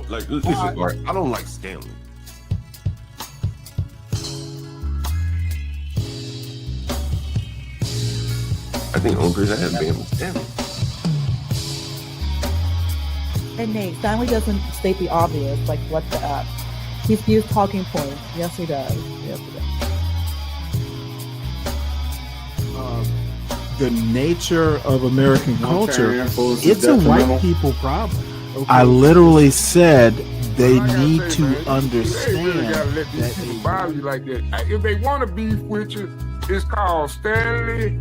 listen, Bart, I don't like Stanley. I think the only person I had banned was Stanley. And Nate, Stanley doesn't state the obvious, like what the F. He's used talking points. Yes, he does. Yes, he does. The nature of American culture, it's a white people problem. Okay. I literally said they need to understand that people bother you like that. If they want to beef with you, it's called Stanley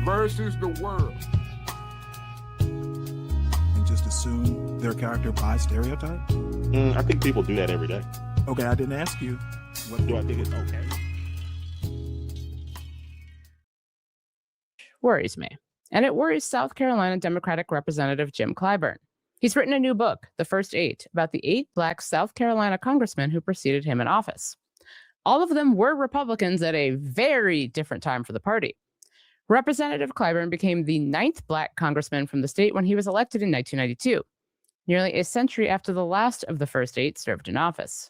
versus the world. And just assume their character by stereotype? I think people do that every day. Okay, I didn't ask you. What do I think is okay? Worries me. And it worries South Carolina Democratic Representative Jim Clyburn. He's written a new book, The First Eight, about the 8 Black South Carolina congressmen who preceded him in office. All of them were Republicans at a very different time for the party. Representative Clyburn became the 9th Black congressman from the state when he was elected in 1992, nearly a century after the last of the first 8 served in office.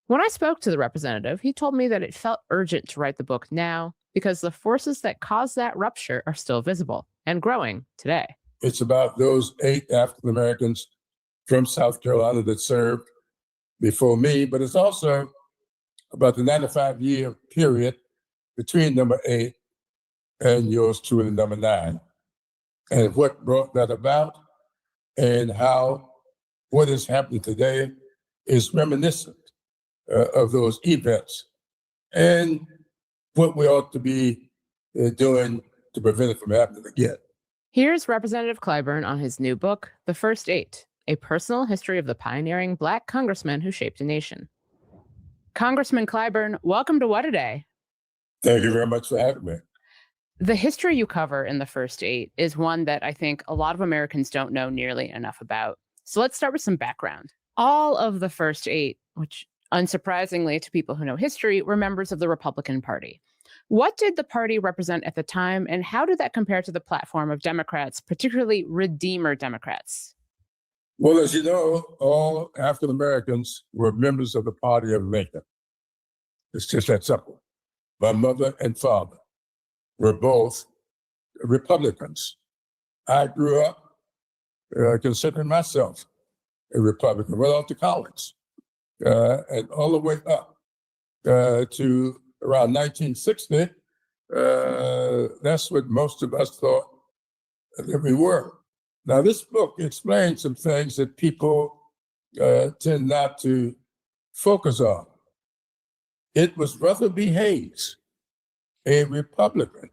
When I spoke to the representative, he told me that it felt urgent to write the book now because the forces that caused that rupture are still visible and growing today. It's about those 8 African Americans from South Carolina that served before me, but it's also about the 95-year period between number 8 and yours truly, number 9, and what brought that about, and how what is happening today is reminiscent of those events, and what we ought to be doing to prevent it from happening again. Here's Representative Clyburn on his new book, The First 8, A Personal History of the Pioneering Black Congressmen Who Shaped a Nation. Congressman Clyburn, welcome to What a Day. Thank you very much for having me. The history you cover in The First 8 is one that I think a lot of Americans don't know nearly enough about. So let's start with some background. All of the first 8, which unsurprisingly to people who know history, were members of the Republican Party. What did the party represent at the time, and how did that compare to the platform of Democrats, particularly Redeemer Democrats? Well, as you know, all African Americans were members of the party of Lincoln. It's just that simple. My mother and father were both Republicans. I grew up considering myself a Republican, right off to college, and all the way up to around 1960. That's what most of us thought that we were. Now, this book explains some things that people tend not to focus on. It was Brother B. Hayes, a Republican,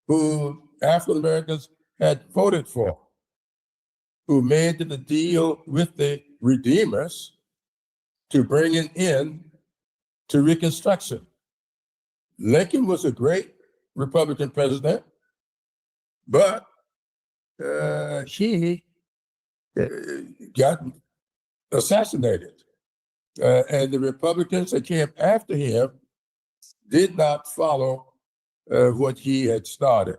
who African Americans had voted for, who made the deal with the Redeemers to bring it in to Reconstruction. Lincoln was a great Republican president, but he got assassinated. And the Republicans that came after him did not follow what he had started.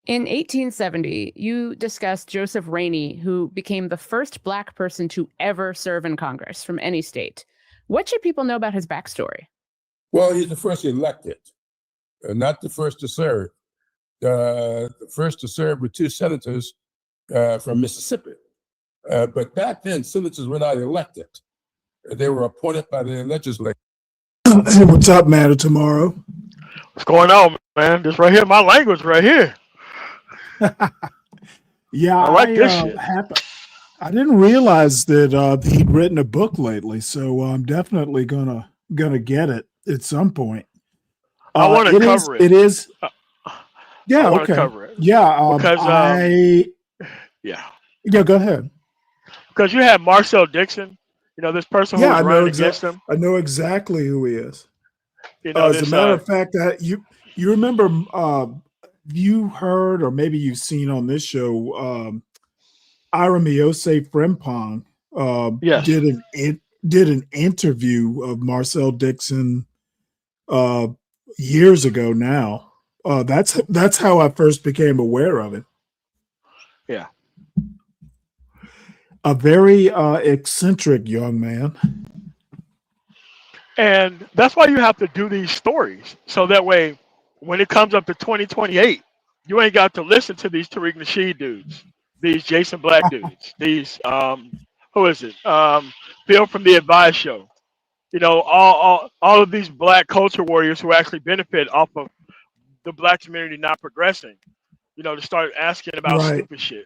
In 1870, you discussed Joseph Rainey, who became the first Black person to ever serve in Congress from any state. What should people know about his backstory? Well, he's the first elected, not the first to serve. The first to serve were 2 senators from Mississippi. But back then, senators were not elected. They were appointed by the legislature. Hey, what's up, man, of tomorrow? What's going on, man? This right here, my language right here. Yeah, I like this shit. I didn't realize that he'd written a book lately, so I'm definitely gonna get it at some point. I want to cover it. It is. Yeah. I okay. Cover it. Yeah. Because Yeah. Go ahead. Because you have Marcel Dixon. You know, this person who was running against him. I know exactly who he is. You know, as a matter of fact, that you remember, you heard, or maybe you've seen on this show, Iramiose Frimpong yes. did an interview of Marcel Dixon years ago now. That's how I first became aware of it. Yeah. A very eccentric young man. And that's why you have to do these stories. So that way, when it comes up to 2028, you ain't got to listen to these Tariq Nasheed dudes, these Jason Black dudes, these, who is it? Bill from the Advice Show. You know, all of these black culture warriors who actually benefit off of the black community not progressing, you know, to start asking about Right. stupid shit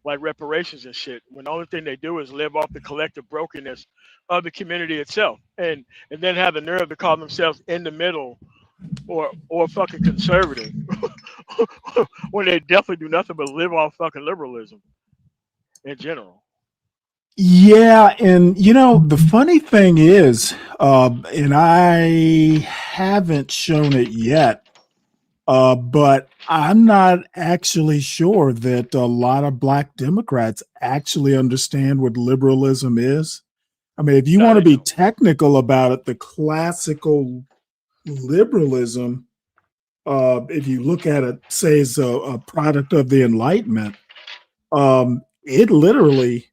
like reparations and shit, when the only thing they do is live off the collective brokenness of the community itself, and then have the nerve to call themselves in the middle or fucking conservative when they definitely do nothing but live off fucking liberalism in general. Yeah, and you know the funny thing is, and I haven't shown it yet, but I'm not actually sure that a lot of black Democrats actually understand what liberalism is. I mean, if you want to be technical about it, the classical liberalism, if you look at it, say, as a product of the Enlightenment, it literally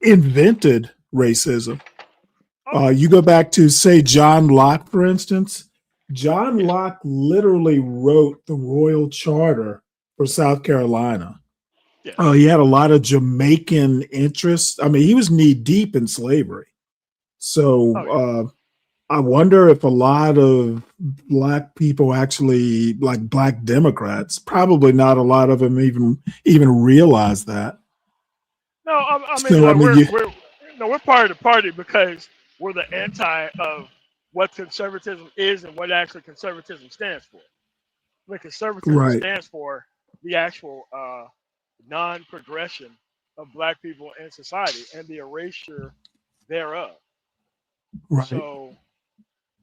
invented racism. You go back to, say, John Locke, for instance. John Locke literally wrote the Royal Charter for South Carolina. He had a lot of Jamaican interests. I mean, he was knee deep in slavery. So I wonder if a lot of black people actually, like black Democrats, probably not a lot of them even realize that. No, I mean, like, we're part of the party because we're the anti of what conservatism is and what actually conservatism stands for. What conservatism stands for, the actual non-progression of black people in society and the erasure thereof. Right. So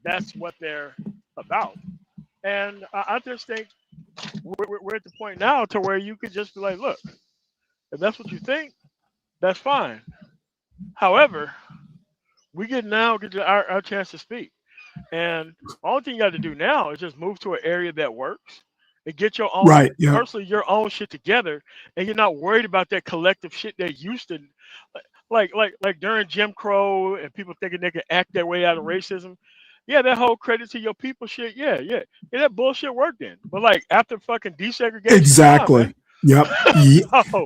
that's what they're about. And I just think we're at the point now to where you could just be like, look, if that's what you think, that's fine. However, we get our chance to speak. And all thing you got to do now is just move to an area that works and get your own, personally, your own shit together. And you're not worried about that collective shit that used to, like during Jim Crow and people thinking they could act their way out of racism. Yeah, that whole credit to your people shit. Yeah, that bullshit worked then. But like after fucking desegregation, exactly. Yep.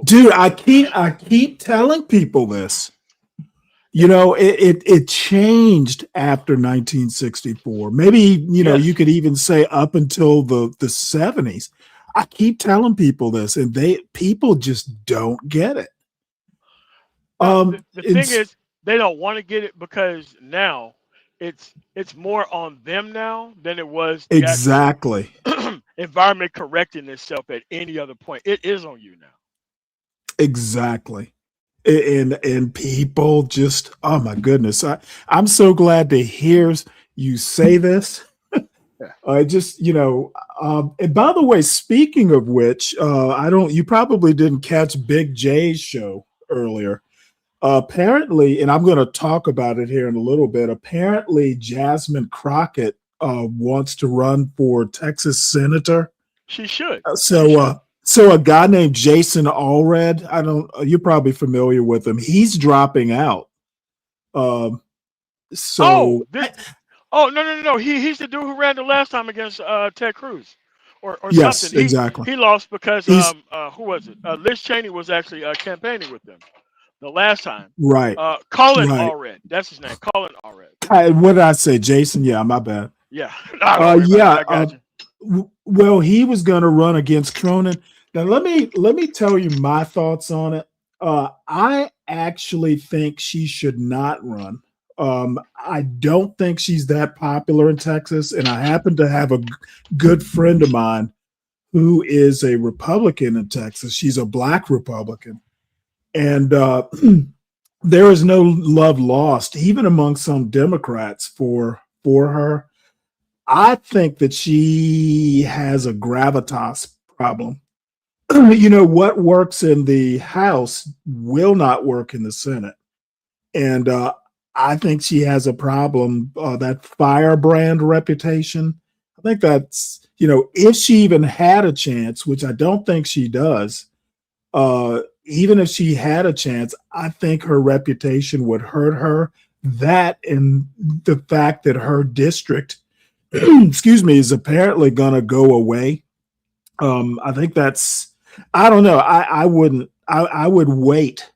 Dude, I keep telling people this. You know, it changed after 1964. Maybe, you know, you could even say up until the 70s. I keep telling people this, and people just don't get it. The thing is, they don't want to get it because now it's more on them now than it was exactly environment correcting itself at any other point. It is on you now. Exactly. And people just, oh my goodness, I'm so glad to hear you say this. I just, you know, and by the way, speaking of which, you probably didn't catch Big J's show earlier. Apparently, and I'm going to talk about it here in a little bit. Apparently, Jasmine Crockett wants to run for Texas senator. She should. So a guy named Jason Allred, you're probably familiar with him. He's dropping out. No. He's the dude who ran the last time against Ted Cruz, or yes, something. Exactly. He lost because who was it? Liz Cheney was actually campaigning with them the last time. Right. Colin Allred. That's his name. Colin Allred. What did I say, Jason? Yeah, my bad. Yeah. I got you. Well, he was going to run against Cronin. Now, let me tell you my thoughts on it. I actually think she should not run. I don't think she's that popular in Texas, and I happen to have a good friend of mine who is a Republican in Texas. She's a black Republican, and there is no love lost, even among some Democrats, for her. I think that she has a gravitas problem. You know, what works in the House will not work in the Senate. And I think she has a problem, that firebrand reputation. I think that's, you know, if she even had a chance, which I don't think she does, even if she had a chance, I think her reputation would hurt her. That and the fact that her district, excuse me, is apparently going to go away. I think that's, I don't know. I wouldn't, I would wait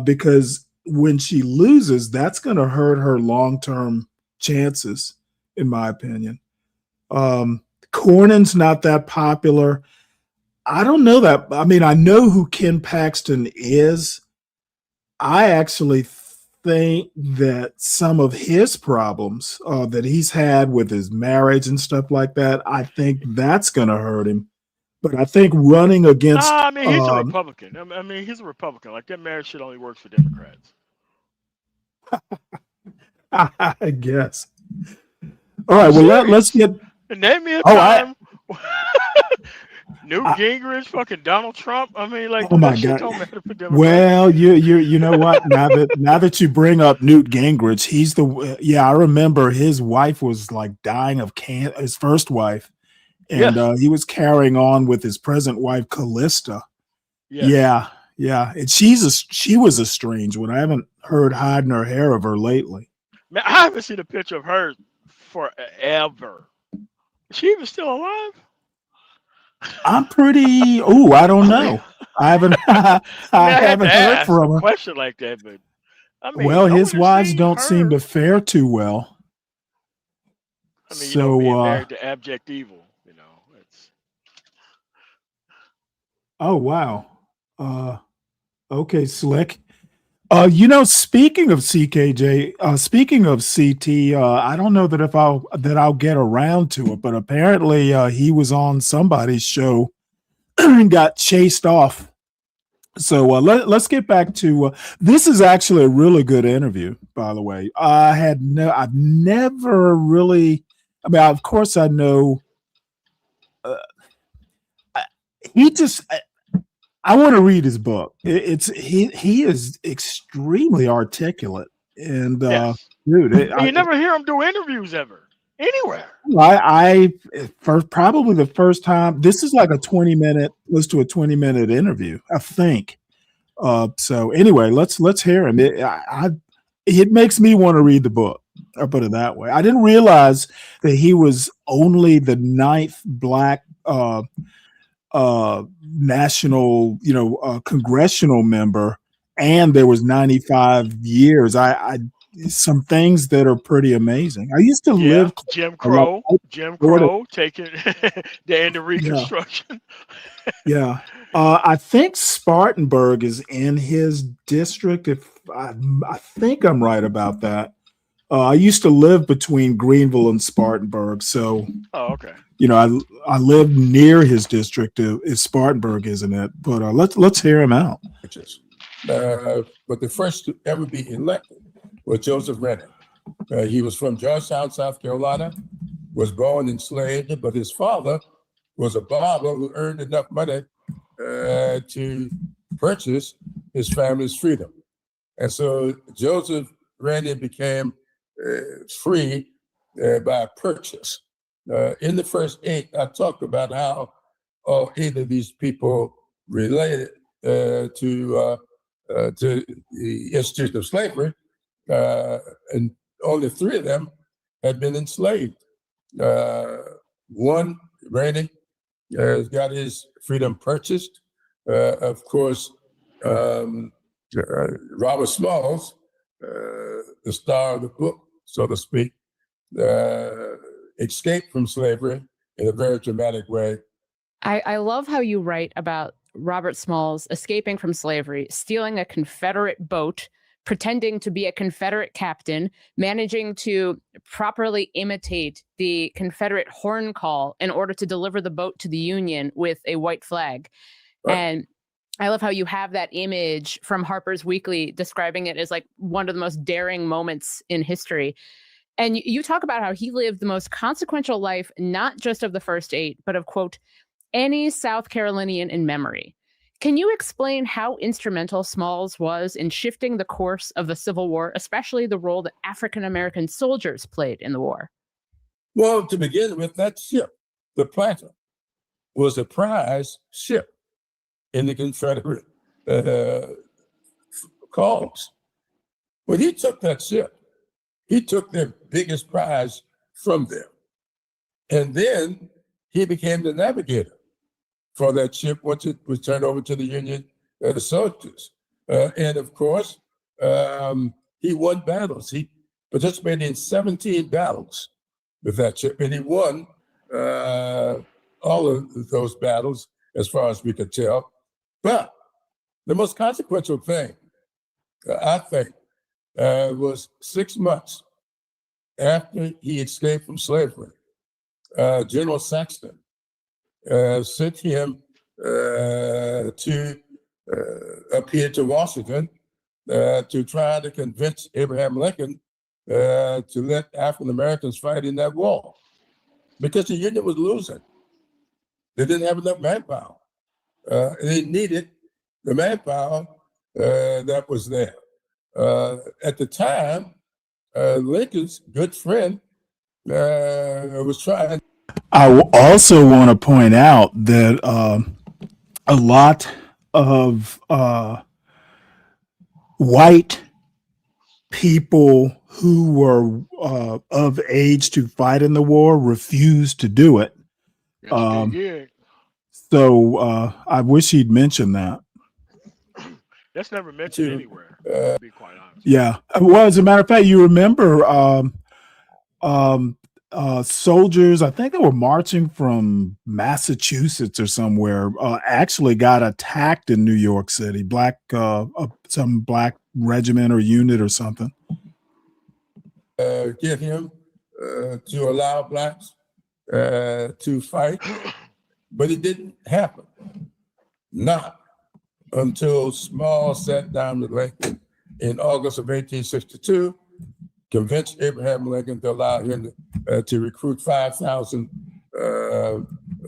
because when she loses, that's going to hurt her long-term chances, in my opinion. Cornyn's not that popular. I don't know that. I mean, I know who Ken Paxton is. I actually think that some of his problems that he's had with his marriage and stuff like that, I think that's going to hurt him. But I think running against, I mean, he's a Republican. I mean, he's a Republican. Like, that marriage shit only works for Democrats. I guess. All right. Well, let's get. Name me a time. Newt Gingrich, fucking Donald Trump. I mean, like, oh my that shit God. don't matter for Democrats. Well, you know what? Now that you bring up Newt Gingrich, he's I remember his wife was like dying of cancer, his first wife, and he was carrying on with his present wife, Callista. Yeah. And she was a strange one. I haven't heard hide nor hair of her lately. Man, I haven't seen a picture of her forever. Is she even still alive? I'm pretty. Oh, I don't know. I haven't. I haven't heard from her. A question like that, but I mean, well, his wives don't seem to fare too well. I mean, so being married to abject evil, it's. Oh wow. Okay, Slick. Speaking of CKJ, speaking of CT, I don't know that I'll get around to it, but apparently he was on somebody's show and got chased off. So let's get back to this. Is actually a really good interview, by the way. I've never really. I mean, of course, I know. I want to read his book. He is extremely articulate, and dude, you never hear him do interviews ever anywhere. Probably the first time. This is like close to a 20-minute interview, I think. So anyway, let's hear him. It makes me want to read the book. I'll put it that way. I didn't realize that he was only the 9th Black national, congressional member, and there was 95 years. I some things that are pretty amazing. I used to live Jim Crow taking the end of Reconstruction. Yeah. I think Spartanburg is in his district. If I think I'm right about that. I used to live between Greenville and Spartanburg, so. Oh, okay. I live near his district. Is Spartanburg, isn't it? But let's hear him out. But the first to ever be elected was Joseph Rennie. He was from Georgetown, South Carolina, was born enslaved, but his father was a barber who earned enough money to purchase his family's freedom. And so Joseph Rennie became free by purchase. In the first 8, I talked about how all 8 of these people related to the institution of slavery, and only 3 of them had been enslaved. One, Randy, has got his freedom purchased. Of course, Robert Smalls, the star of the book, so to speak, escaped from slavery in a very dramatic way. I love how you write about Robert Smalls escaping from slavery, stealing a Confederate boat, pretending to be a Confederate captain, managing to properly imitate the Confederate horn call in order to deliver the boat to the Union with a white flag. Right. And I love how you have that image from Harper's Weekly describing it as like one of the most daring moments in history. And you talk about how he lived the most consequential life, not just of the first 8, but of, quote, any South Carolinian in memory. Can you explain how instrumental Smalls was in shifting the course of the Civil War, especially the role that African-American soldiers played in the war? Well, to begin with, that ship, the Planter, was a prize ship in the Confederate cause. When he took that ship, he took their biggest prize from them. And then he became the navigator for that ship once it was turned over to the Union soldiers. And of course, he won battles. He participated in 17 battles with that ship, and he won all of those battles as far as we could tell. But the most consequential thing, I think, was 6 months after he escaped from slavery. General Saxton sent him to appear to Washington to try to convince Abraham Lincoln to let African Americans fight in that war, because the Union was losing. They didn't have enough manpower. They needed the manpower that was there. At the time, Lincoln's good friend was trying. I also want to point out that a lot of white people who were of age to fight in the war refused to do it. So I wish he'd mentioned that. That's never mentioned anywhere, to be quite honest. Yeah. Well, as a matter of fact, you remember soldiers, I think they were marching from Massachusetts or somewhere, actually got attacked in New York City, some black regiment or unit or something. Get him to allow blacks to fight, but it didn't happen. Not until Small sat down with Lincoln in August of 1862, convinced Abraham Lincoln to allow him to recruit 5,000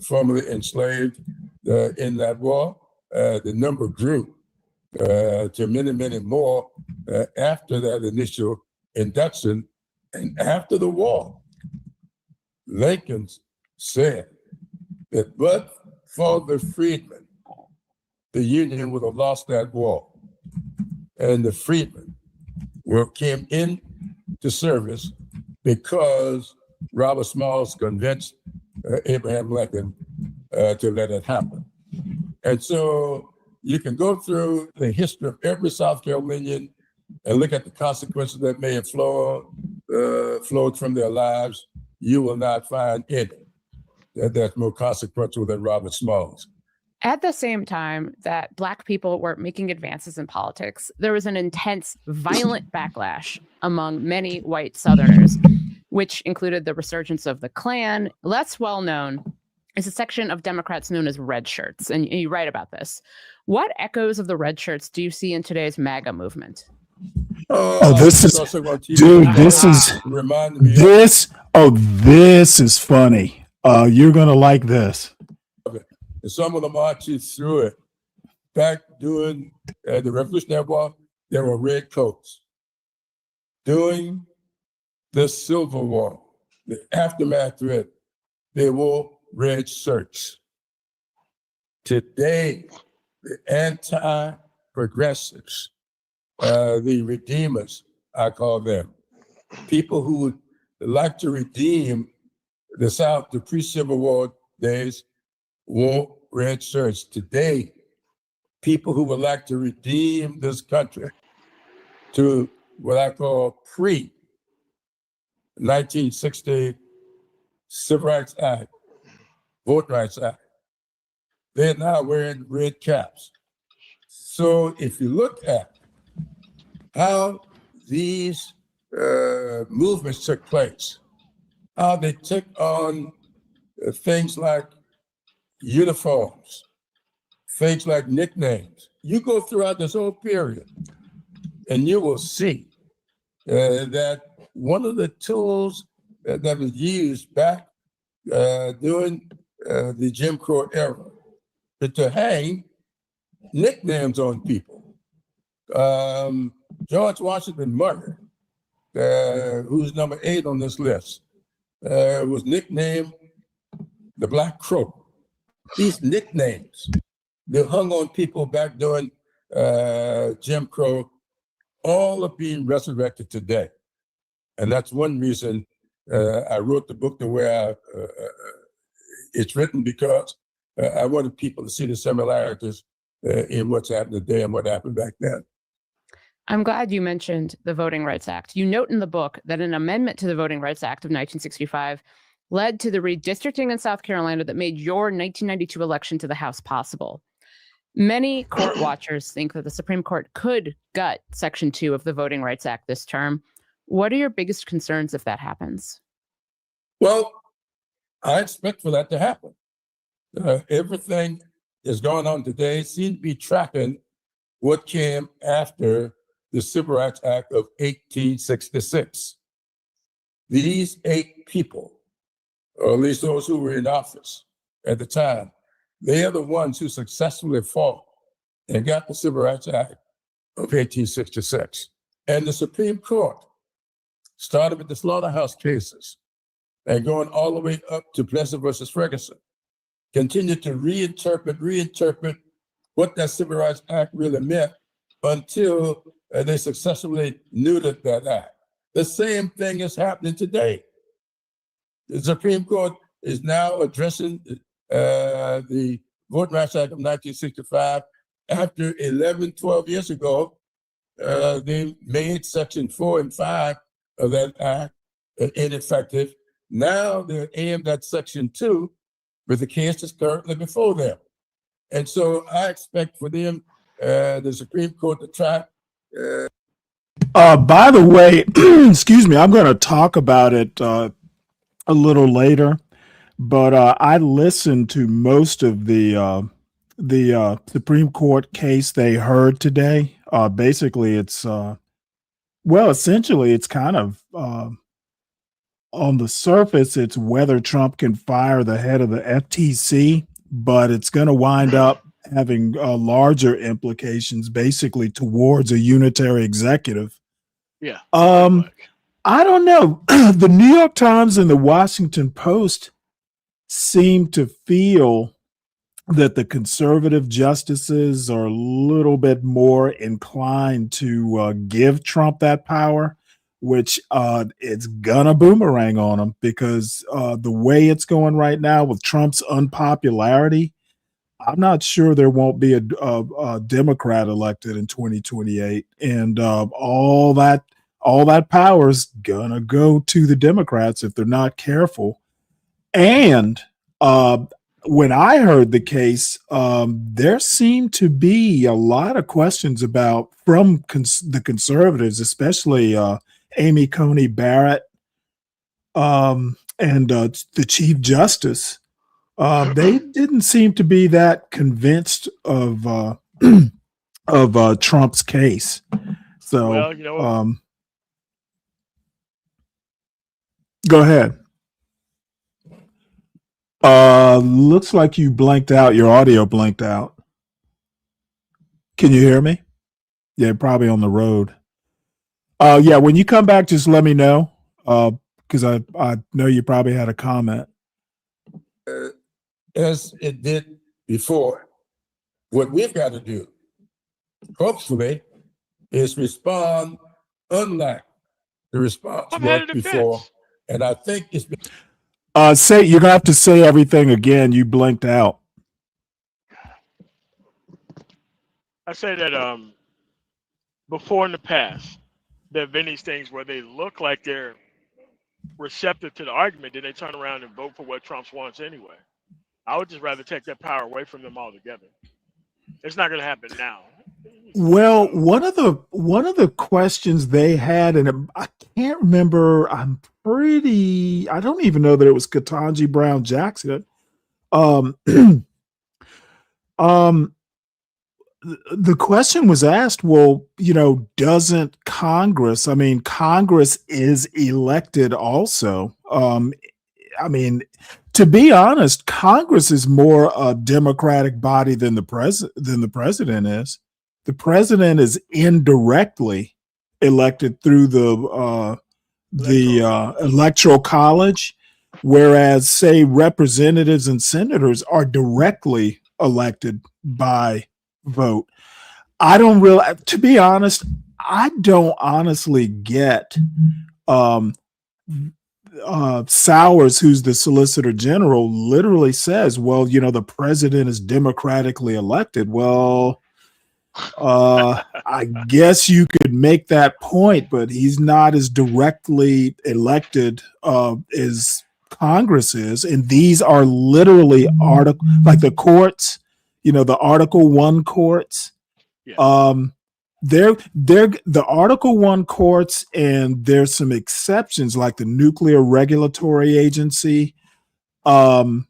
formerly enslaved in that war. The number grew to many, many more after that initial induction. And after the war, Lincoln said that but for the freedmen, the Union would have lost that war. And the freedmen came into service because Robert Smalls convinced Abraham Lincoln to let it happen. And so you can go through the history of every South Carolinian and look at the consequences that may have flowed from their lives. You will not find any that's more consequential than Robert Smalls. At the same time that Black people were making advances in politics, there was an intense, violent backlash among many white Southerners, which included the resurgence of the Klan. Less well known is a section of Democrats known as red shirts, and you write about this. What echoes of the red shirts do you see in today's MAGA movement? This is funny. You're gonna like this. And some of the marches through it, back during the Revolutionary War, there were red coats. During the Civil War, the aftermath of it, they wore red shirts. Today, the anti-progressives, the redeemers, I call them, people who would like to redeem the South, the pre-Civil War days, wore red shirts. Today, people who would like to redeem this country to what I call pre-1960 Civil Rights Act, Voting Rights Act, they're now wearing red caps. So if you look at how these movements took place, how they took on things like uniforms, things like nicknames. You go throughout this whole period and you will see that one of the tools that was used back during the Jim Crow era is to hang nicknames on people. George Washington Murray, who's number 8 on this list, was nicknamed the Black Crow. These nicknames, they hung on people back during Jim Crow, all are being resurrected today. And that's one reason I wrote the book the way it's written, because I wanted people to see the similarities in what's happening today and what happened back then. I'm glad you mentioned the Voting Rights Act. You note in the book that an amendment to the Voting Rights Act of 1965 led to the redistricting in South Carolina that made your 1992 election to the House possible. Many court watchers think that the Supreme Court could gut Section 2 of the Voting Rights Act this term. What are your biggest concerns if that happens? Well, I expect for that to happen. Everything that's going on today seems to be tracking what came after the Civil Rights Act of 1866. These 8 people, or at least those who were in office at the time, they are the ones who successfully fought and got the Civil Rights Act of 1866. And the Supreme Court started with the slaughterhouse cases and going all the way up to Plessy versus Ferguson, continued to reinterpret what that Civil Rights Act really meant until they successfully neutered that act. The same thing is happening today. The Supreme Court is now addressing the Voting Rights Act of 1965. After 12 years ago, they made Section 4 and 5 of that act ineffective. Now they're aimed at Section 2 with the case that's currently before them. And so I expect for them, the Supreme Court to try. By the way, excuse me, I'm going to talk about it a little later, but I listened to most of the Supreme Court case they heard today. Basically, it's essentially, it's kind of on the surface, it's whether Trump can fire the head of the FTC, but it's going to wind up having larger implications, basically towards a unitary executive. Yeah. I don't know. The New York Times and the Washington Post seem to feel that the conservative justices are a little bit more inclined to give Trump that power, which it's gonna boomerang on him, because the way it's going right now with Trump's unpopularity, I'm not sure there won't be a Democrat elected in 2028, and all that power is gonna go to the Democrats if they're not careful. And when I heard the case, there seemed to be a lot of questions from the conservatives, especially Amy Coney Barrett and the Chief Justice. They didn't seem to be that convinced of Trump's case. So, well, you know, go ahead. Looks like you blanked out. Your audio blanked out. Can you hear me? Yeah, probably on the road. Yeah, when you come back, just let me know, because I know you probably had a comment. As it did before, what we've got to do, hopefully, is respond unlike the response was before. And I think it's been. You're gonna have to say everything again. You blinked out. I say that before in the past, there have been these things where they look like they're receptive to the argument, then they turn around and vote for what Trump wants anyway. I would just rather take that power away from them altogether. It's not going to happen now. Well, one of the questions they had, and I can't remember. I don't even know that it was Ketanji Brown Jackson. The question was asked, well, doesn't Congress? I mean, Congress is elected also. To be honest, Congress is more a Democratic body than the president is. The president is indirectly elected through the Electoral College, whereas, say, representatives and senators are directly elected by vote. I don't really, to be honest, I don't honestly get um, Sowers, who's the Solicitor General, literally says, well, you know, the president is democratically elected. Well, I guess you could make that point, but he's not as directly elected as Congress is. And these are literally like the courts, you know, the Article 1 courts. Yeah. They're the Article 1 courts, and there's some exceptions like the Nuclear Regulatory Agency. Those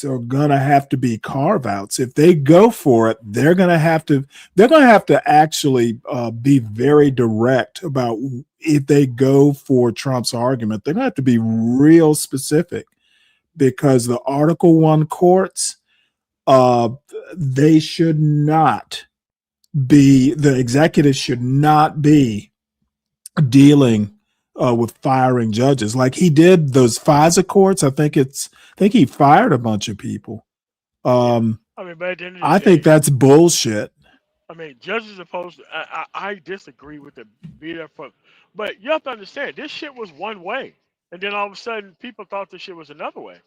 are gonna have to be carve outs. If they go for it, they're gonna have to actually be very direct about if they go for Trump's argument. They're gonna have to be real specific, because the Article 1 courts, they should not be, the executive should not be dealing with firing judges like he did those FISA courts. I think he fired a bunch of people. I mean, but at the end of the I day, think that's bullshit. I mean, judges are supposed to. I disagree with the be there for, but you have to understand this shit was one way, and then all of a sudden people thought this shit was another way,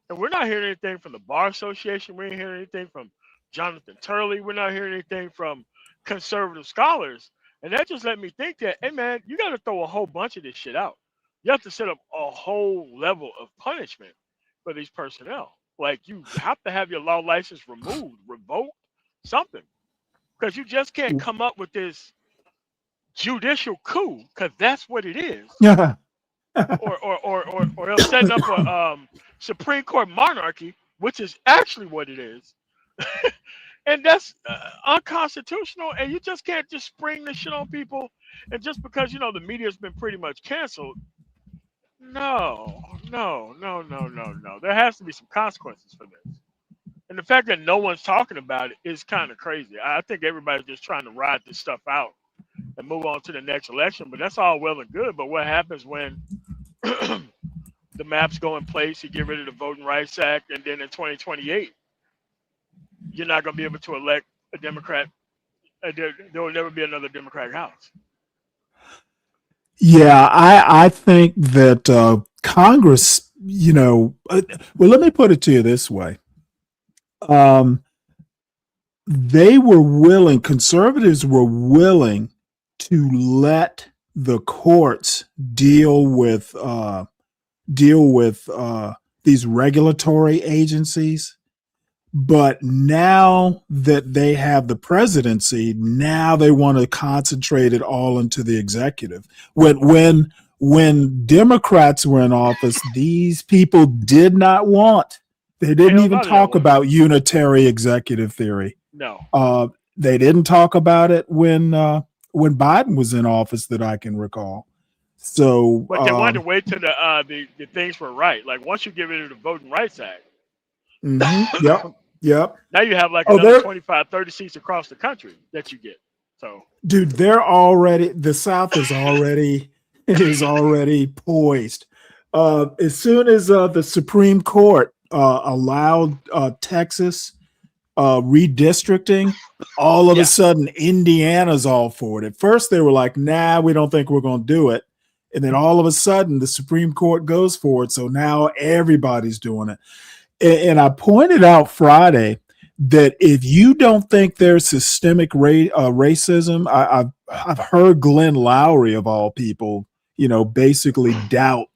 and we're not hearing anything from the Bar Association. We ain't hearing anything from Jonathan Turley. We're not hearing anything from conservative scholars, and that just let me think that, hey man, you got to throw a whole bunch of this shit out. You have to set up a whole level of punishment for these personnel. Like you have to have your law license removed, revoked, something. Because you just can't come up with this judicial coup, because that's what it is. Yeah. or else setting up a Supreme Court monarchy, which is actually what it is. And that's unconstitutional. And you just can't just spring this shit on people. And just because, you know, the media's been pretty much canceled. No. There has to be some consequences for this. And the fact that no one's talking about it is kind of crazy. I think everybody's just trying to ride this stuff out and move on to the next election. But that's all well and good. But what happens when the maps go in place, you get rid of the Voting Rights Act, and then in 2028, you're not going to be able to elect a Democrat. There will never be another Democratic House. Yeah, I think that Congress, you know, well, let me put it to you this way. They were willing, conservatives were willing to let the courts deal with these regulatory agencies. But now that they have the presidency, now they want to concentrate it all into the executive. When Democrats were in office, these people did not want. They didn't even talk about unitary executive theory. No. They didn't talk about it when Biden was in office, that I can recall. So, but they wanted to wait till the things were right. Like once you get rid of the Voting Rights Act. Mm-hmm. Yep. Now you have like another 25, 30 seats across the country that you get. So, dude, the South is already poised. As soon as the Supreme Court allowed Texas redistricting, all of a sudden Indiana's all for it. At first they were like, nah, we don't think we're going to do it. And then all of a sudden the Supreme Court goes for it. So now everybody's doing it. And I pointed out Friday that if you don't think there's systemic racism, I've heard Glenn Lowry, of all people, you know, basically doubt.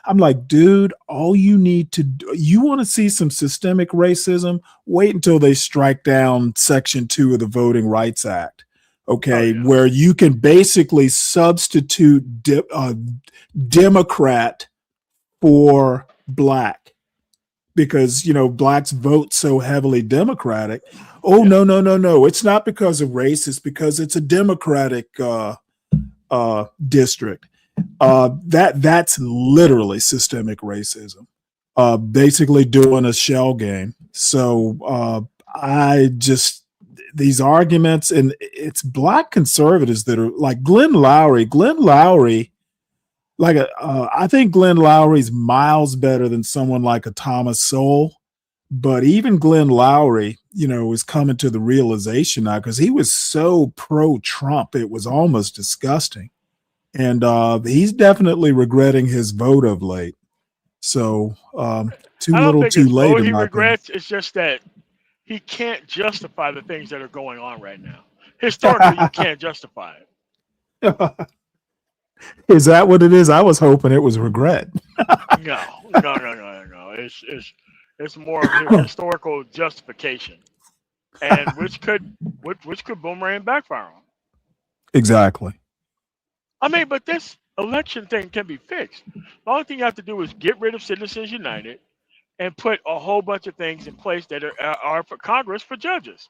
I'm like, dude, all you need to do, you want to see some systemic racism? Wait until they strike down Section 2 of the Voting Rights Act. Okay, where you can basically substitute Democrat for black. Because, you know, blacks vote so heavily Democratic. Oh, no. It's not because of race. It's because it's a Democratic district. That's literally systemic racism. Basically doing a shell game. So these arguments, and it's black conservatives that are like Glenn Lowry, I think Glenn Lowry's miles better than someone like a Thomas Sowell. But even Glenn Lowry, is coming to the realization now because he was so pro-Trump, it was almost disgusting. And he's definitely regretting his vote of late. So too I don't little, think too it's late, what in he my opinion. regrets. It's just that he can't justify the things that are going on right now. Historically, you can't justify it. Is that what it is? I was hoping it was regret. No. It's more of historical justification, and which could boomerang backfire on. Exactly. I mean, but this election thing can be fixed. The only thing you have to do is get rid of Citizens United and put a whole bunch of things in place that are for Congress for judges.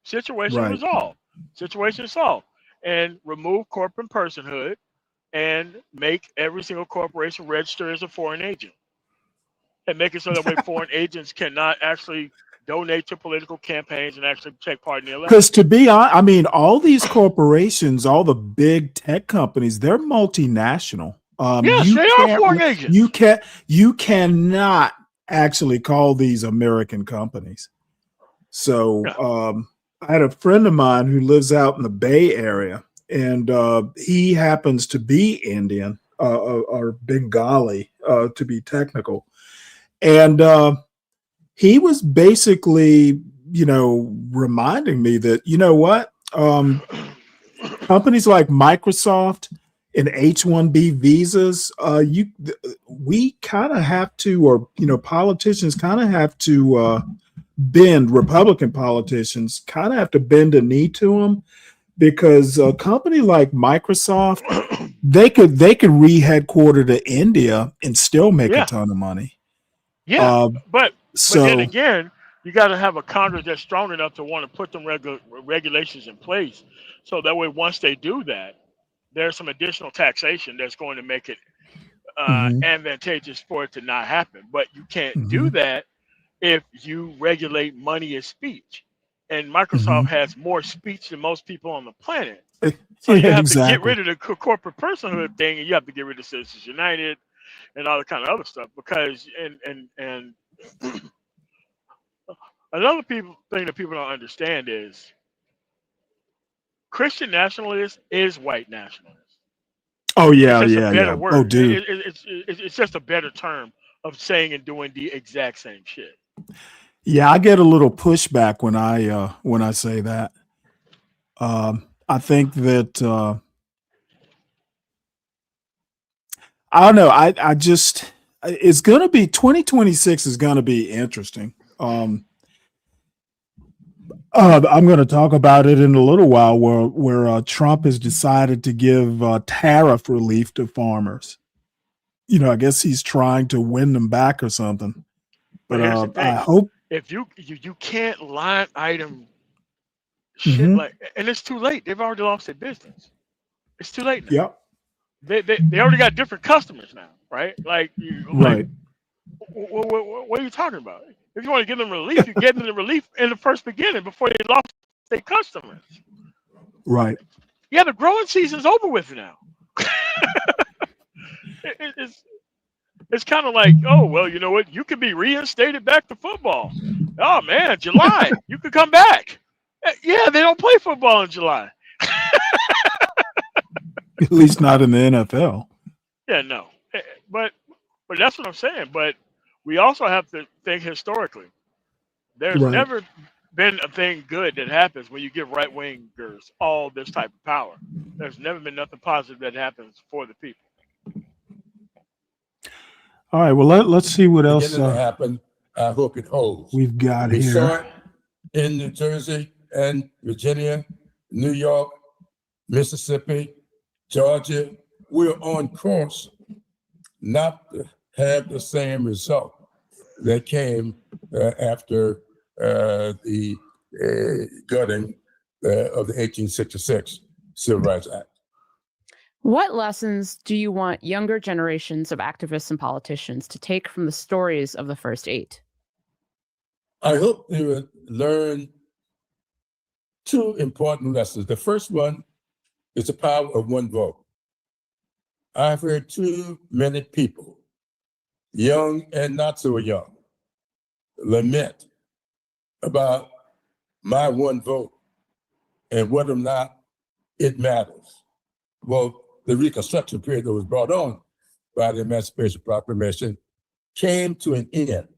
Situation Right. resolved. Situation solved. And remove corporate personhood and make every single corporation register as a foreign agent. And make it so that way foreign agents cannot actually donate to political campaigns and actually take part in the election. Because to be honest, I mean, all these corporations, all the big tech companies, they're multinational. Yes, they are foreign agents. You cannot actually call these American companies. So I had a friend of mine who lives out in the Bay Area, and he happens to be Indian or Bengali, to be technical. And he was basically, reminding me that, what, companies like Microsoft and H-1B visas, we kind of have to, or, politicians kind of have to bend, Republican politicians kind of have to bend a knee to them, because a company like Microsoft, they could re-headquarter to India and still make a ton of money. Yeah, but So then again, you got to have a Congress that's strong enough to want to put them regulations in place, so that way once they do that, there's some additional taxation that's going to make it advantageous for it to not happen. But you can't do that if you regulate money as speech, and Microsoft has more speech than most people on the planet. So you have to get rid of the corporate personhood thing, and you have to get rid of Citizens United and all the kind of other stuff, because and another thing that people don't understand is Christian nationalist is white nationalist. Oh It's yeah, just a yeah, better yeah. Oh, word. dude. It's just a better term of saying and doing the exact same shit. Yeah, I get a little pushback when I say that. I think that I don't know. I just it's gonna be 2026 is gonna be interesting. I'm going to talk about it in a little while, where Trump has decided to give tariff relief to farmers. I guess he's trying to win them back or something. But here's the thing: I hope if you can't line item shit like, and it's too late. They've already lost their business. It's too late now. Yep. They already got different customers now, right? Like Right. What are you talking about? If you want to give them relief, you gave them the relief in the first beginning before they lost their customers. Right. Yeah, the growing season's over with now. It's kind of like, oh, well, you know what? You could be reinstated back to football. Oh, man, July, you could come back. Yeah, they don't play football in July. At least not in the NFL. Yeah, no. But that's what I'm saying. But we also have to think historically. There's never been a thing good that happens when you give right-wingers all this type of power. There's never been nothing positive that happens for the people. All right. Well, let's see what else happen. I hope it holds. We've got we here. Saw it in New Jersey and Virginia, New York, Mississippi, Georgia. We're on course not to have the same result that came after the gutting of the 1866 Civil Rights Act. What lessons do you want younger generations of activists and politicians to take from the stories of the first 8? I hope they will learn 2 important lessons. The first one is the power of one vote. I've heard too many people, young and not so young, lament about my one vote and whether or not it matters. Well, the Reconstruction period that was brought on by the Emancipation Proclamation came to an end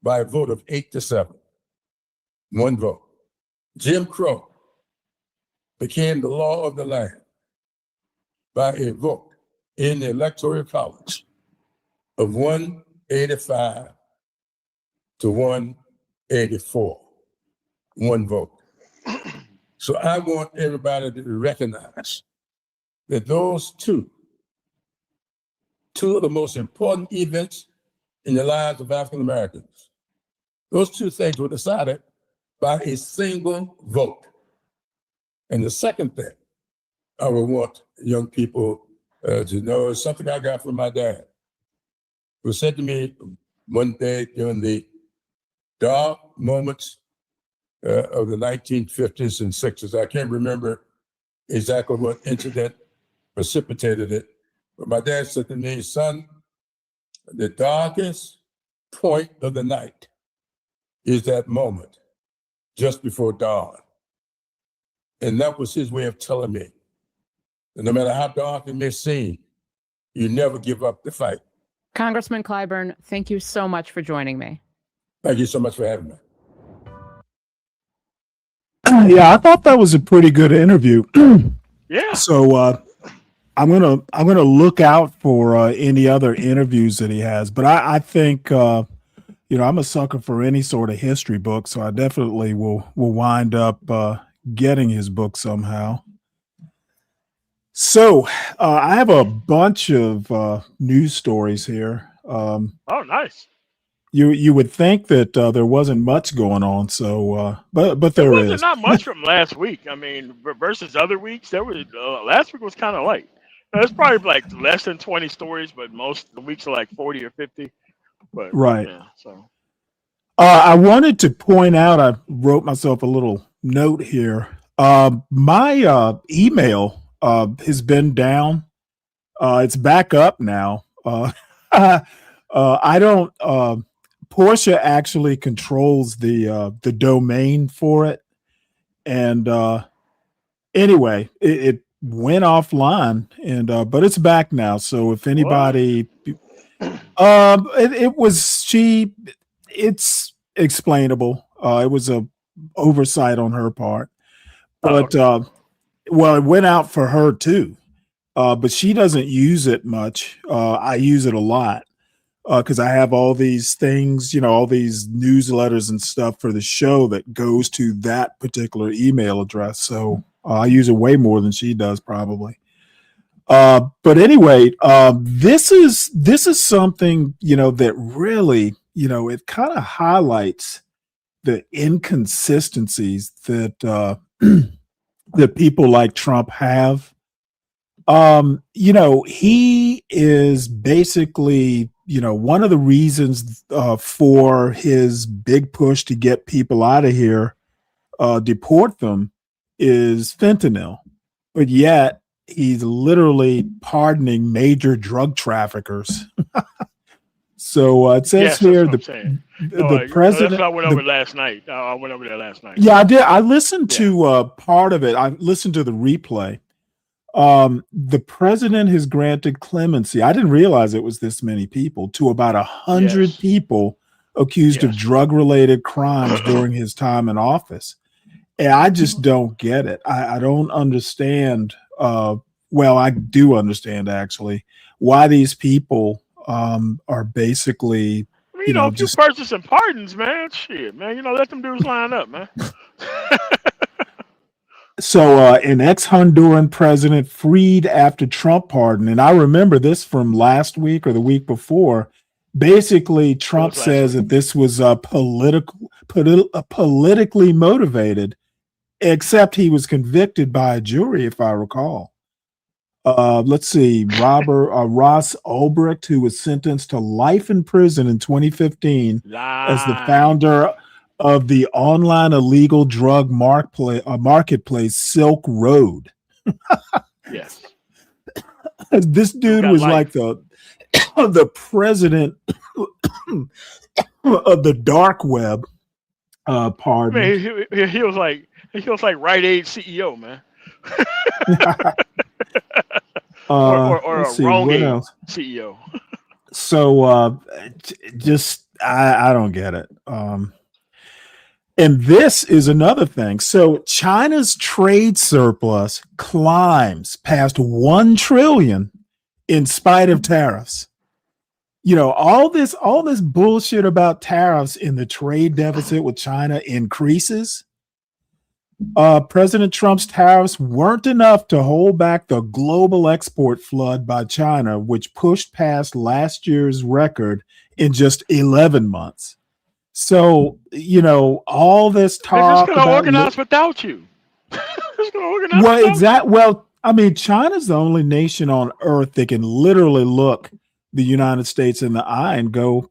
by a vote of 8-7, one vote. Jim Crow became the law of the land by a vote in the Electoral College of 185 to 184, one vote. So I want everybody to recognize that those two of the most important events in the lives of African Americans, those two things were decided by a single vote. And the second thing I would want young people to know is something I got from my dad, who said to me one day during the dark moments of the 1950s and 60s. I can't remember exactly what incident precipitated it, but my dad said to me, son, the darkest point of the night is that moment just before dawn. And that was his way of telling me that no matter how dark it may seem, you never give up the fight. Congressman Clyburn, thank you so much for joining me. Thank you so much for having me. Yeah, I thought that was a pretty good interview. Yeah. So I'm gonna look out for any other interviews that he has. But I think I'm a sucker for any sort of history book, so I definitely will wind up getting his book somehow. So I have a bunch of news stories here. Oh, nice. You would think that there wasn't much going on, so but There there wasn't is. not much from last week. I mean, versus other weeks, there was last week was kind of light. It's probably like less than 20 stories, but most of the weeks are like 40 or 50. But Right. yeah, so I wanted to point out, I wrote myself a little note here. My email has been down. It's back up now. I don't. Portia actually controls the domain for it, and anyway, it went offline, and but it's back now. So if anybody, it's explainable. It was a oversight on her part, but okay. well, it went out for her too. But she doesn't use it much. I use it a lot because I have all these things, all these newsletters and stuff for the show that goes to that particular email address. So I use it way more than she does, probably. But anyway, this is something that really, it kind of highlights the inconsistencies that that people like Trump have. He is basically, one of the reasons for his big push to get people out of here, deport them, is fentanyl. But yet he's literally pardoning major drug traffickers. So it says Yes, here that's what I'm saying. the That's president. what I went over last night. I went over there last night. Yeah, I did. I listened Yeah. to part of it. I listened to the replay. The president has granted clemency. I didn't realize it was this many people, to about 100 Yes. people accused of Yes. drug-related crimes during his time in office. And I just don't get it. I don't understand. Well, I do understand actually why these people are basically, I mean, if you purchase some pardons, man, shit, man, let them dudes line up, man. So an ex-Honduran president freed after Trump pardon. And I remember this from last week or the week before. Basically, Trump says that this was politically motivated, except he was convicted by a jury, if I recall. Let's see, Ross Ulbricht, who was sentenced to life in prison in 2015 as the founder of the online illegal drug marketplace Silk Road. Yes. This dude was like the president of the dark web. I Pardon. mean, he was like Rite Aid CEO, man, or Let's a see wrong what aid else. CEO. So just I don't get it. And this is another thing. So China's trade surplus climbs past 1 trillion in spite of tariffs. You know, all this bullshit about tariffs in the trade deficit with China increases. President Trump's tariffs weren't enough to hold back the global export flood by China, which pushed past last year's record in just 11 months. So, you know, all this They're just talk gonna about organize without you. They're just gonna organize without you. well, I mean, China's the only nation on earth that can literally look the United States in the eye and go,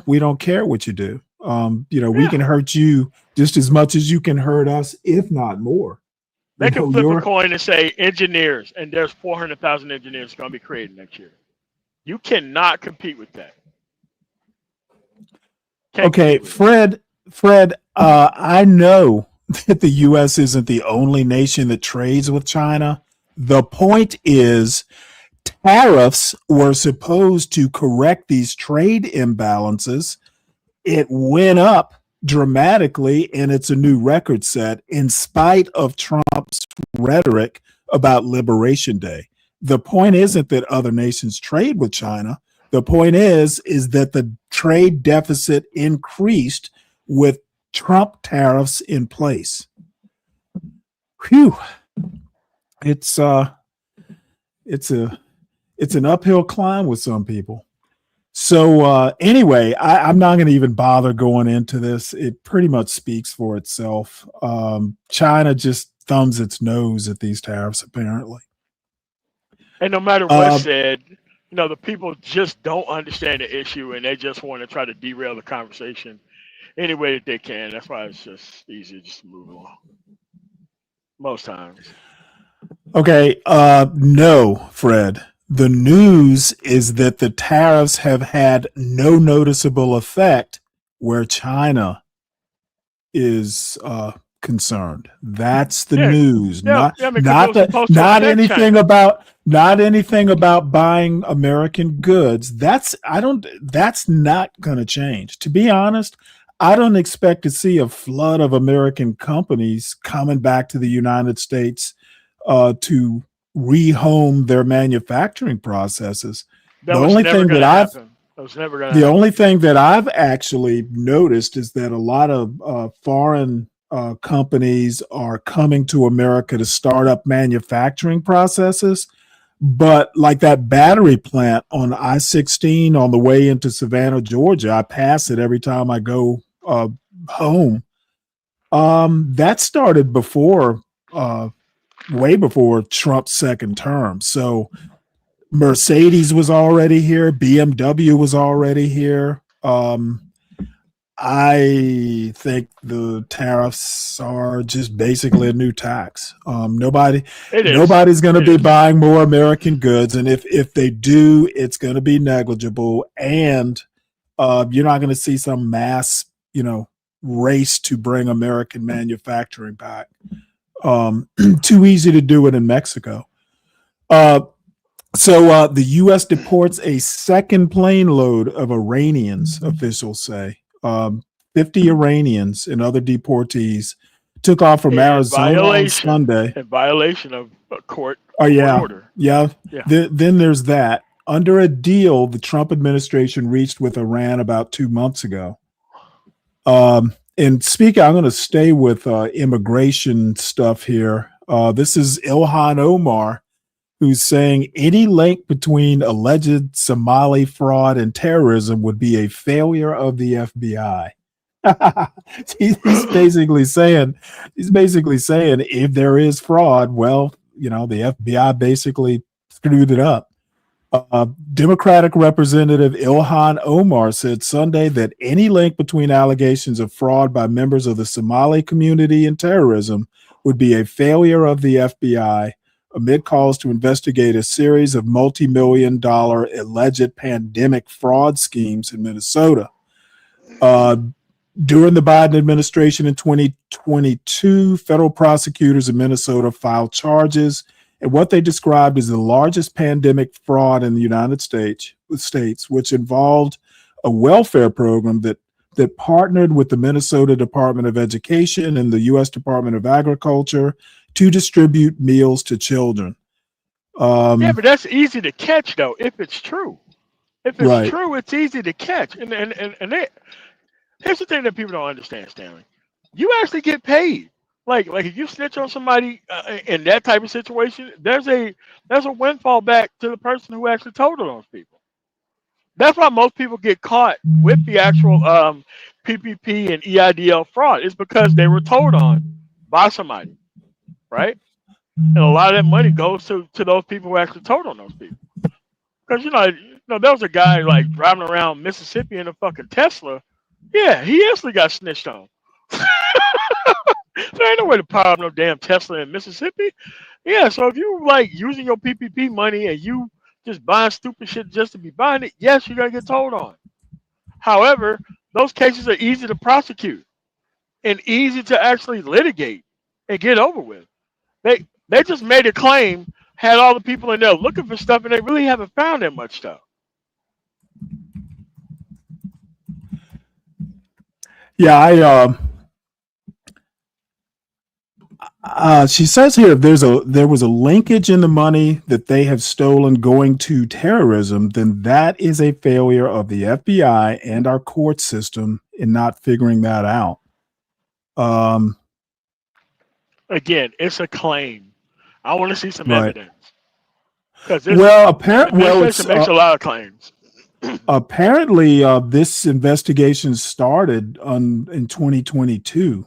we don't care what you do. You know, we can hurt you just as much as you can hurt us, if not more. They can flip a coin and say engineers, and there's 400,000 engineers going to be created next year. You cannot compete with that. Okay, Fred, I know that the U.S. isn't the only nation that trades with China. The point is, tariffs were supposed to correct these trade imbalances. It went up dramatically, and it's a new record set in spite of Trump's rhetoric about Liberation Day. The point isn't that other nations trade with China. The point is that the trade deficit increased with Trump tariffs in place. Whew. It's an uphill climb with some people. So anyway, I'm not going to even bother going into this. It pretty much speaks for itself. China just thumbs its nose at these tariffs, apparently. And no matter what's said, you know, the people just don't understand the issue, and they just want to try to derail the conversation any way that they can. That's why it's just easy just to move along. Most times. Okay. No, Fred. The news is that the tariffs have had no noticeable effect where China is concerned. That's the news. Not anything about buying American goods. That's not going to change. To be honest, I don't expect to see a flood of American companies coming back to the United States to rehome their manufacturing processes. The only thing that I've actually noticed is that a lot of foreign companies are coming to America to start up manufacturing processes. But like that battery plant on I-16 on the way into Savannah, Georgia, I pass it every time I go home. That started way before Trump's second term. So Mercedes was already here. BMW was already here. I think the tariffs are just basically a new tax. Nobody's going to be buying more American goods. And if they do, it's going to be negligible. And you're not going to see some mass, race to bring American manufacturing back. Too easy to do it in Mexico. So the U.S. deports a second plane load of Iranians, officials say. 50 Iranians and other deportees took off from Arizona on Sunday. In violation of a court order. Yeah. Then there's that. Under a deal the Trump administration reached with Iran about 2 months ago. And speaking, I'm going to stay with immigration stuff here. This is Ilhan Omar, who's saying any link between alleged Somali fraud and terrorism would be a failure of the FBI. he's basically saying if there is fraud, well, the FBI basically screwed it up. Democratic Representative Ilhan Omar said Sunday that any link between allegations of fraud by members of the Somali community and terrorism would be a failure of the FBI, amid calls to investigate a series of multi-million-dollar alleged pandemic fraud schemes in Minnesota. Uh, During the Biden administration in 2022, federal prosecutors in Minnesota filed charges in what they described as the largest pandemic fraud in the United States, which involved a welfare program that partnered with the Minnesota Department of Education and the U.S. Department of Agriculture to distribute meals to children. Yeah, but that's easy to catch though if it's true. If it's Right. true, it's easy to catch. And here's the thing that people don't understand, Stanley. You actually get paid. Like if you snitch on somebody in that type of situation, there's a windfall back to the person who actually told on those people. That's why most people get caught with the actual PPP and EIDL fraud. It's because they were told on by somebody, right? And a lot of that money goes to those people who actually told on those people. Because there was a guy like driving around Mississippi in a fucking Tesla. Yeah, he actually got snitched on. There ain't no way to power up no damn Tesla in Mississippi. Yeah, so if you like using your PPP money and you just buying stupid shit just to be buying it, yes, you're gonna get told on. However, those cases are easy to prosecute and easy to actually litigate and get over with. They just made a claim, had all the people in there looking for stuff, and they really haven't found that much stuff. Yeah, she says here if there was a linkage in the money that they have stolen going to terrorism, then that is a failure of the FBI and our court system in not figuring that out. Again, it's a claim. I want to see some Right. evidence. Because it's makes a lot of claims. apparently this investigation started in 2022.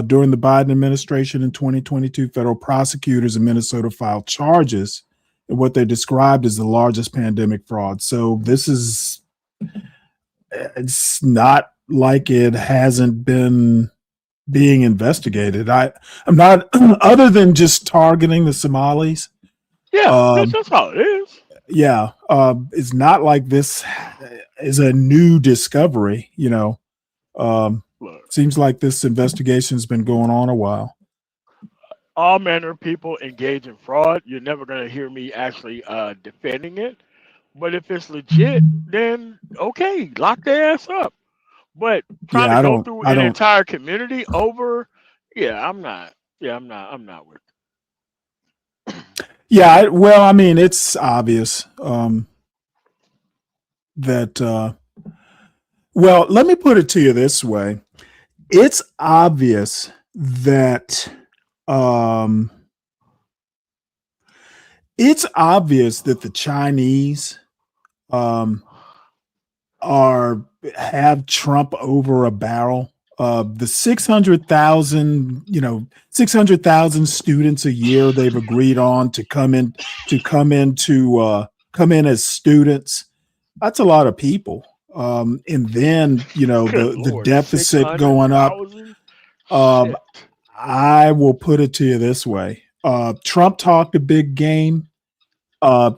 During the Biden administration in 2022, federal prosecutors in Minnesota filed charges in what they described as the largest pandemic fraud. So it's not like it hasn't been being investigated. I'm not, other than just targeting the Somalis. Yeah, that's all it is. Yeah, it's not like this is a new discovery, Seems like this investigation has been going on a while. All manner of people engage in fraud. You're never going to hear me actually defending it. But if it's legit, then okay, lock their ass up. But trying Yeah, to go through an entire community over, I'm not with it. Yeah, well, I mean, it's obvious that. Well, let me put it to you this way: it's obvious that the Chinese have Trump over a barrel. The 600,000 students a year they've agreed on to come in as students. That's a lot of people. And then the deficit going up. I will put it to you this way: Trump talked a big game.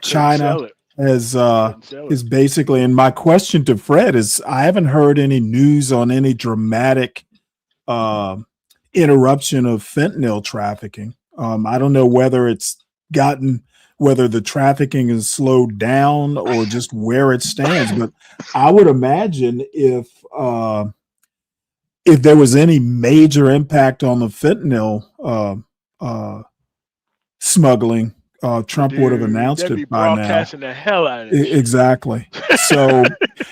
China is basically, and my question to Fred is, I haven't heard any news on any dramatic interruption of fentanyl trafficking. I don't know whether whether the trafficking is slowed down or just where it stands, but I would imagine if there was any major impact on the fentanyl smuggling, Trump would have announced it by now. The hell out of it. Exactly. So,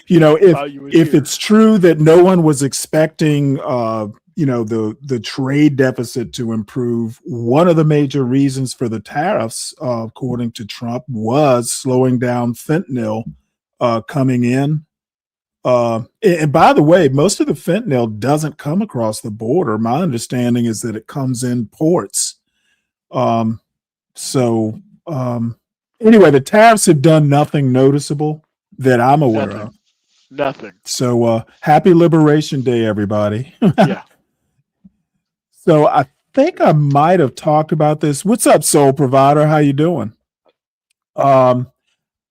if it's true that no one was expecting, the trade deficit to improve, one of the major reasons for the tariffs, according to Trump, was slowing down fentanyl coming in. And by the way, most of the fentanyl doesn't come across the border. My understanding is that it comes in ports. Anyway, the tariffs have done nothing noticeable that I'm aware of. Nothing. So happy Liberation Day, everybody. Yeah. So I think I might have talked about this. What's up, Soul Provider? How you doing?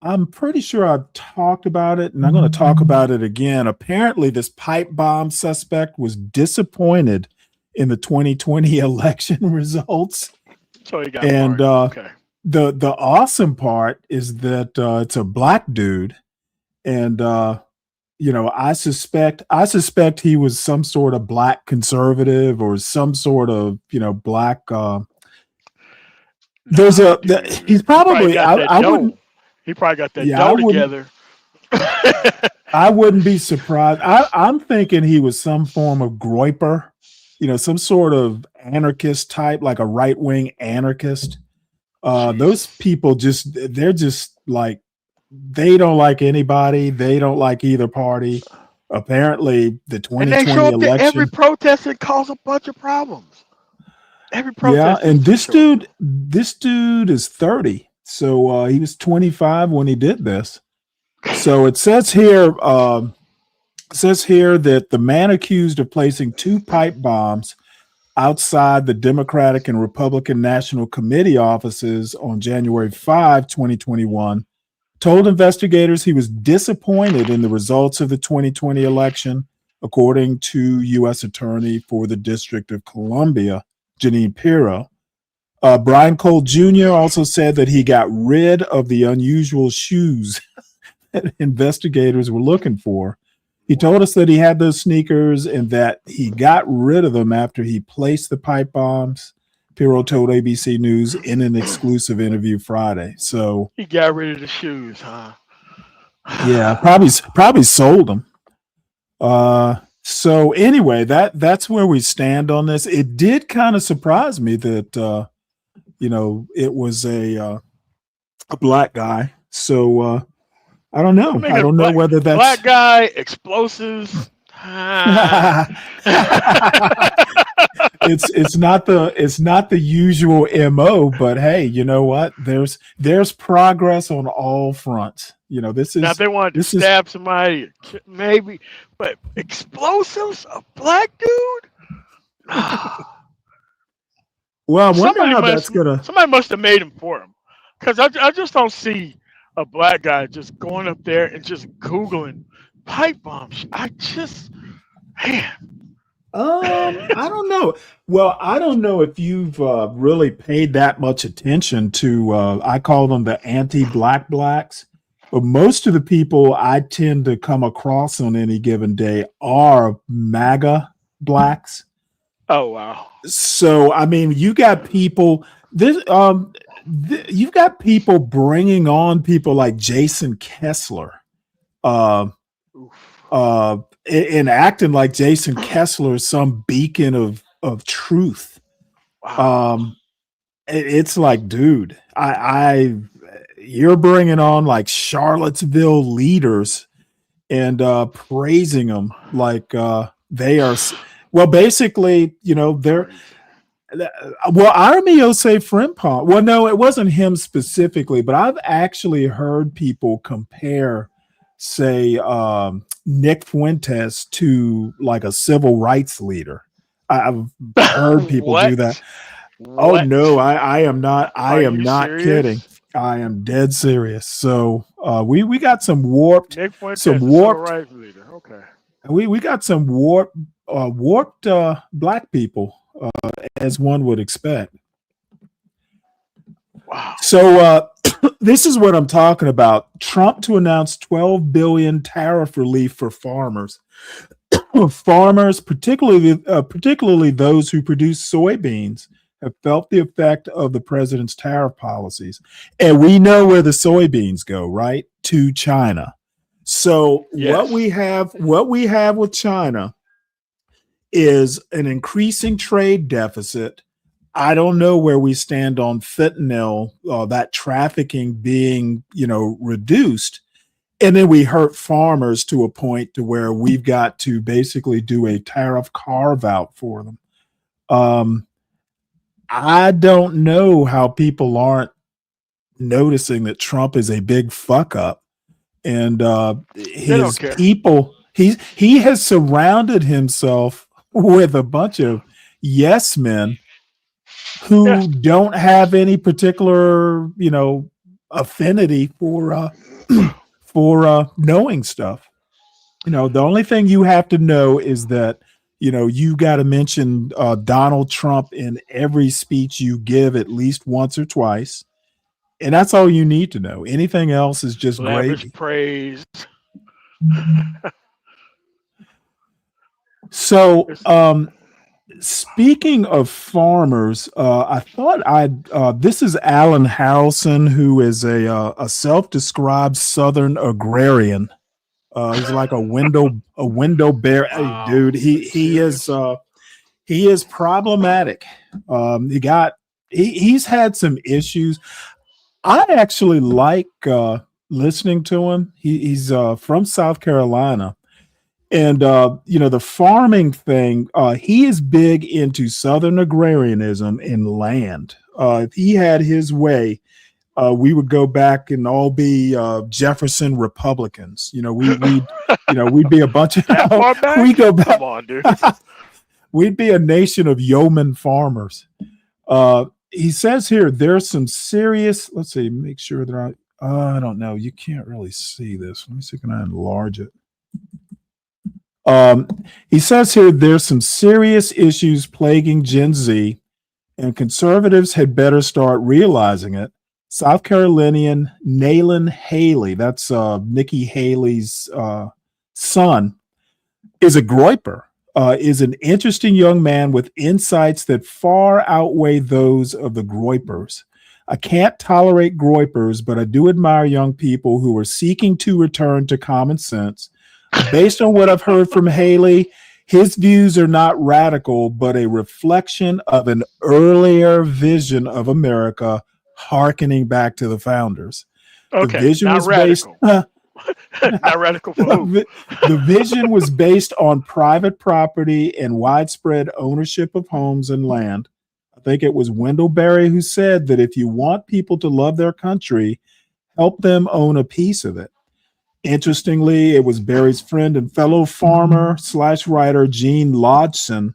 I'm pretty sure I've talked about it, and I'm going to talk about it again. Apparently, this pipe bomb suspect was disappointed in the 2020 election results. So he got And pardoned. Okay. the awesome part is that it's a black dude, and I suspect he was some sort of black conservative or some sort of black. He's probably I wouldn't. He probably got that Yeah, dough together. I wouldn't be surprised. I'm thinking he was some form of groiper, some sort of anarchist type, like a right wing anarchist. Those people they're just like, they don't like anybody. They don't like either party. Apparently, the 2020 and they show up election. To every protest and cause a bunch of problems. Every protest. Yeah, and this dude is 30. So he was 25 when he did this. So it says here that the man accused of placing 2 pipe bombs outside the Democratic and Republican National Committee offices on January 5, 2021, told investigators he was disappointed in the results of the 2020 election, according to U.S. Attorney for the District of Columbia, Janine Pirro. Brian Cole Jr. also said that he got rid of the unusual shoes that investigators were looking for. He told us that he had those sneakers and that he got rid of them after he placed the pipe bombs. Pirro told ABC News in an exclusive interview Friday. So he got rid of the shoes, huh? Yeah, probably sold them. So anyway, that's where we stand on this. It did kind of surprise me that it was a black guy. So I don't know. I don't know whether that's black guy, explosives. It's not the usual MO, but hey, you know what? There's progress on all fronts. This is now if they wanted to stab somebody, maybe, but explosives, a black dude. Well, I wonder how that's gonna. Somebody must have made him for him, because I just don't see a black guy just going up there and just Googling pipe bombs. Man. I don't know. Well, I don't know if you've really paid that much attention to, I call them the anti-black blacks, but most of the people I tend to come across on any given day are MAGA blacks. Oh, wow. So, I mean, you got people, you've got people bringing on people like Jason Kessler, and acting like Jason Kessler is some beacon of truth. Wow. It's like, dude, you're bringing on like Charlottesville leaders and praising them like they are. Well, basically, they're. Well, Armiose Frimpong. Well, no, it wasn't him specifically, but I've actually heard people compare, say, Nick Fuentes to like a civil rights leader. I've heard people do that. What? Oh no, I am not. I am not serious? kidding. I am dead serious. So we got some warped, Nick Fuentes, some warped. civil rights leader. Okay. We got some warped black people, as one would expect. Wow. So this is what I'm talking about. Trump to announce $12 billion tariff relief for farmers. Farmers, particularly those who produce soybeans, have felt the effect of the president's tariff policies. And we know where the soybeans go, right? To China. So Yes. what we have with China is an increasing trade deficit. I don't know where we stand on fentanyl, that trafficking being, reduced. And then we hurt farmers to a point to where we've got to basically do a tariff carve out for them. I don't know how people aren't noticing that Trump is a big fuck up, and his people. He has surrounded himself with a bunch of yes men who don't have any particular, affinity for for knowing stuff. The only thing you have to know is that you got to mention Donald Trump in every speech you give at least once or twice, and that's all you need to know. Anything else is just Lavish gravy. praise. So, speaking of farmers, I thought this is Alan Harrelson, who is a self-described Southern agrarian. He's like a window bear. Hey, Wow. dude. He is problematic. He's had some issues. I actually like listening to him. He's from South Carolina. And the farming thing, he is big into Southern agrarianism and land. If he had his way, we would go back and all be Jefferson Republicans. We'd be a bunch of That far back? we go back. Come on, dude. We'd be a nation of yeoman farmers. He says here there's some serious. Let's see, make sure that I don't know. You can't really see this. Let me see. Can I enlarge it? He says here there's some serious issues plaguing Gen Z, and conservatives had better start realizing it. South Carolinian Nayland Haley, that's Nikki Haley's son, is a groyper, is an interesting young man with insights that far outweigh those of the groypers. I can't tolerate groypers, but I do admire young people who are seeking to return to common sense. Based on what I've heard from Haley, his views are not radical, but a reflection of an earlier vision of America, hearkening back to the founders. Okay, The vision not was radical. based. Not radical for who? The vision was based on private property and widespread ownership of homes and land. I think it was Wendell Berry who said that if you want people to love their country, help them own a piece of it. Interestingly, it was Berry's friend and fellow farmer / writer Gene Logsdon,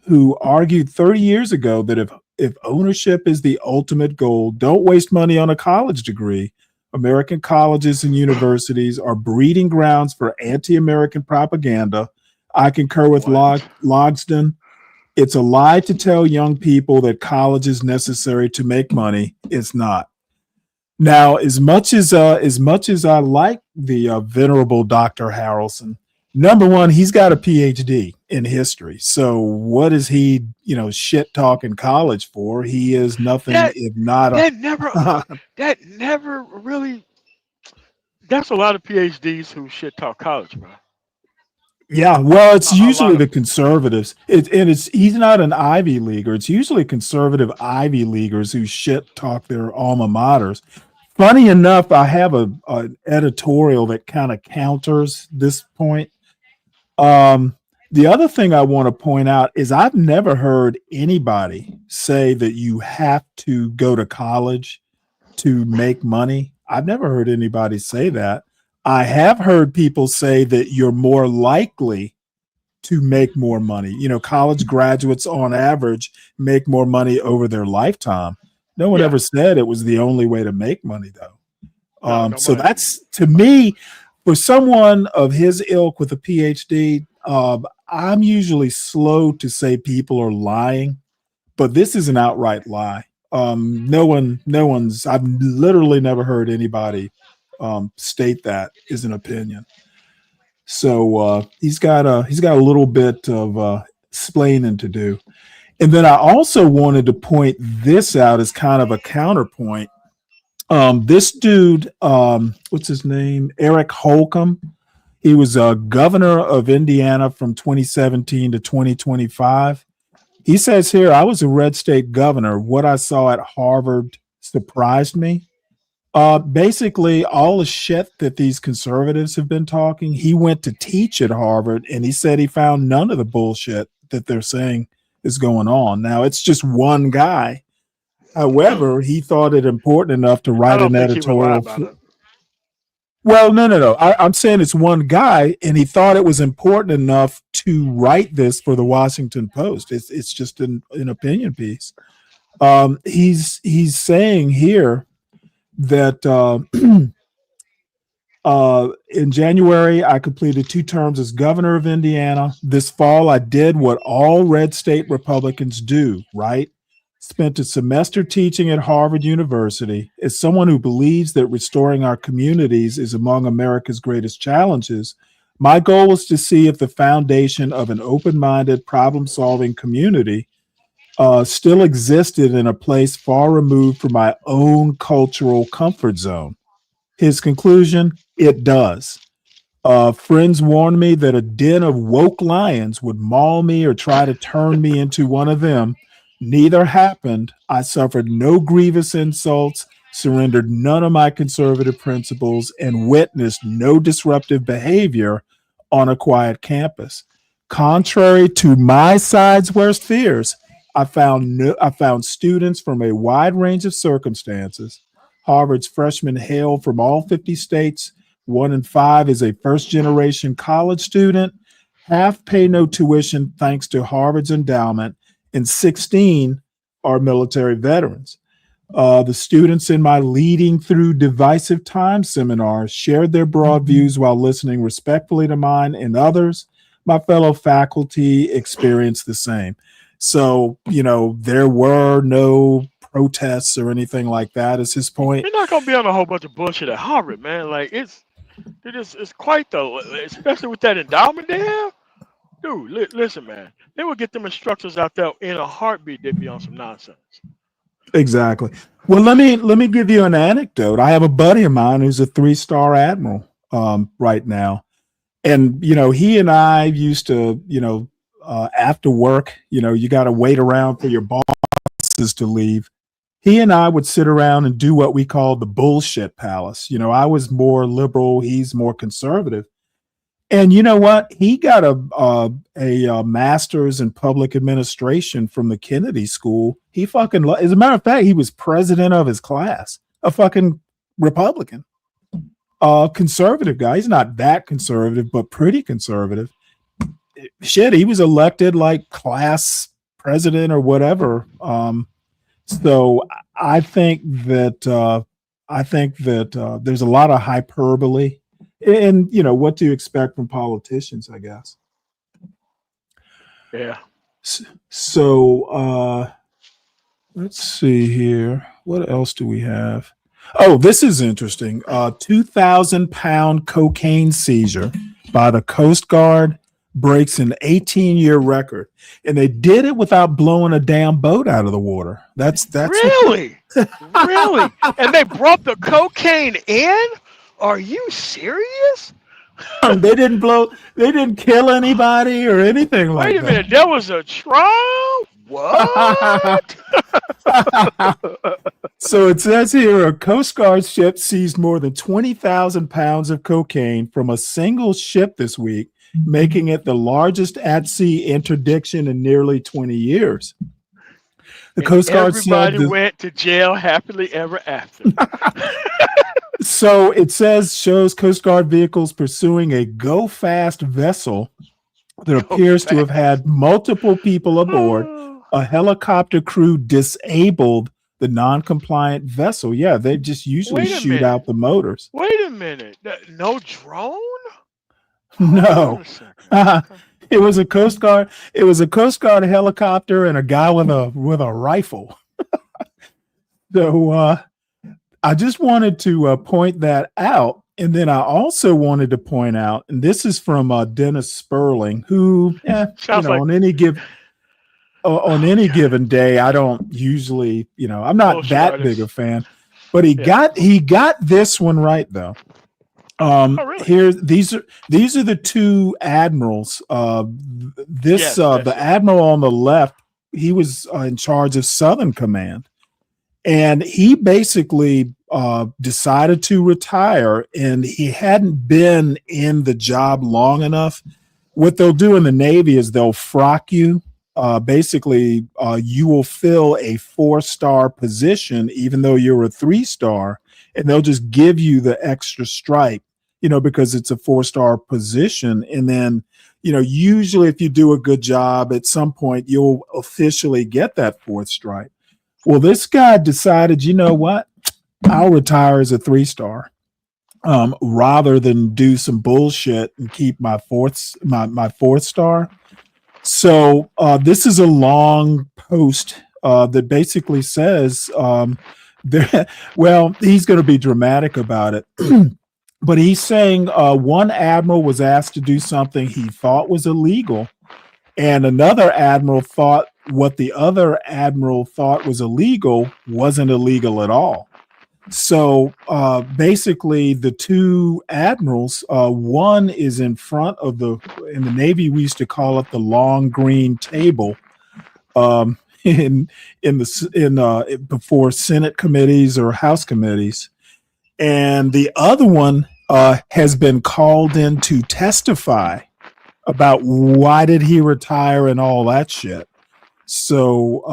who argued 30 years ago that if ownership is the ultimate goal, don't waste money on a college degree. American colleges and universities are breeding grounds for anti-American propaganda. I concur with Logsdon. It's a lie to tell young people that college is necessary to make money. It's not. Now, as much as I like the venerable Dr. Harrelson, number one, he's got a PhD in history. So what is he, shit talking college for? He is nothing if not that never really. That's a lot of PhDs who shit talk college, bro. Yeah, well, it's A usually lot of the conservatives. He's not an Ivy Leaguer. It's usually conservative Ivy Leaguers who shit talk their alma maters. Funny enough, I have an editorial that kind of counters this point. The other thing I want to point out is I've never heard anybody say that you have to go to college to make money. I've never heard anybody say that. I have heard people say that you're more likely to make more money. College graduates on average make more money over their lifetime. No one ever said it was the only way to make money, though. So that's, to me, for someone of his ilk with a PhD, I'm usually slow to say people are lying, but this is an outright lie. I've literally never heard anybody state that is an opinion. So he's got a little bit of explaining to do. And then I also wanted to point this out as kind of a counterpoint. This dude, what's his name? Eric Holcomb. He was a governor of Indiana from 2017 to 2025. He says here, I was a red state governor. What I saw at Harvard surprised me. Basically, all the shit that these conservatives have been talking, he went to teach at Harvard, and he said he found none of the bullshit that they're saying is going on. Now, it's just one guy. However, he thought it important enough to write an editorial. Well, no. I'm saying it's one guy, and he thought it was important enough to write this for the Washington Post. It's just an opinion piece. He's saying here that in January, I completed 2 terms as governor of Indiana. This fall, I did what all red state Republicans do, right? Spent a semester teaching at Harvard University. As someone who believes that restoring our communities is among America's greatest challenges, my goal was to see if the foundation of an open-minded, problem-solving community still existed in a place far removed from my own cultural comfort zone. His conclusion, it does. Friends warned me that a den of woke lions would maul me or try to turn me into one of them. Neither happened. I suffered no grievous insults, surrendered none of my conservative principles, and witnessed no disruptive behavior on a quiet campus. Contrary to my side's worst fears, I found students from a wide range of circumstances. Harvard's freshmen hail from all 50 states. 1 in 5 is a first-generation college student. Half pay no tuition thanks to Harvard's endowment, and 16 are military veterans. The students in my Leading Through Divisive Times seminar shared their broad views while listening respectfully to mine and others. My fellow faculty experienced the same. So, there were no protests or anything like that, is his point. You're not gonna be on a whole bunch of bullshit at Harvard, man. Like it's quite though, especially with that endowment they have. Dude, listen, man. They would get them instructors out there in a heartbeat. They'd be on some nonsense. Exactly. Well, let me give you an anecdote. I have a buddy of mine who's a 3-star admiral right now, and he and I used to, after work, you got to wait around for your bosses to leave. He and I would sit around and do what we call the bullshit palace. I was more liberal, he's more conservative. And you know what? He got a master's in public administration from the Kennedy School. He fucking, as a matter of fact, he was president of his class, a fucking Republican, conservative guy. He's not that conservative, but pretty conservative. Shit, he was elected like class president or whatever. So I think that there's a lot of hyperbole. And what do you expect from politicians, I guess. Yeah. So let's see here. What else do we have? Oh, this is interesting. 2,000-pound cocaine seizure by the Coast Guard breaks an 18-year record, and they did it without blowing a damn boat out of the water. That's really, really, and they brought the cocaine in. Are you serious? They didn't kill anybody or anything like that. Wait a minute, there was a trial? What? So it says here, a Coast Guard ship seized more than 20,000 pounds of cocaine from a single ship this week, making it the largest at-sea interdiction in nearly 20 years. The Coast Guard everybody went to jail happily ever after. So it shows Coast Guard vehicles pursuing a go-fast vessel that appears to have had multiple people aboard. A helicopter crew disabled the non-compliant vessel. Yeah, they just usually shoot out the motors. Wait a minute. No drone? No. It was a Coast Guard. It was a Coast Guard helicopter and a guy with a rifle. So I just wanted to point that out. And then I also wanted to point out, and this is from Dennis Sperling, who, on any given day, I don't usually, I'm not that big a fan, but he got this one right though. Really? Here, these are the 2 admirals. The admiral on the left, he was in charge of Southern Command. And he basically decided to retire, and he hadn't been in the job long enough. What they'll do in the Navy is they'll frock you. Basically, you will fill a 4-star position, even though you're a 3-star, and they'll just give you the extra stripe, because it's a 4-star position. And then, usually if you do a good job, at some point you'll officially get that 4th stripe. Well, this guy decided, you know what? I'll retire as a 3-star. Rather than do some bullshit and keep my fourth star. So this is a long post that basically says well, he's going to be dramatic about it. But he's saying one admiral was asked to do something he thought was illegal, and another admiral thought what the other admiral thought was illegal wasn't illegal at all. So basically, the two admirals, one is in front of in the Navy, we used to call it the long green table, before Senate committees or House committees, and the other one has been called in to testify about why did he retire and all that shit. So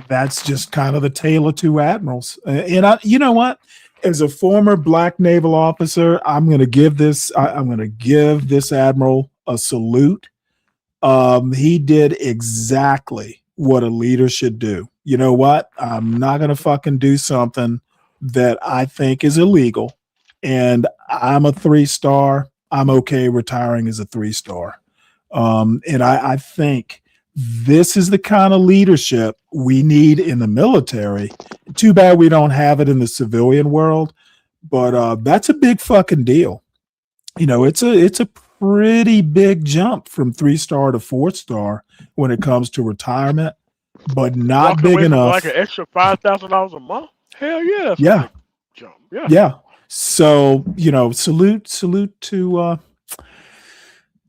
that's just kind of the tale of two admirals. And you know what? As a former black naval officer, I'm going to give this admiral a salute. He did exactly what a leader should do. You know what? I'm not going to fucking do something that I think is illegal. And I'm a 3-star. I'm okay retiring as a 3-star. And I think this is the kind of leadership we need in the military. Too bad we don't have it in the civilian world, but that's a big fucking deal. You know, it's a pretty big jump from 3-star to 4-star when it comes to retirement, but not Walking big away from enough. like an extra $5,000 a month. Hell yeah, that's a Yeah. big jump. Yeah. Yeah. So, you know, salute to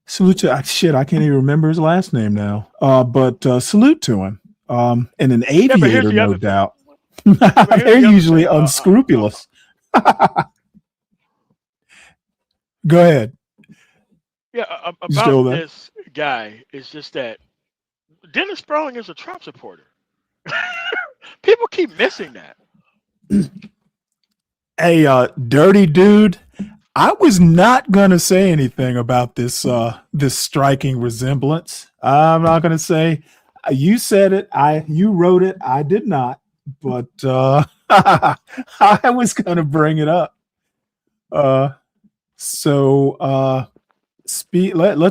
shit, I can't even remember his last name now. But salute to him. And an aviator, the no other thing. doubt. here's They're the other usually thing. unscrupulous. Go ahead. Yeah, You still about there? this guy is just that Dennis Sperling is a Trump supporter. People keep missing that. Hey, dirty dude, I was not gonna say anything about this this striking resemblance. I'm not gonna say. You said it. You wrote it. I did not. But I was gonna bring it up. Let's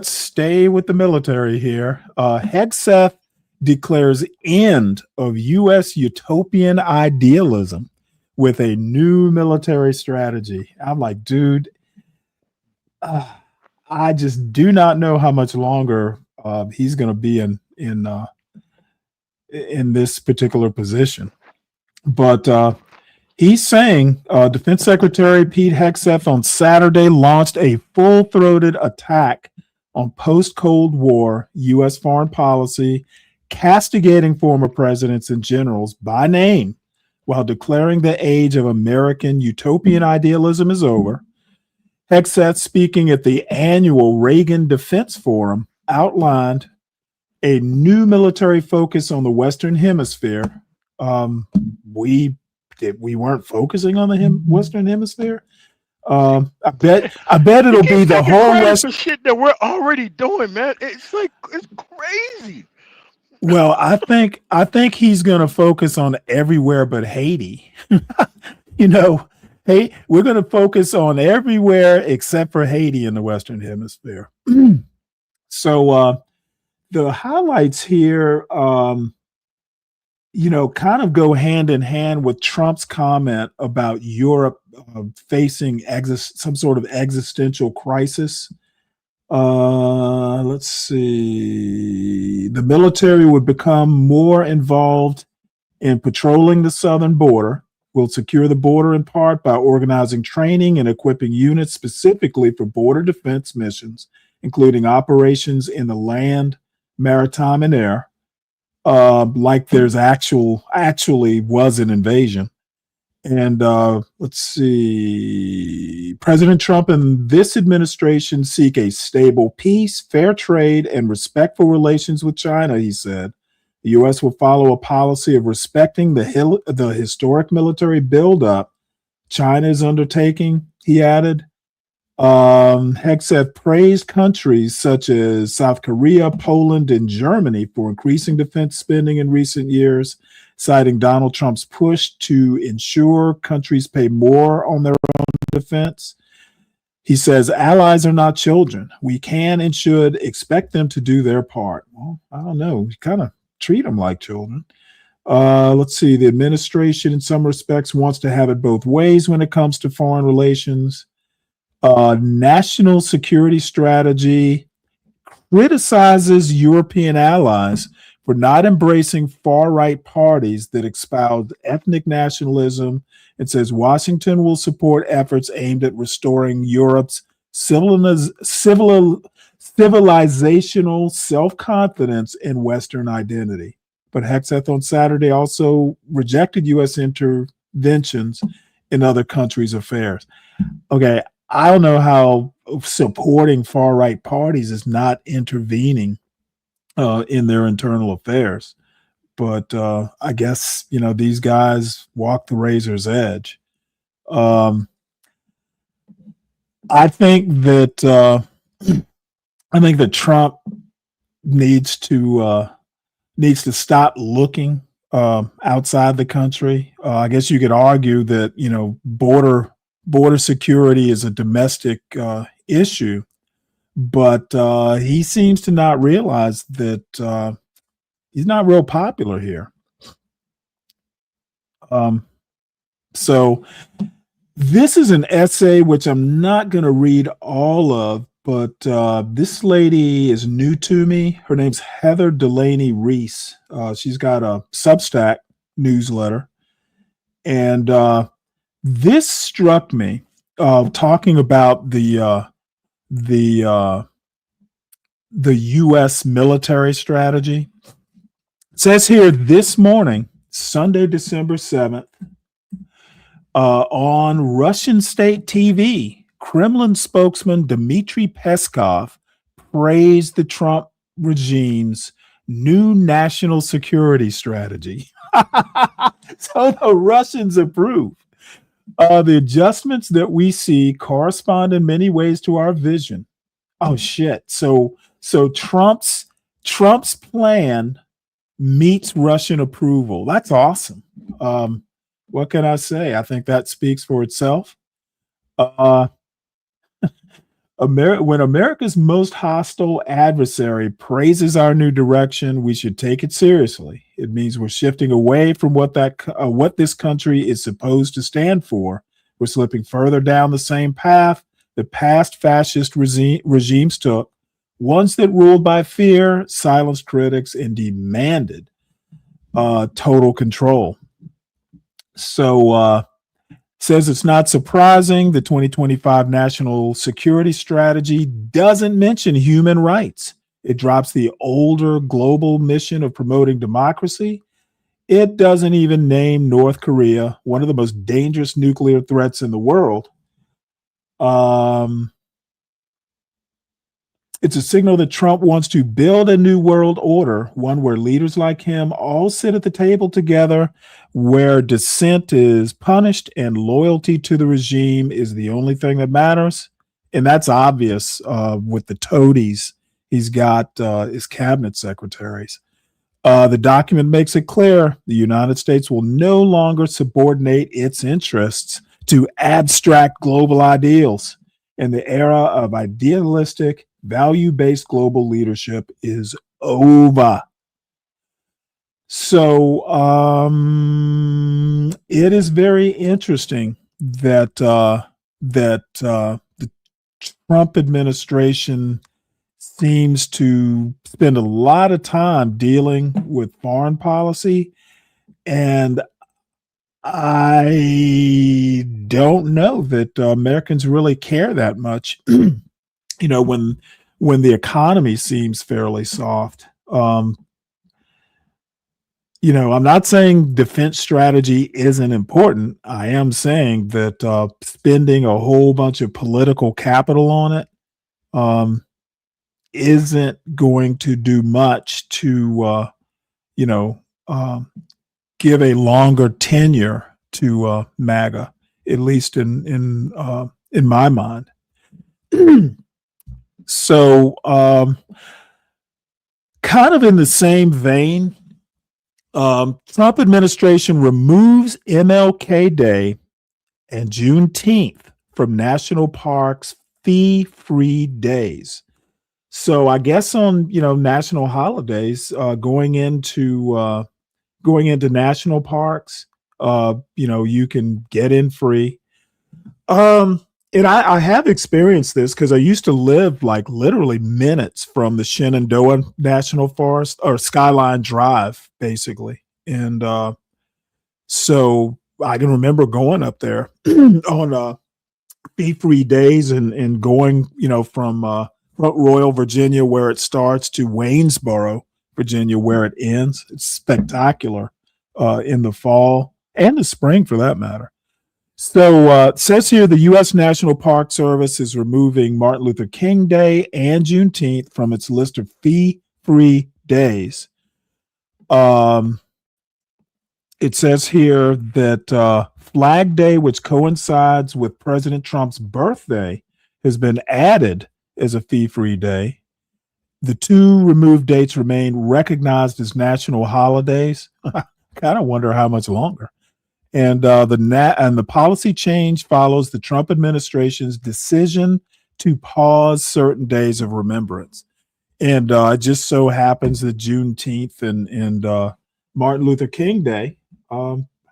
stay with the military here. Hegseth declares end of U.S. utopian idealism with a new military strategy. I'm like, dude, I just do not know how much longer he's going to be in this particular position. But he's saying Defense Secretary Pete Hegseth on Saturday launched a full-throated attack on post-Cold War U.S. foreign policy, castigating former presidents and generals by name, while declaring the age of American utopian idealism is over. Hegseth, speaking at the annual Reagan Defense Forum, outlined a new military focus on the Western Hemisphere. We weren't focusing on the Western Hemisphere. I bet it'll be the whole West shit that we're already doing, man. It's crazy. Well, I think he's going to focus on everywhere but Haiti. You know, hey, we're going to focus on everywhere except for Haiti in the Western Hemisphere. So the highlights here, you know, kind of go hand in hand with Trump's comment about Europe facing some sort of existential crisis. Let's see. The military would become more involved in patrolling the southern border, will secure the border in part by organizing training and equipping units specifically for border defense missions, including operations in the land, maritime, and air, like there's actually was an invasion. And let's see. President Trump and this administration seek a stable peace, fair trade, and respectful relations with China, he said. The U.S. will follow a policy of respecting the historic military buildup China is undertaking, he added. Hegseth praised countries such as South Korea, Poland, and Germany for increasing defense spending in recent years, citing Donald Trump's push to ensure countries pay more on their own defense. He says, allies are not children. We can and should expect them to do their part. Well, I don't know. We kind of treat them like children. Let's see. The administration, in some respects, wants to have it both ways when it comes to foreign relations. National security strategy criticizes European allies for not embracing far-right parties that espouse ethnic nationalism, and says Washington will support efforts aimed at restoring Europe's civilizational self-confidence in Western identity. But Hegseth on Saturday also rejected U.S. interventions in other countries' affairs. Okay, I don't know how supporting far-right parties is not intervening in their internal affairs. But I guess, these guys walk the razor's edge. I think that Trump needs to stop looking outside the country. I guess you could argue that border security is a domestic issue, but he seems to not realize that he's not real popular here. So this is an essay which I'm not going to read all of, but this lady is new to me. Her name's Heather Delaney Reese. She's got a Substack newsletter, and this struck me talking about the U.S. military strategy. It says here this morning, Sunday, December 7th, on Russian state TV, Kremlin spokesman Dmitry Peskov praised the Trump regime's new national security strategy. So the Russians approve. The adjustments that we see correspond in many ways to our vision. Oh shit! So Trump's plan meets Russian approval. That's awesome. What can I say? I think that speaks for itself. When America's most hostile adversary praises our new direction, we should take it seriously. It means we're shifting away from what this country is supposed to stand for. We're slipping further down the same path that past fascist regimes took, ones that ruled by fear, silenced critics, and demanded total control. So says it's not surprising the 2025 national security strategy doesn't mention human rights. It drops the older global mission of promoting democracy. It doesn't even name North Korea, one of the most dangerous nuclear threats in the world. It's a signal that Trump wants to build a new world order, one where leaders like him all sit at the table together, where dissent is punished and loyalty to the regime is the only thing that matters. And that's obvious with the toadies he's got his cabinet secretaries. The document makes it clear the United States will no longer subordinate its interests to abstract global ideals. And the era of idealistic, value-based global leadership is over. So it is very interesting that the Trump administration seems to spend a lot of time dealing with foreign policy, and I don't know that Americans really care that much. When the economy seems fairly soft. I'm not saying defense strategy isn't important. I am saying that spending a whole bunch of political capital on it isn't going to do much to, give a longer tenure to MAGA, at least in my mind. So, kind of in the same vein, Trump administration removes MLK Day and Juneteenth from national parks fee-free days. So I guess on national holidays, going into national parks, you can get in free. And I have experienced this because I used to live like literally minutes from the Shenandoah National Forest or Skyline Drive, basically. And so I can remember going up there on fee-free days and going, from Front Royal, Virginia, where it starts, to Waynesboro, Virginia, where it ends. It's spectacular in the fall and the spring, for that matter. So it says here the U.S. National Park Service is removing Martin Luther King Day and Juneteenth from its list of fee-free days. It says here that Flag Day, which coincides with President Trump's birthday, has been added as a fee-free day. The two removed dates remain recognized as national holidays. I kind of wonder how much longer. And the policy change follows the Trump administration's decision to pause certain days of remembrance. And it just so happens that Juneteenth and Martin Luther King Day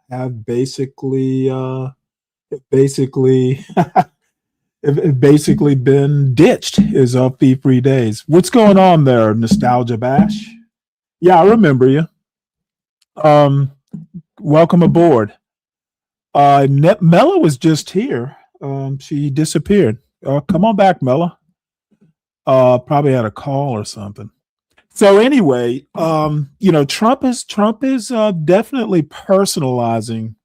have basically been ditched as fee-free days. What's going on there, Nostalgia Bash? Yeah, I remember you. Welcome aboard. Mella was just here. She disappeared. Come on back, Mella. Probably had a call or something. So anyway, Trump is definitely personalizing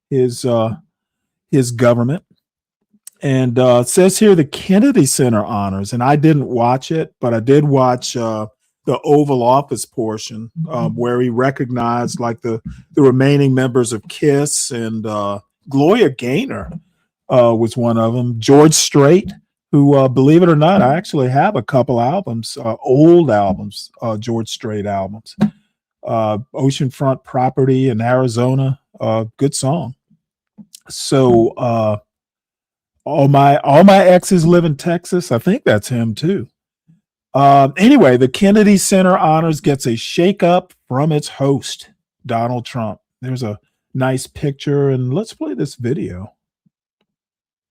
his government. And it says here the Kennedy Center honors, and I didn't watch it, but I did watch the Oval Office portion where he recognized like the remaining members of KISS, and Gloria Gaynor was one of them. George Strait, who, believe it or not, I actually have a couple albums, old albums, George Strait albums. Oceanfront Property in Arizona, good song. So all my exes live in Texas. I think that's him too. Anyway, the Kennedy Center Honors gets a shakeup from its host, Donald Trump. There's a nice picture, and let's play this video.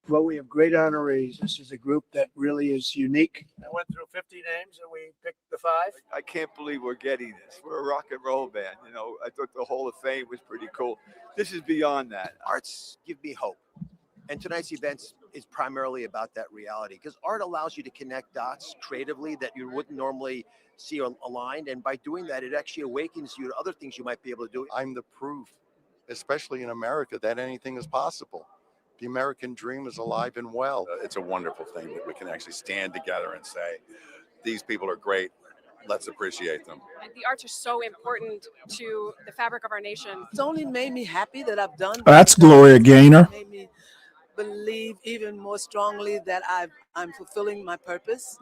Well, we have great honorees. This is a group that really is unique. I went through 50 names and we picked the 5. I can't believe we're getting this. We're a rock and roll band. I thought the Hall of Fame was pretty cool. This is beyond that. Arts give me hope. And tonight's event is primarily about that reality, because art allows you to connect dots creatively that you wouldn't normally see aligned. And by doing that, it actually awakens you to other things you might be able to do. I'm the proof, especially in America, that anything is possible. The American dream is alive and well. It's a wonderful thing that we can actually stand together and say, these people are great. Let's appreciate them. The arts are so important to the fabric of our nation. It's only made me happy that I've done. That's Gloria Gaynor. Made me believe even more strongly that I'm fulfilling my purpose,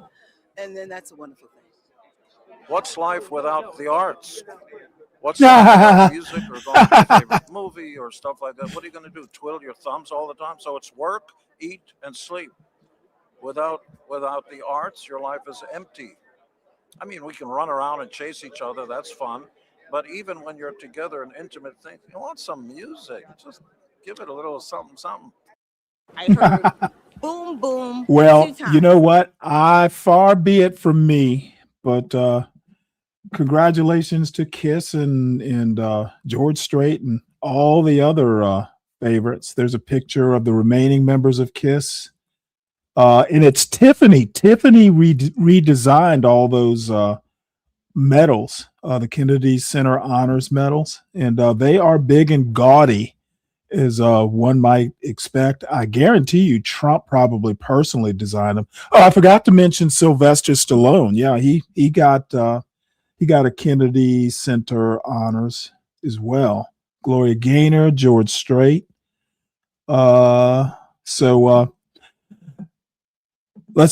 and then that's a wonderful thing. What's life without the arts? What's life without music or going to your favorite movie or stuff like that? What are you going to do? Twiddle your thumbs all the time? So it's work, eat, and sleep. Without the arts, your life is empty. I mean, we can run around and chase each other. That's fun. But even when you're together in intimate things, you want some music. Just give it a little something, something. I heard boom, boom. Well, you know what? Far be it from me, but congratulations to KISS and George Strait and all the other favorites. There's a picture of the remaining members of KISS. And it's Tiffany. Tiffany redesigned all those medals, the Kennedy Center Honors medals, and they are big and gaudy, as one might expect. I guarantee you Trump probably personally designed them. Oh, I forgot to mention Sylvester Stallone. Yeah, he got a Kennedy Center Honors as well. Gloria Gaynor, George Strait. Let's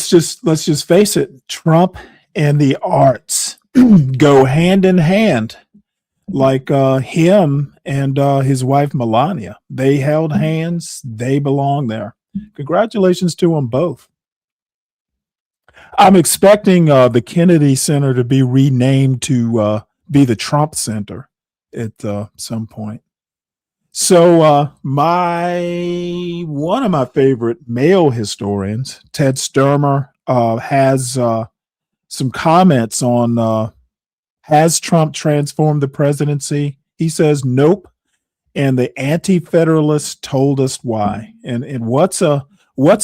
just face it, Trump and the arts go hand in hand. like him and his wife Melania. They held hands. They belong there. Congratulations to them both. I'm expecting the Kennedy Center to be renamed to be the Trump Center at some point. So one of my favorite male historians, Ted Sturmer, has some comments on has Trump transformed the presidency? He says nope, and the anti-federalists told us why. And what's a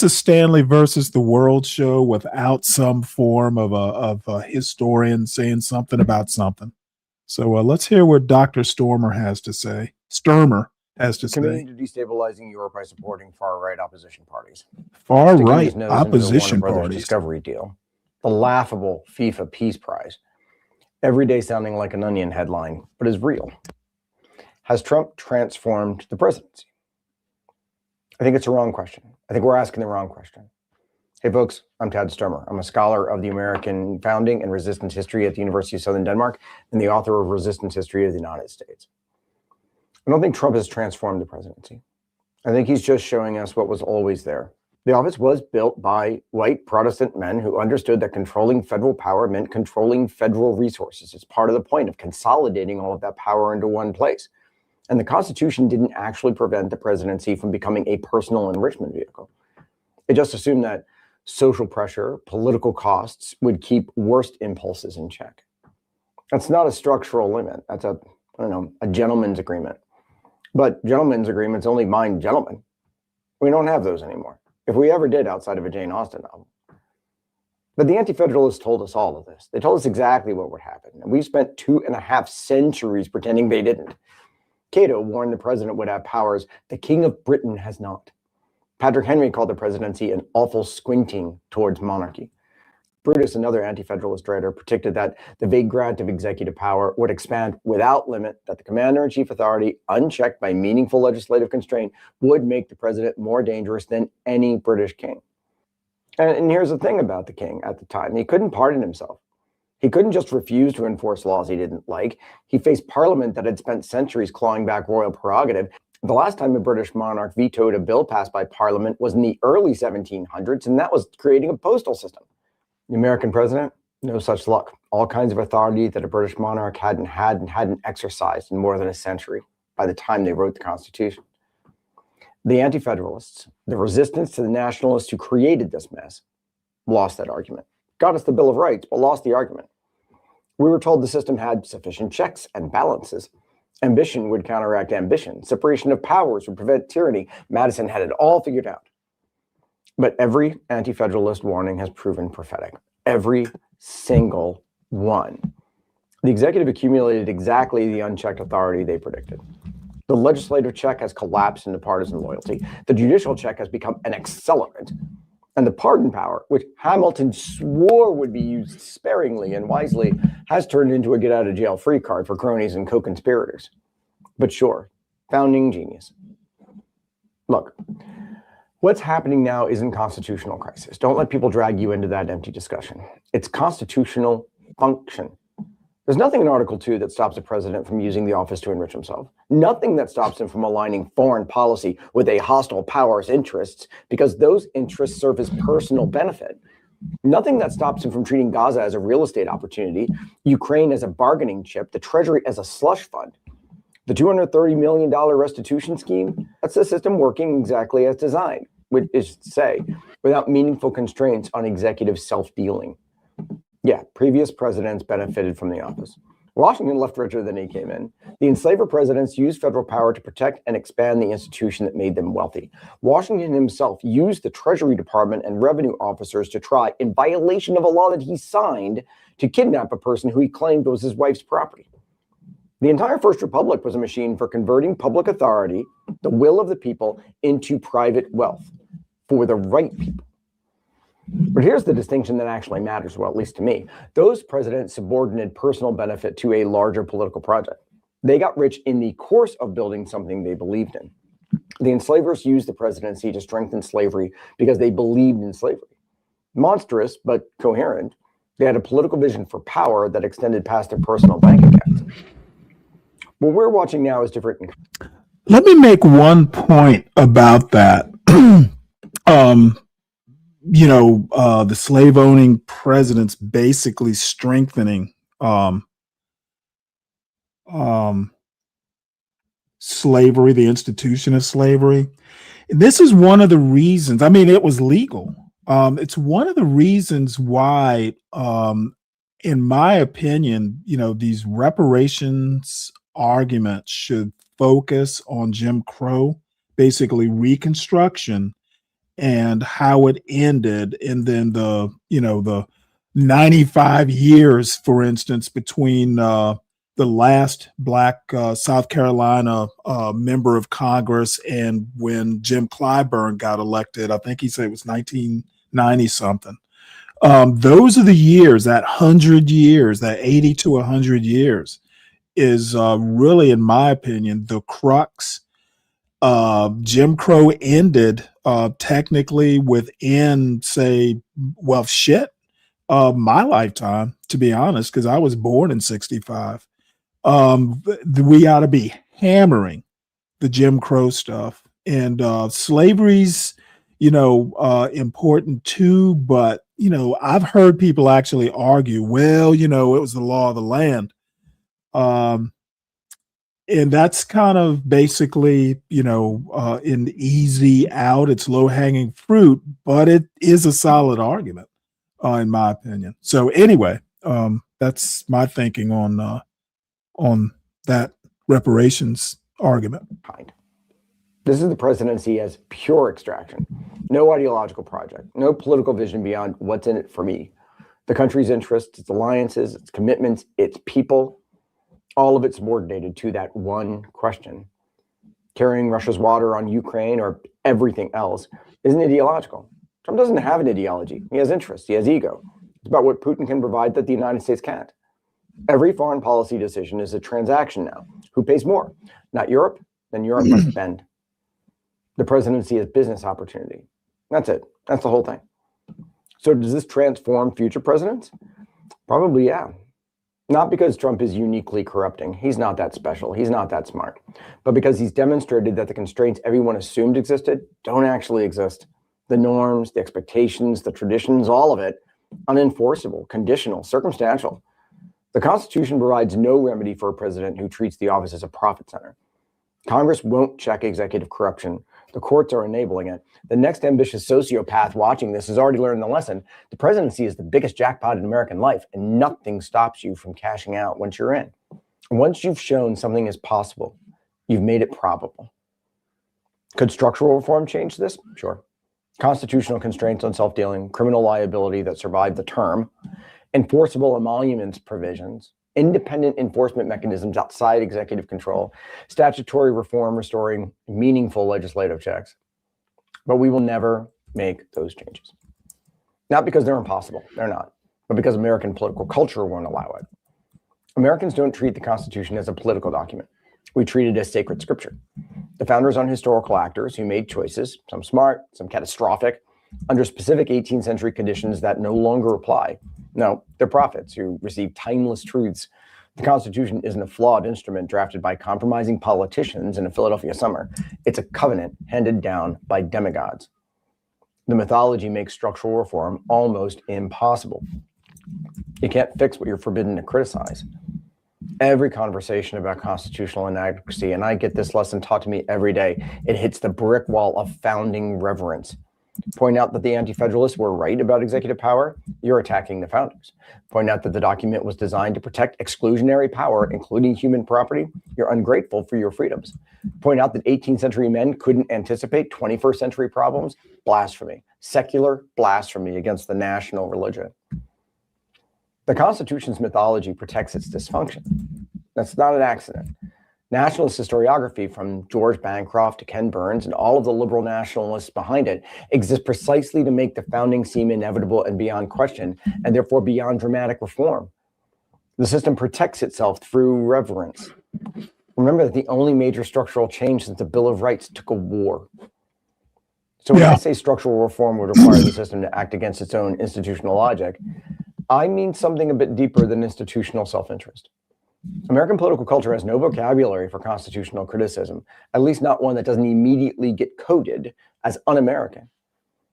Stanley versus the World show without some form of a historian saying something about something? So let's hear what Dr. Sturmer has to say. Committing to destabilizing Europe by supporting far-right opposition parties. Far Sticking right his nose into the opposition Warner Brothers parties. Discovery deal. The laughable FIFA Peace Prize. Every day sounding like an Onion headline, but is real. Has Trump transformed the presidency? I think it's a wrong question. I think we're asking the wrong question. Hey folks, I'm Ted Sturmer. I'm a scholar of the American founding and resistance history at the University of Southern Denmark and the author of Resistance History of the United States. I don't think Trump has transformed the presidency. I think he's just showing us what was always there. The office was built by white Protestant men who understood that controlling federal power meant controlling federal resources. It's part of the point of consolidating all of that power into one place. And the Constitution didn't actually prevent the presidency from becoming a personal enrichment vehicle. It just assumed that social pressure, political costs would keep worst impulses in check. That's not a structural limit. That's a gentleman's agreement. But gentlemen's agreements only bind gentlemen. We don't have those anymore. If we ever did, outside of a Jane Austen novel. But the anti-federalists told us all of this. They told us exactly what would happen. And we've spent 2.5 centuries pretending they didn't. Cato warned the president would have powers the King of Britain has not. Patrick Henry called the presidency an awful squinting towards monarchy. Brutus, another anti-federalist writer, predicted that the vague grant of executive power would expand without limit, that the commander-in-chief authority, unchecked by meaningful legislative constraint, would make the president more dangerous than any British king. And here's the thing about the king at the time. He couldn't pardon himself. He couldn't just refuse to enforce laws he didn't like. He faced parliament that had spent centuries clawing back royal prerogative. The last time a British monarch vetoed a bill passed by parliament was in the early 1700s, and that was creating a postal system. The American president, no such luck. All kinds of authority that a British monarch hadn't had and hadn't exercised in more than a century by the time they wrote the Constitution. The anti-federalists, the resistance to the nationalists who created this mess, lost that argument. Got us the Bill of Rights, but lost the argument. We were told the system had sufficient checks and balances. Ambition would counteract ambition. Separation of powers would prevent tyranny. Madison had it all figured out. But every anti-federalist warning has proven prophetic. Every single one. The executive accumulated exactly the unchecked authority they predicted. The legislative check has collapsed into partisan loyalty. The judicial check has become an accelerant. And the pardon power, which Hamilton swore would be used sparingly and wisely, has turned into a get-out-of-jail-free card for cronies and co-conspirators. But sure, founding genius. Look, what's happening now isn't constitutional crisis. Don't let people drag you into that empty discussion. It's constitutional function. There's nothing in Article 2 that stops a president from using the office to enrich himself. Nothing that stops him from aligning foreign policy with a hostile power's interests, because those interests serve his personal benefit. Nothing that stops him from treating Gaza as a real estate opportunity, Ukraine as a bargaining chip, the Treasury as a slush fund. The $230 million restitution scheme, that's the system working exactly as designed, which is to say, without meaningful constraints on executive self-dealing. Yeah, previous presidents benefited from the office. Washington left richer than he came in. The enslaver presidents used federal power to protect and expand the institution that made them wealthy. Washington himself used the Treasury Department and revenue officers to try, in violation of a law that he signed, to kidnap a person who he claimed was his wife's property. The entire First Republic was a machine for converting public authority, the will of the people, into private wealth for the right people. But here's the distinction that actually matters, well, at least to me. Those presidents subordinated personal benefit to a larger political project. They got rich in the course of building something they believed in. The enslavers used the presidency to strengthen slavery because they believed in slavery. Monstrous, but coherent, they had a political vision for power that extended past their personal bank accounts. What we're watching now is different. Let me make one point about that. The slave owning presidents basically strengthening slavery, the institution of slavery. This is one of the reasons. I mean, it was legal. It's one of the reasons why, in my opinion, these reparations arguments should focus on Jim Crow, basically Reconstruction, and how it ended, and then the 95 years, for instance, between the last black South Carolina member of Congress and when Jim Clyburn got elected. I think he said it was 1990 something. Those are the years, that 100 years, that 80 to 100 years is really, in my opinion, the crux. Jim Crow ended technically within, say, my lifetime, to be honest, because I was born in 65. We ought to be hammering the Jim Crow stuff, and slavery's, important too. But I've heard people actually argue, well, it was the law of the land, and that's kind of basically, an easy out. It's low hanging fruit, but it is a solid argument, in my opinion. So anyway, that's my thinking on that reparations argument. This is the presidency as pure extraction, no ideological project, no political vision beyond what's in it for me. The country's interests, its alliances, its commitments, its people, all of it subordinated to that one question. Carrying Russia's water on Ukraine or everything else isn't ideological. Trump doesn't have an ideology. He has interests. He has ego. It's about what Putin can provide that the United States can't. Every foreign policy decision is a transaction now. Who pays more? Not Europe, then Europe must bend. The presidency is business opportunity. That's it. That's the whole thing. So does this transform future presidents? Probably, yeah. Not because Trump is uniquely corrupting. He's not that special. He's not that smart. But because he's demonstrated that the constraints everyone assumed existed don't actually exist. The norms, the expectations, the traditions, all of it, unenforceable, conditional, circumstantial. The Constitution provides no remedy for a president who treats the office as a profit center. Congress won't check executive corruption. The courts are enabling it. The next ambitious sociopath watching this has already learned the lesson. The presidency is the biggest jackpot in American life, and nothing stops you from cashing out once you're in. Once you've shown something is possible, you've made it probable. Could structural reform change this? Sure. Constitutional constraints on self-dealing, criminal liability that survived the term, enforceable emoluments provisions, independent enforcement mechanisms outside executive control, statutory reform restoring meaningful legislative checks. But we will never make those changes. Not because they're impossible, they're not, but because American political culture won't allow it. Americans don't treat the Constitution as a political document. We treat it as sacred scripture. The founders are historical actors who made choices, some smart, some catastrophic, under specific 18th century conditions that no longer apply. No, they're prophets who receive timeless truths. The Constitution isn't a flawed instrument drafted by compromising politicians in a Philadelphia summer. It's a covenant handed down by demigods. The mythology makes structural reform almost impossible. You can't fix what you're forbidden to criticize. Every conversation about constitutional inadequacy, and I get this lesson taught to me every day, it hits the brick wall of founding reverence. Point out that the anti-federalists were right about executive power, you're attacking the founders. Point out that the document was designed to protect exclusionary power, including human property, you're ungrateful for your freedoms. Point out that 18th century men couldn't anticipate 21st century problems, blasphemy, secular blasphemy against the national religion. The Constitution's mythology protects its dysfunction. That's not an accident. Nationalist historiography, from George Bancroft to Ken Burns and all of the liberal nationalists behind it, exists precisely to make the founding seem inevitable and beyond question, and therefore beyond dramatic reform. The system protects itself through reverence. Remember that the only major structural change since the Bill of Rights took a war. So when I say structural reform would require the system to act against its own institutional logic, I mean something a bit deeper than institutional self-interest. American political culture has no vocabulary for constitutional criticism, at least not one that doesn't immediately get coded as un-American.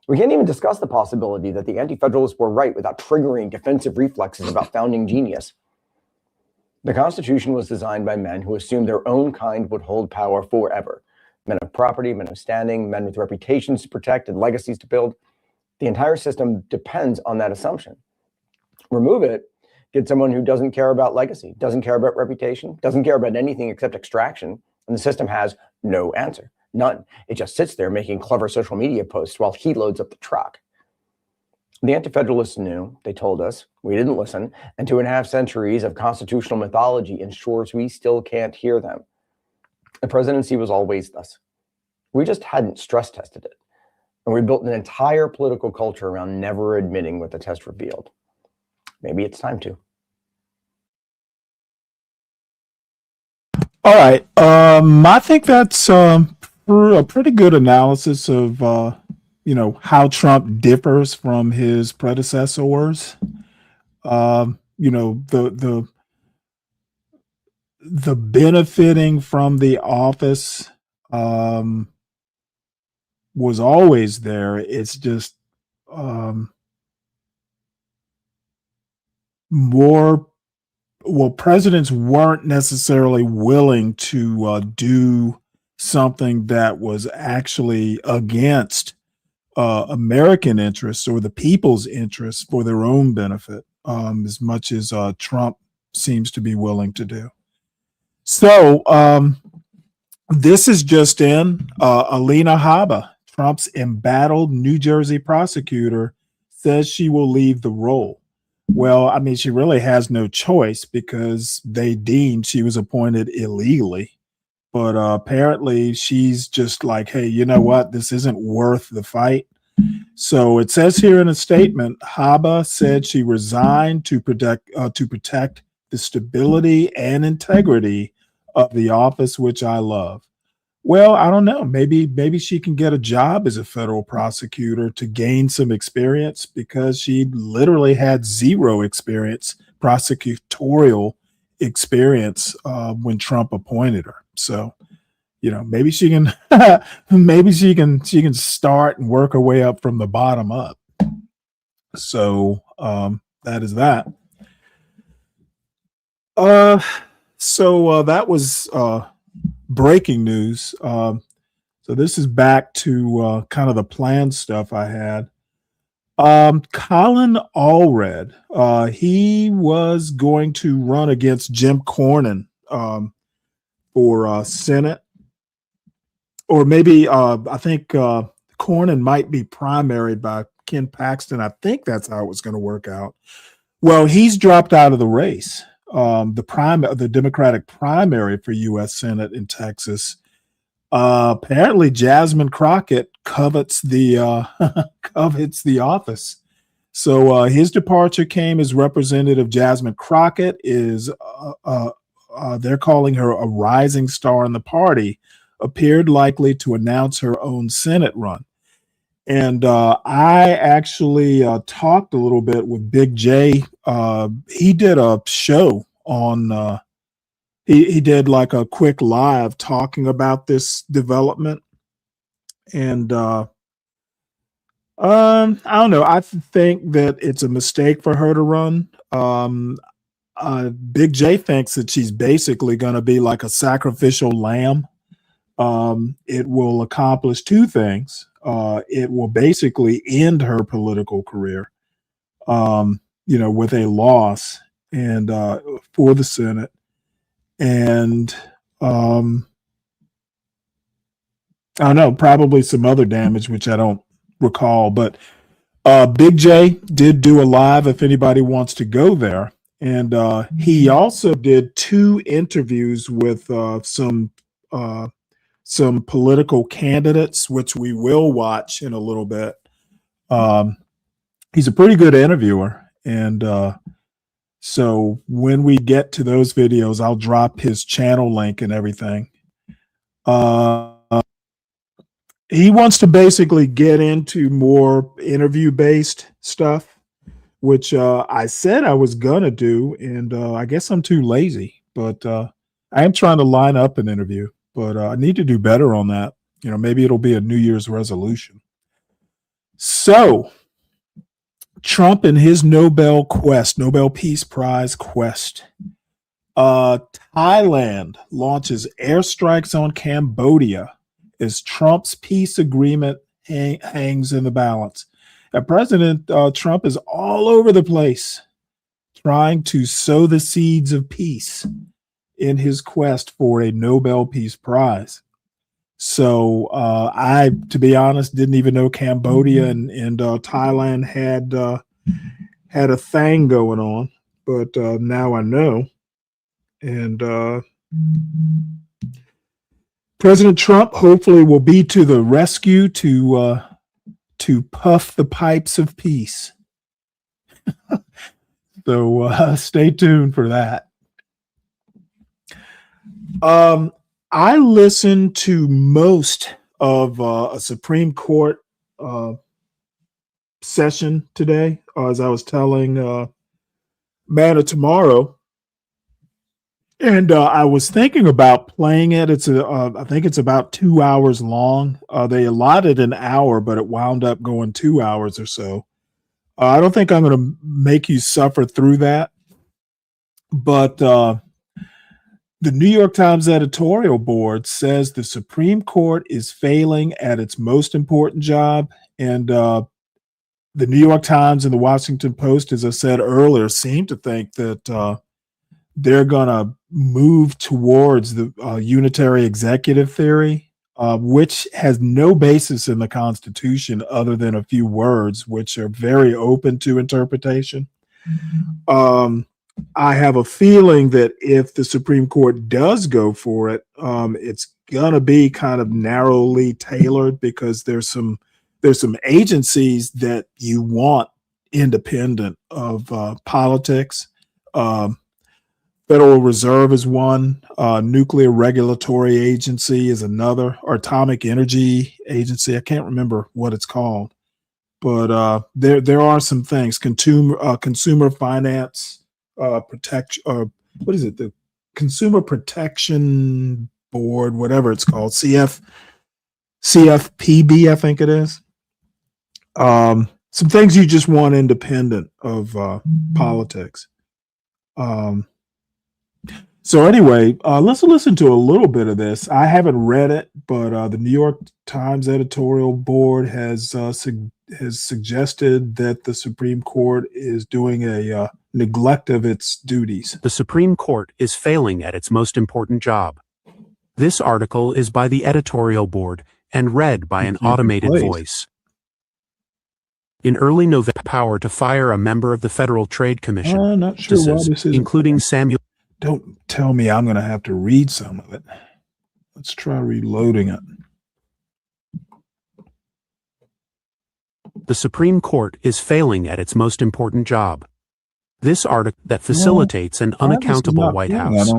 We can't even discuss the possibility that the anti-federalists were right without triggering defensive reflexes about founding genius. The Constitution was designed by men who assumed their own kind would hold power forever. Men of property, men of standing, men with reputations to protect and legacies to build. The entire system depends on that assumption. Remove it, get someone who doesn't care about legacy, doesn't care about reputation, doesn't care about anything except extraction, and the system has no answer. None. It just sits there making clever social media posts while he loads up the truck. The Anti-Federalists knew, they told us, we didn't listen, and 2.5 centuries of constitutional mythology ensures we still can't hear them. The presidency was always thus. We just hadn't stress tested it. And we built an entire political culture around never admitting what the test revealed. Maybe it's time to. All right. I think that's a pretty good analysis of how Trump differs from his predecessors. The benefiting from the office was always there. It's just presidents weren't necessarily willing to do something that was actually against American interests or the people's interests for their own benefit, as much as Trump seems to be willing to do. So this is just in. Alina Habba, Trump's embattled New Jersey prosecutor, says she will leave the role. Well, I mean, she really has no choice because they deemed she was appointed illegally. But apparently she's just like, hey, you know what? This isn't worth the fight. So it says here in a statement, Habba said she resigned to protect the stability and integrity of the office, which I love. Well, I don't know. Maybe she can get a job as a federal prosecutor to gain some experience because she literally had zero experience, prosecutorial experience, when Trump appointed her. So, maybe she can start and work her way up from the bottom up. So that is that. So that was breaking news. So this is back to kind of the planned stuff I had. Colin Allred, he was going to run against Jim Cornyn for Senate, or maybe I think Cornyn might be primaried by Ken Paxton. I think that's how it was going to work out. Well, he's dropped out of the race. The Democratic primary for U.S. Senate in Texas. Apparently, Jasmine Crockett covets the office. So his departure came as Representative Jasmine Crockett is they're calling her a rising star in the party. Appeared likely to announce her own Senate run. And I actually talked a little bit with Big J. He did a show on, he did like a quick live talking about this development. And I don't know. I think that it's a mistake for her to run. Big J thinks that she's basically going to be like a sacrificial lamb. It will accomplish two things. It will basically end her political career, with a loss and for the Senate. And I don't know, probably some other damage, which I don't recall. But Big J did do a live if anybody wants to go there. And he also did 2 interviews with some political candidates, which we will watch in a little bit. He's a pretty good interviewer. And so when we get to those videos, I'll drop his channel link and everything. He wants to basically get into more interview-based stuff, which I said I was going to do. And I guess I'm too lazy. but I am trying to line up an interview, but I need to do better on that. Maybe it'll be a New Year's resolution. So Trump and his Nobel Peace Prize quest. Thailand launches airstrikes on Cambodia as Trump's peace agreement hangs in the balance. President Trump is all over the place trying to sow the seeds of peace in his quest for a Nobel Peace Prize. So I, to be honest, didn't even know Cambodia and Thailand had a thing going on, but now I know. And President Trump hopefully will be to the rescue to puff the pipes of peace. So stay tuned for that. I listened to most of a Supreme Court session today, as I was telling Man of Tomorrow. And I was thinking about playing it. I think it's about 2 hours long. They allotted an hour, but it wound up going 2 hours or so. I don't think I'm going to make you suffer through that. But the New York Times editorial board says the Supreme Court is failing at its most important job. And the New York Times and the Washington Post, as I said earlier, seem to think that they're going to move towards the unitary executive theory, which has no basis in the Constitution other than a few words, which are very open to interpretation. I have a feeling that if the Supreme Court does go for it, it's going to be kind of narrowly tailored because there's some agencies that you want independent of politics. Federal Reserve is one, Nuclear Regulatory Agency is another, or Atomic Energy Agency. I can't remember what it's called, but there are some things. Consumer Finance Protection, what is it? The Consumer Protection Board, whatever it's called, CFPB, I think it is. Some things you just want independent of politics. So anyway, let's listen to a little bit of this. I haven't read it, but the New York Times editorial board has suggested that the Supreme Court is doing a neglect of its duties. The Supreme Court is failing at its most important job. This article is by the editorial board and read by an automated voice. In early November, power to fire a member of the Federal Trade Commission, Not sure why this is, including Samuel. Don't tell me I'm going to have to read some of it. Let's try reloading it. The Supreme Court is failing at its most important job. This article that facilitates an unaccountable White House,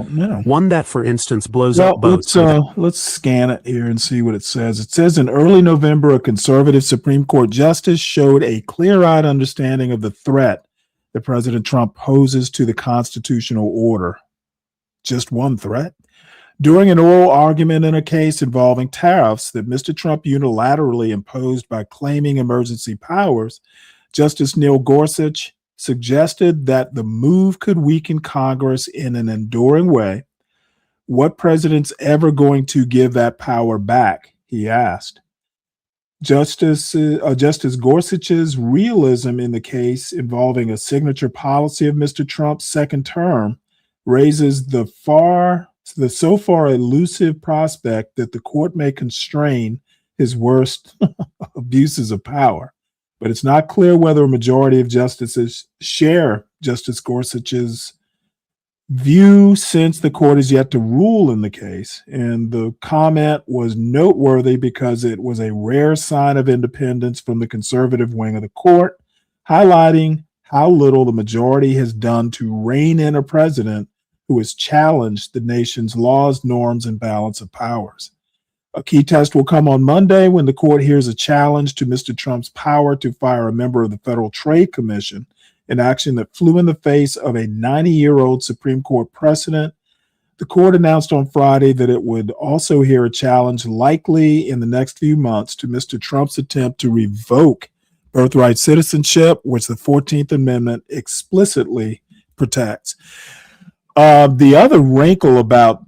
one that, for instance, blows up boats. Let's scan it here and see what it says. It says in early November, a conservative Supreme Court justice showed a clear-eyed understanding of the threat that President Trump poses to the constitutional order. Just one threat? During an oral argument in a case involving tariffs that Mr. Trump unilaterally imposed by claiming emergency powers, Justice Neil Gorsuch suggested that the move could weaken Congress in an enduring way. What president's ever going to give that power back? He asked. Justice Gorsuch's realism in the case involving a signature policy of Mr. Trump's second term raises the so far elusive prospect that the court may constrain his worst abuses of power. But it's not clear whether a majority of justices share Justice Gorsuch's view, since the court is yet to rule in the case. And the comment was noteworthy because it was a rare sign of independence from the conservative wing of the court, highlighting how little the majority has done to rein in a president who has challenged the nation's laws, norms, and balance of powers. A key test will come on Monday when the court hears a challenge to Mr. Trump's power to fire a member of the Federal Trade Commission, an action that flew in the face of a 90-year-old Supreme Court precedent the court announced on Friday that it would also hear a challenge likely in the next few months to Mr. Trump's attempt to revoke birthright citizenship, which the 14th Amendment explicitly protects. The other wrinkle about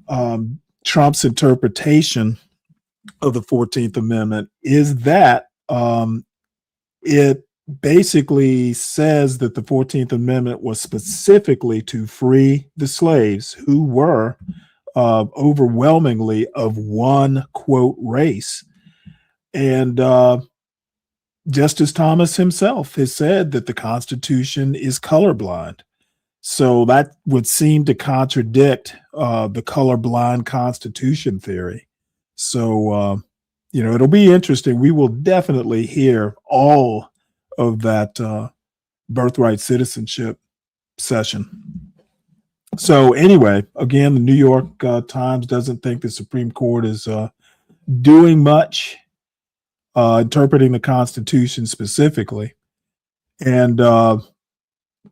Trump's interpretation of the 14th Amendment is that it basically says that the 14th Amendment was specifically to free the slaves who were overwhelmingly of one, quote, race. And Justice Thomas himself has said that the Constitution is colorblind. So that would seem to contradict the colorblind Constitution theory. So, it'll be interesting. We will definitely hear all of that birthright citizenship session. So anyway, again, the New York Times doesn't think the Supreme Court is doing much interpreting the Constitution specifically. And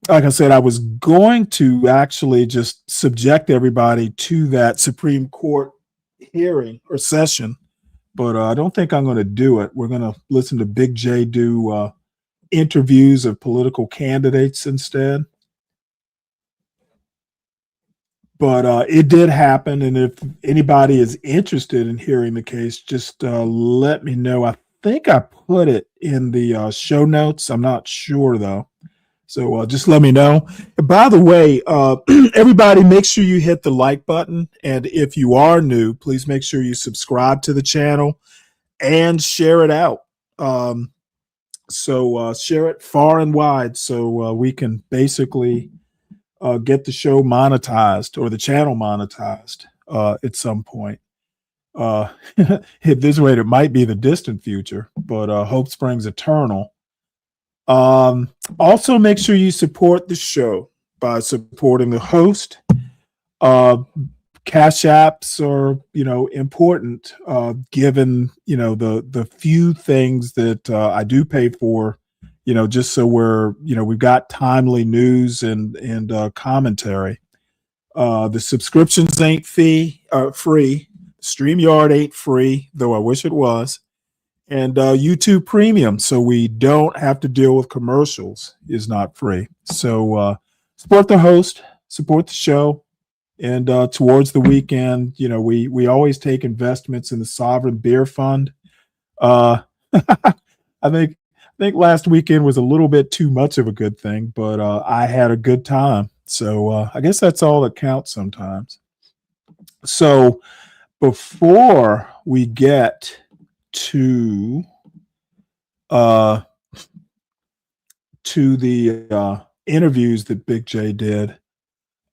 like I said, I was going to actually just subject everybody to that Supreme Court hearing or session, but I don't think I'm going to do it. We're going to listen to Big J do interviews of political candidates instead. But it did happen, and if anybody is interested in hearing the case, just let me know. I think I put it in the show notes. I'm not sure, though. So just let me know. By the way, everybody, make sure you hit the like button. And if you are new, please make sure you subscribe to the channel and share it out. So share it far and wide so we can basically get the show monetized or the channel monetized at some point. At this rate, it might be the distant future, but hope springs eternal. Also, make sure you support the show by supporting the host. Cash apps are, important, given, the few things that I do pay for, just so we've got timely news and commentary. The subscriptions ain't free. StreamYard ain't free, though I wish it was. And YouTube Premium, so we don't have to deal with commercials, is not free. So support the host, support the show. And towards the weekend, we always take investments in the Sovereign Beer Fund. I think last weekend was a little bit too much of a good thing, but I had a good time. So I guess that's all that counts sometimes. So before we get to the interviews that Big J did,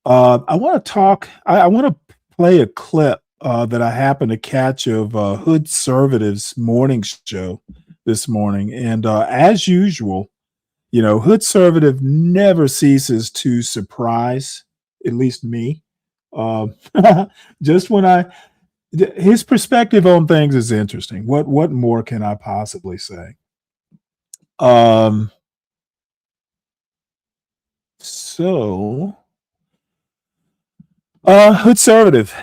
I want to talk. I want to play a clip that I happened to catch of Hood Conservative's morning show this morning, and as usual, Hood Conservative never ceases to surprise, at least me. Just when his perspective on things is interesting. What more can I possibly say? So. Hood Conservative.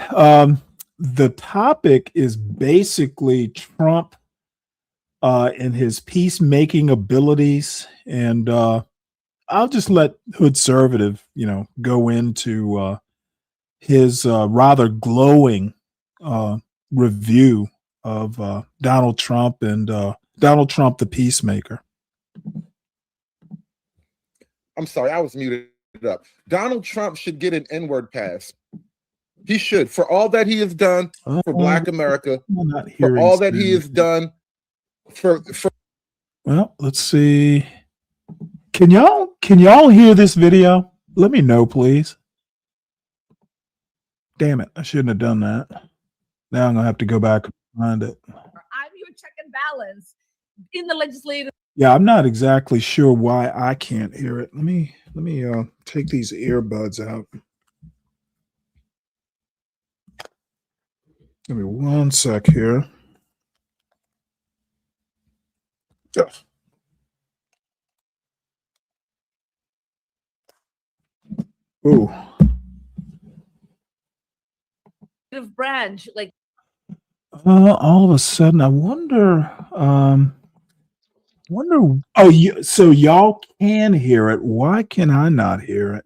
The topic is basically Trump and his peacemaking abilities, and I'll just let Hood Conservative, go into his rather glowing review of Donald Trump and Donald Trump the peacemaker. I'm sorry, I was muted up. Donald Trump should get an N-word pass. He should, for all that he has done for Black America, for all that he has done for. Well, let's see. Can y'all hear this video? Let me know, please. Damn it, I shouldn't have done that. Now I'm gonna have to go back and find it. I'm your check and balance in the legislative. Yeah, I'm not exactly sure why I can't hear it. Let me take these earbuds out. Give me 1 sec here. Ugh. Ooh. branch, like All of a sudden, I wonder. Oh, so y'all can hear it. Why can I not hear it?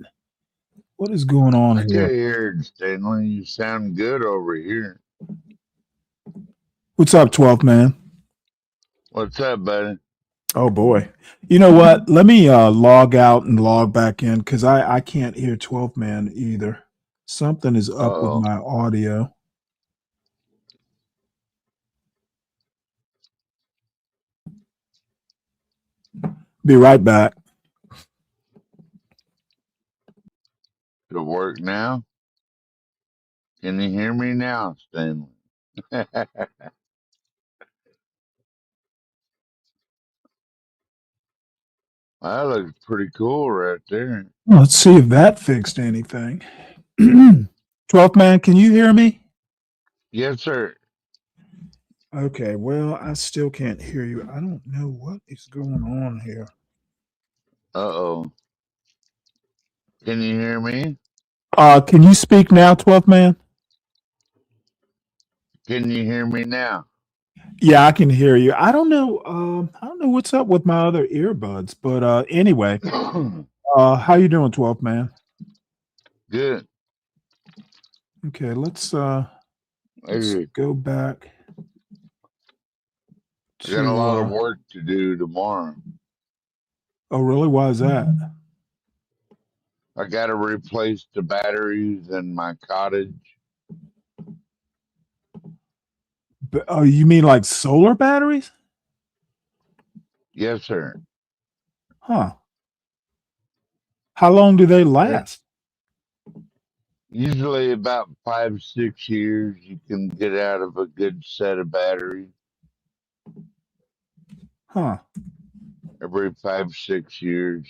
What is going on I can here? hear it, Stanley. You sound good over here. What's up, 12th man? What's up, buddy? Oh boy. You know what? Let me log out and log back in because I can't hear 12th man either. Something is up with Uh-oh. my audio. Be right back. To work now? Can you hear me now, Stanley? That looks pretty cool right there. Let's see if that fixed anything. 12th man, can you hear me? Yes, sir. Okay, well, I still can't hear you. I don't know what is going on here. Uh-oh. Can you hear me? Can you speak now, 12th man? Can you hear me now? Yeah, I can hear you. I don't know. I don't know what's up with my other earbuds, but anyway, how you doing, 12th man? Good. Okay, let's Hey, go back I got a to. lot of work to do tomorrow. Oh, really? Why is that? I got to replace the batteries in my cottage. Oh, you mean like solar batteries? Yes, sir. Huh. How long do they last? Usually about 5-6 years you can get out of a good set of batteries. Huh. Every 5-6 years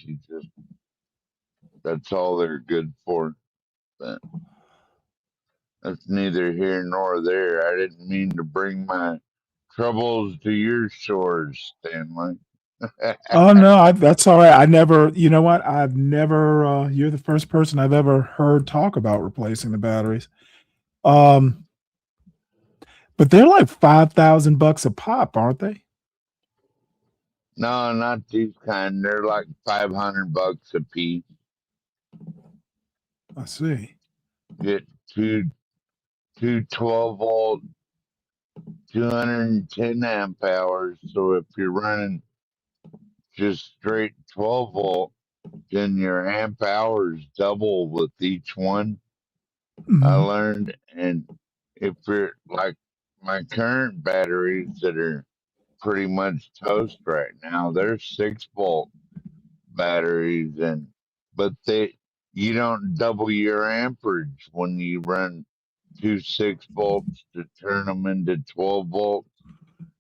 that's all they're good for. But that's neither here nor there. I didn't mean to bring my troubles to your shores, Stanley. Oh no, that's all right. I never. You know what? I've never. You're the first person I've ever heard talk about replacing the batteries. Um, but they're like $5,000 a pop, aren't they? No, not these kind. They're like $500 a piece. I see. Get two 12-volt, 210 amp hours. So if you're running just straight 12-volt, then your amp hours double with each one. I Mhm. learned, and if you're like my current batteries that are pretty much toast right now, they're 6-volt batteries, but you don't double your amperage when you run two 6-volts to turn them into 12 volts.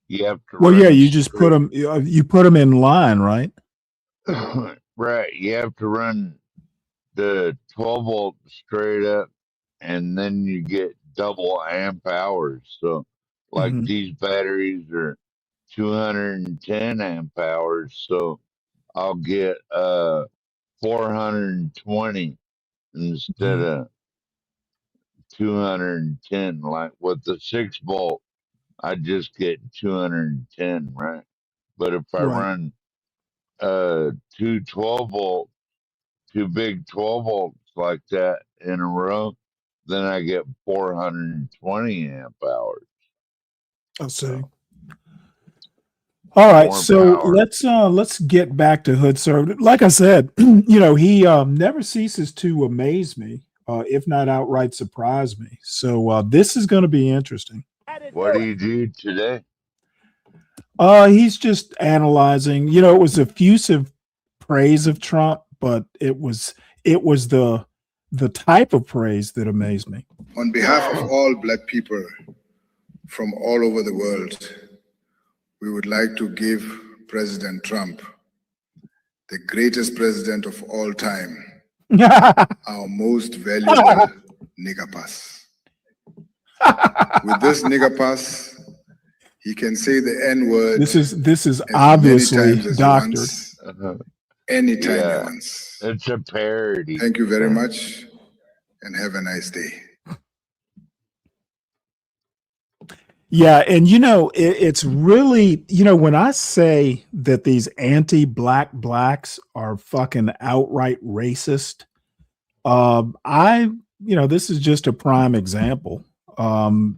You have to Well, yeah, run you just put straight. them. You put them in line, right? Right, you have to run the 12-volt straight up, and then you get double amp hours. So, like Mhm. these batteries are 210 amp hours, so I'll get 420 instead of 210. Like with the 6-volt, I just get 210, right? But if I Right. run two 12-volt, two big 12-volts like that in a row, then I get 420 amp hours. I see. All right, More so power. let's get back to Hood Sir. Like I said, he never ceases to amaze me, if not outright surprise me. So this is going to be interesting. What do you do today? He's just analyzing. It was effusive praise of Trump, but it was the type of praise that amazed me. On behalf of all Black people from all over the world, we would like to give President Trump, the greatest president of all time, our most valuable nigger pass. With this nigger pass, he can say the N-word This is as obviously many times as doctored. he wants, anytime he Yeah, wants. it's a parody. Thank you very much, and have a nice day. Yeah, and it's really, when I say that these anti-black blacks are fucking outright racist, this is just a prime example.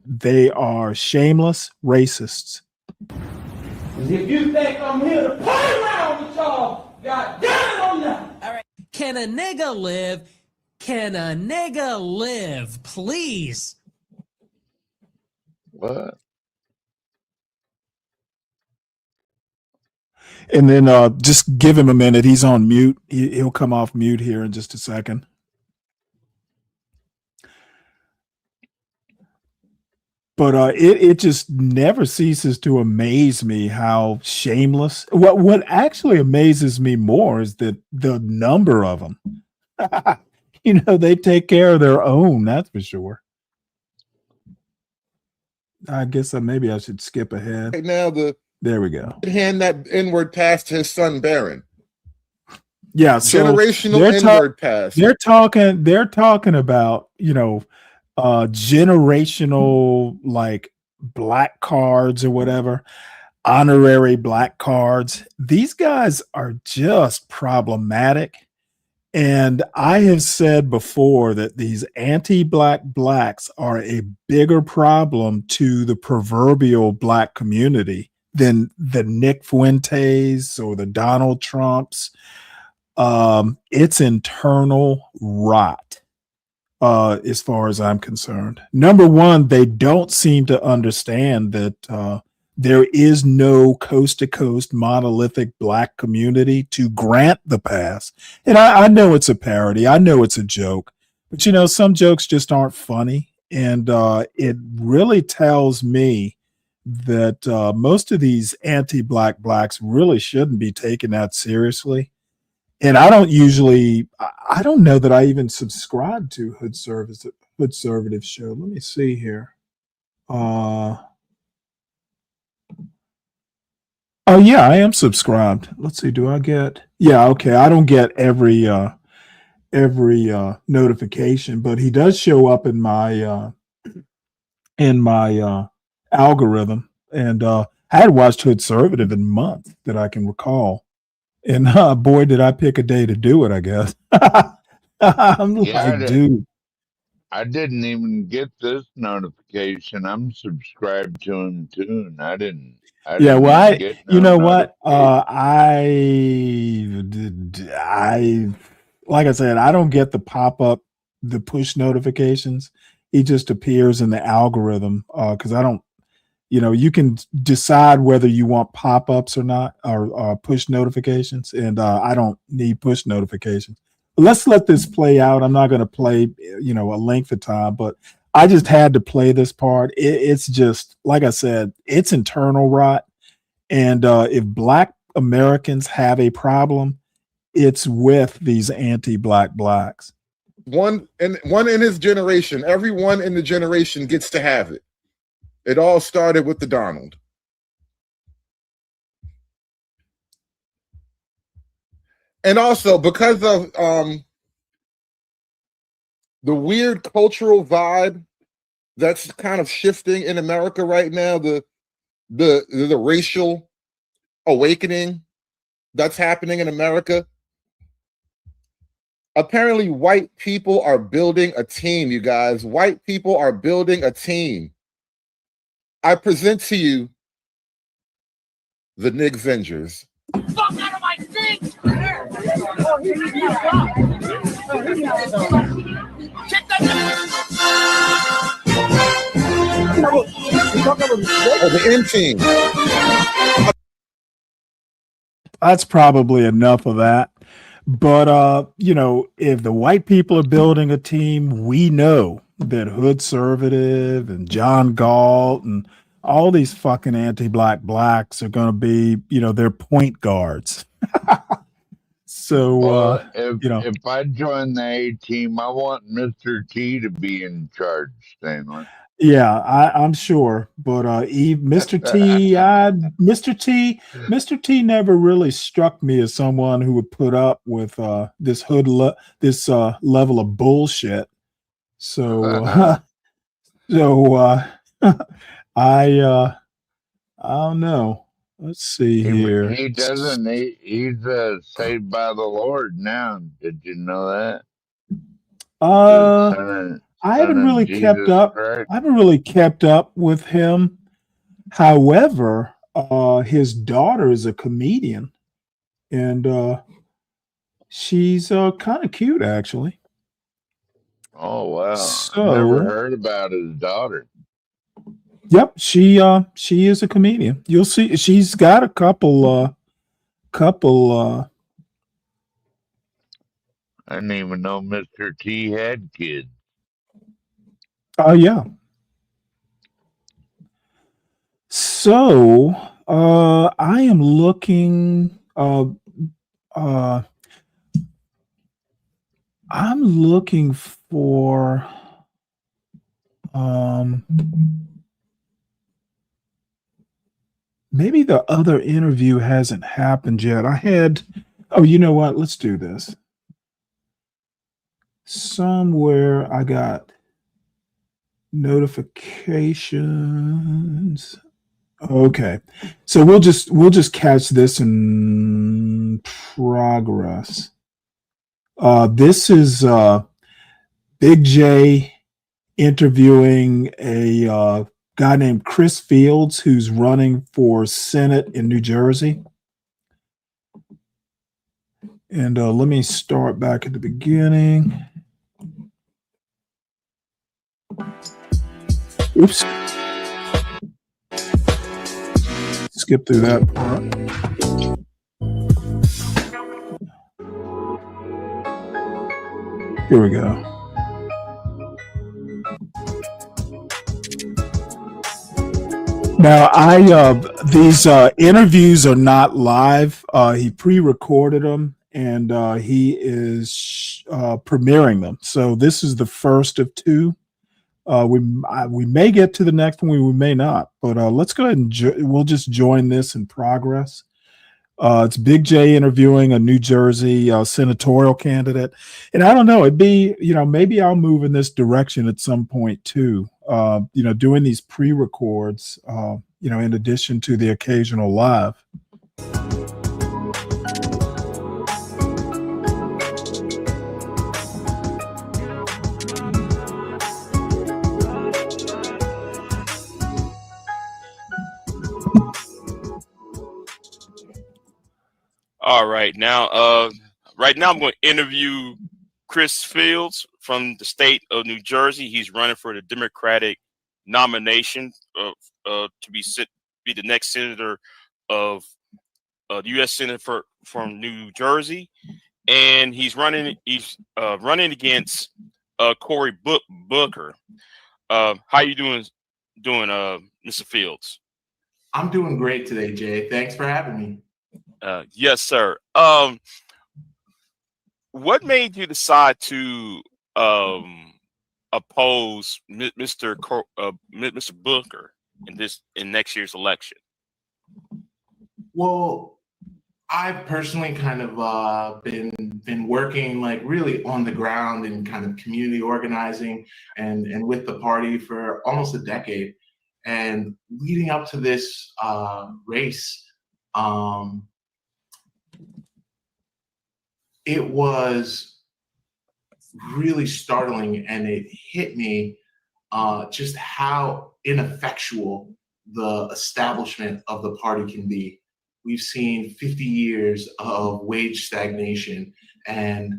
They are shameless racists. If you think I'm here to play around with y'all, goddamn on now. All right. Can a nigga live? Can a nigga live? Please. What? And then just give him a minute. He's on mute. He'll come off mute here in just a second. But it just never ceases to amaze me how shameless. What actually amazes me more is that the number of them. They take care of their own. That's for sure. I guess maybe I should skip ahead. Right now, there we go. Hand that N-word pass to his son Barron. Yeah, so generational N-word pass. They're talking about generational like black cards or whatever, honorary black cards. These guys are just problematic. And I have said before that these anti-black blacks are a bigger problem to the proverbial black community than the Nick Fuentes or the Donald Trumps. It's internal rot. As far as I'm concerned. Number one, they don't seem to understand that there is no coast to coast monolithic black community to grant the pass. And I know it's a parody. I know it's a joke, but some jokes just aren't funny. And it really tells me that most of these anti-black blacks really shouldn't be taken that seriously. And I don't know that I even subscribe to Hood Servitive Show. Let me see here. Oh yeah, I am subscribed. Let's see. Do I get? Yeah. Okay. I don't get every notification, but he does show up in my algorithm. And I had watched Hood Servitive in months that I can recall. And boy, did I pick a day to do it, I guess. I'm like, dude. I didn't even get this notification. I'm subscribed to him too, and I didn't Yeah, well, get you no know what? notification. I like I said, I don't get the pop-up, the push notifications. It just appears in the algorithm because I don't. You can decide whether you want pop-ups or not, or push notifications, and I don't need push notifications. Let's let this play out. I'm not going to play, a length of time, but I just had to play this part. It's just, like I said, it's internal rot. And if Black Americans have a problem, it's with these anti-black blacks. One in his generation, everyone in the generation gets to have it. It all started with the Donald. And also because of the weird cultural vibe that's kind of shifting in America right now, the racial awakening that's happening in America. Apparently, white people are building a team, you guys. White people are building a team. I present to you the Nick Vengers. Fuck out of my thing! The M team. That's probably enough of that. But if the white people are building a team, we know that Hood Servitive and John Galt and all these fucking anti-black blacks are going to be, their point guards. So, if I join the A team, I want Mr. T to be in charge, Stanley. Yeah, I'm sure, but Mr. T never really struck me as someone who would put up with this level of bullshit. So, I don't know. Let's see here. He doesn't. He's saved by the Lord now. Did you know that? The Uh, I son haven't of really kept Jesus up. Christ. I haven't really kept up with him. However, his daughter is a comedian, and she's kind of cute, actually. Oh wow! I never So, heard about his daughter. yep, she is a comedian. You'll see, she's got a couple. I didn't even know Mr. T had kids. Oh yeah. So, I am looking. Uh, I'm looking for. Um, Maybe the other interview hasn't happened yet. I had. Oh, you know what? Let's do this. Somewhere I got notifications. Okay. So we'll just catch this in progress. This is Big J interviewing a guy named Chris Fields who's running for Senate in New Jersey. And let me start back at the beginning. Oops. Skip through that part. Here we go. Now, these interviews are not live. He pre-recorded them, and he is premiering them. So this is the first of two. We may get to the next one, we may not. But let's go ahead and we'll just join this in progress. It's Big J interviewing a New Jersey senatorial candidate, and I don't know. It'd be, maybe I'll move in this direction at some point too. Doing these pre-records, in addition to the occasional live. All right, now, I'm going to interview Chris Fields from the state of New Jersey. He's running for the Democratic nomination to be the next senator of the U.S. Senate from New Jersey, and he's running against Cory Booker. How you doing, Mr. Fields? I'm doing great today, Jay. Thanks for having me. Yes, sir. What made you decide to oppose Mr. Booker in next year's election? Well, I've personally kind of been working like really on the ground in kind of community organizing and with the party for almost a decade. And leading up to this race, it was really startling, and it hit me just how ineffectual the establishment of the party can be. We've seen 50 years of wage stagnation and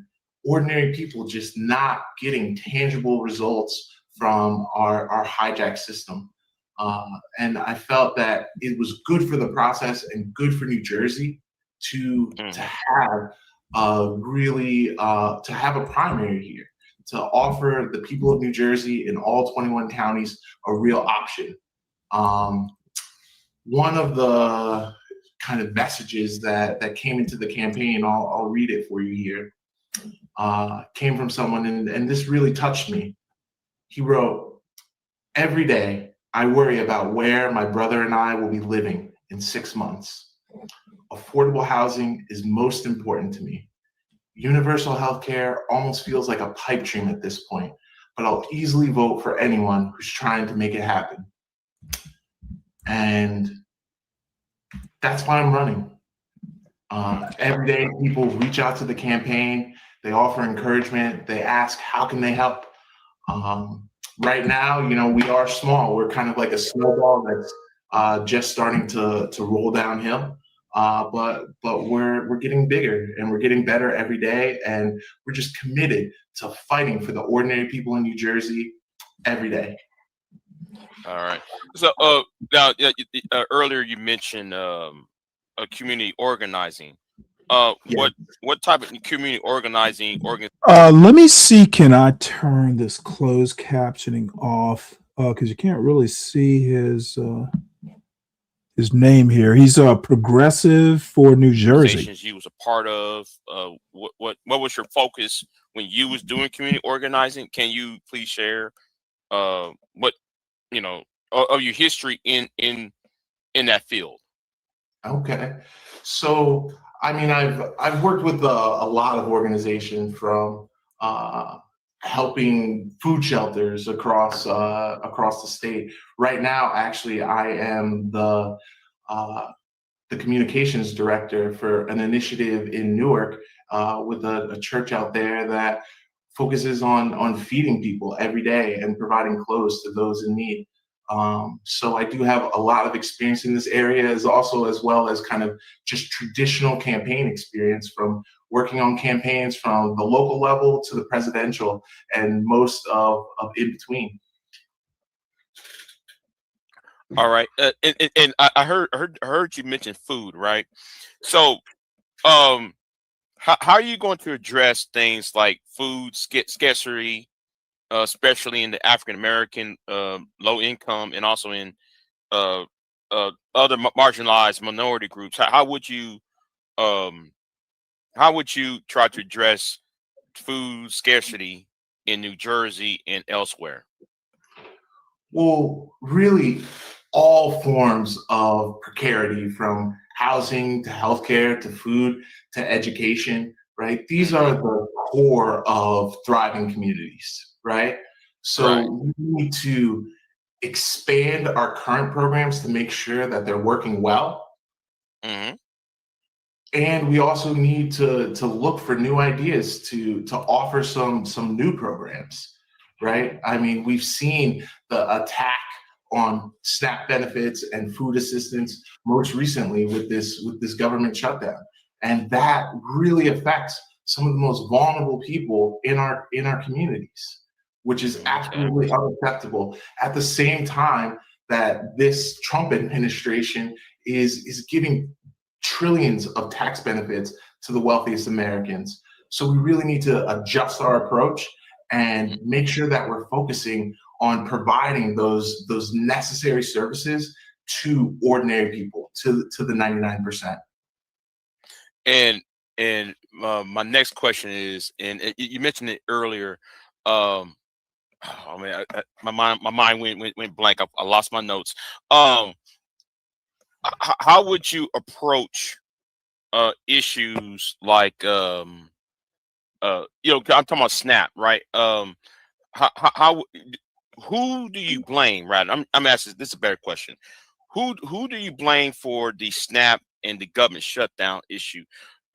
ordinary people just not getting tangible results from our hijacked system. And I felt that it was good for the process and good for New Jersey to have to have a primary here, to offer the people of New Jersey in all 21 counties a real option. One of the kind of messages that came into the campaign, I'll read it for you here, came from someone, and this really touched me. He wrote, "Every day I worry about where my brother and I will be living in 6 months. Affordable housing is most important to me. Universal health care almost feels like a pipe dream at this point, but I'll easily vote for anyone who's trying to make it happen. And that's why I'm running. Every day, people reach out to the campaign. They offer encouragement. They ask, how can they help? Right now, we are small. We're kind of like a snowball that's just starting to roll downhill. But we're getting bigger and we're getting better every day. And we're just committed to fighting for the ordinary people in New Jersey every day. All right. So now earlier you mentioned community organizing. What type of community organizing Let me see. Can I turn this closed captioning off? Because you can't really see his name here. He's a progressive for New Jersey. organizations you was a part of? What was your focus when you was doing community organizing? Can you please share what of your history in that field? Okay. So, I mean, I've worked with a lot of organizations from helping food shelters across the state. Right now, actually, I am the communications director for an initiative in Newark with a church out there that focuses on feeding people every day and providing clothes to those in need. So I do have a lot of experience in this area, as well as kind of just traditional campaign experience from working on campaigns from the local level to the presidential and most of in between. All right, and I heard you mention food, right? So, how are you going to address things like food scarcity, especially in the African American, low income, and also in uh, other marginalized minority groups? Um, how would you try to address food scarcity in New Jersey and elsewhere? Well, really, all forms of precarity, from housing to healthcare to food to education, right? These are the core of thriving communities, right? So we need to expand our current programs to make sure that they're working well. And we also need to look for new ideas to offer some new programs, right? I mean, we've seen the attack on SNAP benefits and food assistance most recently with this government shutdown, and that really affects some of the most vulnerable people in our communities, which is absolutely unacceptable. At the same time that this Trump administration is giving trillions of tax benefits to the wealthiest Americans. So we really need to adjust our approach and make sure that we're focusing on providing those necessary services to ordinary people, to the 99%. And my next question is, and you mentioned it earlier. Oh man, my mind went blank. I lost my notes. How would you approach issues like I'm talking about SNAP, right? How who do you blame, right? I'm asking, this is a better question. Who do you blame for the SNAP and the government shutdown issue?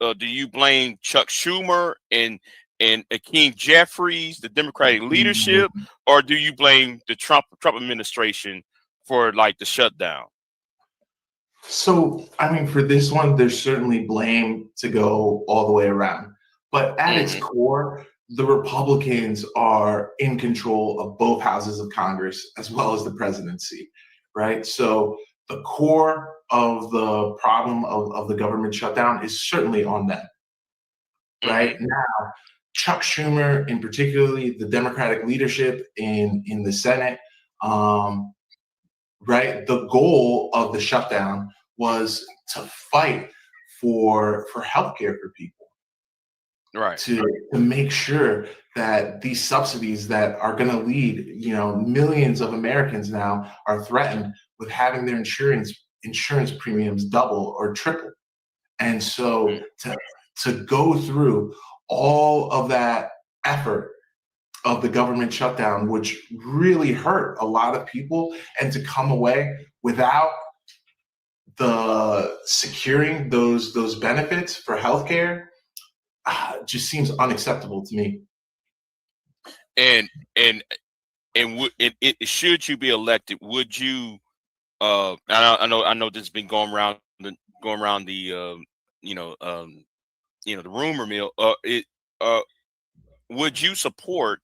Do you blame Chuck Schumer and Hakeem Jeffries, the Democratic leadership, or do you blame the Trump administration for like the shutdown? So, I mean, for this one, there's certainly blame to go all the way around. But at its core, the Republicans are in control of both houses of Congress as well as the presidency, right? So the core of the problem of the government shutdown is certainly on them. Right now, Chuck Schumer, and particularly the Democratic leadership in the Senate, right? The goal of the shutdown was to fight for healthcare for people, right? To make sure that these subsidies that are going to lead, millions of Americans now are threatened with having their insurance premiums double or triple, and so to go through all of that effort of the government shutdown, which really hurt a lot of people, and to come away without the securing those benefits for healthcare just seems unacceptable to me. And should you be elected, would you? I know this has been going around the the rumor mill. Would you support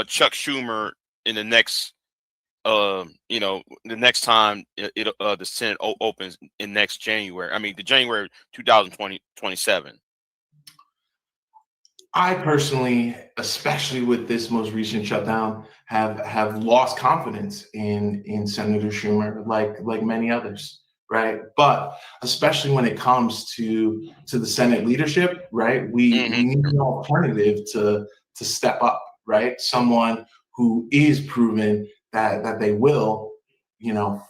Chuck Schumer in the next the next time the Senate opens in next January? I mean, the January 2027. I personally, especially with this most recent shutdown, have lost confidence in Senator Schumer, like many others, right? But especially when it comes to the Senate leadership, right? We need an alternative to step up, right? Someone who is proven that they will,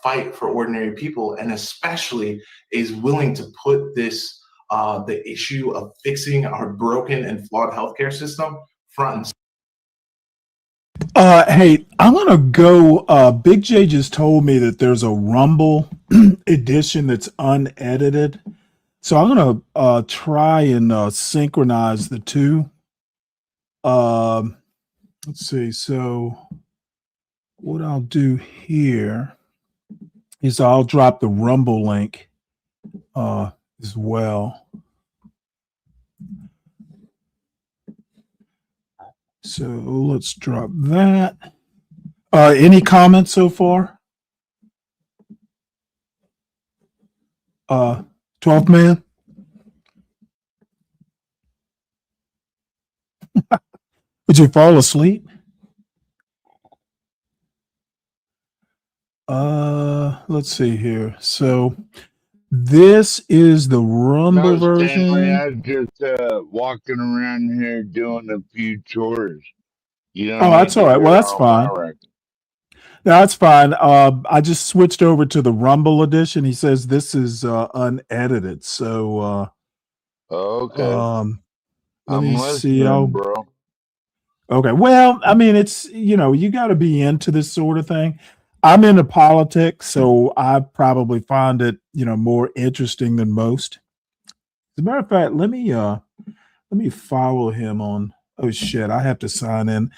fight for ordinary people, and especially is willing to put this the issue of fixing our broken and flawed healthcare system front and Hey, I'm gonna go. Big J just told me that there's a Rumble edition that's unedited, so I'm gonna try and synchronize the two. Let's see. So what I'll do here is I'll drop the Rumble link as well. So let's drop that. Any comments so far? 12th man? Would you fall asleep? Let's see here. So this is the Rumble No, Stanley, version. I was just walking around here doing a few chores. You don't Oh, need that's all to right. Well, hear that's all my fine. records. That's fine. I just switched over to the Rumble edition. He says this is unedited. So Okay. let I'm me see. listening, bro. Okay. Well, I mean, it's, you got to be into this sort of thing. I'm into politics, so I probably find it, more interesting than most. As a matter of fact, let me follow him on. Oh shit, I have to sign in.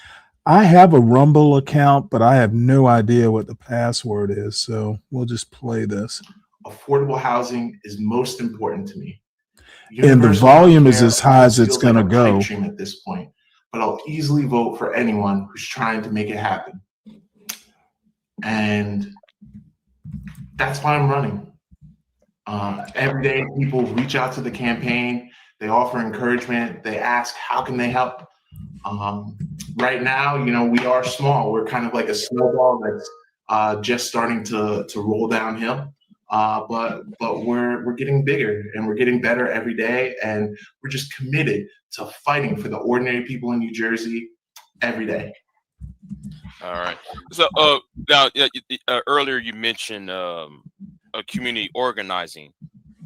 I have a Rumble account, but I have no idea what the password is. So we'll just play this. affordable housing is most important to me. And the Universal volume is healthcare as high as almost it's feels going like to a go. pipe dream at this point, but I'll easily vote for anyone who's trying to make it happen. And that's why I'm running. Every day, people reach out to the campaign. They offer encouragement. They ask, how can they help? Right now, we are small. We're kind of like a snowball that's just starting to roll downhill. But we're getting bigger and we're getting better every day, and we're just committed to fighting for the ordinary people in New Jersey every day. All right. So now earlier you mentioned community organizing.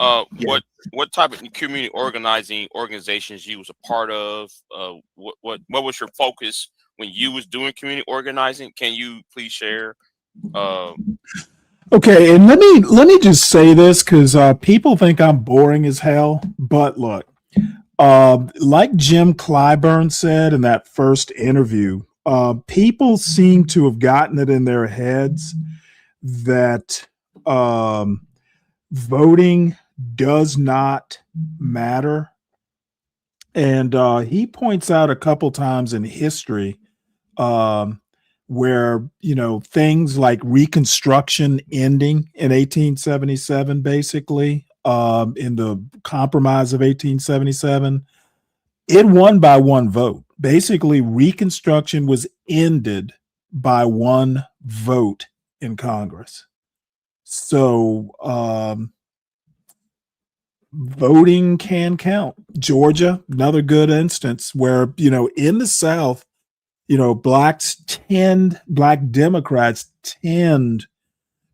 Yes. What type of community organizations you was a part of? What was your focus when you was doing community organizing? Can you please share? Okay, and let me just say this because people think I'm boring as hell. But look, like Jim Clyburn said in that first interview, people seem to have gotten it in their heads that voting does not matter. And he points out a couple times in history where, things like Reconstruction ending in 1877, basically, in the Compromise of 1877, it won by one vote. Basically, Reconstruction was ended by one vote in Congress. So, voting can count. Georgia, another good instance where, in the South, black Democrats tend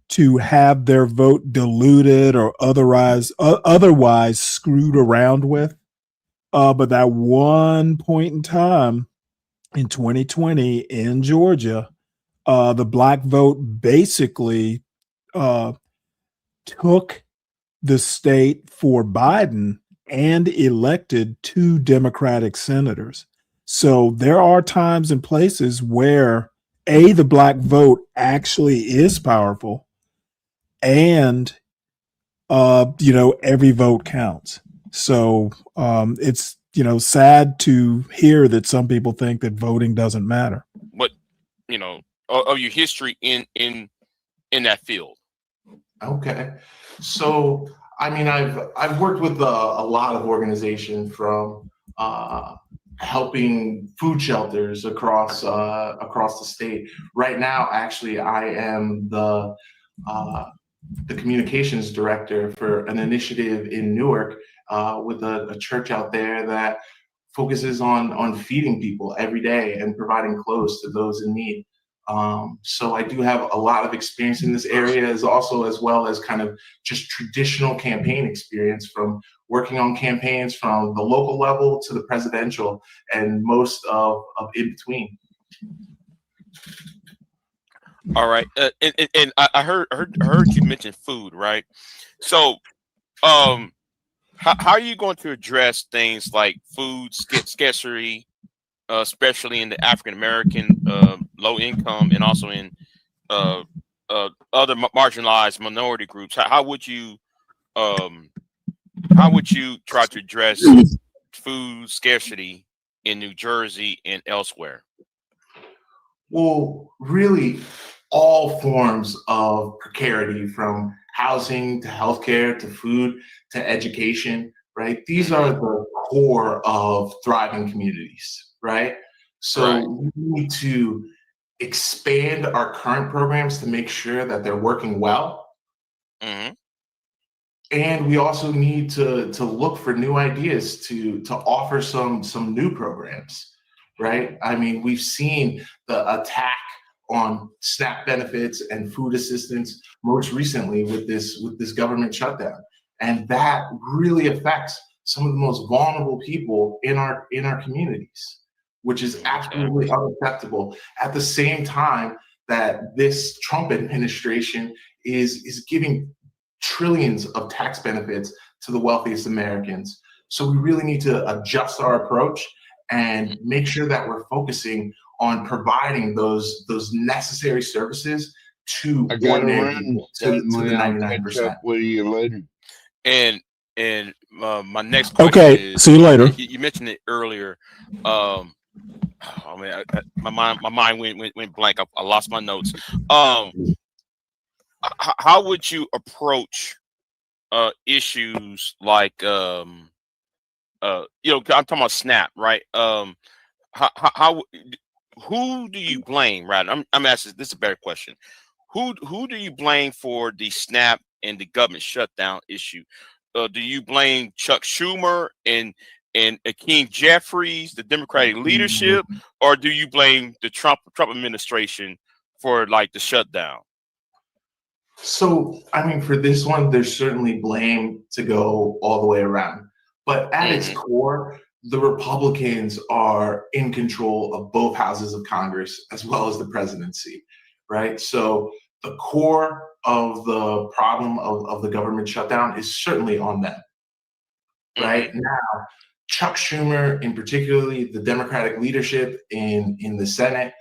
to have their vote diluted or otherwise screwed around with. But that one point in time in 2020 in Georgia, the black vote basically took the state for Biden and elected 2 Democratic senators. So there are times and places where the black vote actually is powerful, and every vote counts. So it's sad to hear that some people think that voting doesn't matter. What of your history in that field? Okay. So, I mean, I've worked with a lot of organizations, from helping food shelters across the state. Right now, actually, I am the communications director for an initiative in Newark, with a church out there that focuses on feeding people every day and providing clothes to those in need. So I do have a lot of experience in this area, as well as kind of just traditional campaign experience, from working on campaigns from the local level to the presidential, and most of in between. All right, and I heard you mention food, right? So, how are you going to address things like food scarcity, especially in the African American, low income, and also in other marginalized minority groups? How would you try to address food scarcity in New Jersey and elsewhere? Well, really, all forms of precarity, from housing to healthcare to food to education, right? These are the core of thriving communities, right? So we need to expand our current programs to make sure that they're working well. And we also need to look for new ideas to offer some new programs, right? I mean, we've seen the attack on SNAP benefits and food assistance most recently with this government shutdown, and that really affects some of the most vulnerable people in our communities, which is absolutely unacceptable. At the same time that this Trump administration is giving trillions of tax benefits to the wealthiest Americans. So we really need to adjust our approach and make sure that we're focusing on providing those necessary services to ordinary people, to the 99%. With you later. And my next question is, see you later. You mentioned it earlier. Oh man, my mind went blank. I lost my notes. How would you approach issues like I'm talking about SNAP, right? How who do you blame? Right, I'm asking, this is a better question. Who do you blame for the SNAP and the government shutdown issue? Do you blame Chuck Schumer and Hakeem Jeffries, the Democratic leadership, or do you blame the Trump administration for like the shutdown? So, I mean, for this one, there's certainly blame to go all the way around. But at its core, the Republicans are in control of both houses of Congress as well as the presidency, right? So the core of the problem of the government shutdown is certainly on them. Right now, Chuck Schumer, in particularly the Democratic leadership in the Senate,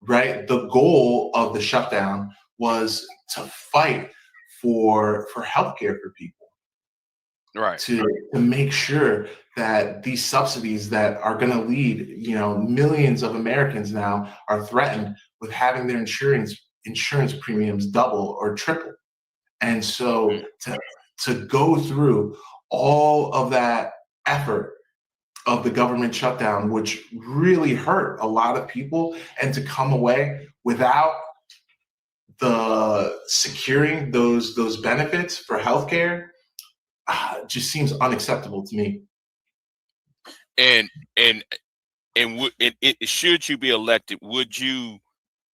right? The goal of the shutdown was to fight for healthcare for people, right? To make sure that these subsidies that are going to lead, millions of Americans now are threatened with having their insurance premiums double or triple, and so to go through all of that effort of the government shutdown, which really hurt a lot of people, and to come away without the securing those benefits for healthcare, just seems unacceptable to me. And should you be elected, would you?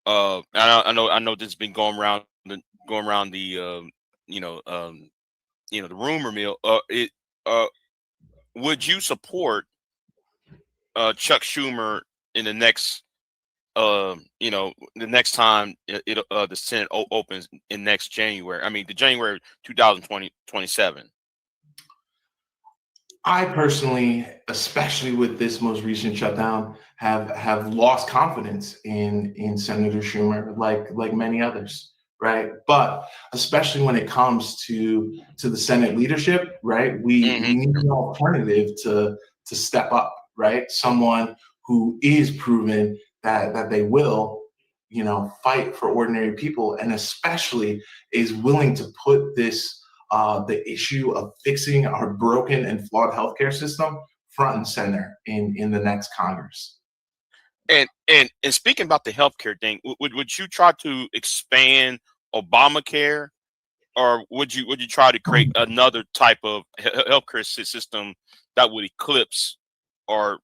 I know this has been going around the the rumor mill. Would you support Chuck Schumer in the next you know, the next time the Senate opens in next January. I mean, the January 2027. I personally, especially with this most recent shutdown, have lost confidence in Senator Schumer, like many others, right? But especially when it comes to the Senate leadership, right? We need an alternative to step up, right? Someone who is proven that they will, you know, fight for ordinary people, and especially is willing to put this the issue of fixing our broken and flawed healthcare system front and center in the next Congress. And speaking about the healthcare thing, would you try to expand Obamacare, or would you try to create another type of healthcare system that would eclipse or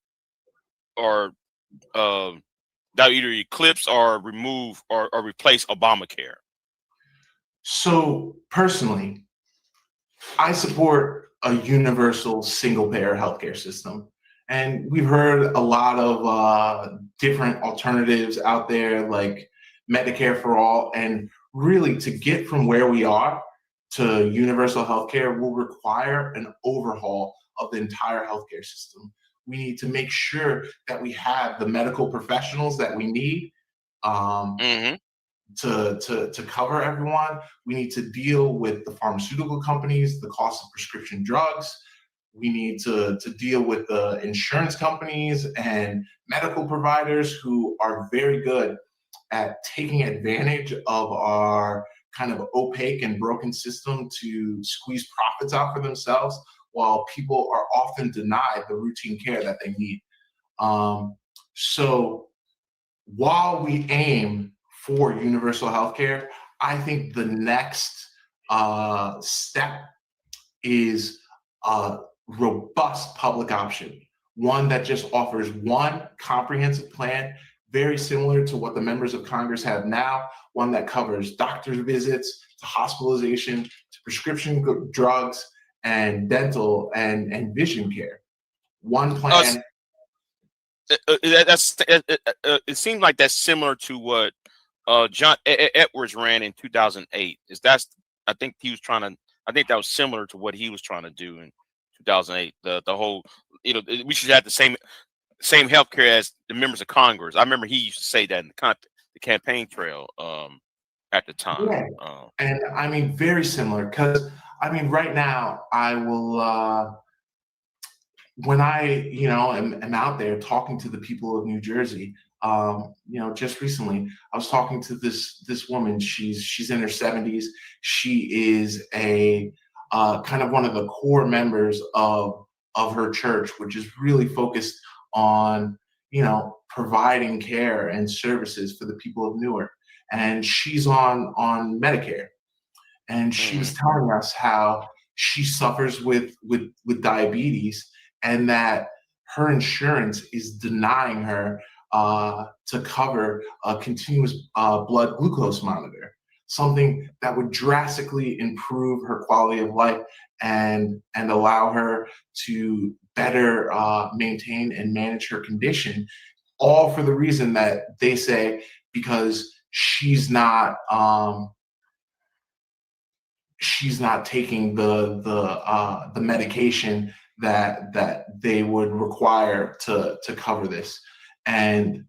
that either eclipse or remove or replace Obamacare? So personally, I support a universal single-payer healthcare system, and we've heard a lot of different alternatives out there, like Medicare for all. And really, to get from where we are to universal healthcare will require an overhaul of the entire healthcare system. We need to make sure that we have the medical professionals that we need. To cover everyone. We need to deal with the pharmaceutical companies, the cost of prescription drugs. We need to deal with the insurance companies and medical providers who are very good at taking advantage of our kind of opaque and broken system to squeeze profits out for themselves, while people are often denied the routine care that they need. So while we aim for universal healthcare, I think the next step is a robust public option, one that just offers one comprehensive plan, very similar to what the members of Congress have now, one that covers doctor's visits, to hospitalization, to prescription drugs, and dental and vision care. One plan. It seems like that's similar to what John Edwards ran in 2008. I think that was similar to what he was trying to do in 2008. The whole, you know, we should have the same healthcare as the members of Congress. I remember he used to say that in the campaign trail at the time. Yeah. And I mean, very similar, because I mean, right now I will when I, you know, am out there talking to the people of New Jersey, you know, just recently I was talking to this woman. She's in her 70s. She is a kind of one of the core members of her church, which is really focused on, you know, providing care and services for the people of Newark. And she's on Medicare, and she was telling us how she suffers with diabetes, and that her insurance is denying her to cover a continuous blood glucose monitor, something that would drastically improve her quality of life and allow her to better maintain and manage her condition, all for the reason that they say because she's not taking the medication that they would require to cover this. And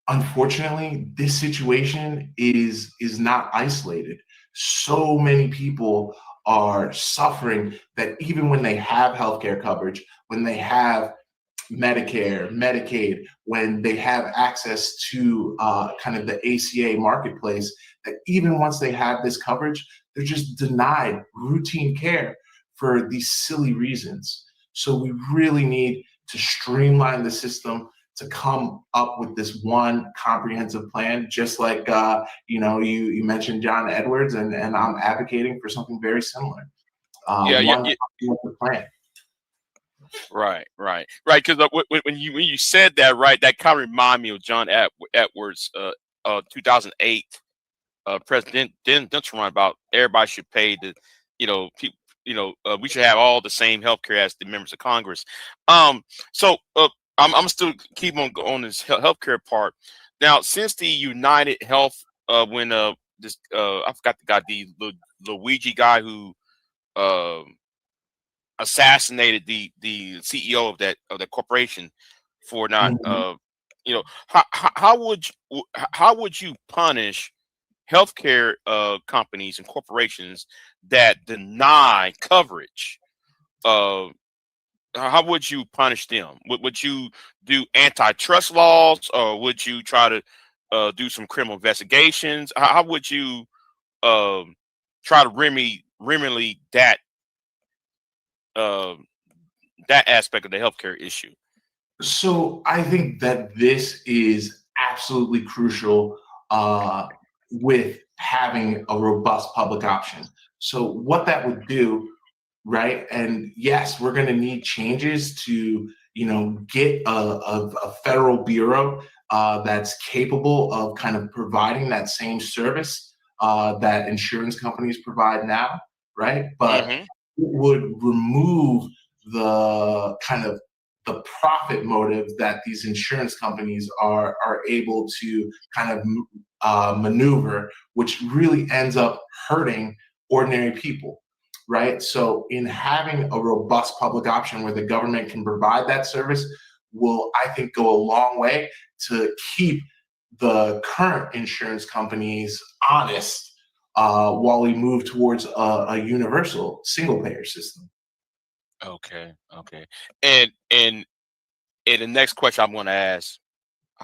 unfortunately, this situation is not isolated. So many people are suffering that even when they have healthcare coverage, when they have Medicare, Medicaid, when they have access to kind of the ACA marketplace, that even once they have this coverage, they're just denied routine care for these silly reasons. So we really need to streamline the system to come up with this one comprehensive plan, just like you know, you mentioned John Edwards, and I'm advocating for something very similar. One comprehensive plan. Right. Because when you said that, right, that kind of reminded me of John Edwards, 2008 president. Then that's right about everybody should pay the, you know, people. You know, we should have all the same healthcare as the members of Congress. So I'm still keep on this healthcare part. now since the United Health, when this I forgot the guy, the Luigi guy who assassinated the CEO of that corporation for not you know, how would you punish healthcare companies and corporations that deny coverage? How would you punish them? Would you do antitrust laws, or would you try to do some criminal investigations? How would you try to remedy that that aspect of the healthcare issue? So I think that this is absolutely crucial with having a robust public option. So what that would do, right? And yes, we're going to need changes to, get a federal bureau that's capable of kind of providing that same service that insurance companies provide now, right? But it would remove the kind of the profit motive that these insurance companies are able to kind of maneuver, which really ends up hurting ordinary people, right? So in having a robust public option where the government can provide that service will, I think, go a long way to keep the current insurance companies honest while we move towards a universal single payer system. Okay. And the next question I'm going to ask: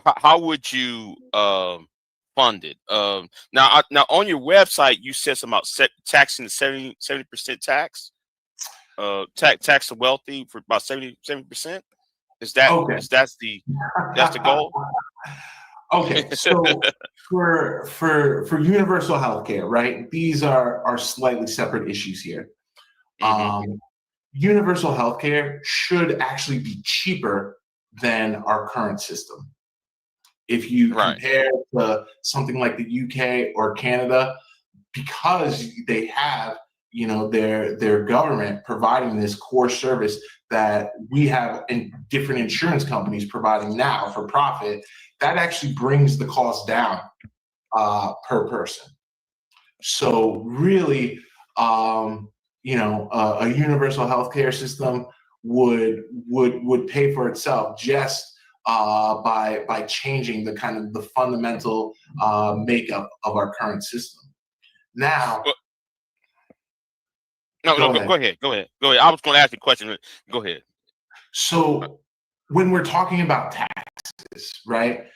how would you fund it? Now on your website, you said something about taxing the 70% tax, tax the wealthy for about 70%. Is that okay? That's the goal? Okay, so for universal healthcare, right? These are slightly separate issues here. Universal healthcare should actually be cheaper than our current system. If you compare to something like the UK or Canada, because they have their government providing this core service that we have in different insurance companies providing now for profit, that actually brings the cost down per person. So really, a universal healthcare system would pay for itself just by changing the kind of the fundamental makeup of our current system. Now, go ahead. I was going to ask you a question. Go ahead. So when we're talking about taxes, right?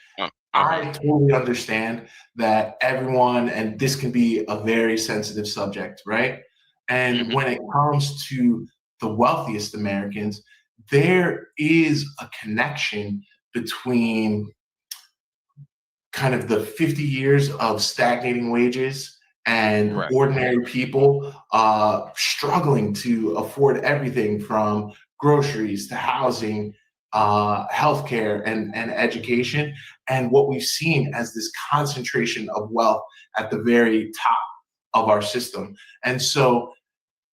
I totally understand that everyone, and this can be a very sensitive subject, right? And when it comes to the wealthiest Americans, there is a connection between kind of the 50 years of stagnating wages and ordinary people struggling to afford everything from groceries to housing, healthcare, and education, and what we've seen as this concentration of wealth at the very top of our system. And so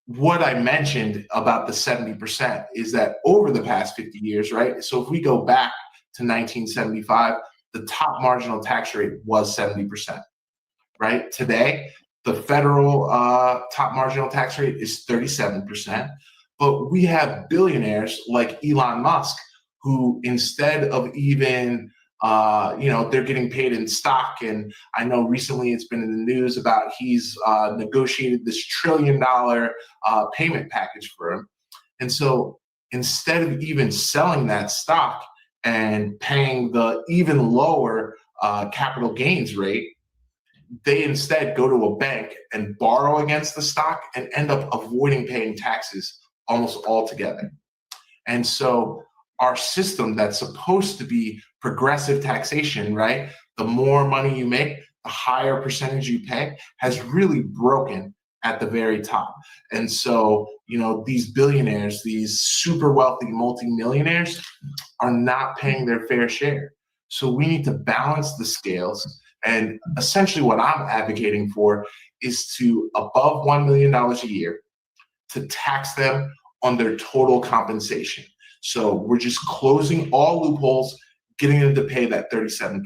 what I mentioned about the 70% is that over the past 50 years, right? So if we go back to 1975, the top marginal tax rate was 70%, right? Today, the federal top marginal tax rate is 37%, but we have billionaires like Elon Musk who, instead of even they're getting paid in stock. And I know recently it's been in the news about he's negotiated this $1 trillion payment package for him. And so instead of even selling that stock and paying the even lower capital gains rate, they instead go to a bank and borrow against the stock and end up avoiding paying taxes almost altogether. And so our system that's supposed to be progressive taxation, right? The more money you make, the higher percentage you pay, has really broken at the very top. And so, these billionaires, these super wealthy multimillionaires are not paying their fair share. So we need to balance the scales. And essentially what I'm advocating for is to, above $1 million a year, to tax them on their total compensation. So we're just closing all loopholes, getting them to pay that 37%.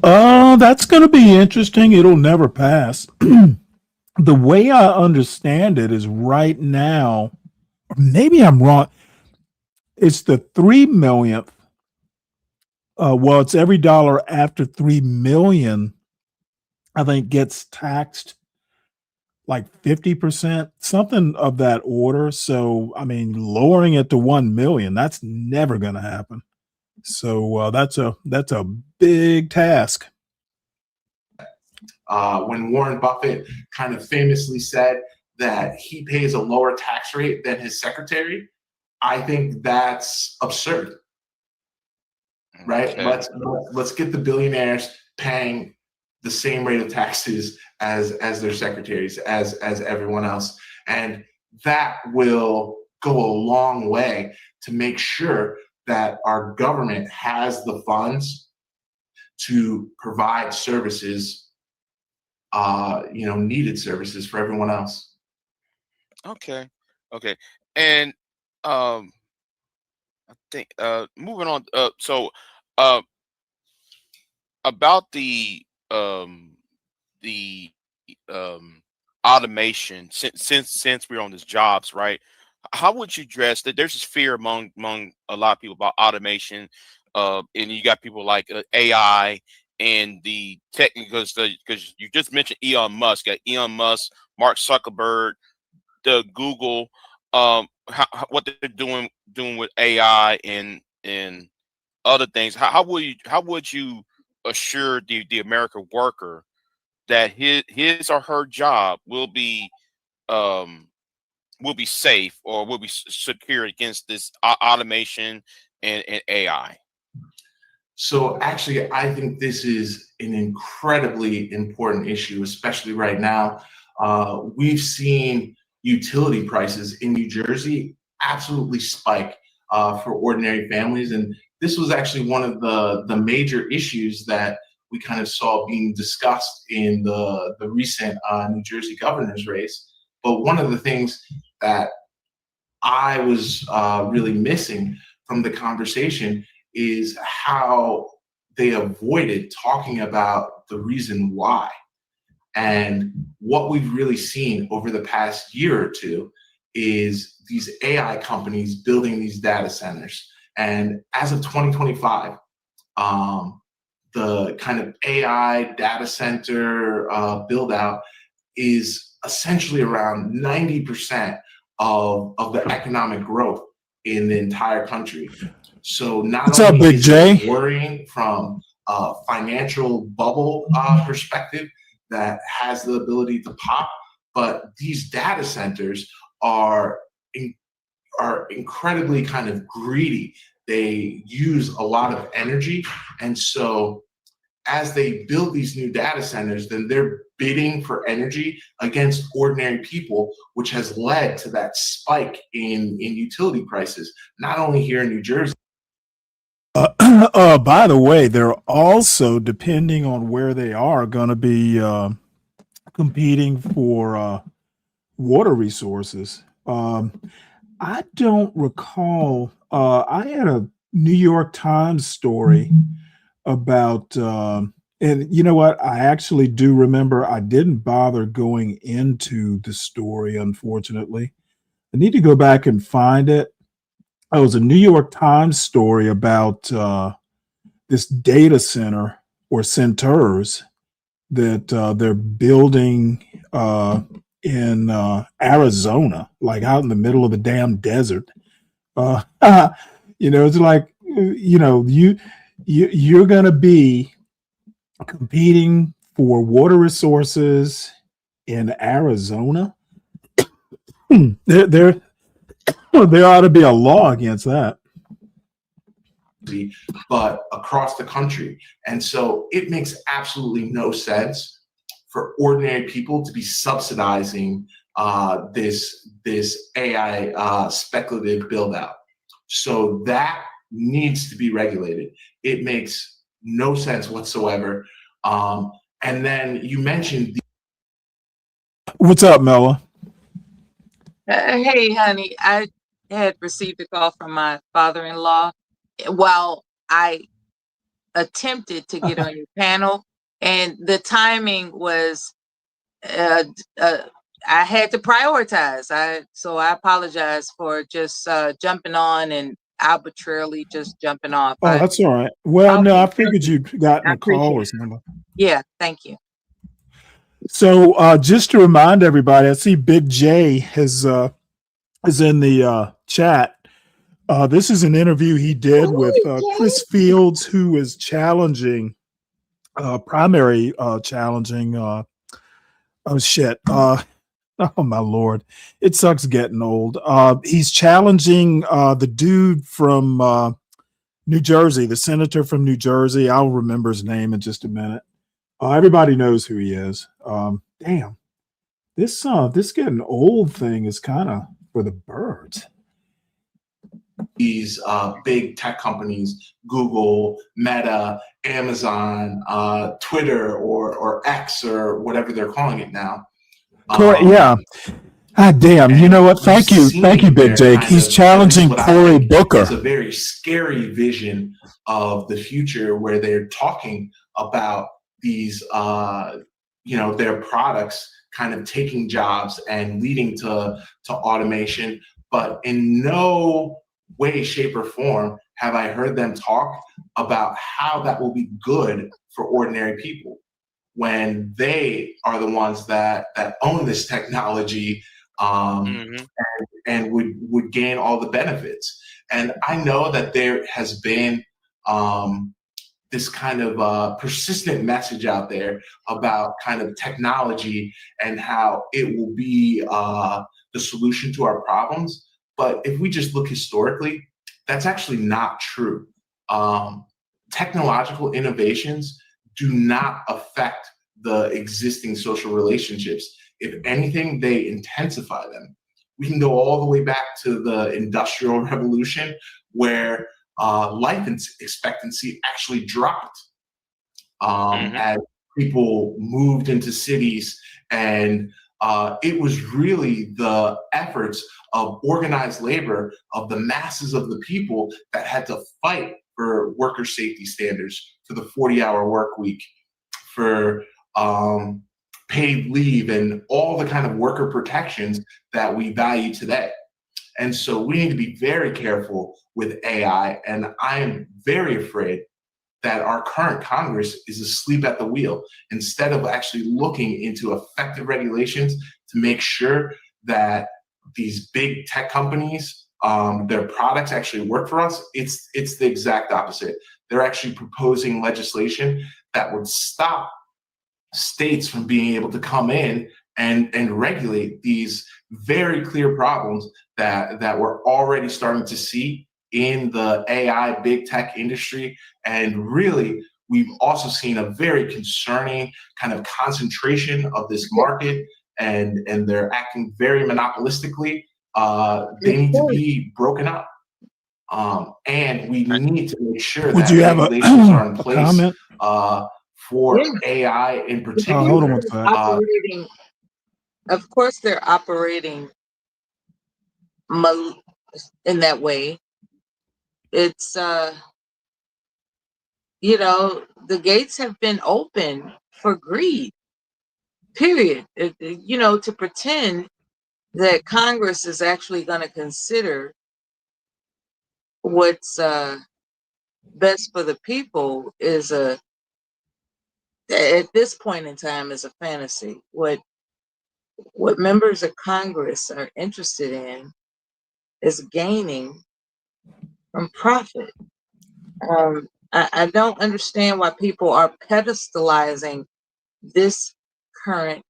That's going to be interesting. It'll never pass. The way I understand it is right now, or maybe I'm wrong. It's the 3 millionth. Well, it's every dollar after 3 million, I think, gets taxed like 50%, something of that order. So, I mean, lowering it to 1 million, that's never going to happen. So that's a big task. When Warren Buffett kind of famously said that he pays a lower tax rate than his secretary, I think that's absurd. Right? Okay. Let's get the billionaires paying the same rate of taxes as their secretaries, as everyone else, and that will go a long way to make sure that our government has the funds to provide services, needed services for everyone else. Okay. Okay. And I think moving on. So uh, about the automation, since we're on this jobs, right? How would you address that? There's this fear among a lot of people about automation, and you got people like AI and the tech, because you just mentioned Elon Musk, got Elon Musk, Mark Zuckerberg, the Google, what they're doing with AI and other things. How would you assure the American worker that his or her job will be safe, or will be secure against this automation and AI? So actually, I think this is an incredibly important issue, especially right now. We've seen utility prices in New Jersey absolutely spike for ordinary families, and this was actually one of the major issues that we kind of saw being discussed in the recent New Jersey governor's race. But one of the things that I was really missing from the conversation is how they avoided talking about the reason why. And what we've really seen over the past year or two is these AI companies building these data centers. And as of 2025, the kind of AI data center build out is essentially around 90% of the economic growth in the entire country. So not What's up, only Big is J? it worrying from a financial bubble perspective that has the ability to pop, but these data centers are incredibly kind of greedy. They use a lot of energy, and so as they build these new data centers, then they're bidding for energy against ordinary people, which has led to that spike in utility prices, not only here in New Jersey. By the way, they're also, depending on where they are, going to be competing for water resources. I don't recall. I had a New York Times story about, and you know what? I actually do remember. I didn't bother going into the story, unfortunately. I need to go back and find it. It was a New York Times story about this data center or centers that they're building in Arizona, like out in the middle of the damn desert. Uh, it's like you're going to be competing for water resources in Arizona. There ought to be a law against that. But across the country. And so it makes absolutely no sense for ordinary people to be subsidizing this AI speculative build out. So that needs to be regulated. It makes no sense whatsoever. And then you mentioned What's up, Mella? Hey, honey, I had received a call from my father-in-law while I attempted to get on your panel, and the timing was uh, uh, I had to prioritize. So I apologize for just jumping on and arbitrarily just jumping off. Oh, that's all right. Well, I'll no, I be figured careful. you'd gotten I a call appreciate or it. something. Yeah, thank you. So just to remind everybody, I see Big J is in the chat. This is an interview he did with Chris Fields, who is challenging primary challenging. Oh shit! Oh my lord, it sucks getting old. He's challenging the dude from New Jersey, the senator from New Jersey. I'll remember his name in just a minute. Everybody knows who he is. Damn, this getting old thing is kind of for the birds. These big tech companies, Google, Meta, Amazon, Twitter, or X, or whatever they're calling it now. Corey, yeah. Ah, damn. You know what? Thank you, Big Jake. He's challenging Cory Booker. It's a very scary vision of the future where they're talking about these, their products kind of taking jobs and leading to automation, but in no way, shape, or form have I heard them talk about how that will be good for ordinary people when they are the ones that own this technology and would gain all the benefits. And I know that there has been this kind of persistent message out there about kind of technology and how it will be the solution to our problems. But if we just look historically, that's actually not true. Technological innovations do not affect the existing social relationships. If anything, they intensify them. We can go all the way back to the Industrial Revolution, where life expectancy actually dropped as people moved into cities, and it was really the efforts of organized labor of the masses of the people that had to fight for worker safety standards, for the 40-hour work week, for paid leave, and all the kind of worker protections that we value today. And so we need to be very careful with AI, and I am very afraid that our current Congress is asleep at the wheel instead of actually looking into effective regulations to make sure that these big tech companies, their products actually work for us. It's the exact opposite. They're actually proposing legislation that would stop states from being able to come in and regulate these very clear problems that we're already starting to see in the AI big tech industry. And really, we've also seen a very concerning kind of concentration of this market, and they're acting very monopolistically. They need to be broken up. And we need to make sure Would that you have regulations are in place comment? for AI in particular. Hold on one second. Operating, of course, they're operating in that way. It's the gates have been open for greed, period. To pretend that Congress is actually going to consider what's best for the people is at this point in time, is a fantasy. What members of Congress are interested in is gaining from profit. I don't understand why people are pedestalizing this current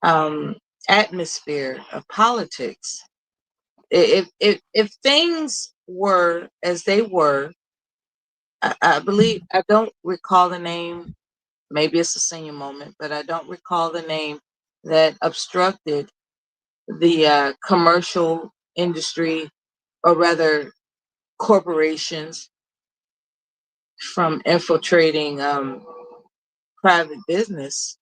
atmosphere of politics. If things were as they were, I believe, I don't recall the name, maybe it's a senior moment, but I don't recall the name that obstructed the commercial industry, or rather corporations, from infiltrating private business.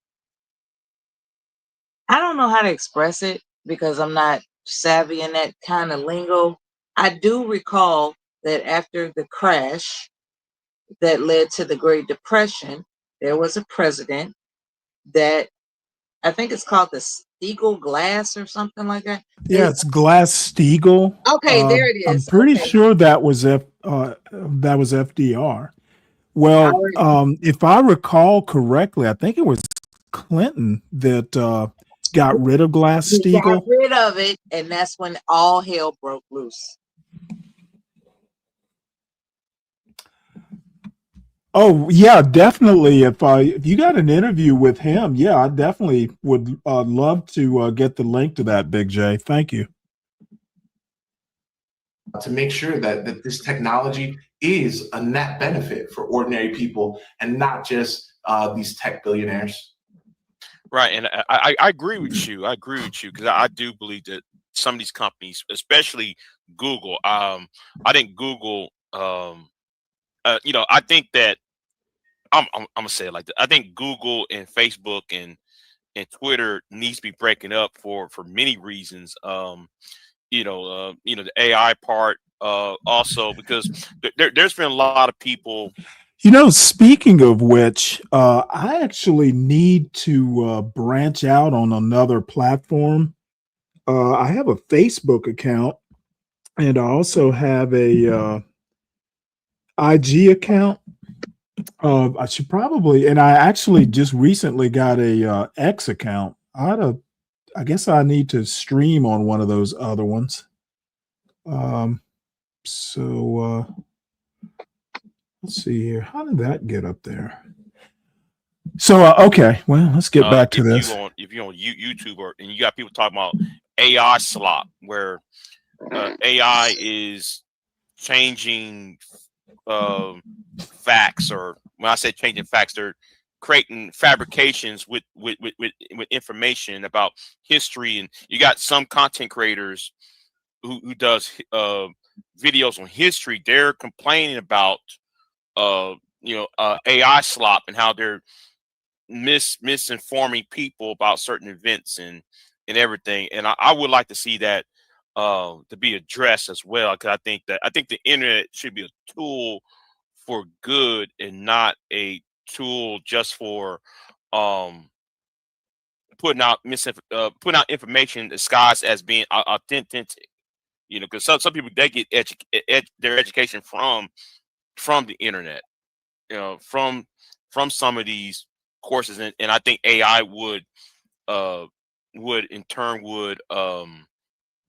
I don't know how to express it because I'm not savvy in that kind of lingo. I do recall that after the crash, that led to the Great Depression, there was a president that I think it's called the Stiegel Glass or something like that. Yeah, it's Glass-Steagall. Okay, there it I'm is. pretty Okay. sure that was FDR. Well, Howard if I recall correctly, I think it was Clinton that got rid of he got Glass-Steagall. rid of it, and that's when all hell broke loose. Oh yeah, definitely. If you got an interview with him, yeah, I definitely would love to get the link to that, Big J. Thank you. To make sure that this technology is a net benefit for ordinary people and not just these tech billionaires. Right, and I agree with you. I agree with you because I do believe that some of these companies, especially Google, I think Google, I think that I'm gonna say it like that. I think Google and Facebook and Twitter needs to be breaking up for many reasons. The AI part, also because there's been a lot of people. You know, speaking of which, I actually need to branch out on another platform. I have a Facebook account, and I also have a IG account. I should probably, and I actually just recently got a X account. I guess I need to stream on one of those other ones. So let's see here. How did that get up there? So okay, well, let's get back to this. If you on YouTube and you got people talking about AI slop, where AI is changing facts, or when I say changing facts, they're creating fabrications with information about history, and you got some content creators who does videos on history. They're complaining about AI slop and how they're misinforming people about certain events and everything. And I would like to see that to be addressed as well, because I think the internet should be a tool for good and not a tool just for um putting out putting out information disguised as being authentic. Because some people, they get their education from the internet, from some of these courses, and I think AI would in turn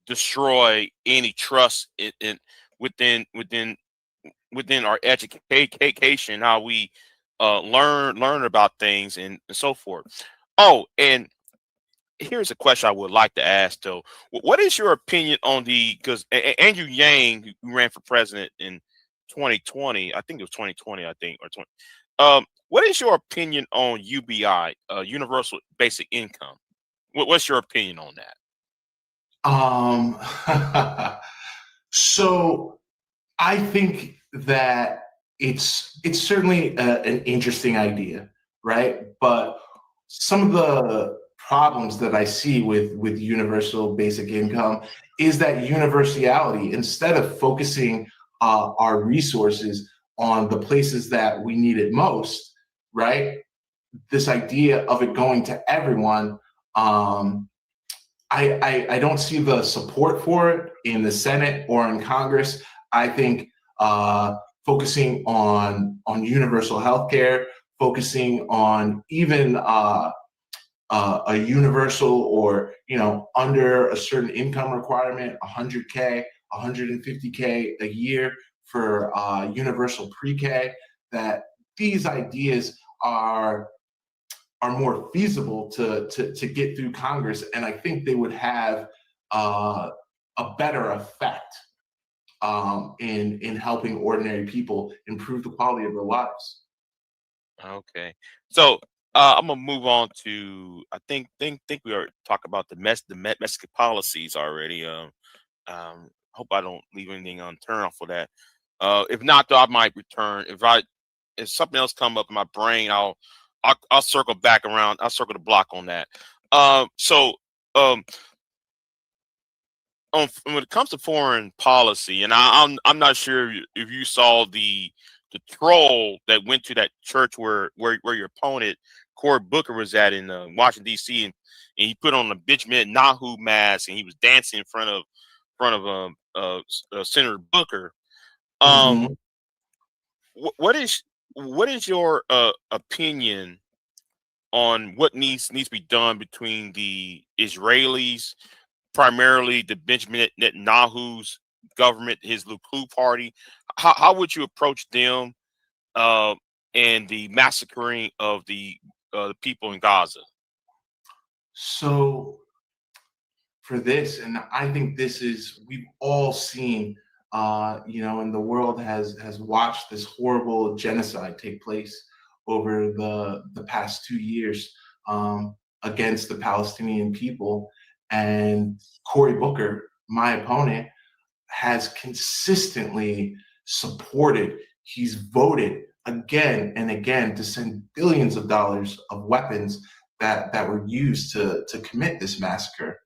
destroy any trust in within within within our education, how we learn about things and so forth. Oh, and here's a question I would like to ask though. What is your opinion on because Andrew Yang, who ran for president in 2020, I think it was 2020, I think, or 20. What is your opinion on UBI, Universal Basic Income? What's your opinion on that? So I think that it's certainly an interesting idea, right? But some of the problems that I see with universal basic income is that universality, instead of focusing our resources on the places that we need it most, right? This idea of it going to everyone, I don't see the support for it in the Senate or in Congress. I think focusing on universal health care, focusing on even a universal, or under a certain income requirement, 100K, 150K a year for universal pre-K, that these ideas are more feasible to get through Congress, and I think they would have a better effect in helping ordinary people improve the quality of their lives. Okay, so I'm gonna move on to, I think we are talking about the Mexican policies already. Hope I don't leave anything unturned off of that. If not, though, I might return. If something else come up in my brain, I'll circle back around. I'll circle the block on that. So when it comes to foreign policy, and I'm not sure if you saw the troll that went to that church where your opponent Cory Booker was at in Washington D.C. and he put on a Benjamin Netanyahu mask and he was dancing in front of Senator Booker. What is your opinion on what needs to be done between the Israelis, primarily the Benjamin Netanyahu's government, his Likud party? How would you approach them and the massacring of the people in Gaza? So for this, and I think this is, we've all seen, and the world has watched this horrible genocide take place over the past 2 years against the Palestinian people. And Cory Booker, my opponent, has consistently supported, he's voted again and again to send billions of dollars of weapons that were used to commit this massacre,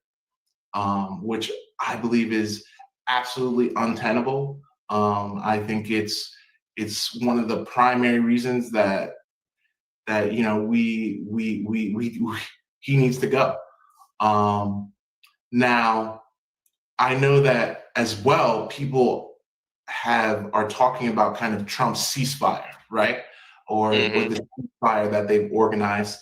which I believe is absolutely untenable. I think it's one of the primary reasons that he needs to go. Now, I know that as well, people are talking about kind of Trump's ceasefire, right? Or the ceasefire that they've organized,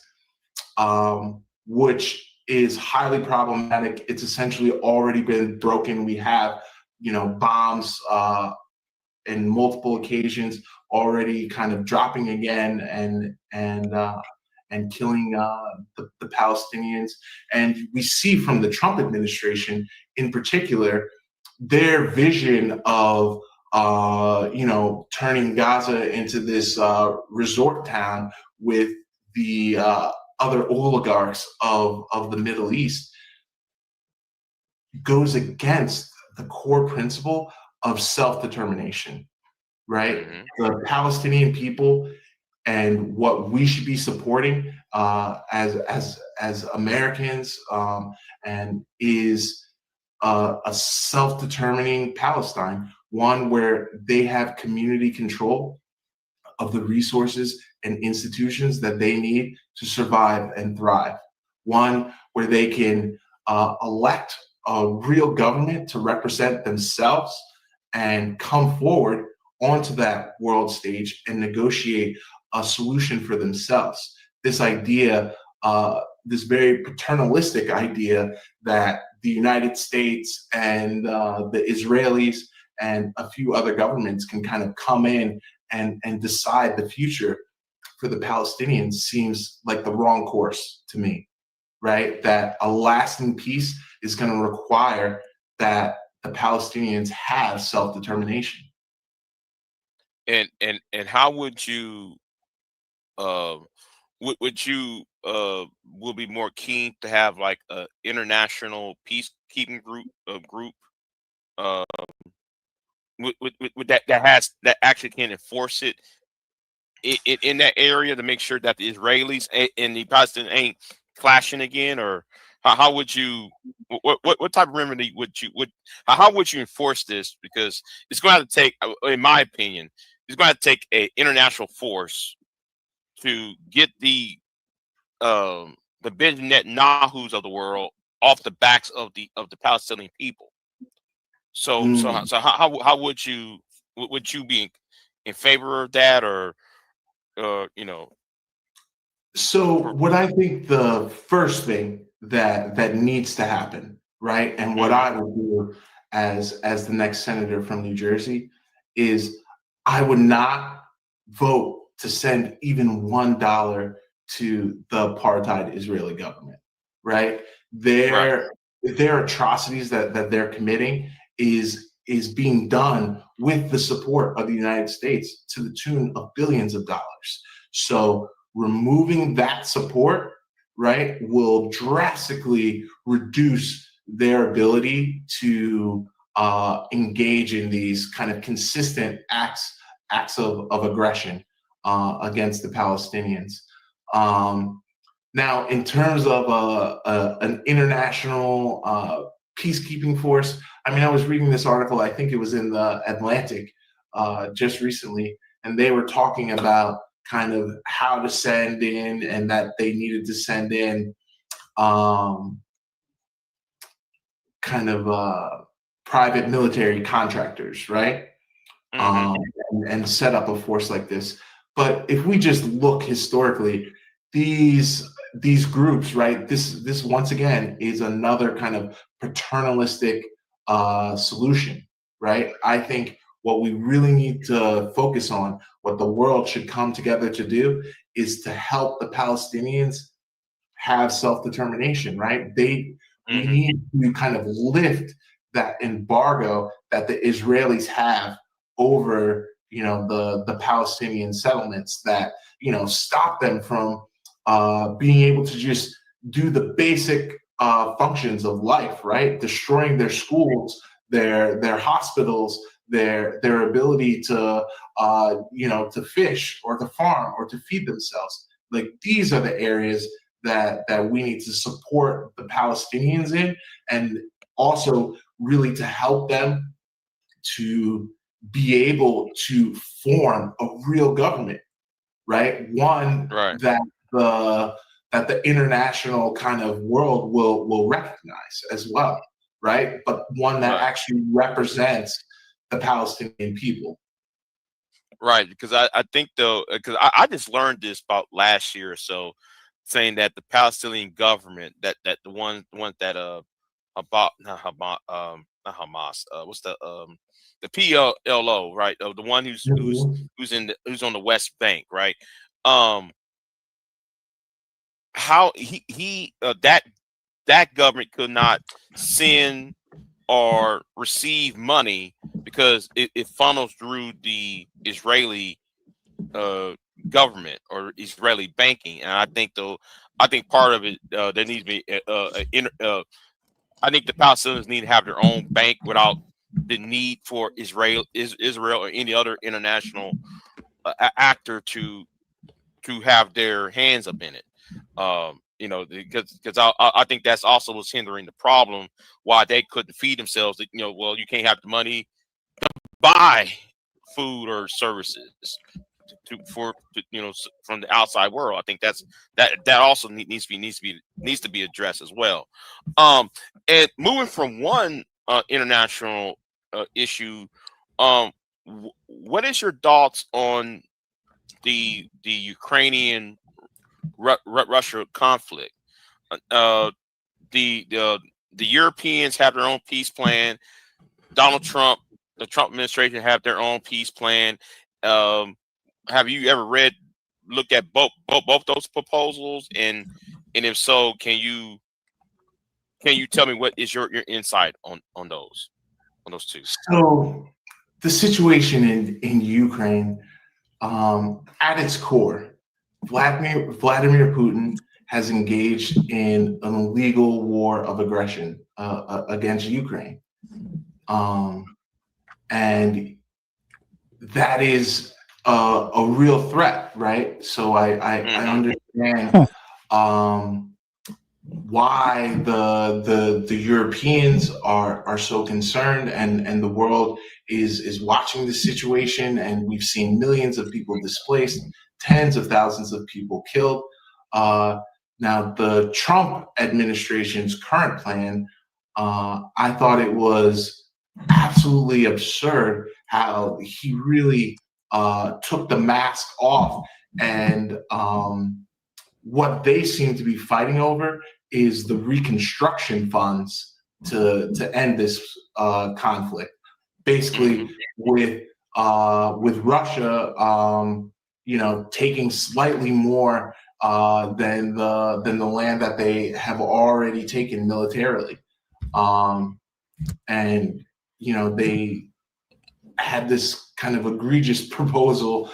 which is highly problematic. It's essentially already been broken. We have, bombs in multiple occasions already kind of dropping again and killing the Palestinians. And we see from the Trump administration in particular, their vision of turning Gaza into this resort town with the other oligarchs of the Middle East goes against the core principle of self-determination, right? The Palestinian people and what we should be supporting as Americans and is a self-determining Palestine, one where they have community control of the resources and institutions that they need to survive and thrive. One where they can elect a real government to represent themselves and come forward onto that world stage and negotiate a solution for themselves. This idea, this very paternalistic idea that the United States and the Israelis and a few other governments can kind of come in and decide the future for the Palestinians seems like the wrong course to me, right? That a lasting peace is going to require that the Palestinians have self-determination. And how would you would you will be more keen to have like a international peacekeeping group with that actually can enforce it in that area to make sure that the Israelis and the Palestinians ain't clashing again? Or how would you what type of remedy how would you enforce this? Because it's going to have to take, in my opinion, it's going to take an international force to get the Benjamin Netanyahus of the world off the backs of the Palestinian people. So how would you be in favor of that, or So what I think the first thing that needs to happen, right, and what I would do as the next senator from New Jersey is I would not vote to send even $1 to the apartheid Israeli government, right? Their atrocities that they're committing is being done with the support of the United States to the tune of billions of dollars. So removing that support, right, will drastically reduce their ability to engage in these kind of consistent acts of aggression against the Palestinians. Now, in terms of an international peacekeeping force, I mean, I was reading this article, I think it was in the Atlantic just recently, and they were talking about kind of how to send in, and that they needed to send in private military contractors, right? And set up a force like this. But if we just look historically, these groups, right? This once again is another kind of paternalistic solution, right? I think what we really need to focus on, what the world should come together to do, is to help the Palestinians have self-determination, right? We need to kind of lift that embargo that the Israelis have over, the Palestinian settlements, that, stop them from being able to just do the basic functions of life, right? Destroying their schools, their hospitals, their ability to to fish or to farm or to feed themselves. Like, these are the areas that we need to support the Palestinians in, and also really to help them to be able to form a real government, right? One that the international kind of world will recognize as well, right? But one that actually represents the Palestinian people. Right, because I think though, because I just learned this about last year or so, saying that the Palestinian government, that the ones that about not Hamas, what's the PLO, right? The one who's on the West Bank, right? How that government could not send or receive money because it funnels through the Israeli government or Israeli banking. And I think part of it there needs to be I think the Palestinians need to have their own bank without the need for Israel or any other international actor to have their hands up in it. Because I think that's also what's hindering the problem, why they couldn't feed themselves. Well, you can't have the money to buy food or services from the outside world. I think that also needs to be addressed as well. And moving from one international issue, what is your thoughts on the Ukrainian Russia conflict? The Europeans have their own peace plan. The Trump administration have their own peace plan. Have you ever looked at both those proposals? And if so, can you tell me what is your insight on those two? So the situation in Ukraine, at its core, Vladimir Putin has engaged in an illegal war of aggression against Ukraine, and that is a real threat, right? So I understand why the Europeans are so concerned, and the world is watching the situation, and we've seen millions of people displaced, tens of thousands of people killed. Now, the Trump administration's current plan, I thought it was absolutely absurd how he really took the mask off, and what they seem to be fighting over is the reconstruction funds to end this conflict. Basically, with Russia, taking slightly more than the land that they have already taken militarily, and they had this kind of egregious proposal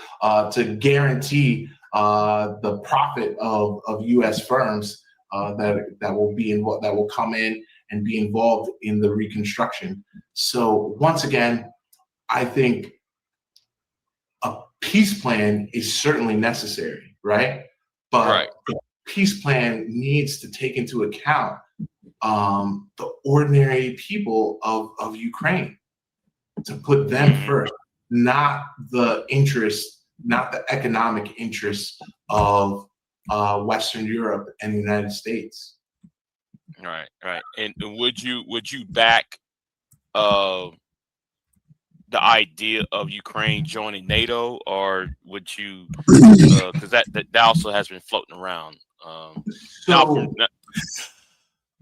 to guarantee the profit of U.S. firms that will come in and be involved in the reconstruction. So once again, I think a peace plan is certainly necessary, right? But the peace plan needs to take into account the ordinary people of Ukraine, to put them first, not the interests not the economic interests of Western Europe and the United States. Right, right. And would you back the idea of Ukraine joining NATO, or would you? Because that also has been floating around.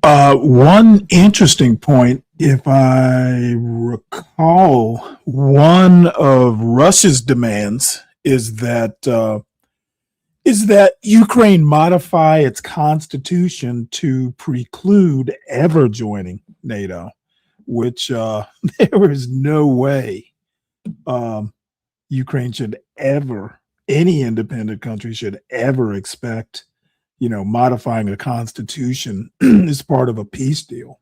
One interesting point, if I recall, one of Russia's demands is that Ukraine modify its constitution to preclude ever joining NATO, which there is no way Ukraine should ever, any independent country should ever expect, modifying a constitution is part of a peace deal.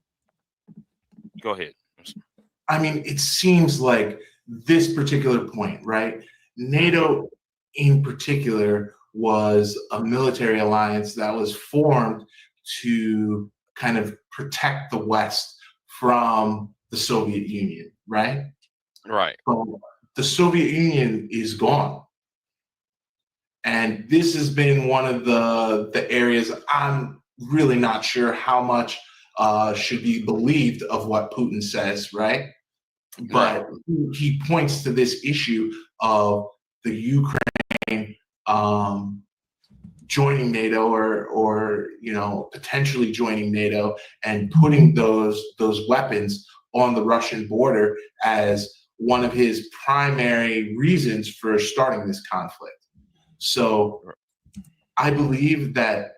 Go ahead. I mean, it seems like this particular point, right? NATO in particular was a military alliance that was formed to kind of protect the West from the Soviet Union, right? Right. So the Soviet Union is gone. And this has been one of the areas I'm really not sure how much should be believed of what Putin says, right? But he points to this issue of the Ukraine joining NATO or potentially joining NATO and putting those weapons on the Russian border as one of his primary reasons for starting this conflict. So I believe that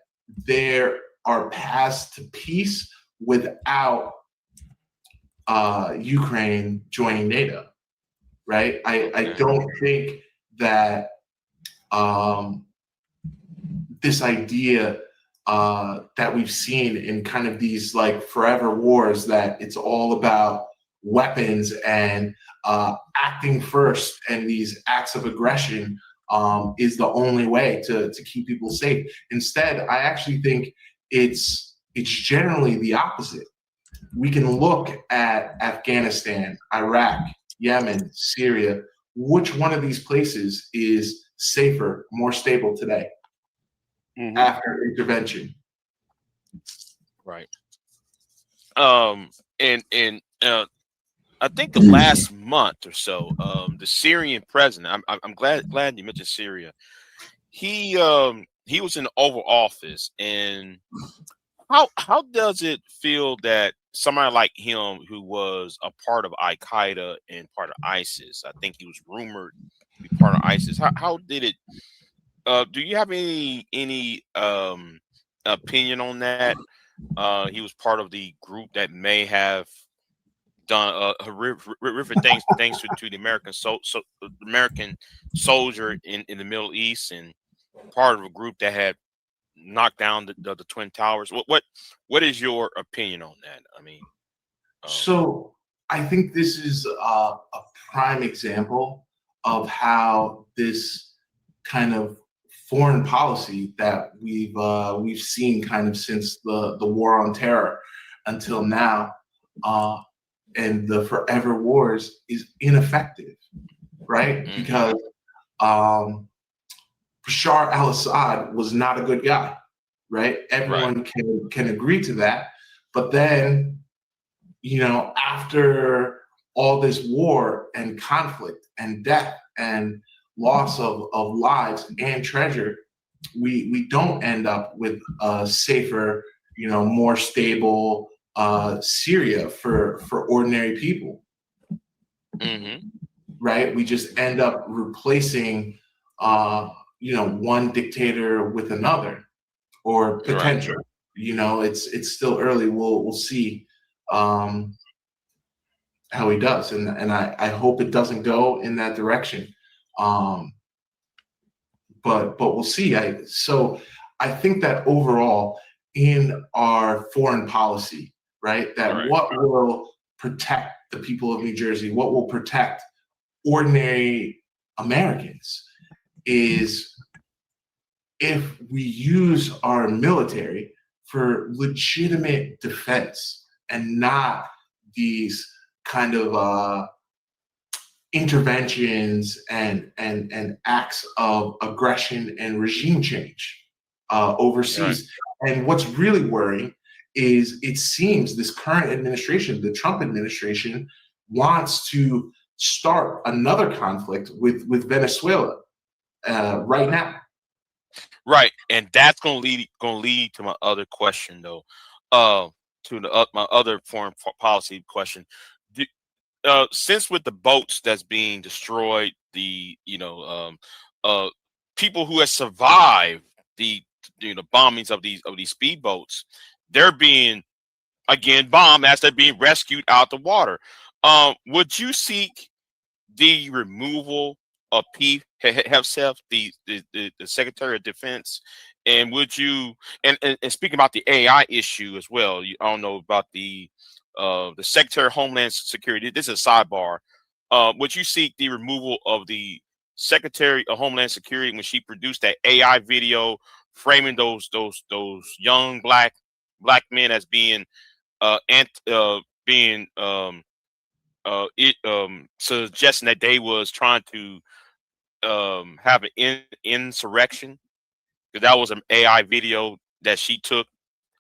there are paths to peace without Ukraine joining NATO, right? I don't think that this idea that we've seen in kind of these like forever wars, that it's all about weapons and acting first and these acts of aggression is the only way to keep people safe. Instead, I actually think it's generally the opposite. We can look at Afghanistan, Iraq, Yemen, Syria. Which one of these places is safer, more stable today after intervention? Right. And I think the last month or so, the Syrian president, I'm glad you mentioned Syria. He was in the Oval Office, and how does it feel that somebody like him, who was a part of Al Qaeda and part of ISIS, I think he was rumored to be part of ISIS. How did it? Do you have any opinion on that? He was part of the group that may have done horrific things to the American American soldier in the Middle East, and part of a group that had knocked down the Twin Towers. What is your opinion on that? I mean, so I think this is a prime example of how this kind of foreign policy that we've seen kind of since the war on terror until now, and the forever wars, is ineffective, right? Because Bashar al-Assad was not a good guy, right? Everyone can agree to that. But then, after all this war and conflict and death and loss of lives and treasure, we don't end up with a safer, more stable Syria for ordinary people. Right? We just end up replacing one dictator with another, or potential. It's still early. We'll see how he does, and I hope it doesn't go in that direction. But we'll see. So I think that overall in our foreign policy, right, that what will protect the people of New Jersey, what will protect ordinary Americans, is if we use our military for legitimate defense and not these kind of interventions and acts of aggression and regime change overseas. Right. And what's really worrying is it seems this current administration, the Trump administration, wants to start another conflict with Venezuela right now. Right, and that's gonna lead to my other question though, my other foreign policy question. Since with the boats that's being destroyed, the people who have survived the bombings of these speedboats, they're being again bombed as they're being rescued out the water. Would you seek the removal of Pete Hegseth, the Secretary of Defense, and would you and speaking about the AI issue as well? I don't know about the Secretary of Homeland Security. This is a sidebar. Would you seek the removal of the Secretary of Homeland Security when she produced that AI video framing those young black men as being suggesting that they was trying to have an insurrection? Because that was an AI video that she took.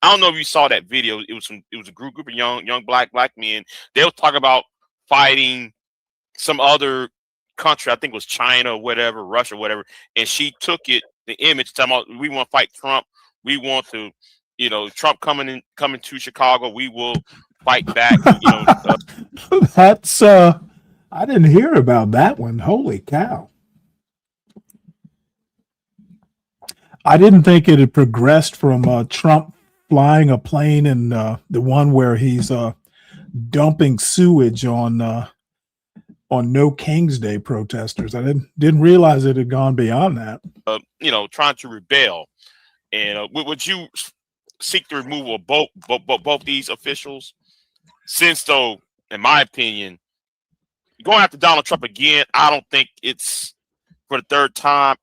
I don't know if you saw that video. It was a group of young black men. They were talking about fighting some other country. I think it was China or whatever, Russia, whatever. And she took the image, talking about we want to fight Trump. We want to, Trump coming to Chicago. We will fight back. That's I didn't hear about that one. Holy cow. I didn't think it had progressed from Trump flying a plane and the one where he's dumping sewage on No King's Day protesters. I didn't realize it had gone beyond that. Trying to rebel. And would you seek the removal of both these officials? Since, though, in my opinion, going after Donald Trump again, I don't think it's for the third time.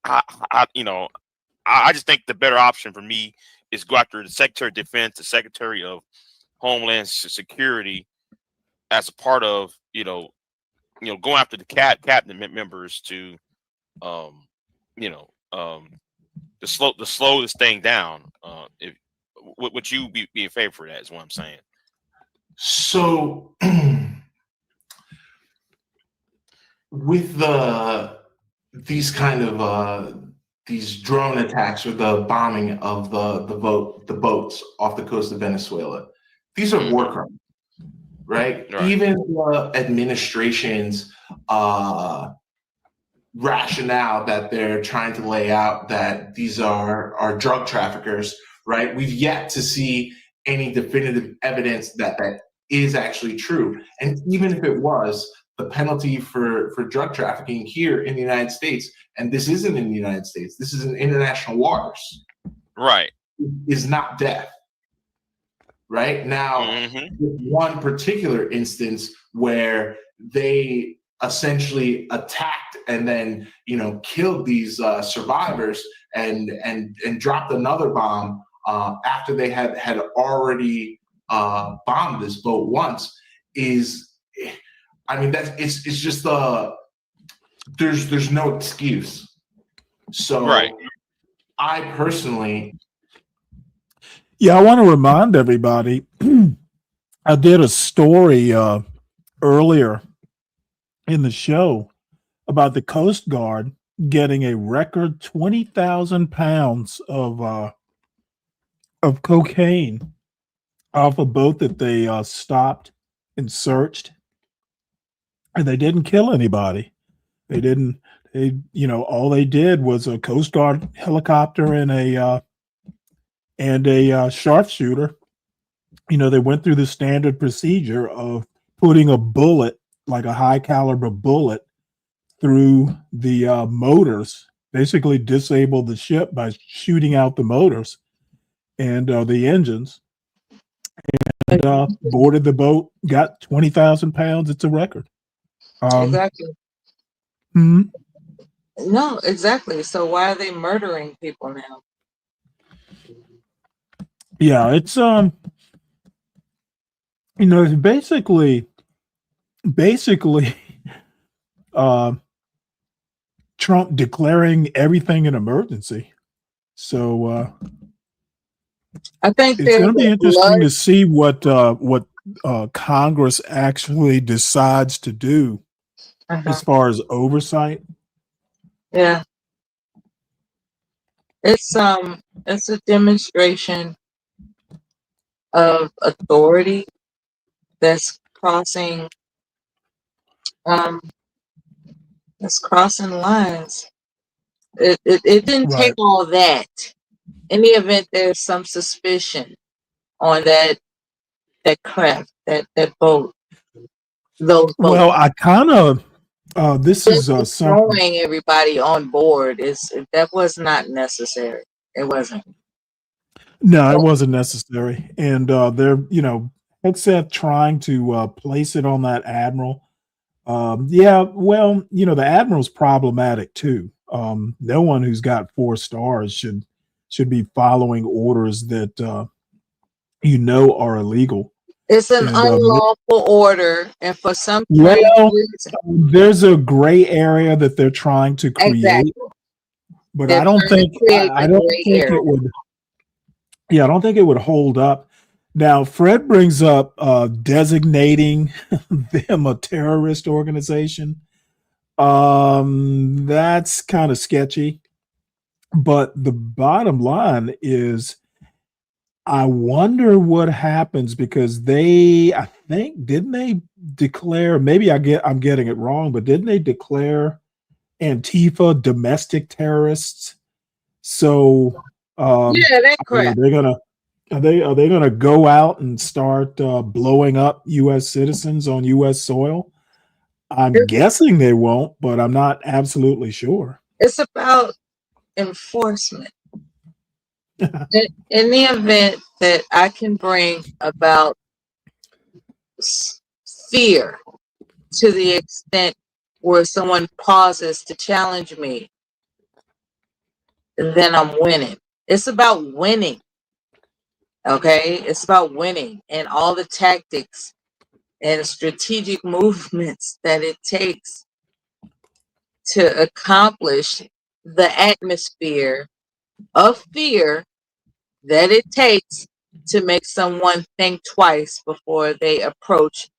I just think the better option for me is go after the Secretary of Defense, the Secretary of Homeland Security, as a part of going after the cabinet members to to slow this thing down. Would you be in favor for that? Is what I'm saying. So with these kind of these drone attacks or the bombing of the boats off the coast of Venezuela, these are war crimes, right? Even the administration's rationale that they're trying to lay out that these are drug traffickers, right? We've yet to see any definitive evidence that is actually true. And even if it was, the penalty for drug trafficking here in the United States, and this isn't in the United States, this is in international waters, right, is not death. Right now, one particular instance where they essentially attacked and then killed these survivors and dropped another bomb after they had already bombed this boat once is, I mean, it's just there's no excuse. So I personally, I want to remind everybody, I did a story earlier in the show about the Coast Guard getting a record 20,000 pounds of cocaine off a boat that they stopped and searched, and they didn't kill anybody. All they did was a Coast Guard helicopter and a sharpshooter. They went through the standard procedure of putting a bullet, like a high caliber bullet, through the motors, basically disabled the ship by shooting out the motors and the engines, and boarded the boat, got 20,000 pounds. It's a record. Exactly. No, exactly. So why are they murdering people now? Yeah, it's basically Trump declaring everything an emergency. So I think it's going there's to be a interesting blood. to see what Congress actually decides to do as far as oversight. Yeah, it's a demonstration of authority that's crossing um that's crossing lines. It didn't take Right. all that. In the event there's some suspicion on that craft, that boat, those Well, boats. I kind of this Just is something. throwing everybody on board is that was not necessary. It wasn't. No, it wasn't necessary, and they're headset trying to place it on that admiral. Yeah, well, the admiral's problematic too. No one who's got 4 stars should be following orders that are illegal. It's an And unlawful order, and for some strange well, reason, there's a gray area that they're trying to create, exactly. but They're I don't trying to think create I the don't gray think area. it would. Yeah, I don't think it would hold up. Now, Fred brings up designating them a terrorist organization. That's kind of sketchy. But the bottom line is, I wonder what happens because I think, didn't they declare? Maybe I'm getting it wrong, but didn't they declare Antifa domestic terrorists? So, Yeah, that are crap. they gonna are they gonna go out and start blowing up U.S. citizens on U.S. soil? I'm guessing they won't, but I'm not absolutely sure. It's about enforcement. In the event that I can bring about fear to the extent where someone pauses to challenge me, then I'm winning. It's about winning. Okay? It's about winning and all the tactics and strategic movements that it takes to accomplish the atmosphere of fear that it takes to make someone think twice before they approach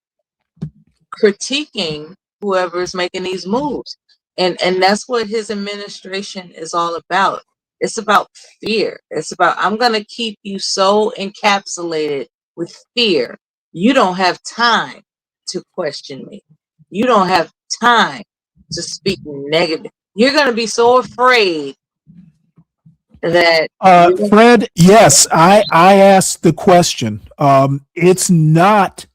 critiquing whoever's making these moves. And that's what his administration is all about. It's about fear. It's about I'm going to keep you so encapsulated with fear. You don't have time to question me. You don't have time to speak negative. You're going to be so afraid that Fred, yes, I asked the question. It's not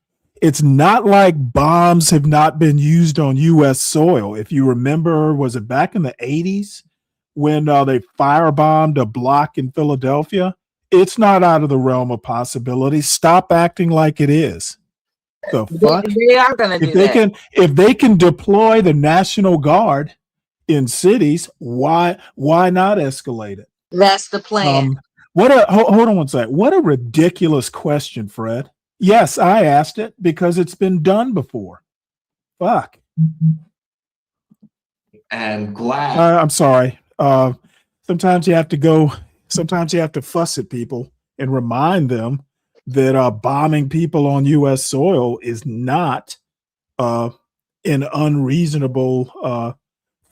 like bombs have not been used on U.S. soil. If you remember, was it back in the 80s when they firebombed a block in Philadelphia? It's not out of the realm of possibility. Stop acting like it is. The fuck? they are going to do that. If they can deploy the National Guard in cities, why not escalate it? That's the plan. Hold on one second. What a ridiculous question, Fred. Yes, I asked it because it's been done before. Fuck. And glad. I'm sorry. Sometimes you have to fuss at people and remind them that bombing people on U.S. soil is not an unreasonable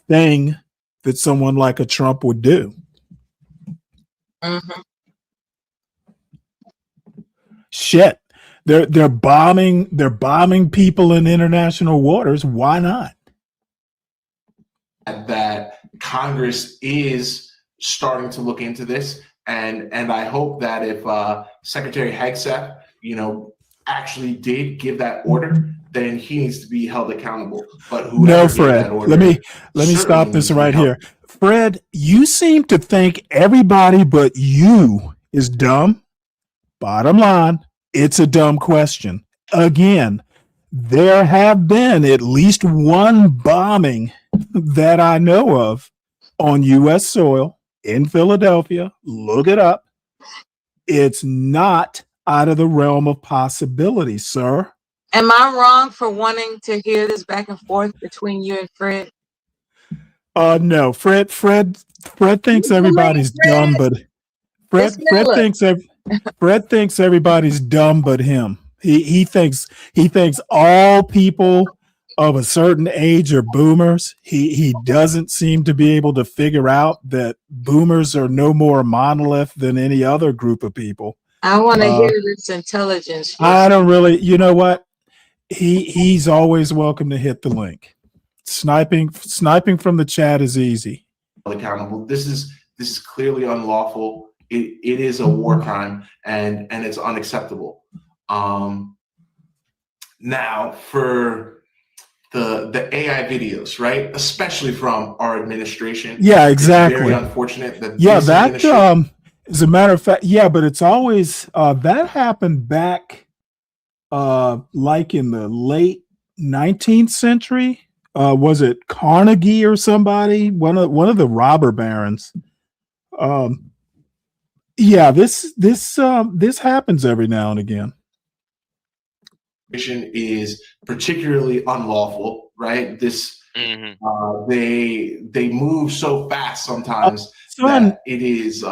thing that someone like a Trump would do. Mm-hmm. Shit. They're bombing people in international waters. Why not? That Congress is starting to look into this, and I hope that if Secretary Hegseth, actually did give that order, then he needs to be held accountable. But whoever No, gave Fred. that order, Let me certainly stop needs this to be right held. here. Fred, you seem to think everybody but you is dumb. Bottom line, it's a dumb question. Again, there have been at least one bombing that I know of on U.S. soil in Philadelphia. Look it up. It's not out of the realm of possibility, sir. Am I wrong for wanting to hear this back and forth between you and Fred? No, Fred thinks Miss Elaine, everybody's dumb, but Miss Miller. Fred thinks everybody's dumb but him. He thinks all people of a certain age are boomers. He doesn't seem to be able to figure out that boomers are no more monolith than any other group of people. I want to hear this intelligence. I don't really, you know what? He's always welcome to hit the link. Sniping from the chat is easy. Accountable. This is clearly unlawful. It is a war crime, and it's unacceptable. Now for the AI videos, right? Especially from our administration. Yeah, exactly. It's very unfortunate that that as a matter of fact, yeah, but it's always that happened back like in the late 19th century. Was it Carnegie or somebody? One of the robber barons. Yeah, this happens every now and again. Is particularly unlawful, right? This they move so fast sometimes that it is.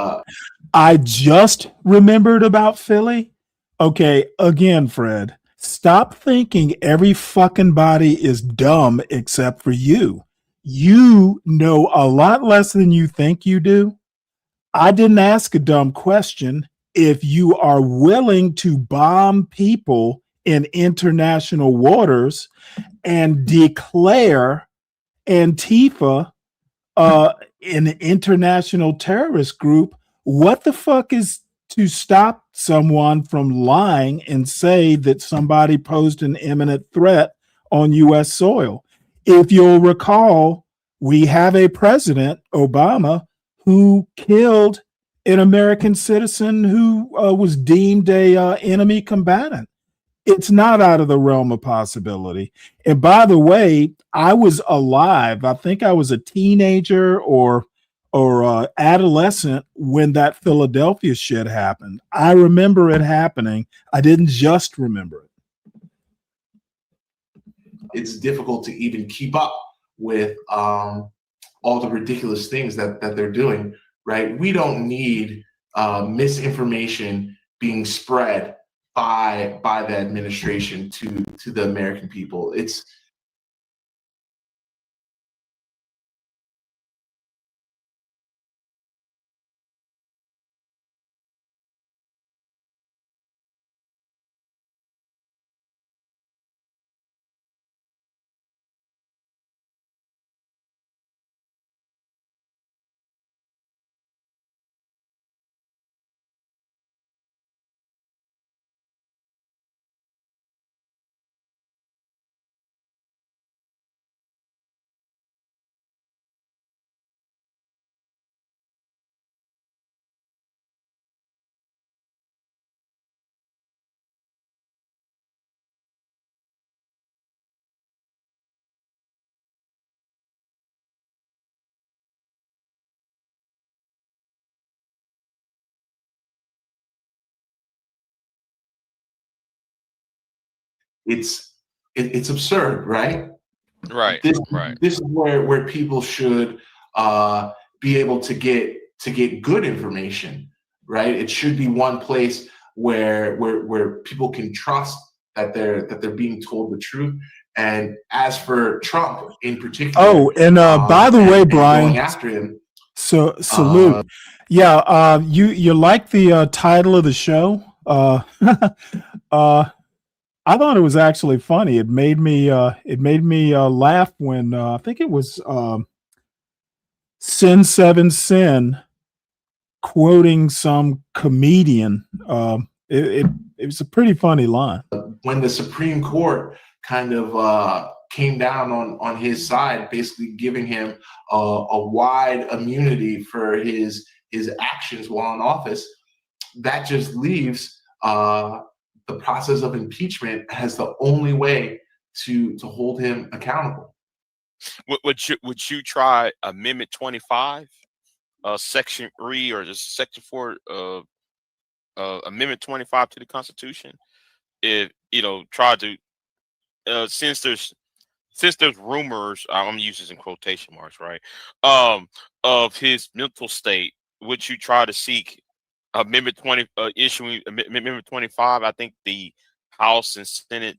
I just remembered about Philly. Okay, again, Fred, stop thinking every fucking body is dumb except for you. You know a lot less than you think you do. I didn't ask a dumb question. If you are willing to bomb people in international waters and declare Antifa an international terrorist group, what the fuck is to stop someone from lying and say that somebody posed an imminent threat on U.S. soil? If you'll recall, we have a president, Obama, who killed an American citizen who was deemed a enemy combatant. It's not out of the realm of possibility. And by the way, I was alive. I think I was a teenager or adolescent when that Philadelphia shit happened. I remember it happening. I didn't just remember it. It's difficult to even keep up with all the ridiculous things that they're doing, right? We don't need misinformation being spread by the administration to the American people. It's absurd, right? Right. This Right. this is where people should be able to get good information, right? It should be one place where people can trust that they're being told the truth. And as for Trump in particular, and by the way, and Brian, going after him. So salute. You like the title of the show? I thought it was actually funny. It made me laugh when I think it was Sin Seven Sin quoting some comedian. It was a pretty funny line. When the Supreme Court kind of came down on his side, basically giving him a wide immunity for his actions while in office, that just leaves the process of impeachment as the only way to hold him accountable. Would you try Amendment 25, Section 3, or just Section 4 of Amendment 25 to the Constitution? If try to since there's rumors, I'm using this in quotation marks, right? Of his mental state, would you try to seek Amendment 20, issuing Amendment 25? I think the House and Senate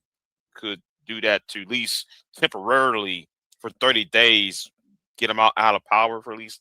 could do that to at least temporarily for 30 days, get him out of power for at least,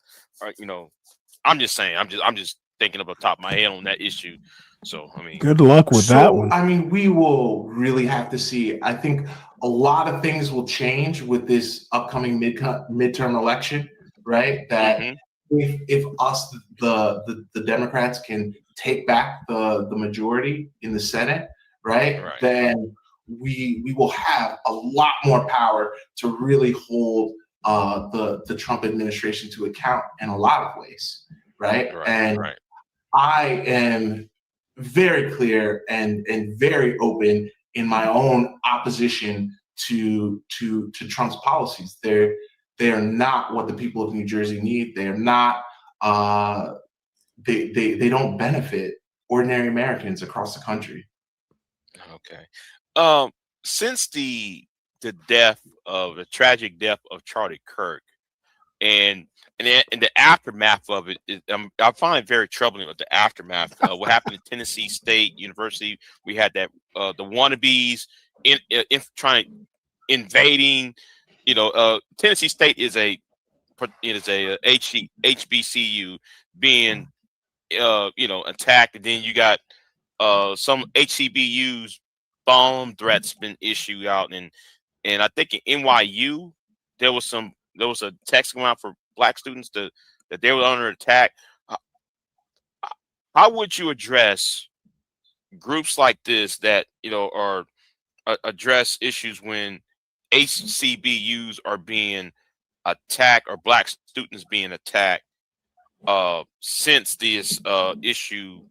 I'm just saying, I'm just thinking up the top of my head on that issue. So, I mean, Good luck with that one. I mean, we will really have to see. I think a lot of things will change with this upcoming midterm election, right? That if us, the Democrats, can take back the majority in the Senate, right? Then we will have a lot more power to really hold the Trump administration to account in a lot of ways, right? And I am very clear and very open in my own opposition to Trump's policies. They are not what the people of New Jersey need. They are not. They don't benefit ordinary Americans across the country. Okay. Since the tragic death of Charlie Kirk, and the aftermath of it, I find it very troubling with the aftermath. What happened at Tennessee State University? We had that the wannabes trying invading. Tennessee State is a HBCU being attacked, and then you got some HCBUs bomb threats been issued out, and I think in NYU there was a text going out for Black students that they were under attack. How would you address groups like this that are address issues when HCBUs are being attacked or Black students being attacked since this issue,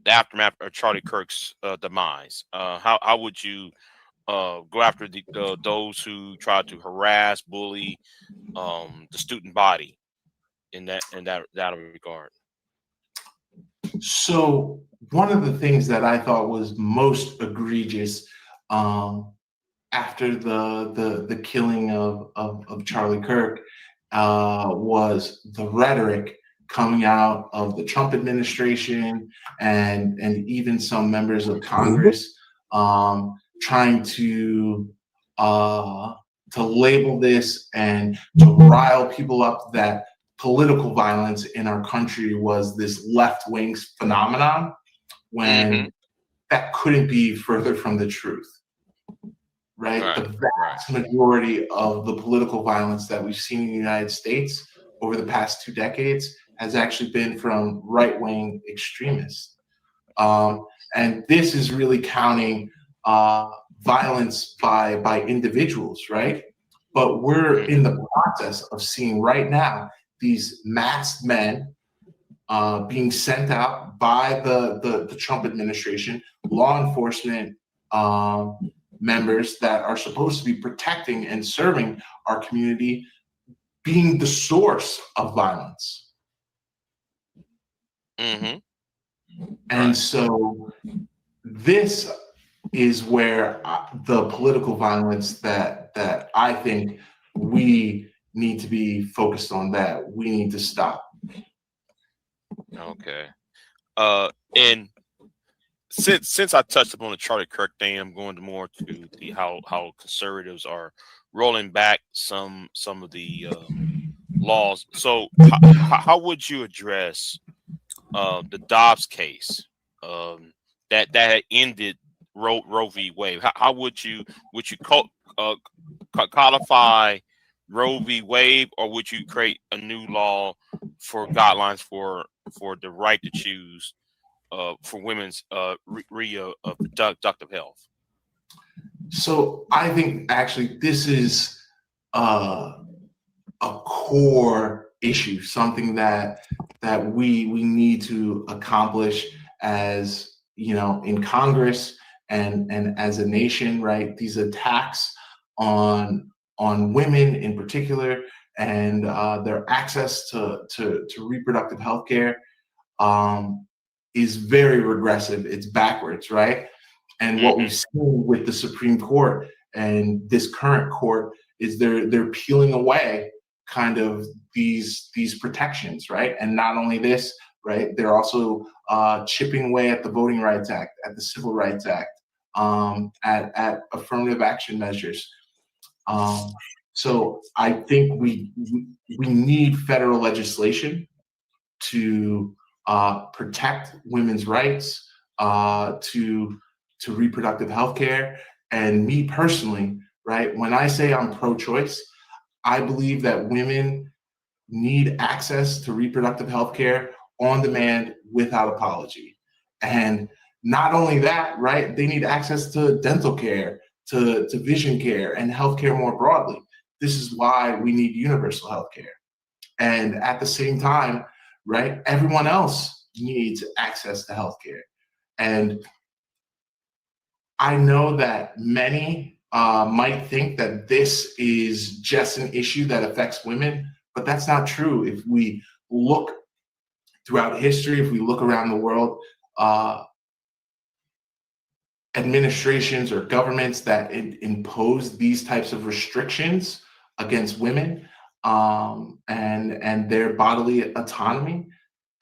the aftermath of Charlie Kirk's demise? How would you go after those who try to harass, bully the student body in that regard? So one of the things that I thought was most egregious after the killing of Charlie Kirk was the rhetoric coming out of the Trump administration and even some members of Congress trying to label this and to rile people up that political violence in our country was this left-wing phenomenon, when that couldn't be further from the truth, right? The vast majority of the political violence that we've seen in the United States over the past 2 decades has actually been from right-wing extremists. And this is really counting violence by individuals, right? But we're in the process of seeing right now these masked men being sent out by the Trump administration, law enforcement members that are supposed to be protecting and serving our community, being the source of violence. And so this is where the political violence that I think we need to be focused on, that we need to stop. Okay. And since I touched upon the Charlie Kirk thing, I'm going to more to the how conservatives are rolling back some of the laws. So how would you address the Dobbs case that had ended Roe v. Wade? How would you codify Roe v. Wade, or would you create a new law for guidelines for the right to choose for women's reproductive health? So I think actually this is a core issue, something that we need to accomplish as in Congress and as a nation, right? These attacks on women in particular and their access to reproductive health care is very regressive. It's backwards, right? And what we've seen with the Supreme Court and this current court is they're peeling away kind of these protections, right? And not only this, right? They're also chipping away at the Voting Rights Act, at the Civil Rights Act, at affirmative action measures. So I think we need federal legislation to protect women's rights, to reproductive health care. And me personally, right, when I say I'm pro-choice, I believe that women need access to reproductive health care on demand without apology. And not only that, right, they need access to dental care, to vision care, and healthcare more broadly. This is why we need universal healthcare. And at the same time, right, everyone else needs access to healthcare. And I know that many might think that this is just an issue that affects women, but that's not true. If we look throughout history, if we look around the world, administrations or governments that impose these types of restrictions against women and their bodily autonomy,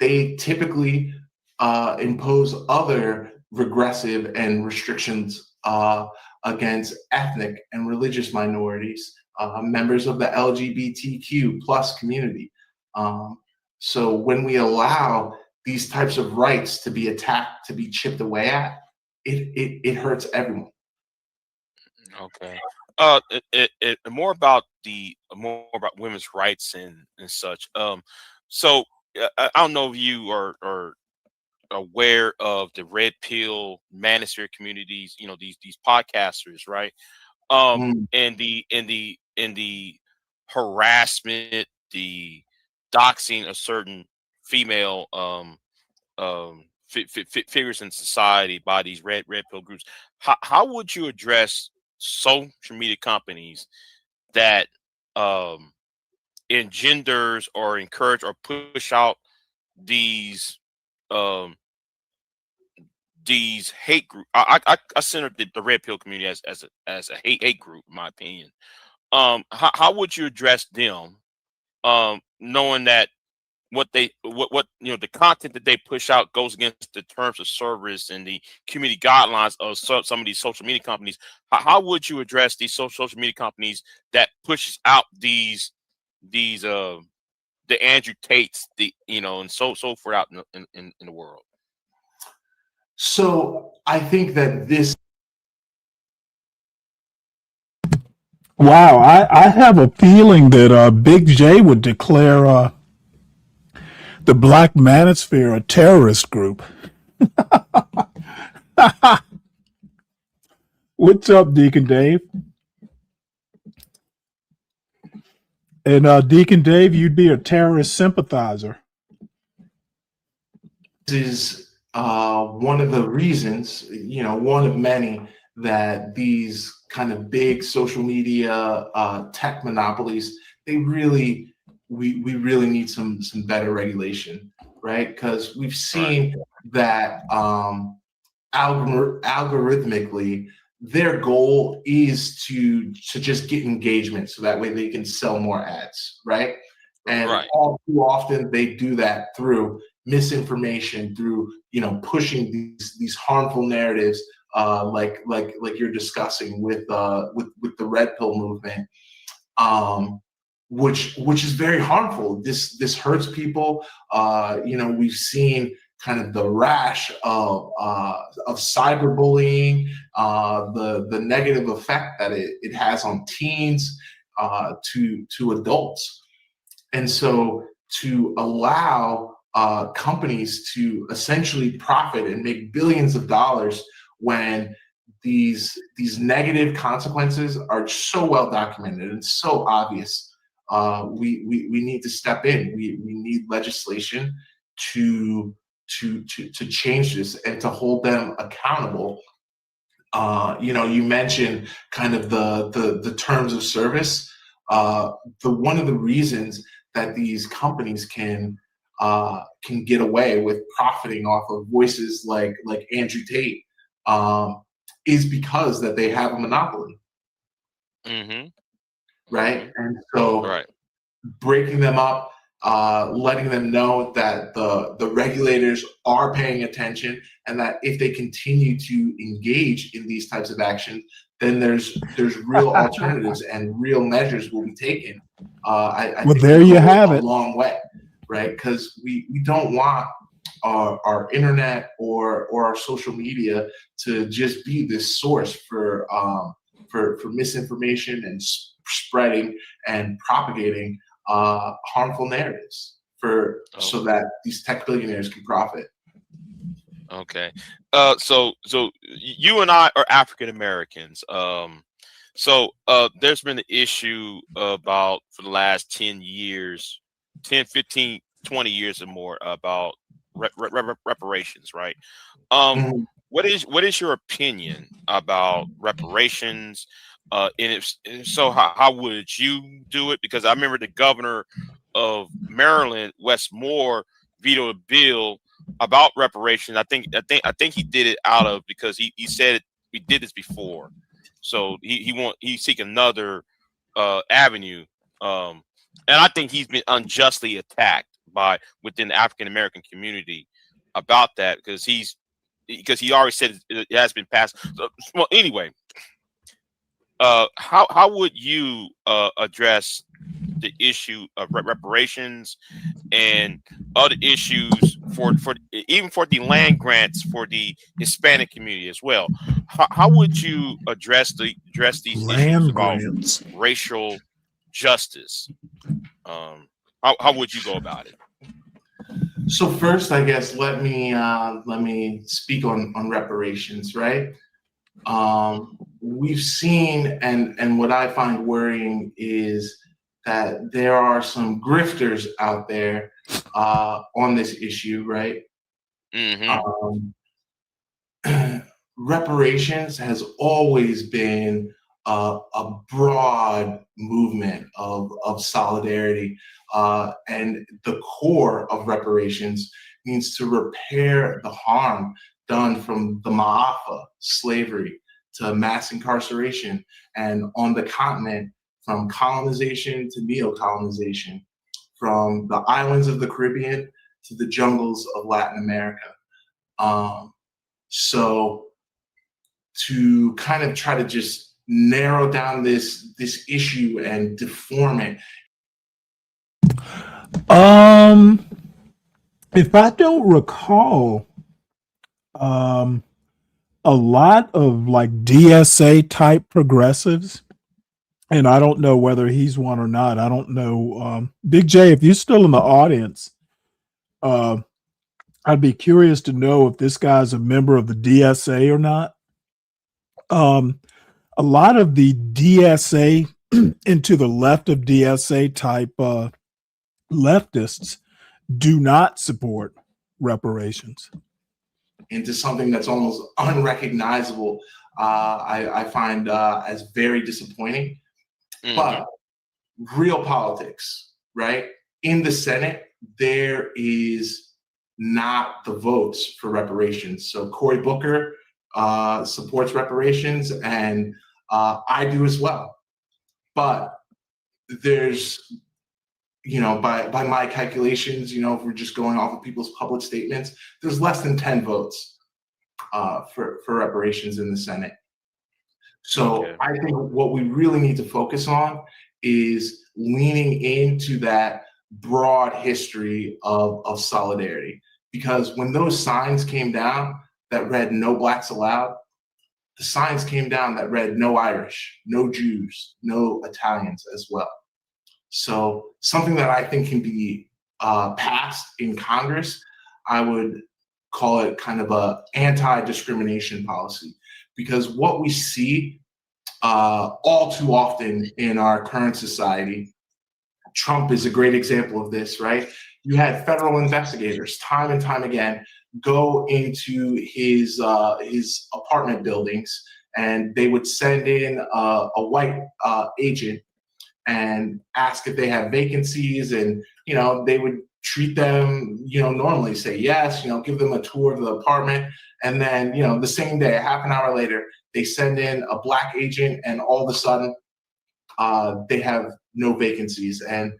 they typically impose other regressive and restrictions against ethnic and religious minorities, members of the LGBTQ plus community. So when we allow these types of rights to be attacked, to be chipped away at, it hurts everyone. Okay. More about women's rights and such. So I don't know if you are aware of the red pill manosphere communities. You know, these podcasters, right? And the harassment, the doxing of certain female figures in society by these red pill groups. How would you address social media companies that engenders or encourage or push out these um, hate group? I consider the red pill community as a hate group, in my opinion. How would you address them, knowing that what you know, the content that they push out goes against the terms of service and the community guidelines of some of these social media companies? How would you address these social media companies that pushes out the Andrew Tates, and so forth out in the world? So I think that this. Wow, I have a feeling that Big J would declare the Black Manosphere a terrorist group. What's up, Deacon Dave? And Deacon Dave, you'd be a terrorist sympathizer. This is one of the reasons, one of many, that these kind of big social media tech monopolies, we really need some better regulation, right? Because we've seen that algorithmically, their goal is to just get engagement, so that way they can sell more ads, right? And all too often they do that through misinformation, through pushing these harmful narratives, like you're discussing with the red pill movement, which is very harmful. This hurts people. We've seen kind of the rash of cyberbullying, the negative effect that it has on teens, to adults. And so to allow companies to essentially profit and make billions of dollars when these negative consequences are so well documented and so obvious, we need to step in. We need legislation to change this and to hold them accountable. You mentioned kind of the terms of service. One of the reasons that these companies can get away with profiting off of voices like Andrew Tate is because that they have a monopoly. right? And so breaking them up, letting them know that the regulators are paying attention, and that if they continue to engage in these types of actions, then there's real alternatives and real measures will be taken. I Well, think there will you go have a it. long way, right? Because we don't want our internet or our social media to just be this source for misinformation and spreading and propagating harmful narratives so that these tech billionaires can profit. Okay. So you and I are African Americans. So there's been an issue about for the last 10 years, 10, 15, 20 years or more about reparations, right? What is your opinion about reparations? And if so, how would you do it? Because I remember the governor of Maryland, Wes Moore, vetoed a bill about reparations. I think he did it out of because he said we did this before, so he's seeking another avenue. And I think he's been unjustly attacked by within the African American community about that because he already said it has been passed. So, well, anyway, how would you address the issue of reparations and other issues for even for the land grants for the Hispanic community as well? How would you address these issues about racial justice? How would you go about it? So first, I guess let me speak on reparations, right? We've seen, and what I find worrying is that there are some grifters out there on this issue, right? Reparations has always been a broad movement of solidarity, and the core of reparations means to repair the harm done from the Ma'afa, slavery, to mass incarceration, and on the continent, from colonization to neo-colonization, from the islands of the Caribbean to the jungles of Latin America. So to kind of try to just narrow down this issue and deform it. If I don't recall, a lot of like DSA type progressives, and I don't know whether he's one or not. I don't know. Big J, if you're still in the audience, I'd be curious to know if this guy's a member of the DSA or not. A lot of the DSA into the left of DSA type leftists do not support reparations. Into something that's almost unrecognizable, I find as very disappointing. But real politics, right? In the Senate, there is not the votes for reparations. So Cory Booker supports reparations, and I do as well. But there's, by my calculations, if we're just going off of people's public statements, there's less than 10 votes for reparations in the Senate. So I think what we really need to focus on is leaning into that broad history of solidarity. Because when those signs came down that read "No Blacks Allowed," the signs came down that read "No Irish, no Jews, no Italians" as well. So something that I think can be passed in Congress, I would call it kind of a anti-discrimination policy. Because what we see all too often in our current society, Trump is a great example of this, right? You had federal investigators time and time again go into his apartment buildings, and they would send in a white agent and ask if they have vacancies, and they would treat them normally, say yes, give them a tour of the apartment, and then the same day, a half an hour later, they send in a black agent, and all of a sudden they have no vacancies. And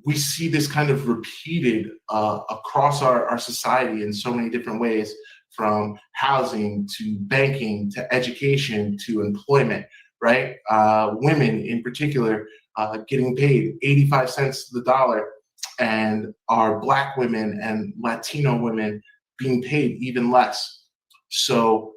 we see this kind of repeated across our society in so many different ways, from housing to banking to education to employment, right? Women in particular getting paid 85 cents to the dollar, and our Black women and Latino women being paid even less. So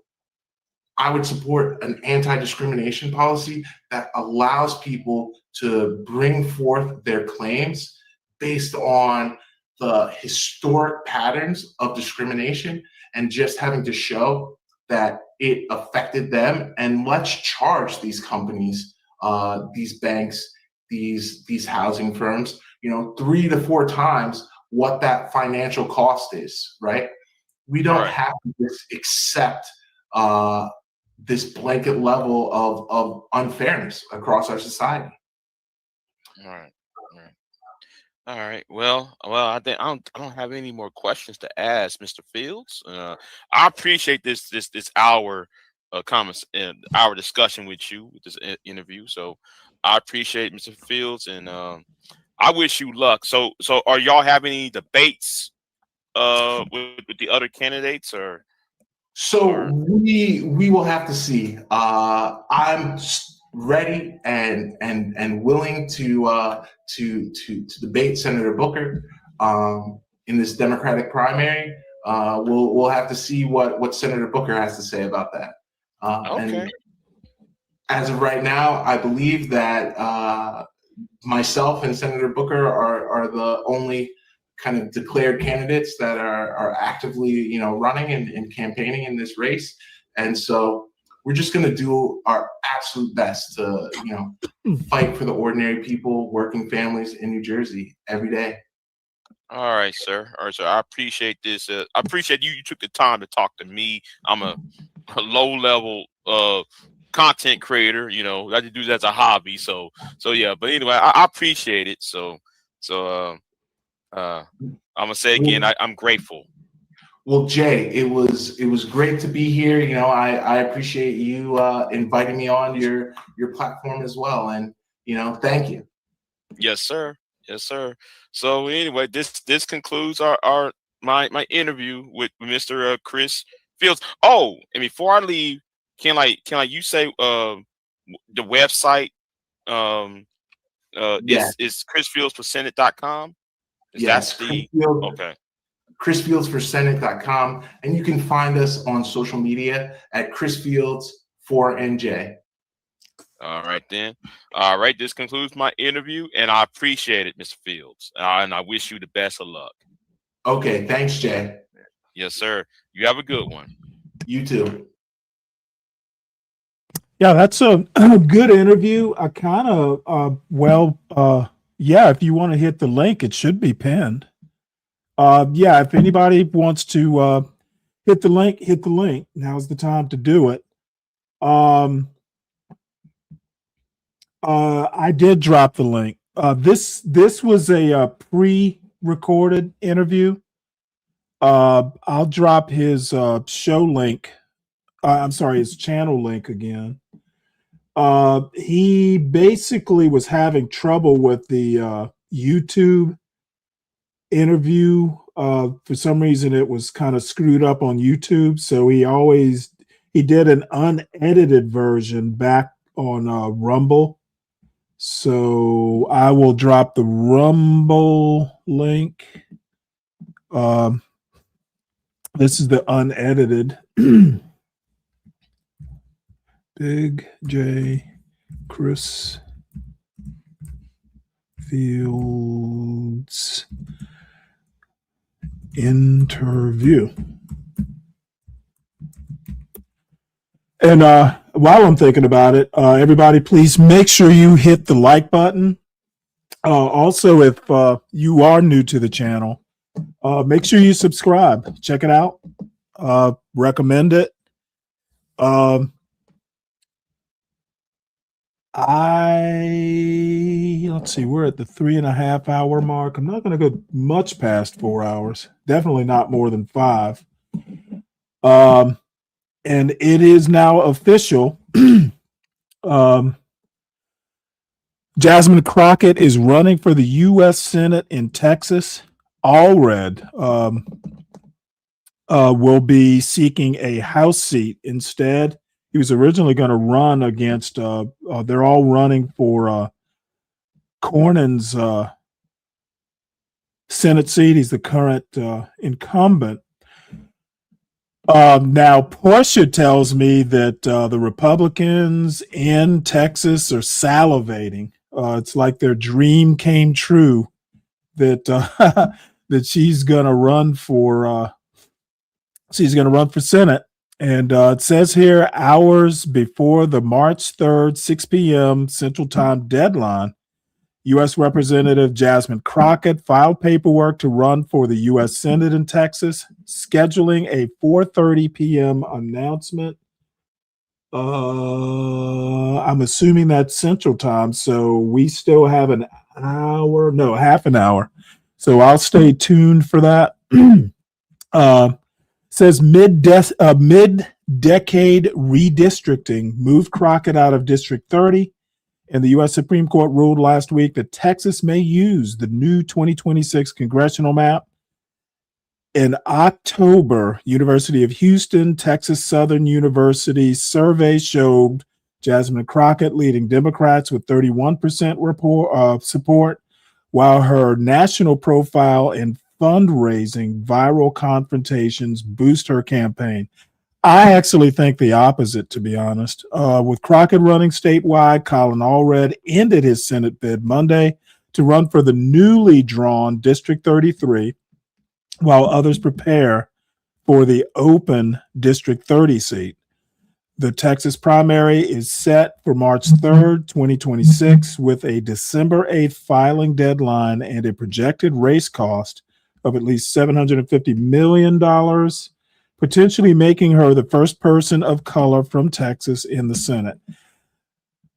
I would support an anti-discrimination policy that allows people to bring forth their claims based on the historic patterns of discrimination and just having to show that it affected them. And let's charge these companies, these banks, these housing firms, 3 to 4 times what that financial cost is, right? We don't have to just accept this blanket level of unfairness across our society. All right. All right. Well, I think I don't have any more questions to ask, Mr. Fields. I appreciate this hour comments and our discussion with you with this interview. So I appreciate it, Mr. Fields, and I wish you luck. So are y'all having any debates with the other candidates or? So we will have to see. I'm ready and willing to debate Senator Booker in this Democratic primary. We'll have to see what Senator Booker has to say about that. And as of right now, I believe that myself and Senator Booker are the only kind of declared candidates that are actively, running and campaigning in this race. And so we're just going to do our absolute best to, fight for the ordinary people, working families in New Jersey every day. All right, sir. I appreciate this. I appreciate you took the time to talk to me. I'm a low-level content creator. I just do that as a hobby. So yeah. But anyway, I appreciate it. So I'm gonna say again, I'm grateful. Well, Jay, it was great to be here. I appreciate you inviting me on your platform as well, and thank you. Yes, sir. Yes, sir. So anyway, this concludes my interview with Mr. Chris Fields. Oh, and before I leave, can you say the website is chrisfieldsforsenate.com? Yes, okay. chrisfieldsforsenate.com, and you can find us on social media at chrisfields4nj. All right, then. All right, this concludes my interview, and I appreciate it, Mr. Fields, and I wish you the best of luck. Okay, thanks, Jay. Yes, sir. You have a good one. You too. Yeah, that's a good interview. I kind of, yeah, if you want to hit the link, it should be pinned. Yeah, if anybody wants to hit the link. Now's the time to do it. I did drop the link. This was a pre-recorded interview. I'll drop his show link. I'm sorry, his channel link again. He basically was having trouble with the YouTube interview. For some reason, it was kind of screwed up on YouTube. So he did an unedited version back on Rumble. So I will drop the Rumble link. This is the unedited. Big J Chris Fields interview. And while I'm thinking about it, everybody, please make sure you hit the like button. Also, if you are new to the channel, make sure you subscribe. Check it out. Recommend it. Let's see, we're at the 3.5 hour mark. I'm not going to go much past 4 hours. Definitely not more than 5. And it is now official. Jasmine Crockett is running for the U.S. Senate in Texas. Allred will be seeking a House seat instead. He was originally going to run against, they're all running for Cornyn's Senate seat. He's the current incumbent. Now, Portia tells me that the Republicans in Texas are salivating. It's like their dream came true that that she's going to run for Senate. And it says here, hours before the March 3rd, 6 p.m. Central Time deadline, U.S. Representative Jasmine Crockett filed paperwork to run for the U.S. Senate in Texas, scheduling a 4:30 p.m. announcement. I'm assuming that's Central Time, so we still have half an hour. So I'll stay tuned for that. Says mid-decade redistricting moved Crockett out of District 30. And the U.S. Supreme Court ruled last week that Texas may use the new 2026 congressional map. In October, University of Houston, Texas Southern University survey showed Jasmine Crockett leading Democrats with 31% support, while her national profile and fundraising viral confrontations boost her campaign. I actually think the opposite, to be honest. With Crockett running statewide, Colin Allred ended his Senate bid Monday to run for the newly drawn District 33, while others prepare for the open District 30 seat. The Texas primary is set for March 3rd, 2026, with a December 8th filing deadline and a projected race cost of at least $750 million, potentially making her the first person of color from Texas in the Senate.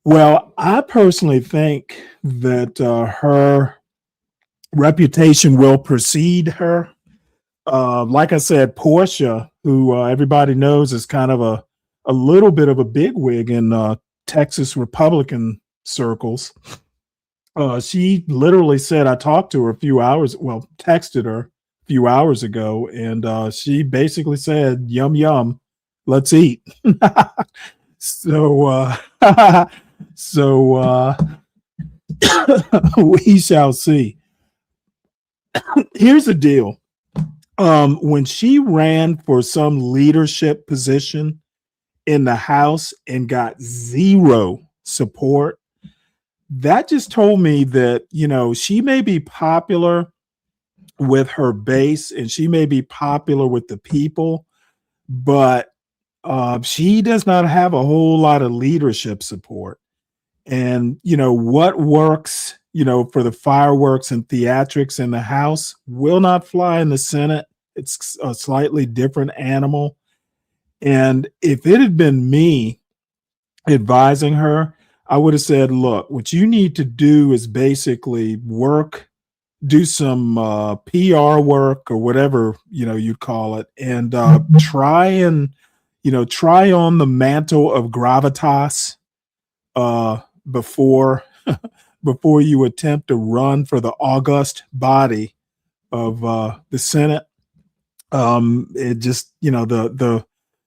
Well, I personally think that her reputation will precede her. Like I said, Portia, who everybody knows is kind of a little bit of a bigwig in Texas Republican circles. She literally said, I talked to her texted her a few hours ago, and she basically said, yum, yum, let's eat. So we shall see. Here's the deal. When she ran for some leadership position in the House and got zero support, that just told me that, she may be popular with her base and she may be popular with the people, but she does not have a whole lot of leadership support. And, what works, for the fireworks and theatrics in the House will not fly in the Senate. It's a slightly different animal. And if it had been me advising her, I would have said, look, what you need to do is basically do some PR work or whatever, you'd call it, and try on the mantle of gravitas before you attempt to run for the august body of the Senate. It just, the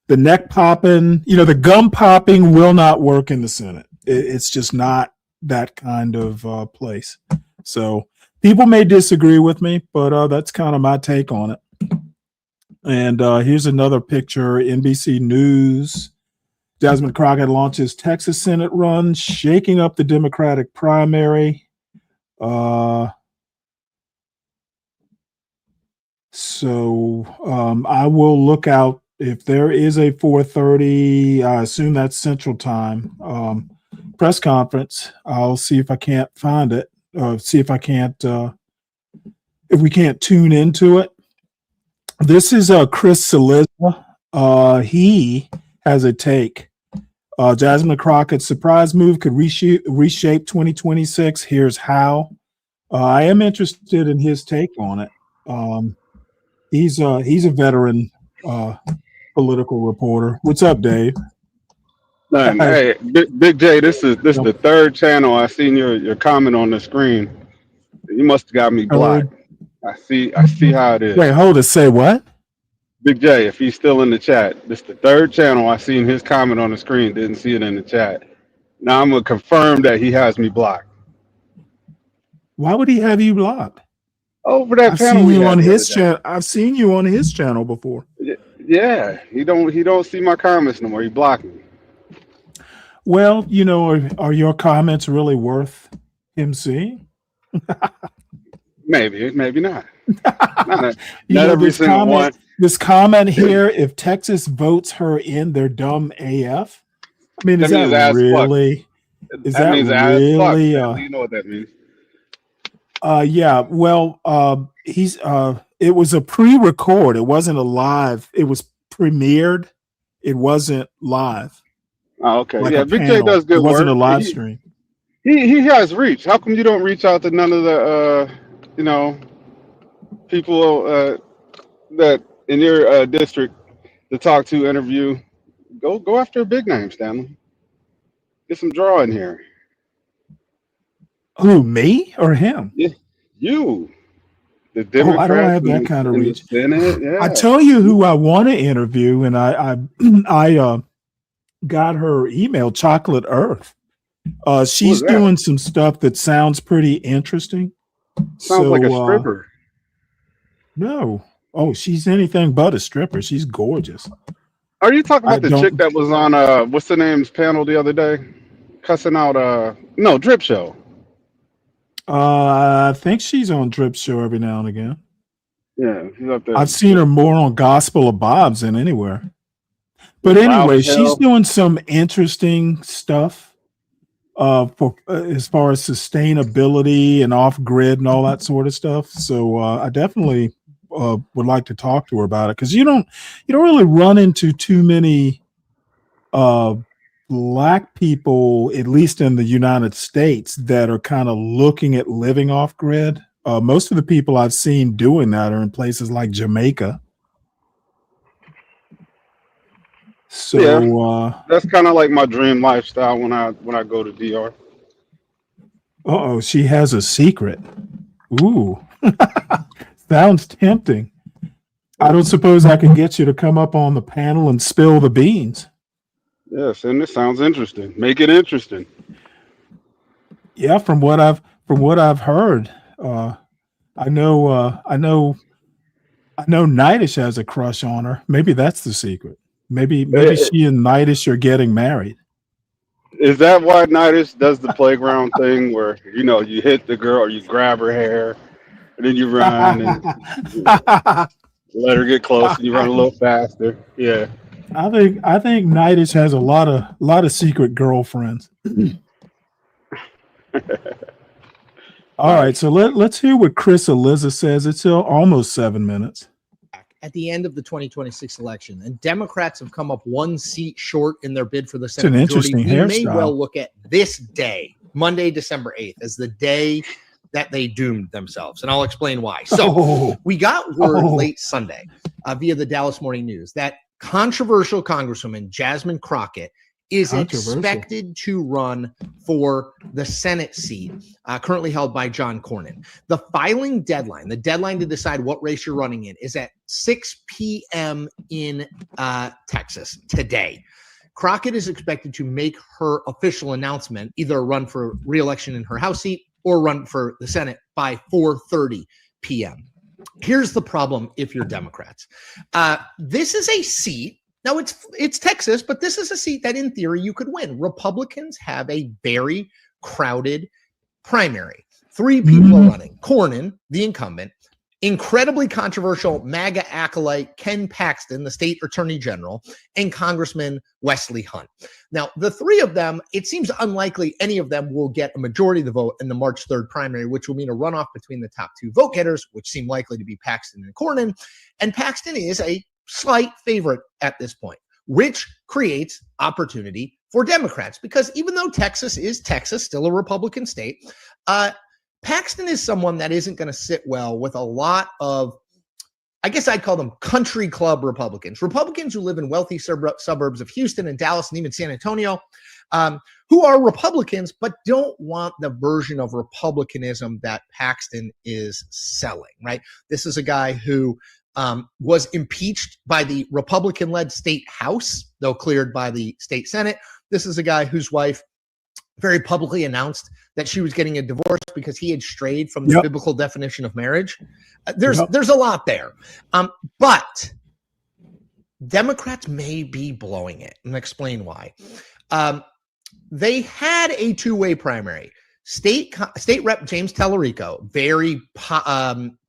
neck popping, the gum popping will not work in the Senate. It's just not that kind of place. So people may disagree with me, but that's kind of my take on it. And here's another picture, NBC News. Jasmine Crockett launches Texas Senate run, shaking up the Democratic primary. So I will look out if there is a 4:30. I assume that's Central Time press conference. I'll see if I can't find it. See if I can't if we can't tune into it. This is Chris Cillizza. He has a take. Jasmine Crockett's surprise move could reshape 2026. Here's how. I am interested in his take on it. He's a veteran political reporter. What's up, Dave? None. Hey, Big J, this is the third channel I seen your comment on the screen. You must have got me blocked. I see how it is. Wait, hold it. Say what? Big J, if he's still in the chat, this is the third channel I seen his comment on the screen. Didn't see it in the chat. Now I'm gonna confirm that he has me blocked. Why would he have you blocked? Over that I've panel seen we you had on the other his day. channel. I've seen you on his channel before. Yeah, he don't see my comments no more. He blocked me. Well, are your comments really worth him seeing? Maybe not. Not every This single one. comment here, if Texas votes her in, they're dumb AF. I mean, That means ass fuck. Is That that means ass fuck. really You know what that means. yeah, well, it was a pre-record. It wasn't a live. It was premiered. It wasn't live. Oh, okay. Like Yeah, a Big J panel. does good It wasn't a work. live stream. He has reach. How come you don't reach out to none of the people that in your district to talk to, interview? Go after a big name, Stanley. Get some draw in here. Who, me or him? Yeah, you. The Oh, I don't Democrats have that kind of in the reach. Senate. I Yeah. tell you who I want to interview, and I got her email, Chocolate Earth. She's doing some stuff that sounds pretty interesting. Sounds like a stripper. No. Oh, she's anything but a stripper. She's gorgeous. Are you talking about the chick that was on what's the name's panel the other day? Cussing out no, Drip Show. I think she's on Drip Show every now and again. Yeah, she's up there. I've seen her more on Gospel of Bob's than anywhere. But Loud anyway, as hell. she's doing some interesting stuff for as far as sustainability and off grid and all that sort of stuff. So I definitely would like to talk to her about it, because you don't really run into too many Black people, at least in the United States, that are kind of looking at living off grid. Most of the people I've seen doing that are in places like Jamaica. So yeah, that's kind of like my dream lifestyle when I go to DR. oh, she has a secret. Ooh, sounds tempting. I don't suppose I can get you to come up on the panel and spill the beans. Yes, and this sounds interesting. Make it interesting. Yeah, from what I've heard, I know Nightish has a crush on her. Maybe that's the secret. Maybe she and Nightish are getting married. Is that why Nidus does the playground thing where you hit the girl or you grab her hair and then you run and let her get close and you run a little faster? Yeah. I think Nightish has a lot of secret girlfriends. All right, so let's hear what Chris Eliza says. It's almost 7 minutes. At the end of the 2026 election, and Democrats have come up one seat short in their bid for the It's Senate an majority. interesting We may hairstyle. well look at this day, Monday, December 8th, as the day that they doomed themselves, and I'll explain why. So we got word late Sunday via the Dallas Morning News that controversial Congresswoman Jasmine Crockett is expected to run for the Senate seat currently held by John Cornyn. The filing deadline, the deadline to decide what race you're running in, is at 6 p.m. in Texas today. Crockett is expected to make her official announcement, either run for re-election in her House seat or run for the Senate by 4:30 p.m. Here's the problem if you're Democrats. This is a seat. Now it's Texas, but this is a seat that in theory you could win. Republicans have a very crowded primary. 3 people are running. Cornyn, the incumbent, incredibly controversial MAGA acolyte Ken Paxton, the state attorney general, and Congressman Wesley Hunt. Now, the three of them, it seems unlikely any of them will get a majority of the vote in the March 3rd primary, which will mean a runoff between the top two vote getters, which seem likely to be Paxton and Cornyn. And Paxton is a slight favorite at this point, which creates opportunity for Democrats, because even though Texas is Texas, still a Republican state, Paxton is someone that isn't going to sit well with a lot of I guess I'd call them country club Republicans, Republicans who live in wealthy suburbs of Houston and Dallas and even San Antonio, who are Republicans but don't want the version of republicanism that Paxton is selling, right? This is a guy who was impeached by the Republican-led state House, though cleared by the state Senate. This is a guy whose wife very publicly announced that she was getting a divorce because he had strayed from the biblical definition of marriage. There's a lot there. But Democrats may be blowing it, and I'll explain why. They had a two-way primary. State Rep James Tallarico, very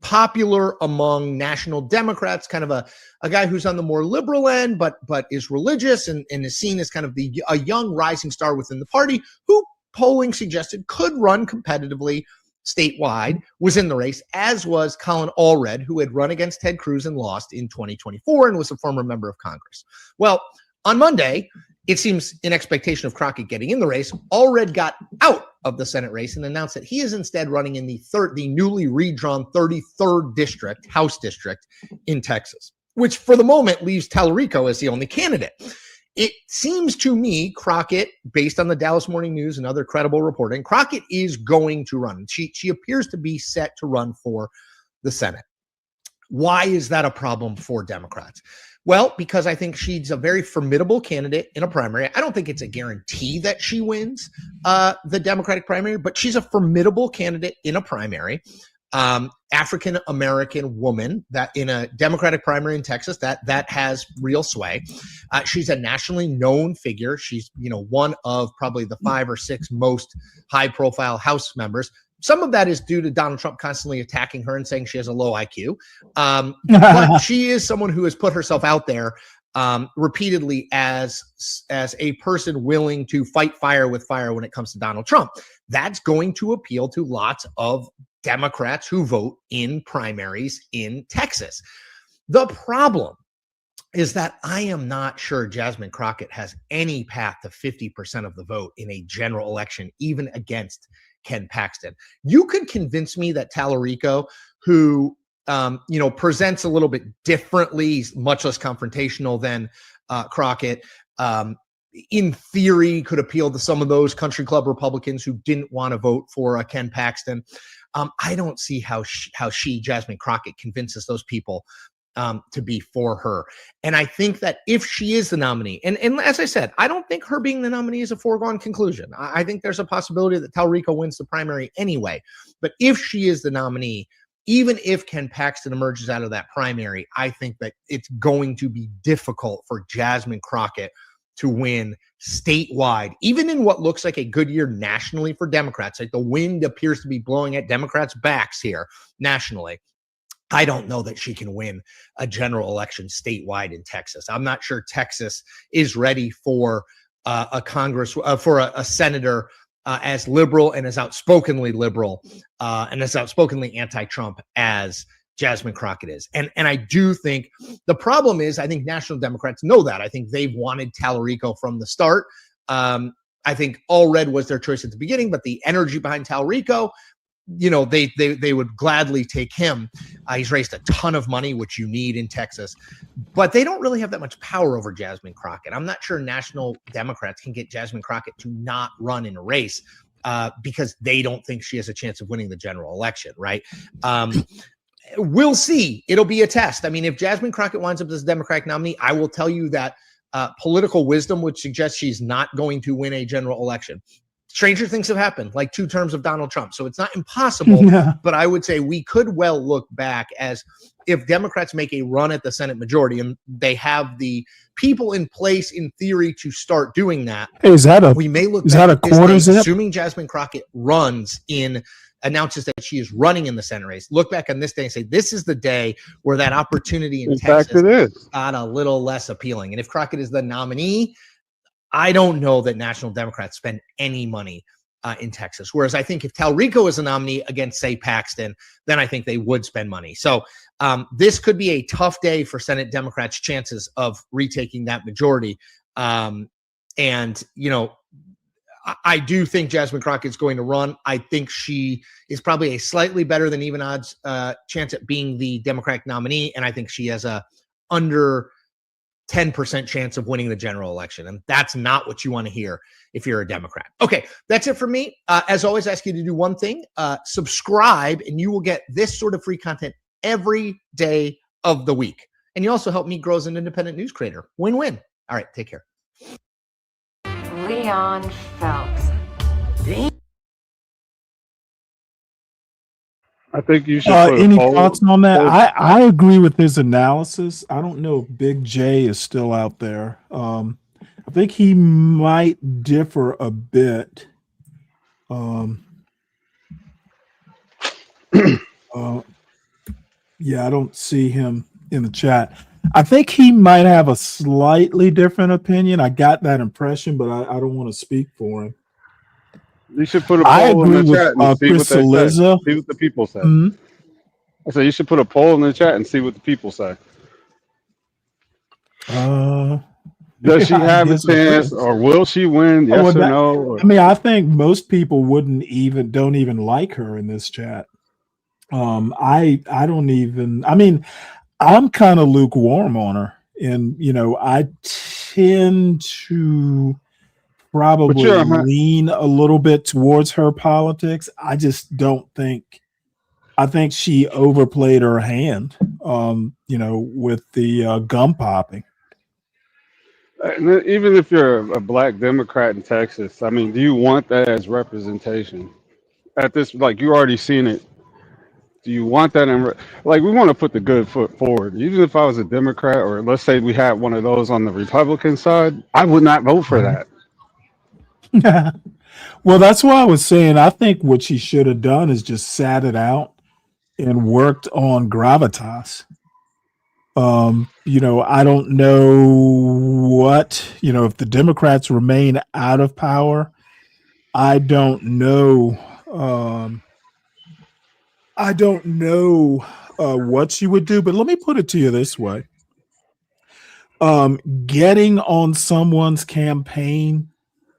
popular among national Democrats, kind of a guy who's on the more liberal end, but is religious and is seen as kind of a young rising star within the party, who polling suggested could run competitively statewide, was in the race, as was Colin Allred, who had run against Ted Cruz and lost in 2024 and was a former member of Congress. Well, on Monday, it seems in expectation of Crockett getting in the race, Allred got out of the Senate race and announced that he is instead running in the newly redrawn 33rd district, House district in Texas, which for the moment leaves Tallarico as the only candidate. It seems to me Crockett, based on the Dallas Morning News and other credible reporting, Crockett is going to run. She appears to be set to run for the Senate. Why is that a problem for Democrats? Well, because I think she's a very formidable candidate in a primary. I don't think it's a guarantee that she wins the Democratic primary, but she's a formidable candidate in a primary. African-American woman that in a Democratic primary in Texas, that has real sway. She's a nationally known figure. She's, one of probably the 5 or 6 most high-profile House members. Some of that is due to Donald Trump constantly attacking her and saying she has a low IQ. But she is someone who has put herself out there repeatedly as a person willing to fight fire with fire when it comes to Donald Trump. That's going to appeal to lots of Democrats who vote in primaries in Texas. The problem is that I am not sure Jasmine Crockett has any path to 50% of the vote in a general election, even against Ken Paxton. You could convince me that Tallarico, who presents a little bit differently, much less confrontational than Crockett, in theory could appeal to some of those country club Republicans who didn't want to vote for Ken Paxton. I don't see how she, Jasmine Crockett, convinces those people to be for her. And I think that if she is the nominee, and as I said, I don't think her being the nominee is a foregone conclusion. I think there's a possibility that Tallarico wins the primary anyway. But if she is the nominee, even if Ken Paxton emerges out of that primary, I think that it's going to be difficult for Jasmine Crockett to win statewide, even in what looks like a good year nationally for Democrats. Like the wind appears to be blowing at Democrats' backs here nationally. I don't know that she can win a general election statewide in Texas. I'm not sure Texas is ready for a Congress, for a senator as liberal and as outspokenly liberal and as outspokenly anti-Trump as Jasmine Crockett is. And I do think the problem is, I think national Democrats know that. I think they've wanted Tallarico from the start. I think Allred was their choice at the beginning, but the energy behind Tallarico, they would gladly take him. He's raised a ton of money, which you need in Texas, but they don't really have that much power over Jasmine Crockett. I'm not sure national Democrats can get Jasmine Crockett to not run in a race because they don't think she has a chance of winning the general election, right? We'll see. It'll be a test. I mean, if Jasmine Crockett winds up as a Democratic nominee, I will tell you that political wisdom would suggest she's not going to win a general election. Stranger things have happened, like 2 terms of Donald Trump. So it's not impossible, but I would say we could well look back as if Democrats make a run at the Senate majority and they have the people in place in theory to start doing that. Hey, we may look is back that a quarter zip? Assuming Jasmine Crockett announces that she is running in the Senate race, look back on this day and say, this is the day where that opportunity in Texas got a little less appealing. And if Crockett is the nominee, I don't know that national Democrats spend any money in Texas. Whereas I think if Tallarico is a nominee against, say, Paxton, then I think they would spend money. So this could be a tough day for Senate Democrats' chances of retaking that majority. And, I do think Jasmine Crockett's going to run. I think she is probably a slightly better than even odds chance at being the Democratic nominee, and I think she has a under 10% chance of winning the general election, and that's not what you want to hear if you're a Democrat. Okay, that's it for me. As always, I ask you to do one thing: subscribe, and you will get this sort of free content every day of the week. And you also help me grow as an independent news creator. Win-win. All right, take care. Leon Phelps. I think you should put any a poll. thoughts on that? I agree with his analysis. I don't know if Big J is still out there. I think he might differ a bit. Yeah, I don't see him in the chat. I think he might have a slightly different opinion. I got that impression, but I don't want to speak for him. You should put a I poll in agree the with chat and see what Chris they say. Cillizza. See what the people say. Mhm. I said you should put a poll in the chat and see what the people say. Does she I have a guess I chance, could. or will she win? Oh, Yes well, or no? Or- I mean, I think most people don't even like her in this chat. I don't even. I mean, I'm kind of lukewarm on her, and I tend to probably you're lean a little bit towards her politics. I just don't think. I think she overplayed her hand. With the gum popping. And then even if you're a black Democrat in Texas, I mean, do you want that as representation? At this, like, you already seen it. Do you want that like, we want to put the good foot forward? Even if I was a Democrat, or let's say we had one of those on the Republican side, I would not vote for that. Well, that's why I was saying I think what she should have done is just sat it out and worked on gravitas. I don't know what, if the Democrats remain out of power, I don't know. What she would do, but let me put it to you this way. Getting on someone's campaign,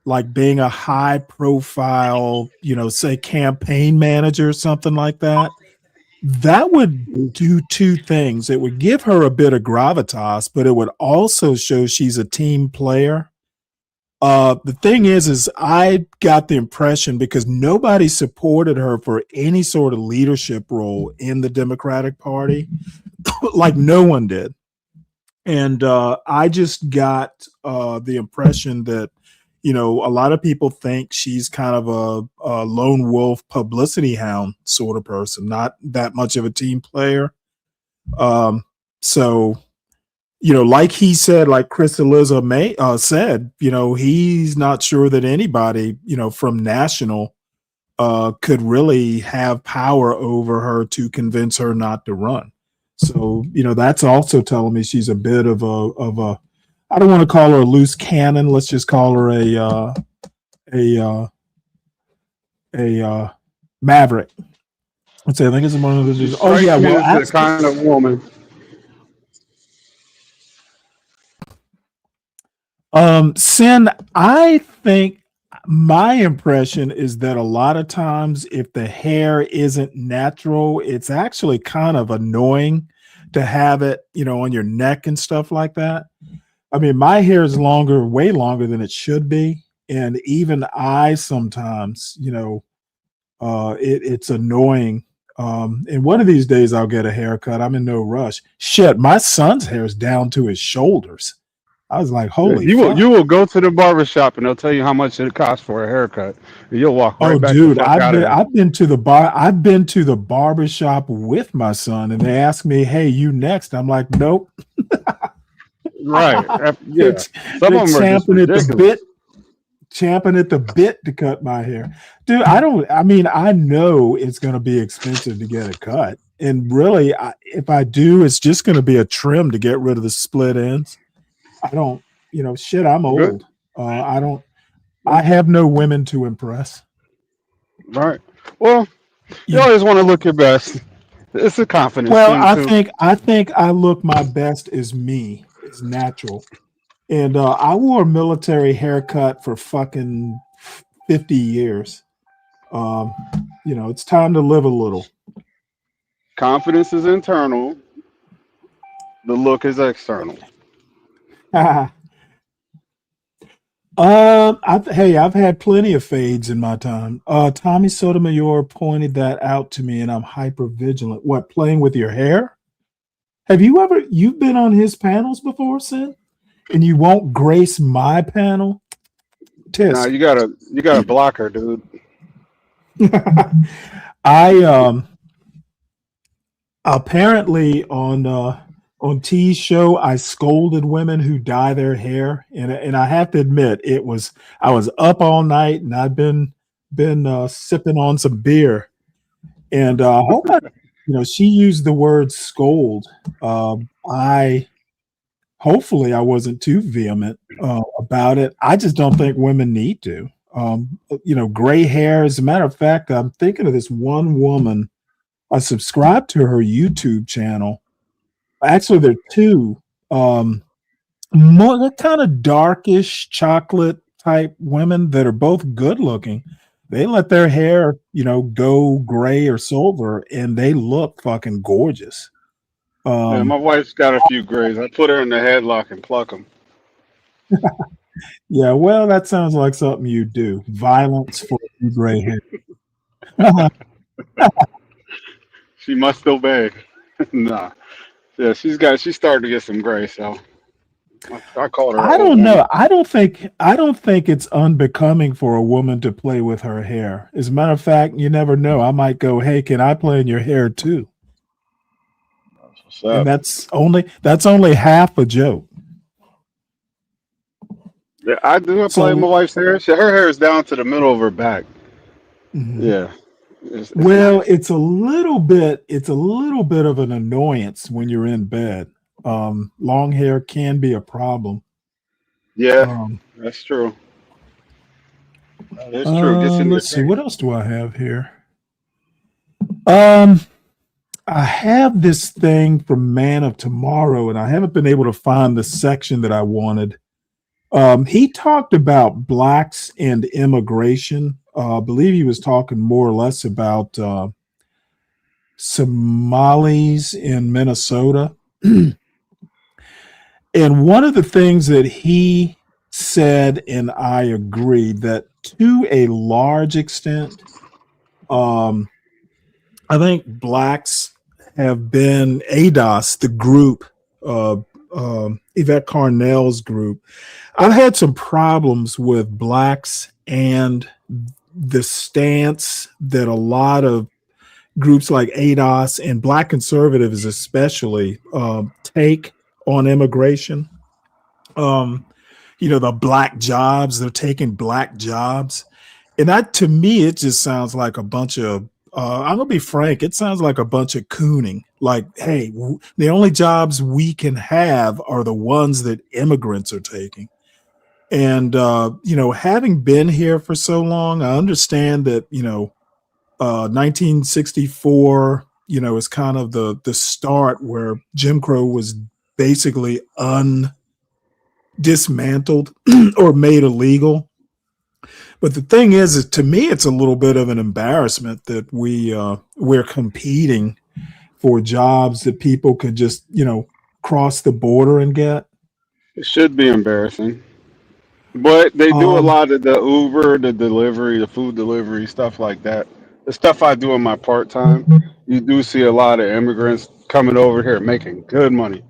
like being a high profile, say campaign manager or something like that, that would do two things. It would give her a bit of gravitas, but it would also show she's a team player. The thing is I got the impression, because nobody supported her for any sort of leadership role in the Democratic Party, like no one did. And I just got the impression that, a lot of people think she's kind of a lone wolf publicity hound sort of person, not that much of a team player. So, like he said, like Chris Cillizza said, he's not sure that anybody, from national could really have power over her to convince her not to run. So, that's also telling me she's a bit of a I don't want to call her a loose cannon. Let's just call her a maverick. Let's say I think it's one of those. Oh yeah, well, as the kind of woman. Sin, I think my impression is that a lot of times if the hair isn't natural, it's actually kind of annoying to have it, on your neck and stuff like that. I mean, my hair is longer, way longer than it should be. And even I sometimes, it's annoying. And one of these days I'll get a haircut. I'm in no rush. Shit, my son's hair is down to his shoulders. I was like, holy fuck. You will go to the barbershop and they'll tell you how much it costs for a haircut. And you'll walk right back Dude, the fuck out of there. I've been to the barbershop with my son, and they ask me, hey, you next? I'm like, nope. Right. Yeah. Some of them are just champing at the bit to cut my hair. Dude, I know it's going to be expensive to get a cut. And really, if I do, it's just going to be a trim to get rid of the split ends. I don't, I'm old. I have no women to impress. Right. Well, you always want to look your best. It's a confidence thing, too. I think I look my best as me, as natural. And I wore a military haircut for fucking 50 years. It's time to live a little. Confidence is internal. The look is external. I've had plenty of fades in my time. Tommy Sotomayor pointed that out to me, and I'm hyper vigilant. What, playing with your hair? You've been on his panels before, Sin? And you won't grace my panel? Tisk. Nah, you gotta block her, dude. I apparently on T's show, I scolded women who dye their hair, and I have to admit, I was up all night, and I've been sipping on some beer, and she used the word scold. Hopefully I wasn't too vehement about it. I just don't think women need to. Gray hair. As a matter of fact, I'm thinking of this one woman. I subscribed to her YouTube channel. Actually, there are two. More kind of darkish chocolate type women that are both good looking. They let their hair, go gray or silver, and they look fucking gorgeous. Yeah, my wife's got a few grays. I put her in the headlock and pluck them. Yeah, well, that sounds like something you do. Violence for gray hair. She must obey. Nah. Yeah, she's starting to get some gray, so I called her. I don't know. I don't think it's unbecoming for a woman to play with her hair. As a matter of fact, you never know. I might go, "Hey, can I play in your hair too?" And that's only half a joke. Yeah, I do. I play my wife's hair. Her hair is down to the middle of her back. Mm-hmm. Yeah. Well, nice. It's a little bit of an annoyance when you're in bed. Long hair can be a problem. Yeah, that's true. That's true. Let's see, what else do I have here? I have this thing from Man of Tomorrow, and I haven't been able to find the section that I wanted. He talked about blacks and immigration. I believe he was talking more or less about Somalis in Minnesota. And one of the things that he said, and I agree, that to a large extent, I think blacks have been ADOS, the group, Yvette Carnell's group. I've had some problems with blacks and the stance that a lot of groups like ADOS and black conservatives especially take on immigration. The black jobs, they're taking black jobs. And that, to me, it just sounds like a bunch of, I'm going to be frank, it sounds like a bunch of cooning. Like, hey, the only jobs we can have are the ones that immigrants are taking. And, having been here for so long, I understand that, 1964, is kind of the start where Jim Crow was basically dismantled or made illegal. But the thing is to me, it's a little bit of an embarrassment that we're competing for jobs that people could just, cross the border and get. It should be embarrassing. But they do a lot of the Uber, the delivery, the food delivery, stuff like that. The stuff I do in my part-time, you do see a lot of immigrants coming over here making good money,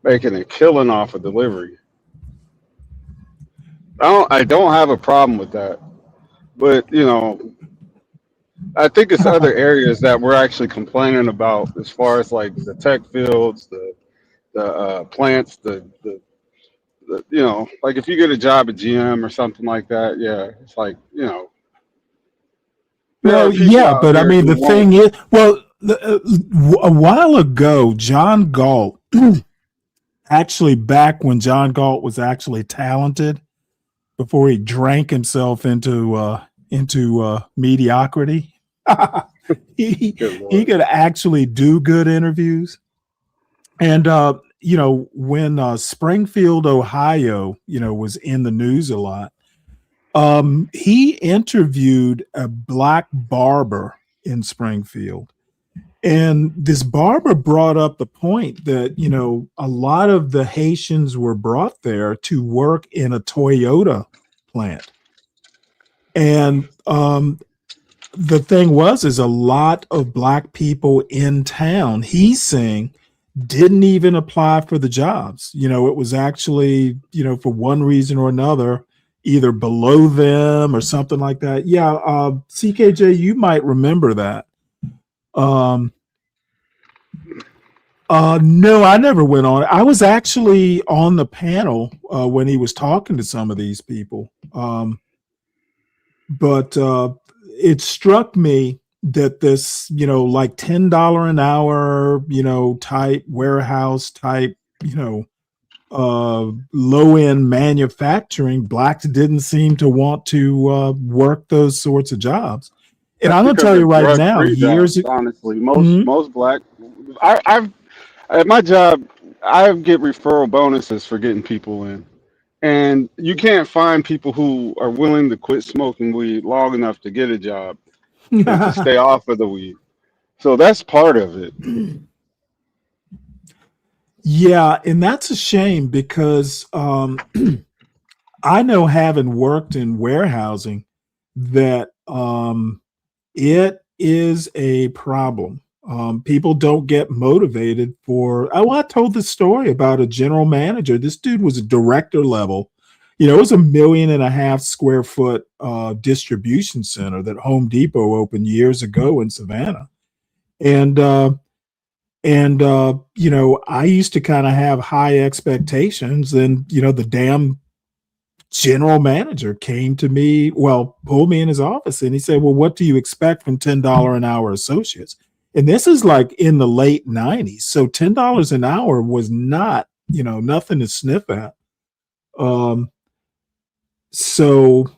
making a killing off of delivery. I don't have a problem with that. But, I think it's other areas that we're actually complaining about as far as like the tech fields, the plants, the like if you get a job at GM or something like that, yeah, it's like, Well, yeah, but I mean, the thing is, a while ago, John Galt, actually back when John Galt was actually talented, before he drank himself into mediocrity, he could actually do good interviews. And when Springfield, Ohio, was in the news a lot, He interviewed a black barber in Springfield. And this barber brought up the point that, you know, a lot of the Haitians were brought there to work in a Toyota plant. And the thing is a lot of black people in town, he's saying, didn't even apply for the jobs. You know, it was actually, you know, for one reason or another, either below them or something like that. Yeah, CKJ, you might remember that. No, I never went on. I was actually on the panel when he was talking to some of these people. But it struck me that this, you know, like $10 an hour, you know, type warehouse type, you know, low end manufacturing, blacks didn't seem to want to work those sorts of jobs. And That's I'm going to because tell you they're right drug now, free years. jobs. Honestly, Mhm. most black. I've at my job, I get referral bonuses for getting people in, and you can't find people who are willing to quit smoking weed long enough to get a job and to stay off of the weed. So that's part of it. Yeah, and that's a shame because I know, having worked in warehousing, that it is a problem. People don't get motivated for. Oh, I told this story about a general manager. This dude was a director level. You know, it was 1.5 million square foot distribution center that Home Depot opened years ago in Savannah, and you know, I used to kind of have high expectations, and you know, the damn general manager came to me, well, pulled me in his office, and he said, well, what do you expect from $10 an hour associates? And this is like in the late 90s. So $10 an hour was not, you know, nothing to sniff at. Um, so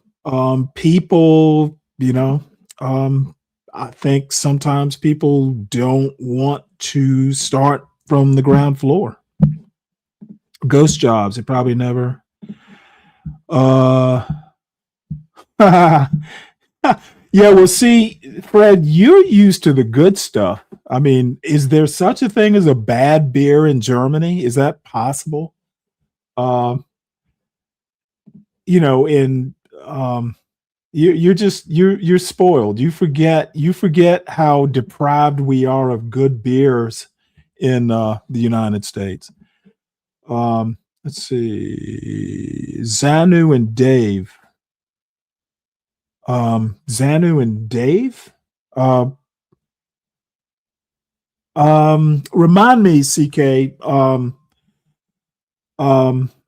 people, you know, I think sometimes people don't want to start from the ground floor. Ghost jobs, it probably never. Yeah, well, see, Fred, you're used to the good stuff. I mean, is there such a thing as a bad beer in Germany? Is that possible? Um, you know, in you're spoiled. You forget how deprived we are of good beers in the United States. Let's see, Zanu and Dave. Zanu and Dave. Uh, Remind me, CK.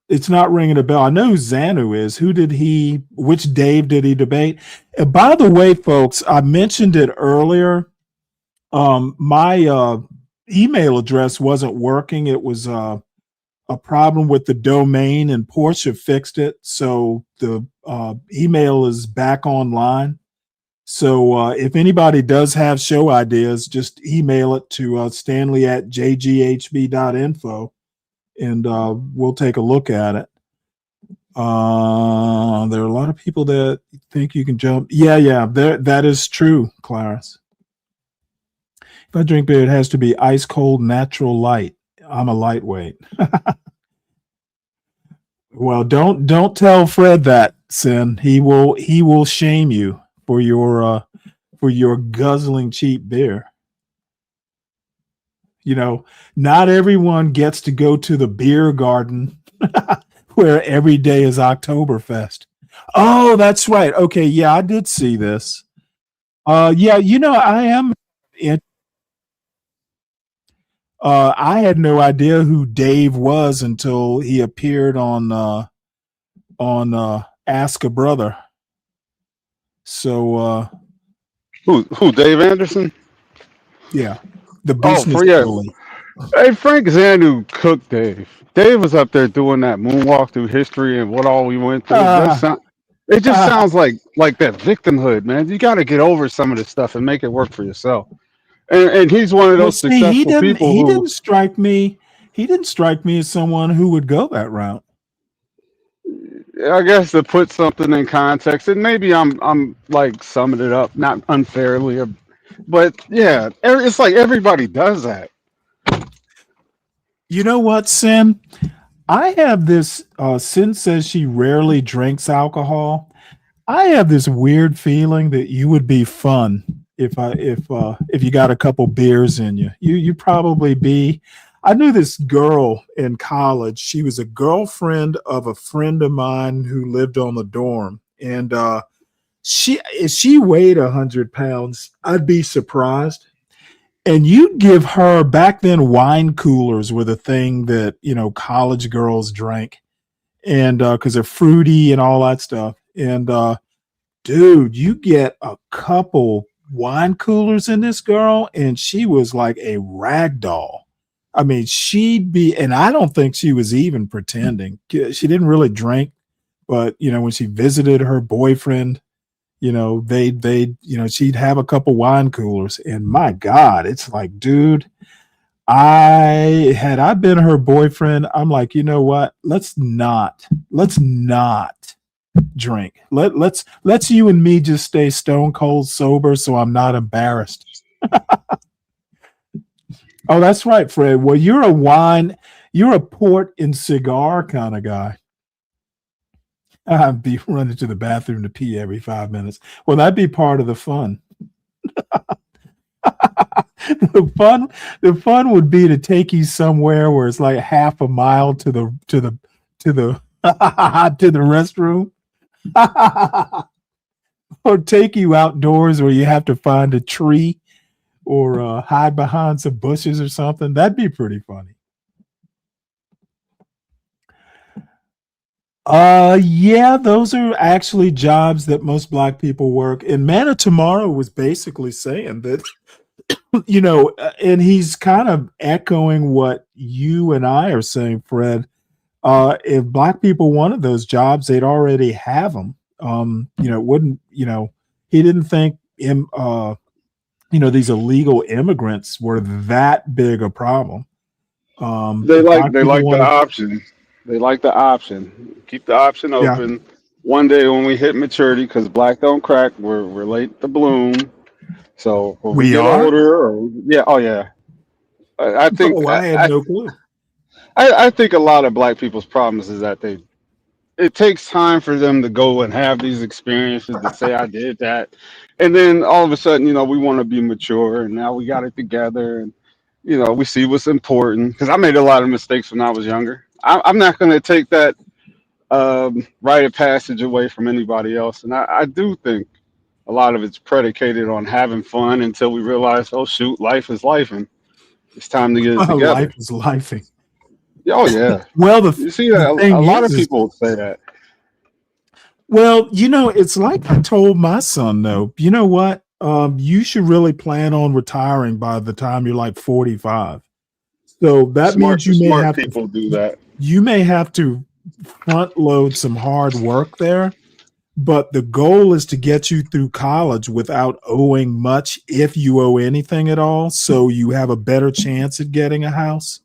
It's not ringing a bell. I know who Zanu is. Which Dave did he debate? And by the way, folks, I mentioned it earlier. My email address wasn't working. It was a problem with the domain, and Porsche fixed it. So the email is back online. So if anybody does have show ideas, just email it to stanley@jghb.info, and we'll take a look at it. There are a lot of people that think you can jump. Yeah, that is true, Clarence. If I drink beer, it has to be ice cold, natural light. I'm a lightweight. Well, don't tell Fred that, Sin. He will shame you for your guzzling cheap beer. You know, not everyone gets to go to the beer garden where every day is Oktoberfest. Oh, that's right. Okay, yeah, I did see this. Yeah, you know, I had no idea who Dave was until he appeared on Ask a Brother. So Who Dave Anderson? yeah, the Oh, business for yeah. bully. Hey, Frank Zanu cooked Dave. Dave was up there doing that moonwalk through history and what all we went through. It just sounds like that victimhood, man. You got to get over some of this stuff and make it work for yourself. And he's one of Well, those see, he successful didn't people he who didn't strike me. He didn't strike me as someone who would go that route. I guess to put something in context, and maybe I'm like summing it up, not unfairly, but yeah, it's like everybody does that. You know what, Sin? I have this. Sin says she rarely drinks alcohol. I have this weird feeling that you would be fun if you got a couple beers in you. You probably be. I knew this girl in college. She was a girlfriend of a friend of mine who lived on the dorm, and she if she weighed 100 pounds, I'd be surprised. And you'd give her back then. Wine coolers were the thing that college girls drank, and because they're fruity and all that stuff, and dude, you get a couple wine coolers in this girl, and she was like a rag doll. I mean, she'd be, and I don't think she was even pretending. She didn't really drink, but when she visited her boyfriend, she'd have a couple wine coolers, and my God, it's like, dude, I been her boyfriend, I'm like, you know what? Let's not drink. Let's you and me just stay stone cold sober so I'm not embarrassed. Oh, that's right, Fred. Well, you're a port and cigar kind of guy. I'd be running to the bathroom to pee every 5 minutes. Well, that'd be part of the fun. The fun would be to take you somewhere where it's like half a mile to the to the to the restroom. Or take you outdoors where you have to find a tree or hide behind some bushes or something. That'd be pretty funny. Yeah, those are actually jobs that most black people work. And Man of Tomorrow was basically saying that, and he's kind of echoing what you and I are saying, Fred. If black people wanted those jobs, they'd already have them. It wouldn't, he didn't think these illegal immigrants were that big a problem. They If like black they people like the wanted, option. They like the option. Keep the option yeah, open. One day when we hit maturity, because black don't crack, we're late to bloom. So when we we get are. older, or yeah, oh yeah, I think Oh, I had no clue. I think a lot of black people's problems is that it takes time for them to go and have these experiences to say I did that, and then all of a sudden, we want to be mature, and now we got it together, and we see what's important. Because I made a lot of mistakes when I was younger. I'm not going to take that rite of passage away from anybody else, and I do think a lot of it's predicated on having fun until we realize, oh shoot, life is life, and it's time to get it Life together. is lifing. Oh yeah, Well, you see the that a thing lot of is people say that. well, it's like I told my son, though, you know what? You should really plan on retiring by the time you're like 45. So that means Smart people do that. you may have to front load some hard work there, but the goal is to get you through college without owing much, if you owe anything at all, so you have a better chance at getting a house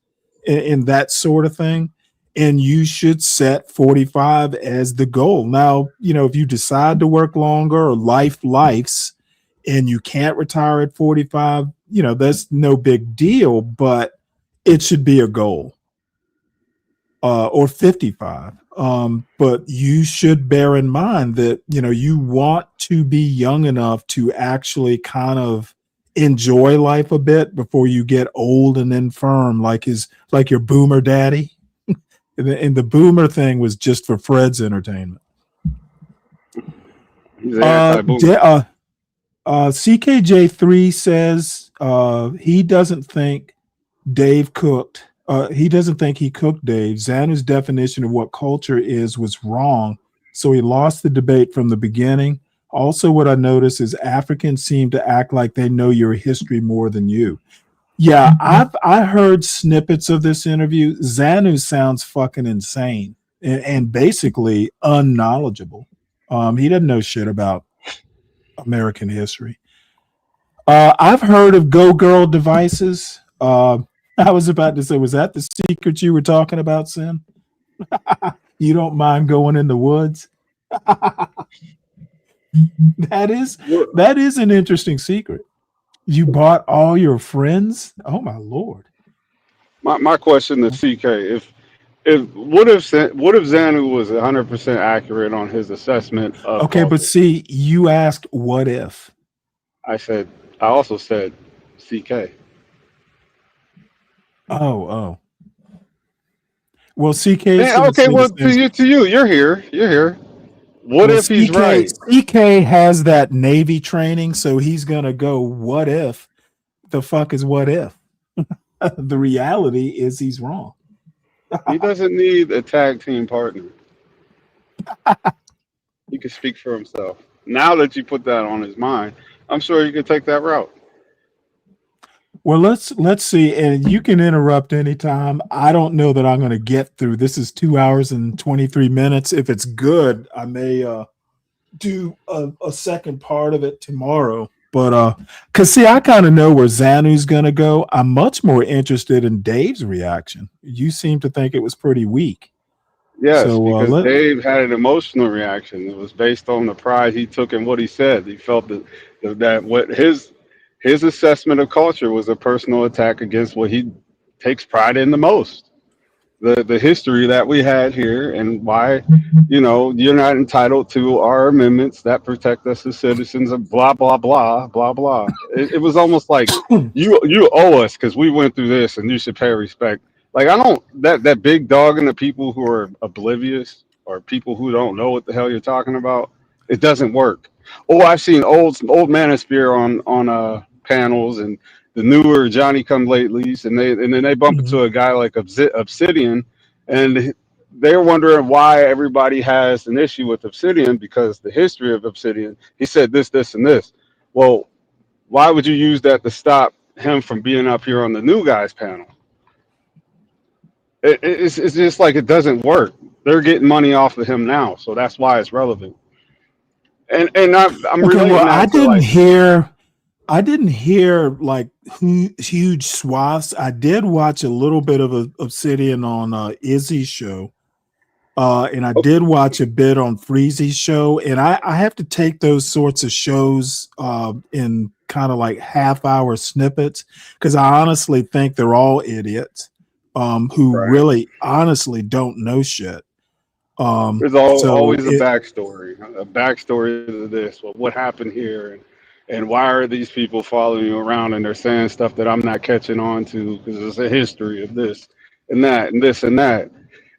and that sort of thing. And you should set 45 as the goal. Now, if you decide to work longer or lifes and you can't retire at 45, that's no big deal, but it should be a goal. Or 55. But you should bear in mind that, you want to be young enough to actually kind of enjoy life a bit before you get old and infirm, like your boomer daddy. And the boomer thing was just for Fred's entertainment. He's anti-boomer. CKJ3 says he doesn't think Dave cooked. He doesn't think he cooked Dave. Zanu's definition of what culture is was wrong, so he lost the debate from the beginning. Also, what I noticed is Africans seem to act like they know your history more than you. Yeah, I heard snippets of this interview. Zanu sounds fucking insane and basically unknowledgeable. He doesn't know shit about American history. I've heard of Go Girl devices. I was about to say, was that the secret you were talking about, Sim? You don't mind going in the woods? That is an interesting secret. You bought all your friends? Oh my lord. My question to CK: if what if Xanu was 100% accurate on his assessment of Okay, but culture? see, you asked what if. I also said CK. Oh. Well, CK is And, going to okay, say the well same. you're here. What Well, if he's right? CK has that Navy training, so he's going to go, what if? The fuck is what if? The reality is he's wrong. He doesn't need a tag team partner. He can speak for himself. Now that you put that on his mind, I'm sure he can take that route. Well, let's see, and you can interrupt anytime. I don't know that I'm going to get through. This is 2 hours and 23 minutes. If it's good, I may do a second part of it tomorrow. But because see, I kind of know where Zanu's going to go. I'm much more interested in Dave's reaction. You seem to think it was pretty weak. Yes, So because let Dave had an emotional reaction. It was based on the pride he took in what he said. He felt that what his assessment of culture was a personal attack against what he takes pride in the most. The history that we had here and why, you're not entitled to our amendments that protect us as citizens of blah blah blah blah blah. It was almost like you owe us because we went through this and you should pay respect. Like I don't that big dog in the people who are oblivious or people who don't know what the hell you're talking about. It doesn't work. Oh, I've seen old Manosphere on panels and the newer Johnny Come Latelys, and then they bump into a guy like Obsidian, and they're wondering why everybody has an issue with Obsidian because the history of Obsidian. He said this, and this. Well, why would you use that to stop him from being up here on the new guys panel? It's just like it doesn't work. They're getting money off of him now, so that's why it's relevant. And I'm okay. Well, relating that to like. I didn't hear like huge swaths. I did watch a little bit of Obsidian on Izzy's show. And I did watch a bit on Freezy's show, and I have to take those sorts of shows in kind of like half-hour snippets because I honestly think they're all idiots who Right. really honestly don't know shit. There's So always a it backstory to this. Well, what happened here, and why are these people following you around and they're saying stuff that I'm not catching on to because it's a history of this and that and this and that.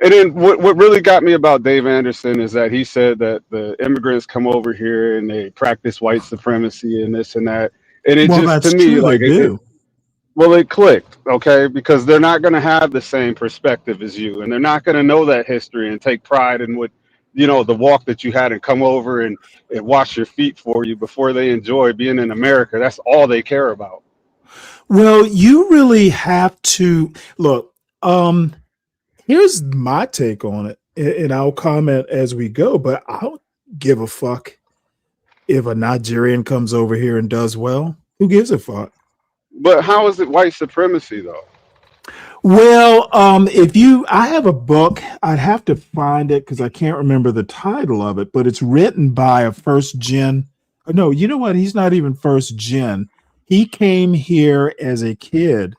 And then what really got me about Dave Anderson is that he said that the immigrants come over here and they practice white supremacy and this and that. And it well, just to that's me true. They like do. well, it clicked, okay, because they're not going to have the same perspective as you, and they're not going to know that history and take pride in what, the walk that you had and come over and wash your feet for you before they enjoy being in America. That's all they care about. Well, you really have to look. Here's my take on it, and I'll comment as we go. But I don't give a fuck if a Nigerian comes over here and does well. Who gives a fuck? But how is it white supremacy, though? Well, I have a book. I'd have to find it because I can't remember the title of it, but it's written by a first gen. No, you know what? He's not even first gen. He came here as a kid,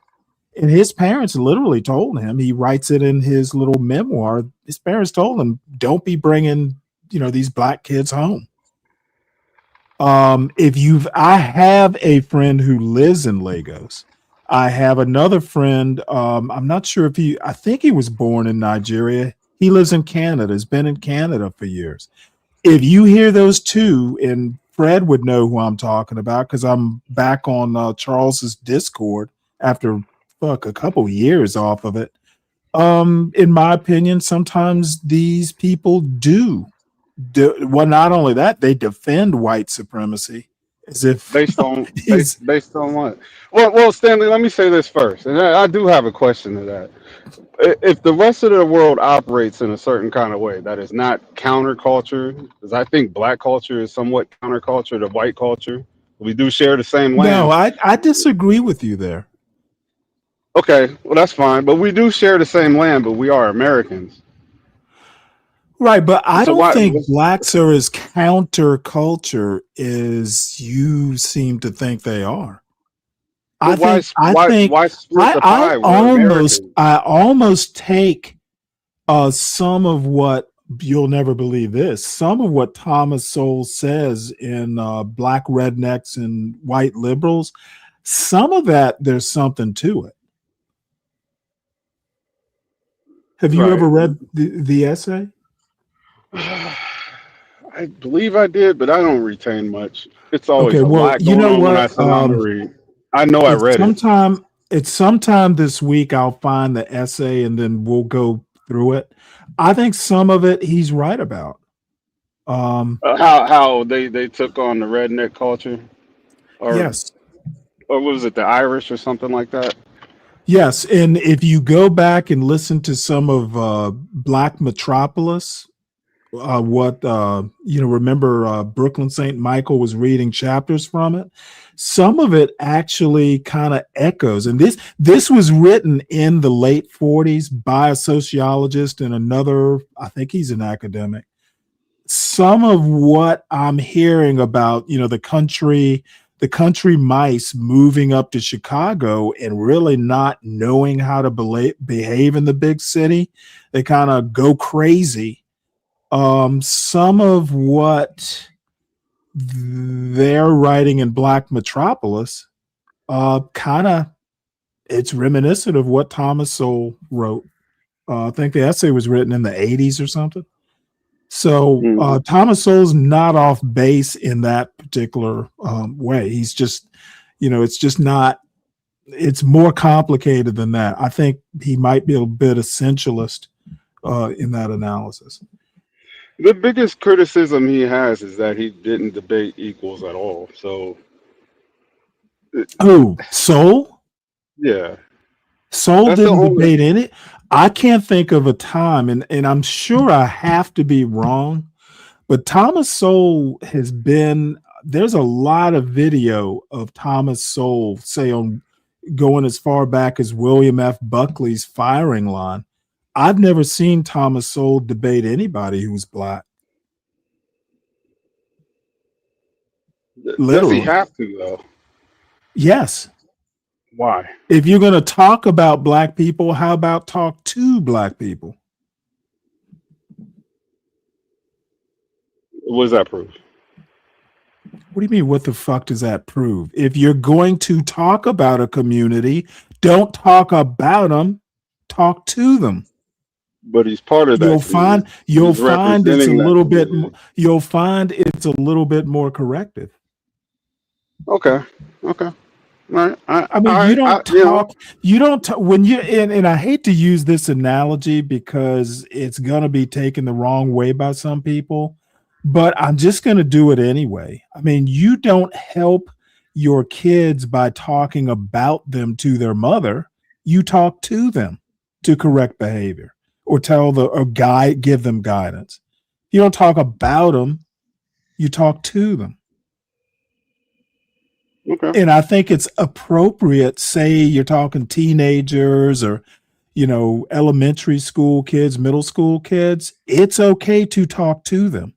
and his parents literally told him. He writes it in his little memoir. His parents told him, "Don't be bringing, these black kids home." I have a friend who lives in Lagos. I have another friend. I'm not sure I think he was born in Nigeria. He lives in Canada, has been in Canada for years. If you hear those two, and Fred would know who I'm talking about because I'm back on Charles's Discord after a couple years off of it. In my opinion, sometimes these people well, not only that, they defend white supremacy as if Based on it's based on what? Well, Stanley, let me say this first, and I do have a question to that. If the rest of the world operates in a certain kind of way that is not counterculture, because I think black culture is somewhat counterculture to white culture. We do share the same no, land. I disagree with you there. Okay, well that's fine, but we do share the same land, but we are Americans. Right, but I So don't why? think blacks are as counterculture as you seem to think they are. I But why? think I Why? think Why split the pie? We're Americans. I almost take some of what you'll never believe this. Some of what Thomas Sowell says in Black Rednecks and White Liberals, some of that there's something to it. Have you ever Right. read the essay? I believe I did, but I don't retain much. It's always Okay, a well, lot you going know on when I what? sit down to read. I know I read it. It's sometime this week I'll find the essay and then we'll go through it. I think some of it he's right about. How they took on the redneck culture, or Yes. was it the Irish or something like that? Yes, and if you go back and listen to some of Black Metropolis, remember Brooklyn St. Michael was reading chapters from it. Some of it actually kind of echoes, and this was written in the late 40s by a sociologist and another, I think he's an academic. Some of what I'm hearing about, the country mice moving up to Chicago and really not knowing how to behave in the big city, they kind of go crazy. Some of what they're writing in Black Metropolis, kind of, it's reminiscent of what Thomas Sowell wrote. I think the essay was written in the 80s or something. So Thomas Sowell's not off base in that particular way. He's just, it's just not. It's more complicated than that. I think he might be a bit essentialist in that analysis. The biggest criticism he has is that he didn't debate equals at all. So, Oh, Sowell? yeah, Sowell that's the didn't only. debate in it. I can't think of a time, and I'm sure I have to be wrong, but Thomas Sowell has been. There's a lot of video of Thomas Sowell, say on going as far back as William F. Buckley's firing line. I've never seen Thomas Sowell debate anybody who's black. Does he Literally. have to though? Yes. Why? If you're going to talk about black people, how about talk to black people? What does that prove? What do you mean? What the fuck does that prove? If you're going to talk about a community, don't talk about them, talk to them. But he's part of that. You'll find it's a representing that little bit. community. You'll find it's a little bit more corrective. Okay. All right. I mean, you don't talk when you and I hate to use this analogy because it's gonna be taken the wrong way by some people, but I'm just gonna do it anyway. I mean, you don't help your kids by talking about them to their mother. You talk to them to correct behavior or give them guidance. You don't talk about them, you talk to them. Okay. And I think it's appropriate, say you're talking teenagers or, elementary school kids, middle school kids, it's okay to talk to them.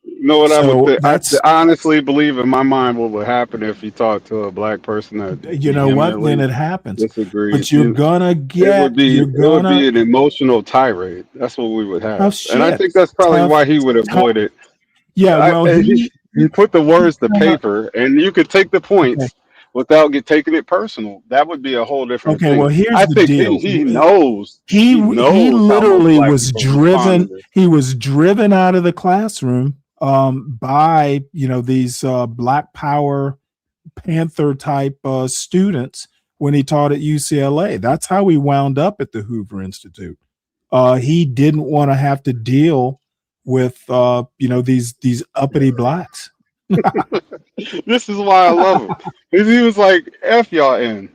You know what I would think? I That's, honestly believe in my mind what would happen if you talk to a black person that you know what, then vehemently it happens. disagrees. But you're gonna It would be an emotional tirade. That's what we would have. Tough And I shit. think that's probably why he would avoid it. Yeah, well, he put the words to paper, and you could take the points without taking it personal. That would be a whole different Okay, thing. well, here's I the think deal. he knows. He literally how was black people respond to driven. this. He was driven out of the classroom by these Black Power Panther type students when he taught at UCLA. That's how he wound up at the Hoover Institute. He didn't want to have to deal with these uppity blacks. This is why I love him. He was like, "F y'all in."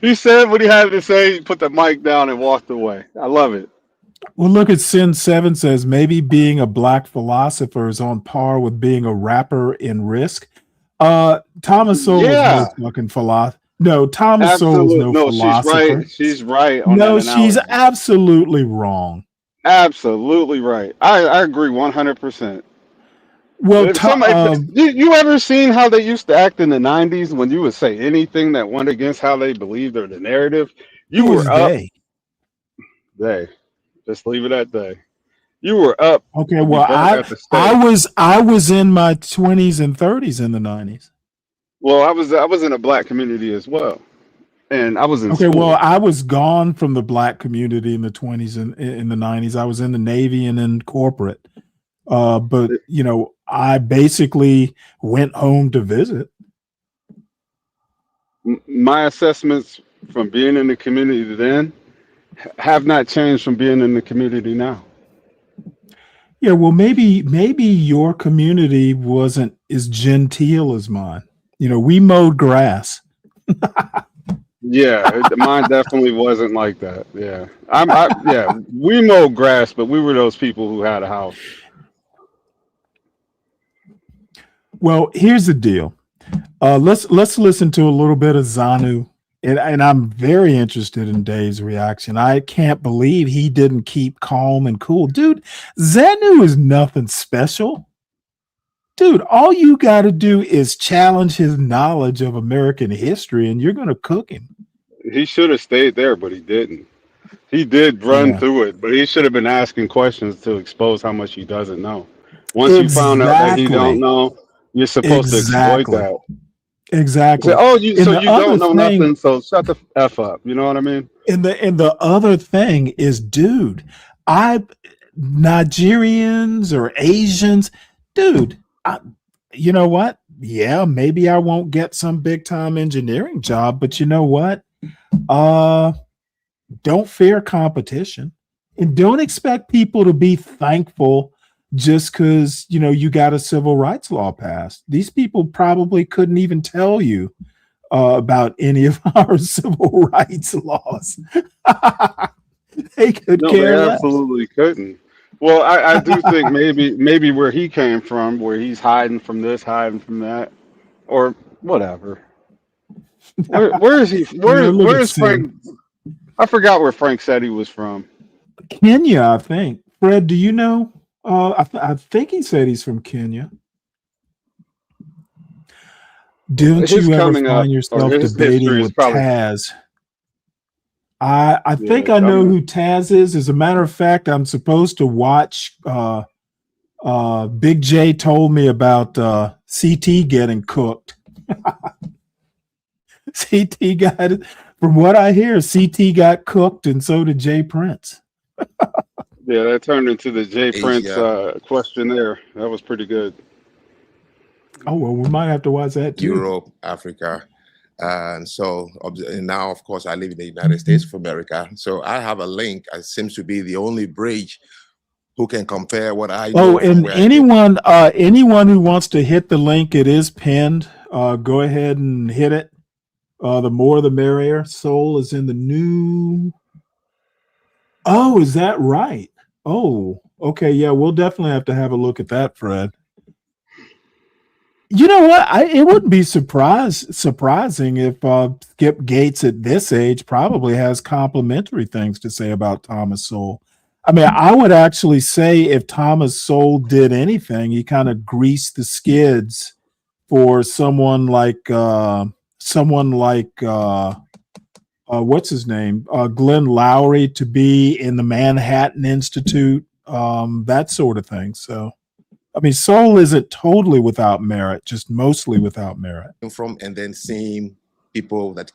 He said what he had to say, he put the mic down and walked away. I love it. Well, look at Sin 7 says maybe being a black philosopher is on par with being a rapper in Risk. Thomas Sowell was no fucking philosopher. No, Thomas Sowell's Absolute. no No, she's philosopher. right. She's right on that No, she's analogy. absolutely wrong. Absolutely right. I agree 100%. Well, If somebody, you ever seen how they used to act in the 90s when you would say anything that went against how they believed or the narrative? You who were is up. they? They. Just leave it at they. You were up Okay, to be well, burnt at the I stake. was in my 20s and 30s in the 90s. Well, I was in a black community as well, and I was in Okay, well, school. I was gone from the black community in the 20s and in the 90s. I was in the Navy and in corporate. But you know, I basically went home to visit. My assessments from being in the community then have not changed from being in the community now. Yeah, well, maybe your community wasn't as genteel as mine. You know, we mowed grass. Yeah, mine definitely wasn't like that. Yeah, yeah, we mowed grass, but we were those people who had a house. Well, here's the deal. Let's listen to a little bit of Zanu, and I'm very interested in Dave's reaction. I can't believe he didn't keep calm and cool, dude. Zanu is nothing special. Dude, all you got to do is challenge his knowledge of American history, and you're going to cook him. He should have stayed there, but he didn't. He did run Yeah. through it, but he should have been asking questions to expose how much he doesn't know. Once you found out that he don't Exactly. know, you're supposed to exploit Exactly. that. Exactly. Say, oh, And so the you other don't know thing, nothing, so shut the f up. You know what I mean? and the other thing is, dude, Nigerians or Asians, dude, you know what? Yeah, maybe I won't get some big time engineering job, but you know what? Don't fear competition, and don't expect people to be thankful just because you know you got a civil rights law passed. These people probably couldn't even tell you about any of our civil rights laws. They could No, they care less. absolutely couldn't. Well, I do think maybe where he came from, where he's hiding from this, hiding from that, or whatever. Where is he? You know, look Where at is Sim. Frank? I forgot where Frank said he was from. Kenya, I think. Fred, do you know? I think he said he's from Kenya. Don't His you ever coming up find or yourself his debating history is with probably Taz? I think yeah. I know who Taz is. As a matter of fact, I'm supposed to watch. Big J told me about CT getting cooked. CT got, from what I hear, CT got cooked, and so did Jay Prince. Yeah, that turned into the Jay Prince Asia, questionnaire. That was pretty good. Oh well, we might have to watch that too. Europe, Africa. And so and now, of course, I live in the United States of America. So I have a link. It seems to be the only bridge who can compare what I know. Oh, and anyone who wants to hit the link, it is pinned. Go ahead and hit it. The more the merrier. Soul is in the new. Oh, is that right? Oh, okay. Yeah, we'll definitely have to have a look at that, Fred. You know what? It wouldn't be surprising if Skip Gates at this age probably has complimentary things to say about Thomas Sowell. I mean, I would actually say if Thomas Sowell did anything, he kind of greased the skids for someone like what's his name, Glenn Lowry, to be in the Manhattan Institute, that sort of thing. So. I mean, Soul isn't totally without merit, just mostly without merit. From and then seeing people that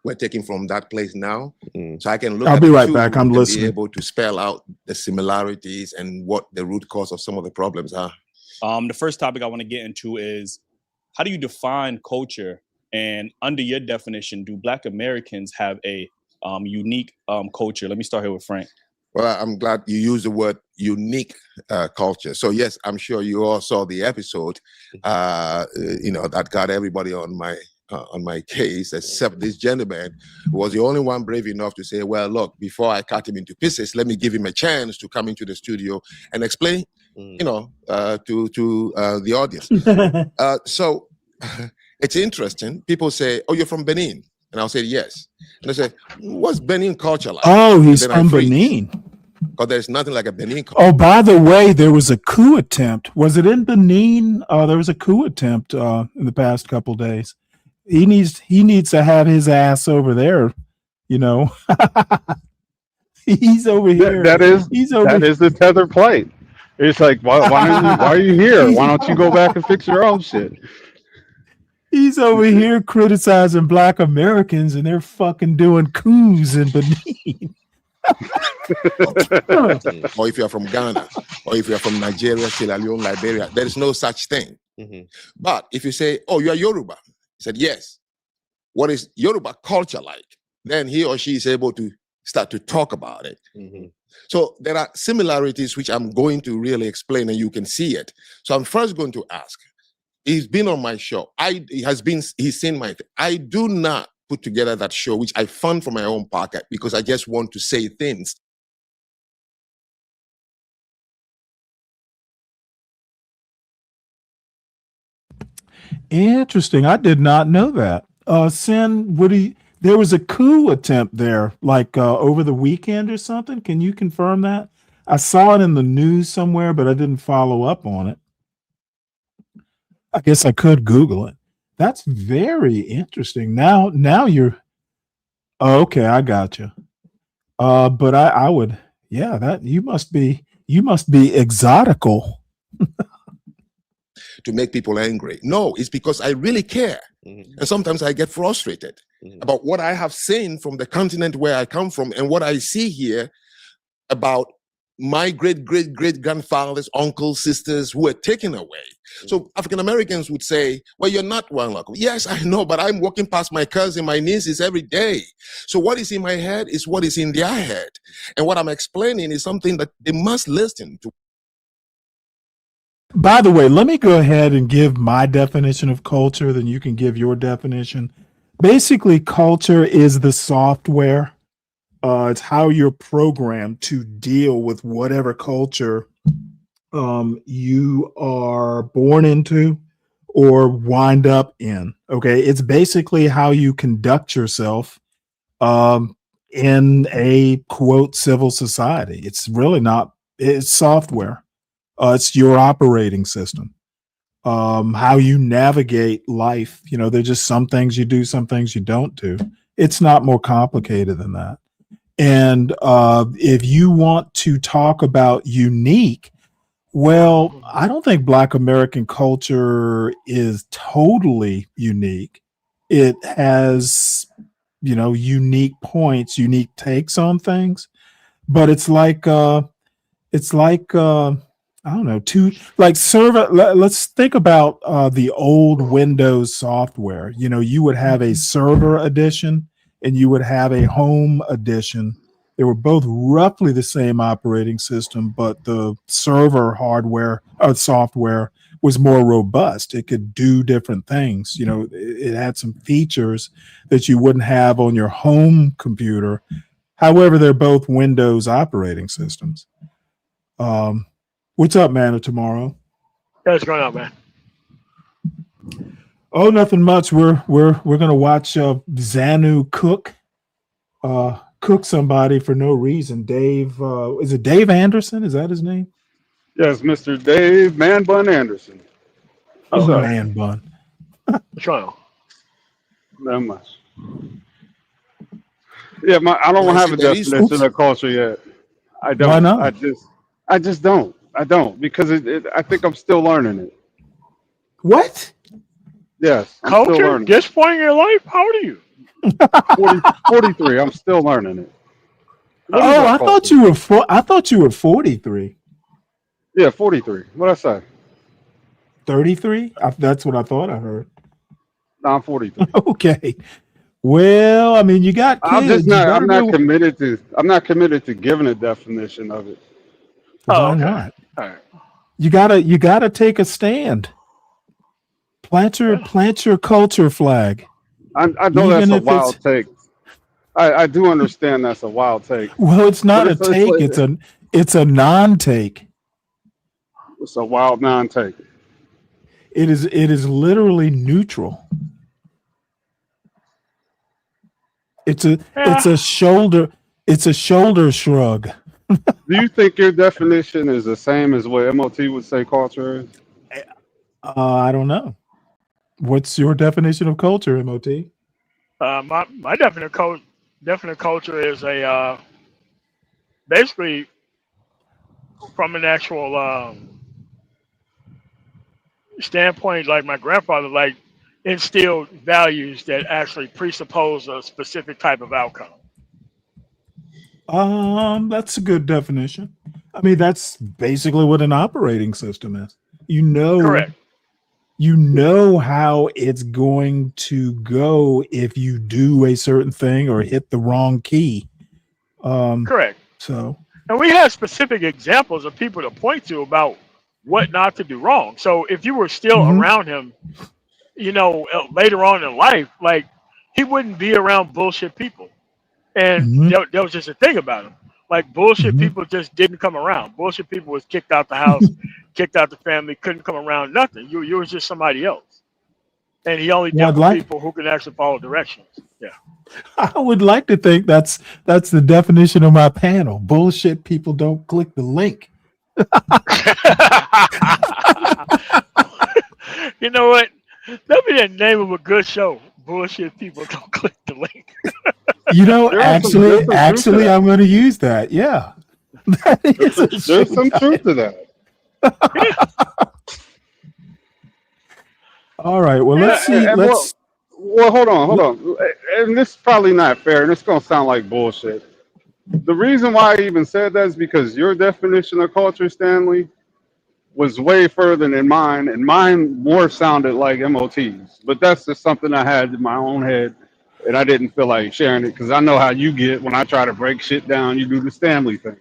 were taken from that place now, so I can look. I'll at be the right two back. I'm and listening. Be able to spell out the similarities and what the root cause of some of the problems are. The first topic I want to get into is how do you define culture? And under your definition, do Black Americans have a unique culture? Let me start here with Frank. Well, I'm glad you used the word unique culture. So yes, I'm sure you all saw the episode, that got everybody on my case, except this gentleman who was the only one brave enough to say, well, look, before I cut him into pieces, let me give him a chance to come into the studio and explain, to the audience. So it's interesting. People say, oh, you're from Benin. And I'll say yes. And they say, what's Benin culture like? Oh, he's And then I from freeze. Benin. Because there's nothing like a Benin culture. Oh, by the way, there was a coup attempt. Was it in Benin? There was a coup attempt in the past couple days. He needs to have his ass over there. You know, he's over here. That is He's over. the tether plate. It's like why are you here? Why don't you go back and fix your own shit? He's over here criticizing Black Americans, and they're fucking doing coups in Benin. Or if you're from Ghana, or if you're from Nigeria, Sierra Leone, Liberia, there is no such thing. But if you say, oh, you are Yoruba, he said, yes. What is Yoruba culture like? Then he or she is able to start to talk about it. So there are similarities which I'm going to really explain, and you can see it. So I'm first going to ask. He's been on my show. He's seen my. I do not put together that show, which I fund from my own pocket because I just want to say things. Interesting. I did not know that. Sin, there was a coup attempt there, like over the weekend or something. Can you confirm that? I saw it in the news somewhere, but I didn't follow up on it. I guess I could Google it. That's very interesting. Now you're okay. I got you. But I would, yeah. That you must be exotical. To make people angry. No, it's because I really care. And sometimes I get frustrated about what I have seen from the continent where I come from and what I see here about my great-great-great-grandfathers, uncles, sisters who were taken away. So African Americans would say, well, you're not one uncle. Yes, I know, but I'm walking past my cousin, my nieces every day. So what is in my head is what is in their head. And what I'm explaining is something that they must listen to. By the way, let me go ahead and give my definition of culture, then you can give your definition. Basically, culture is the software. It's how you're programmed to deal with whatever culture you are born into or wind up in. Okay, it's basically how you conduct yourself in a quote civil society. It's really not. It's software. It's your operating system. How you navigate life. You know, there's just some things you do, some things you don't do. It's not more complicated than that. And if you want to talk about unique, well, I don't think Black American culture is totally unique. It has, unique points, unique takes on things, but it's like I don't know, server. Let's think about the old Windows software. You would have a server edition and you would have a home edition. They were both roughly the same operating system, but the server hardware or software was more robust. It could do different things. It had some features that you wouldn't have on your home computer. However, they're both Windows operating systems. What's up, man? Tomorrow? Yeah, what's going on, man? Oh, nothing much. We're gonna watch Xanu cook somebody for no reason. Dave, is it Dave Anderson? Is that his name? Yes, Mr. Dave Man Bun Anderson. Oh, sorry. Man Bun. What's going on? Not much. Yeah, I don't have a definition of culture yet. I don't. Why not? I just don't. I don't because I think I'm still learning it. What? Yes, I'm still Culture? learning. This point in your life? How old are you? 43. I'm still learning it. Oh, I thought you were I thought you were 43. Yeah, 43. What'd I say? 33? That's what I thought I heard. No, I'm 43. Okay. Well, I mean, you got kids. I'm not committed to giving a definition of it. Why not? All right. You gotta take a stand. Plant your culture flag. I know that's a wild take. I do understand that's a wild take. Well, it's not a take. It's a non-take. It's a wild non-take. It is literally neutral. It's a shoulder shrug. Do you think your definition is the same as what MOT would say culture is? I don't know. What's your definition of culture, MOT? My definite culture is a basically from an actual standpoint, like my grandfather like instilled values that actually presuppose a specific type of outcome. That's a good definition. I mean, that's basically what an operating system is. Correct. You know how it's going to go if you do a certain thing or hit the wrong key. Correct. So, And we have specific examples of people to point to about what not to do wrong. So if you were still around him, later on in life, like he wouldn't be around bullshit people. And there was just a thing about him. Like bullshit people just didn't come around. Bullshit people was kicked out the house, kicked out the family, couldn't come around, nothing. You was just somebody else. And he only dealt with people who can actually follow directions. Yeah. I would like to think that's the definition of my panel. Bullshit people don't click the link. You know what? That'd be the name of a good show. Bullshit people don't click the link. Actually, I'm going to use that. Yeah. There's some truth to that. All right. Well, let's see. Well, hold on. And this is probably not fair, and it's going to sound like bullshit. The reason why I even said that is because your definition of culture, Stanley, was way further than mine, and mine more sounded like MOT's. But that's just something I had in my own head, and I didn't feel like sharing it because I know how you get when I try to break shit down. You do the Stanley thing.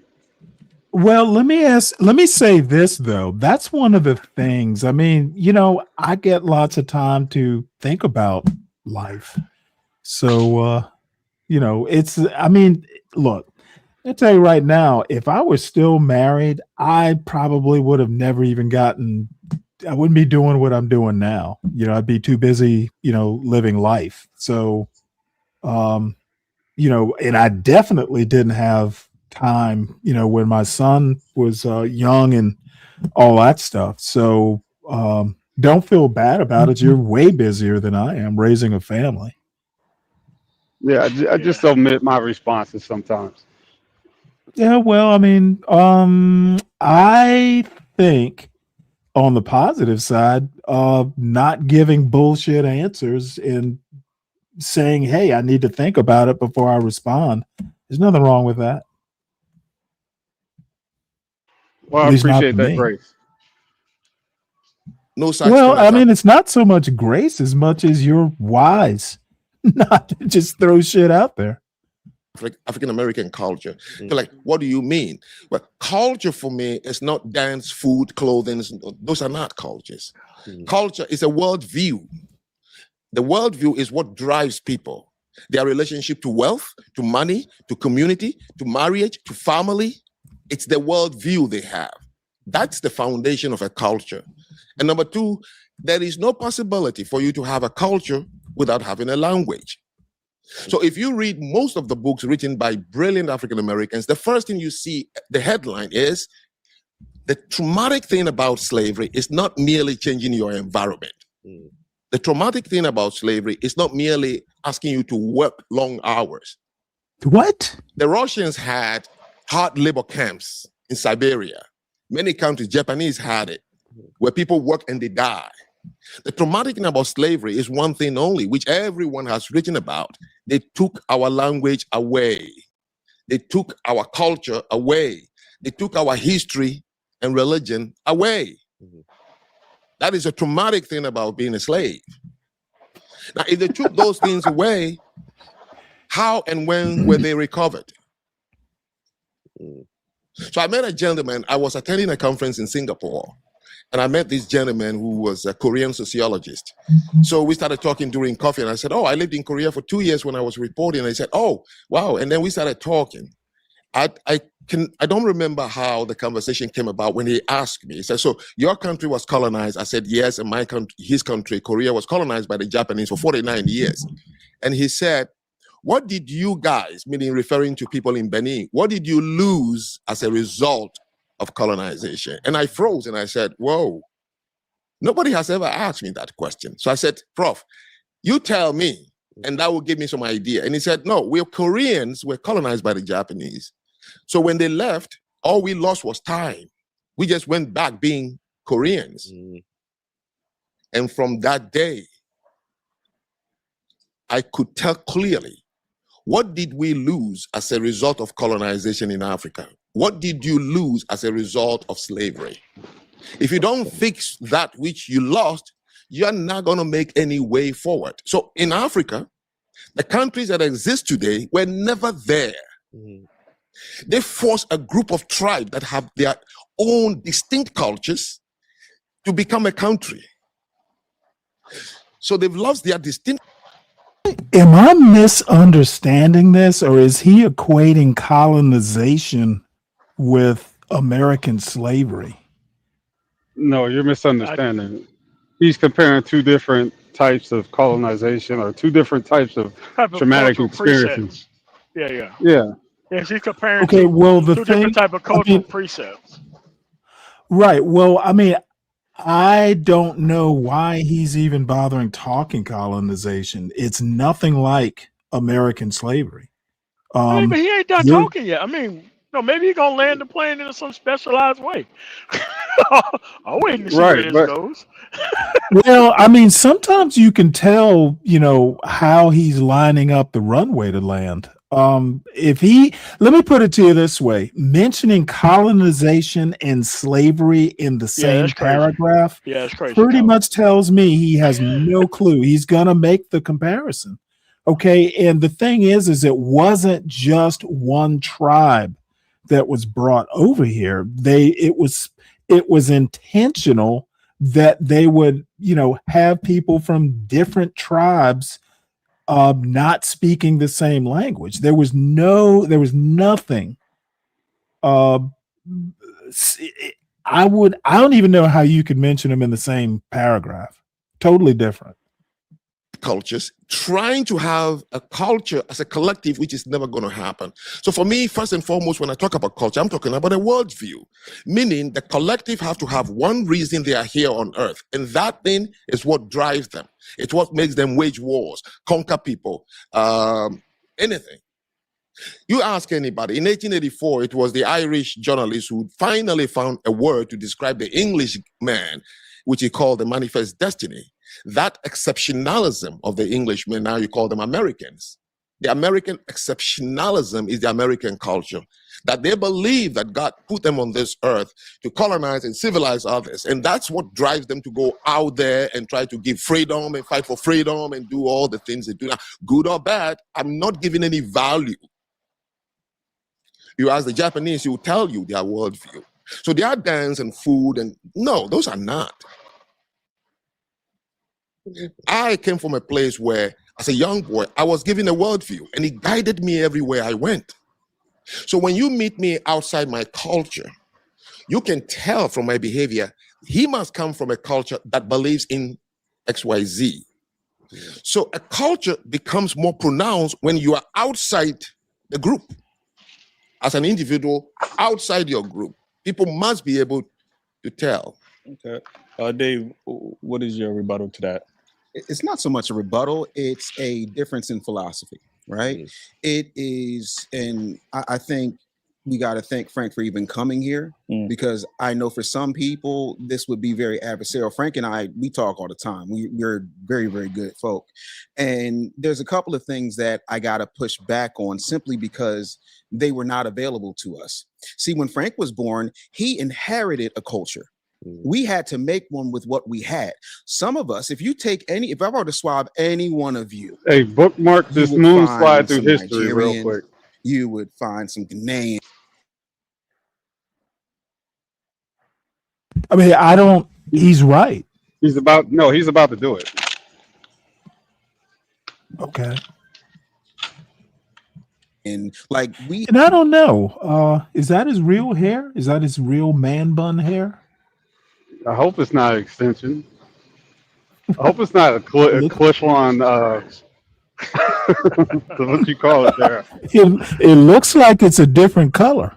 Well, let me say this though. That's one of the things. I mean, I get lots of time to think about life. So, look, I'll tell you right now, if I was still married, I probably would have never even I wouldn't be doing what I'm doing now. I'd be too busy, living life. So, and I definitely didn't have time, when my son was young and all that stuff. So, don't feel bad about it. You're way busier than I am raising a family. Yeah, I just omit my responses sometimes. Yeah, well, I mean, I think on the positive side, not giving bullshit answers and saying, hey, I need to think about it before I respond. There's nothing wrong with that. Well, I appreciate that grace. No such Well, thing as I mean, it's not so much grace as much as you're wise not to just throw shit out there. African American culture. They're like, what do you mean? Well, culture for me is not dance, food, clothing. Those are not cultures. Culture is a worldview. The worldview is what drives people. Their relationship to wealth, to money, to community, to marriage, to family. It's the worldview they have. That's the foundation of a culture. And number two, there is no possibility for you to have a culture without having a language. So if you read most of the books written by brilliant African Americans, the first thing you see, the headline is, the traumatic thing about slavery is not merely changing your environment. The traumatic thing about slavery is not merely asking you to work long hours. What? The Russians had hard labor camps in Siberia. Many countries, Japanese had it, where people work and they die. The traumatic thing about slavery is one thing only, which everyone has written about. They took our language away. They took our culture away. They took our history and religion away. That is a traumatic thing about being a slave. Now, if they took those things away, how and when were they recovered? So I met a gentleman. I was attending a conference in Singapore, and I met this gentleman who was a Korean sociologist. So we started talking during coffee, and I said, oh, I lived in Korea for 2 years when I was reporting. And he said, oh, wow. And then we started talking. I don't remember how the conversation came about when he asked me. He said, so your country was colonized? I said, yes, and my country, his country, Korea, was colonized by the Japanese for 49 years. And he said, what did you guys, meaning referring to people in Benin, what did you lose as a result of colonization? And I froze and I said, whoa, nobody has ever asked me that question. So I said, Prof, you tell me, and that will give me some idea. And he said, no, we're Koreans, we're colonized by the Japanese. So when they left, all we lost was time. We just went back being Koreans. And from that day, I could tell clearly, what did we lose as a result of colonization in Africa? What did you lose as a result of slavery? If you don't fix that which you lost, you're not going to make any way forward. So in Africa, the countries that exist today were never there. They forced a group of tribes that have their own distinct cultures to become a country. So they've lost their distinct. Am I misunderstanding this, or is he equating colonization with American slavery? No, you're misunderstanding. He's comparing two different types of colonization or two different types of traumatic cultural experiences. precepts. Yeah. Yeah, she's comparing Okay, well, the two thing, different type of I cultural mean, precepts. right. Well, I mean, I don't know why he's even bothering talking colonization. It's nothing like American slavery. I mean, but he ain't done You're- talking yet. I mean, no, maybe he gonna land the plane in some specialized way. I'm waiting to see where this goes. Well, I mean, sometimes you can tell, how he's lining up the runway to land. Let me put it to you this way, mentioning colonization and slavery in the same that's crazy. paragraph Yeah, it's crazy. pretty much tells me he has no clue. He's going to make the comparison. Okay. And the thing is it wasn't just one tribe that was brought over here. It was intentional that they would, have people from different tribes not speaking the same language. There was nothing. I don't even know how you could mention them in the same paragraph. Totally different. Cultures trying to have a culture as a collective, which is never going to happen. So for me, first and foremost, when I talk about culture, I'm talking about a worldview, meaning the collective have to have one reason they are here on earth, and that thing is what drives them. It's what makes them wage wars, conquer people, anything. You ask anybody, in 1884, it was the Irish journalist who finally found a word to describe the English man, which he called the manifest destiny. That exceptionalism of the Englishmen, now you call them Americans. The American exceptionalism is the American culture, that they believe that God put them on this earth to colonize and civilize others. And that's what drives them to go out there and try to give freedom and fight for freedom and do all the things they do. Now, good or bad, I'm not giving any value. You ask the Japanese, he will tell you their worldview. So their dance and food, and no, those are not. I came from a place where, as a young boy, I was given a worldview, and it guided me everywhere I went. So when you meet me outside my culture, you can tell from my behavior, he must come from a culture that believes in XYZ. So a culture becomes more pronounced when you are outside the group. As an individual, outside your group, people must be able to tell. Okay. Dave, what is your rebuttal to that? It's not so much a rebuttal, it's a difference in philosophy, right? It is, and I think we got to thank Frank for even coming here, because I know for some people, this would be very adversarial. Frank and I, we talk all the time. We're very, very good folk. And there's a couple of things that I got to push back on simply because they were not available to us. See, when Frank was born, he inherited a culture. We had to make one with what we had. Some of us, if I were to swab any one of you, hey, bookmark this moon slide through history real quick. You would find some Ghanaian. I mean, he's right. He's about to do it. Okay. And and I don't know. Is that his real hair? Is that his real man bun hair? I hope it's not an extension. I hope it's not a clip-on That's what you call it there. It looks like it's a different color.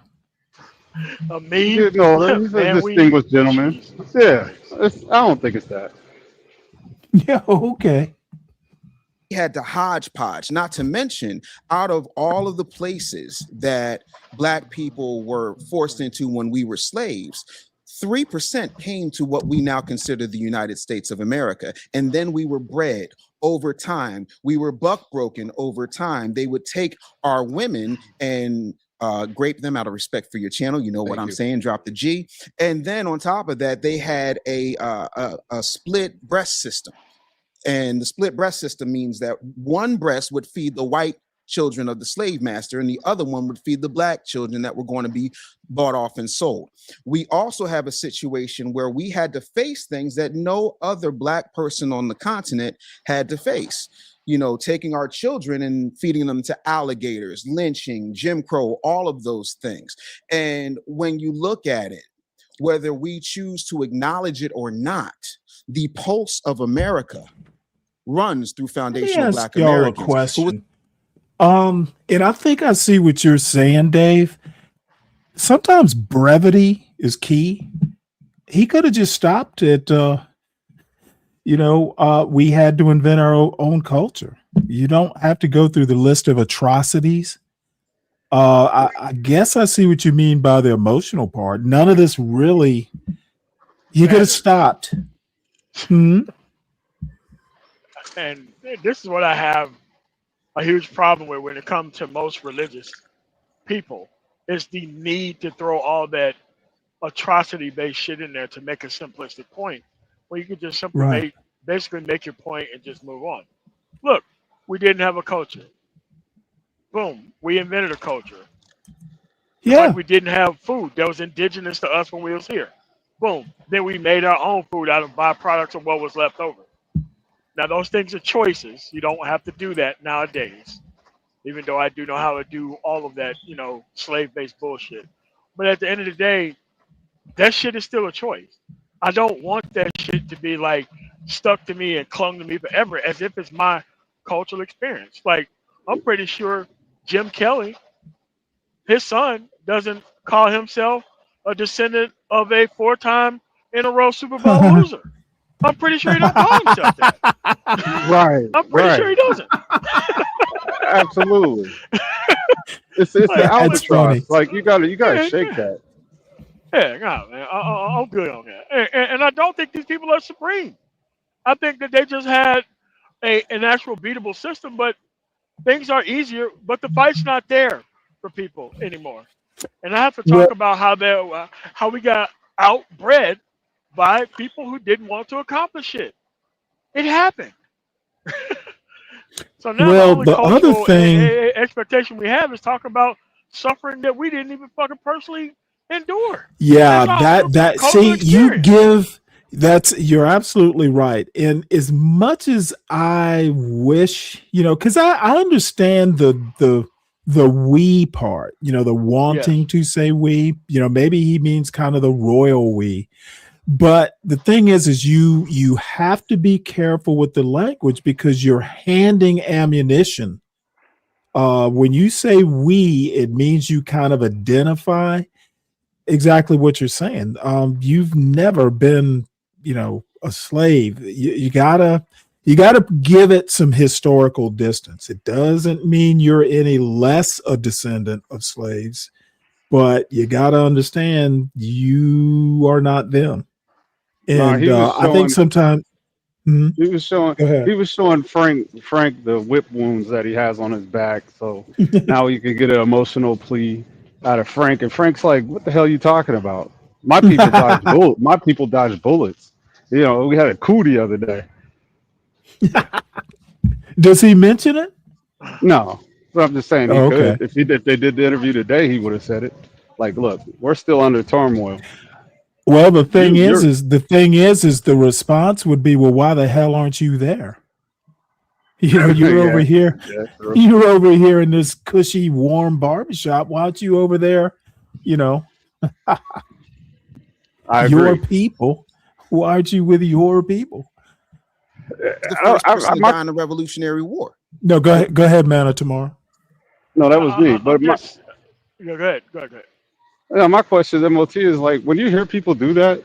A meme? You know, he's a Man, distinguished gentleman. Yeah, I don't think it's that. Yeah, okay. We had the hodgepodge, not to mention out of all of the places that Black people were forced into when we were slaves, 3% came to what we now consider the United States of America. And then we were bred over time. We were buck broken over time. They would take our women and grape them out of respect for your channel. You know what I'm saying? Drop the G. And then on top of that, they had a split breast system. And the split breast system means that one breast would feed the white children of the slave master and the other one would feed the Black children that were going to be bought off and sold. We also have a situation where we had to face things that no other Black person on the continent had to face. You know, taking our children and feeding them to alligators, lynching, Jim Crow, all of those things. And when you look at it, whether we choose to acknowledge it or not, the pulse of America runs through foundational Black Ask y'all a Americans. question. And I think I see what you're saying, Dave. Sometimes brevity is key. He could have just stopped at, we had to invent our own culture. You don't have to go through the list of atrocities. I guess I see what you mean by the emotional part. None of this really, you could have stopped. And this is what I have a huge problem with when it comes to most religious people, is the need to throw all that atrocity-based shit in there to make a simplistic point, when you could just simply basically make your point and just move on. Look, we didn't have a culture. Boom, we invented a culture. Just like we didn't have food that was indigenous to us when we was here. Boom, then we made our own food out of byproducts of what was left over. Now, those things are choices. You don't have to do that nowadays, even though I do know how to do all of that, slave-based bullshit. But at the end of the day, that shit is still a choice. I don't want that shit to be like stuck to me and clung to me forever as if it's my cultural experience. Like, I'm pretty sure Jim Kelly, his son, doesn't call himself a descendant of a 4-time in a row Super Bowl loser. I'm pretty sure he don't call himself that. Right. I'm pretty sure he doesn't. Absolutely. It's an albatross. Like you gotta shake that. Yeah, no, man, I'm good on that. And I don't think these people are supreme. I think that they just had an actual beatable system, but things are easier. But the fight's not there for people anymore. And I have to talk about how we got outbred by people who didn't want to accomplish it. It happened. So now the only cultural expectation we have is talking about suffering that we didn't even fucking personally endure. Yeah, you're absolutely right. And as much as I wish, because I understand the we part, the wanting to say we, maybe he means kind of the royal we. But the thing is you have to be careful with the language because you're handing ammunition. When you say we, it means you kind of identify exactly what you're saying. You've never been, a slave. You gotta give it some historical distance. It doesn't mean you're any less a descendant of slaves, but you gotta understand you are not them. And I think sometimes he was showing Frank the whip wounds that he has on his back. So now you can get an emotional plea out of Frank, and Frank's like, "What the hell are you talking about? My people dodge bullets. My people dodge bullets. We had a coup the other day." Does he mention it? No, but I'm just saying he could. If they did the interview today, he would have said it. Like, look, we're still under turmoil. Well, the thing is the response would be, well, why the hell aren't you there? You're over here. You're over here in this cushy, warm barbershop. Why aren't you over there? Your people. Why aren't you with your people? The first person to die in the Revolutionary War. No, go ahead. Go ahead, Manna, tomorrow. No, that was me. But I'm just. Yeah, go ahead. Go ahead. Go ahead. my question, MOT, is like when you hear people do that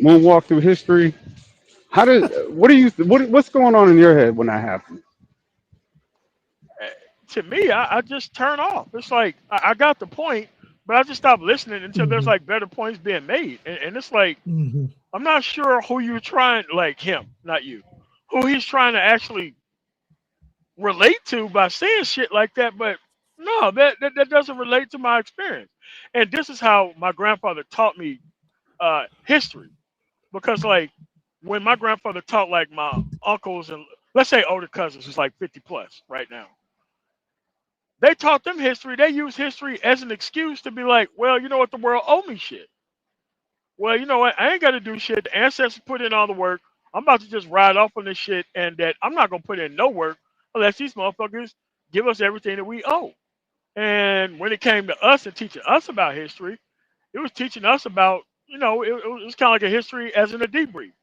moonwalk through history. What's going on in your head when that happens? To me, I just turn off. It's like I got the point, but I just stop listening until there's like better points being made, and it's like I'm not sure who you're trying, like him, not you, who he's trying to actually relate to by saying shit like that. But no, that doesn't relate to my experience. And this is how my grandfather taught me history, because like when my grandfather taught like my uncles and let's say older cousins who's like 50 plus right now, they taught them history. They use history as an excuse to be like, well, you know what, the world owe me shit. Well, you know what, I ain't got to do shit. The ancestors put in all the work. I'm about to just ride off on this shit, and that I'm not gonna put in no work unless these motherfuckers give us everything that we owe. And when it came to us and teaching us about history, it was teaching us about, it was kind of like a history as in a debrief,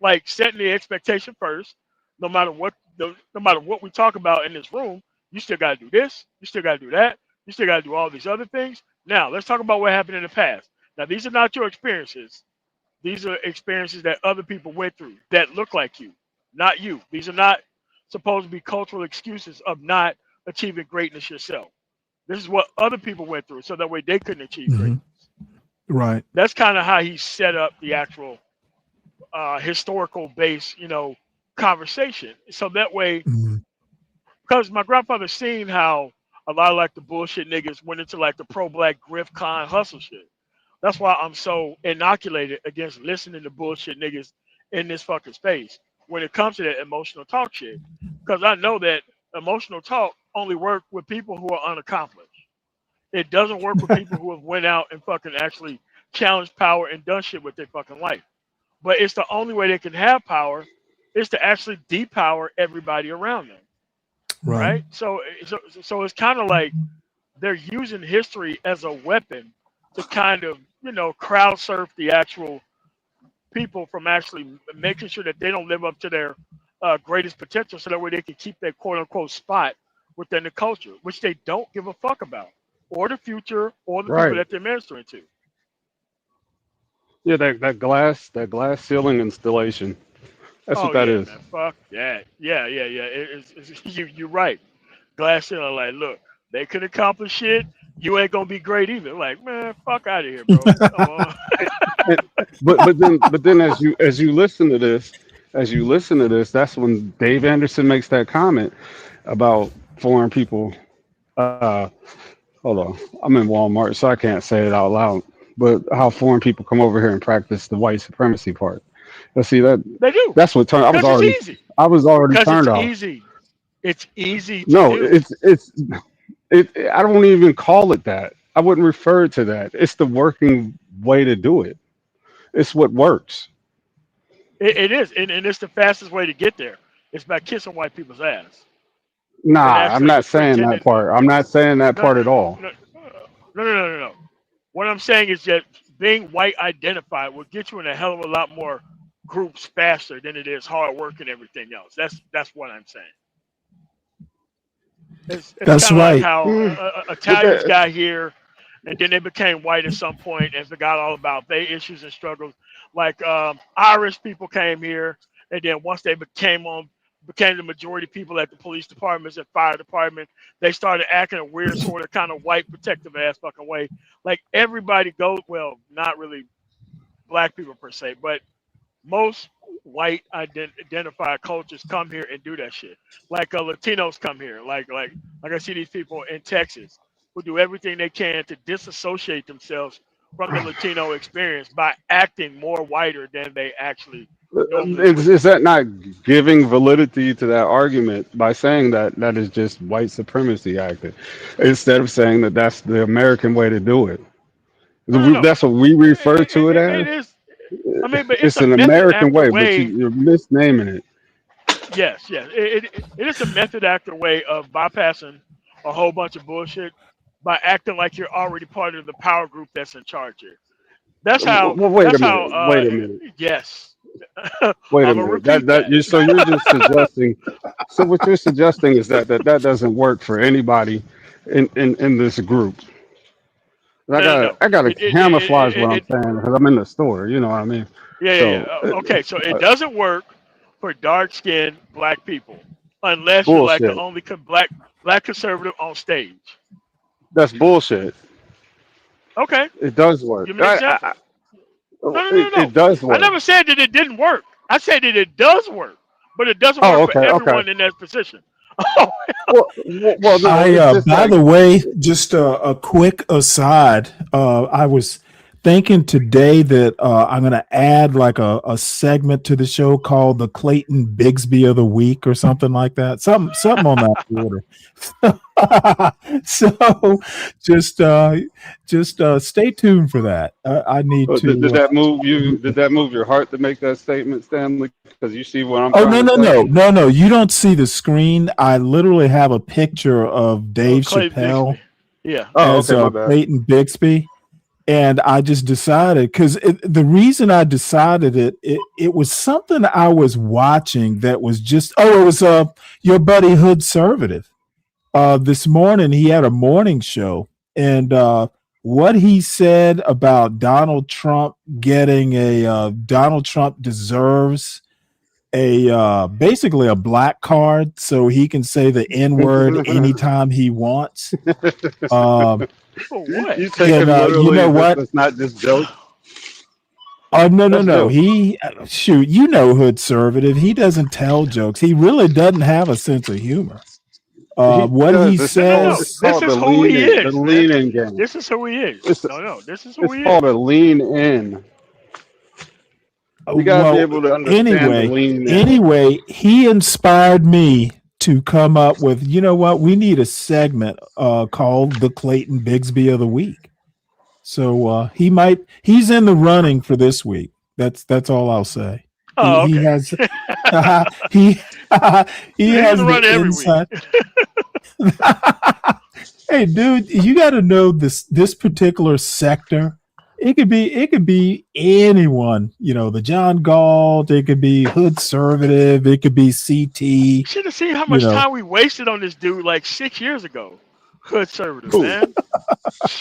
like setting the expectation first. No matter what we talk about in this room, you still got to do this, you still got to do that, you still got to do all these other things. Now let's talk about what happened in the past. Now these are not your experiences. These are experiences that other people went through that look like you, not you. These are not supposed to be cultural excuses of not achieving greatness yourself. This is what other people went through, so that way they couldn't achieve greatness. Right. That's kind of how he set up the actual historical base, conversation. So that way, because my grandfather seen how a lot of like the bullshit niggas went into like the pro-black grift con hustle shit. That's why I'm so inoculated against listening to bullshit niggas in this fucking space when it comes to that emotional talk shit. Because I know that emotional talk only work with people who are unaccomplished. It doesn't work with people who have went out and fucking actually challenged power and done shit with their fucking life. But it's the only way they can have power is to actually depower everybody around them. Right? So it's kind of like they're using history as a weapon to kind of, crowd surf the actual people from actually making sure that they don't live up to their greatest potential, so that way they can keep their quote unquote spot within the culture, which they don't give a fuck about, or the future, or the people Right. that they're ministering to. Yeah, that glass ceiling installation. That's what Oh that yeah, is. man, fuck that. Yeah. You're right. Glass ceiling, like, look, they could accomplish shit. You ain't gonna be great either. Like, man, fuck out of here, bro. Come on. But then as you listen to this, that's when Dave Anderson makes that comment about foreign people. Hold on, I'm in Walmart, so I can't say it out loud. But how foreign people come over here and practice the white supremacy part. Let's see that. They do, That's what turned. because it's easy. I was already Because it's turned off. easy. It's easy to No, do. it. I don't even call it that. I wouldn't refer to that. It's the working way to do it. It's what works. It is, and it's the fastest way to get there. It's by kissing white people's ass and Nah, I'm actually not saying that pretending. part. I'm not saying that No, part at all. no, no. What I'm saying is that being white identified will get you in a hell of a lot more groups faster than it is hard work and everything else. That's what I'm saying. It's That's kind of like right. how But Italians got here, and then they became white at some point and forgot all about their issues and struggles. Like Irish people came here, and then once they became the majority people at the police departments and fire department, they started acting a weird sort of kind of white protective ass fucking way. Like everybody goes, well, not really black people per se, but most white identified cultures come here and do that shit. Like Latinos come here, like I see these people in Texas who do everything they can to disassociate themselves from the Latino experience by acting more whiter than they actually normally would is be. that not giving validity to that argument by saying that that is just white supremacy acting, instead of saying that that's the American way to do it? No. That's what we refer to it It as. is. I mean, but it's It's a an method American actor way, but way. you're misnaming it. Yes. It is a method actor way of bypassing a whole bunch of bullshit by acting like you're already part of the power group that's in charge here. That's how. Well, wait a That's how. minute. Wait a minute. Yes. Wait a I'm gonna minute. repeat that. So you're just suggesting. So what you're suggesting is that doesn't work for anybody in this group. No. I gotta camouflage what I'm It saying because I'm in the store. You know what I mean? yeah. So Okay, so it doesn't work for dark-skinned black people unless you're like the bullshit. only black conservative on stage. That's bullshit. Okay, It does work. give me an example. No. It does I work. never said that it didn't work. I said that it does work, but it doesn't Oh, work for okay, okay. everyone in that position. Well, no, I it's just by like the way, just a quick aside. I was thinking today that I'm going to add like a segment to the show called the Clayton Bigsby of the Week or something like that. Something on that order. So just stay tuned for that. I need did to. that move you? Did that move your heart to make that statement, Stanley? Because you see what I'm Oh trying no to no say. no! You don't see the screen. I literally have a picture of Dave Clay Chappelle Bixby. Yeah. Oh, as okay, my bad. Clayton Bixby, and I just decided because the reason I decided it was something I was watching that was just it was your buddy Hood Conservative. This morning he had a morning show, and what he said about Donald Trump getting a Donald Trump deserves a basically a black card so he can say the N-word anytime he wants. For what? You take And him you literally know as if what? it's not just joke. Oh no. That's joke. He shoot, you know Hood Conservative. He doesn't tell jokes. He really doesn't have a sense of humor. He What does. he No. It's says. This called is the who lean he in. The is, man. lean in game. This is who he is. It's No. This is who it's he called is. a lean in. You gotta be Well, able to understand the lean in. he inspired me to come up with, you know what, we need a segment called the Clayton Bigsby of the Week. So he's in the running for this week. That's all I'll say. Oh, He okay. has he he He's has gonna run the every inside. week. Hey dude, you got to know this particular sector. It could be anyone, the John Galt, it could be Hood Conservative, it could be CT, You should have seen how much time we wasted on this dude like 6 years ago. Hood Conservative, Cool. man.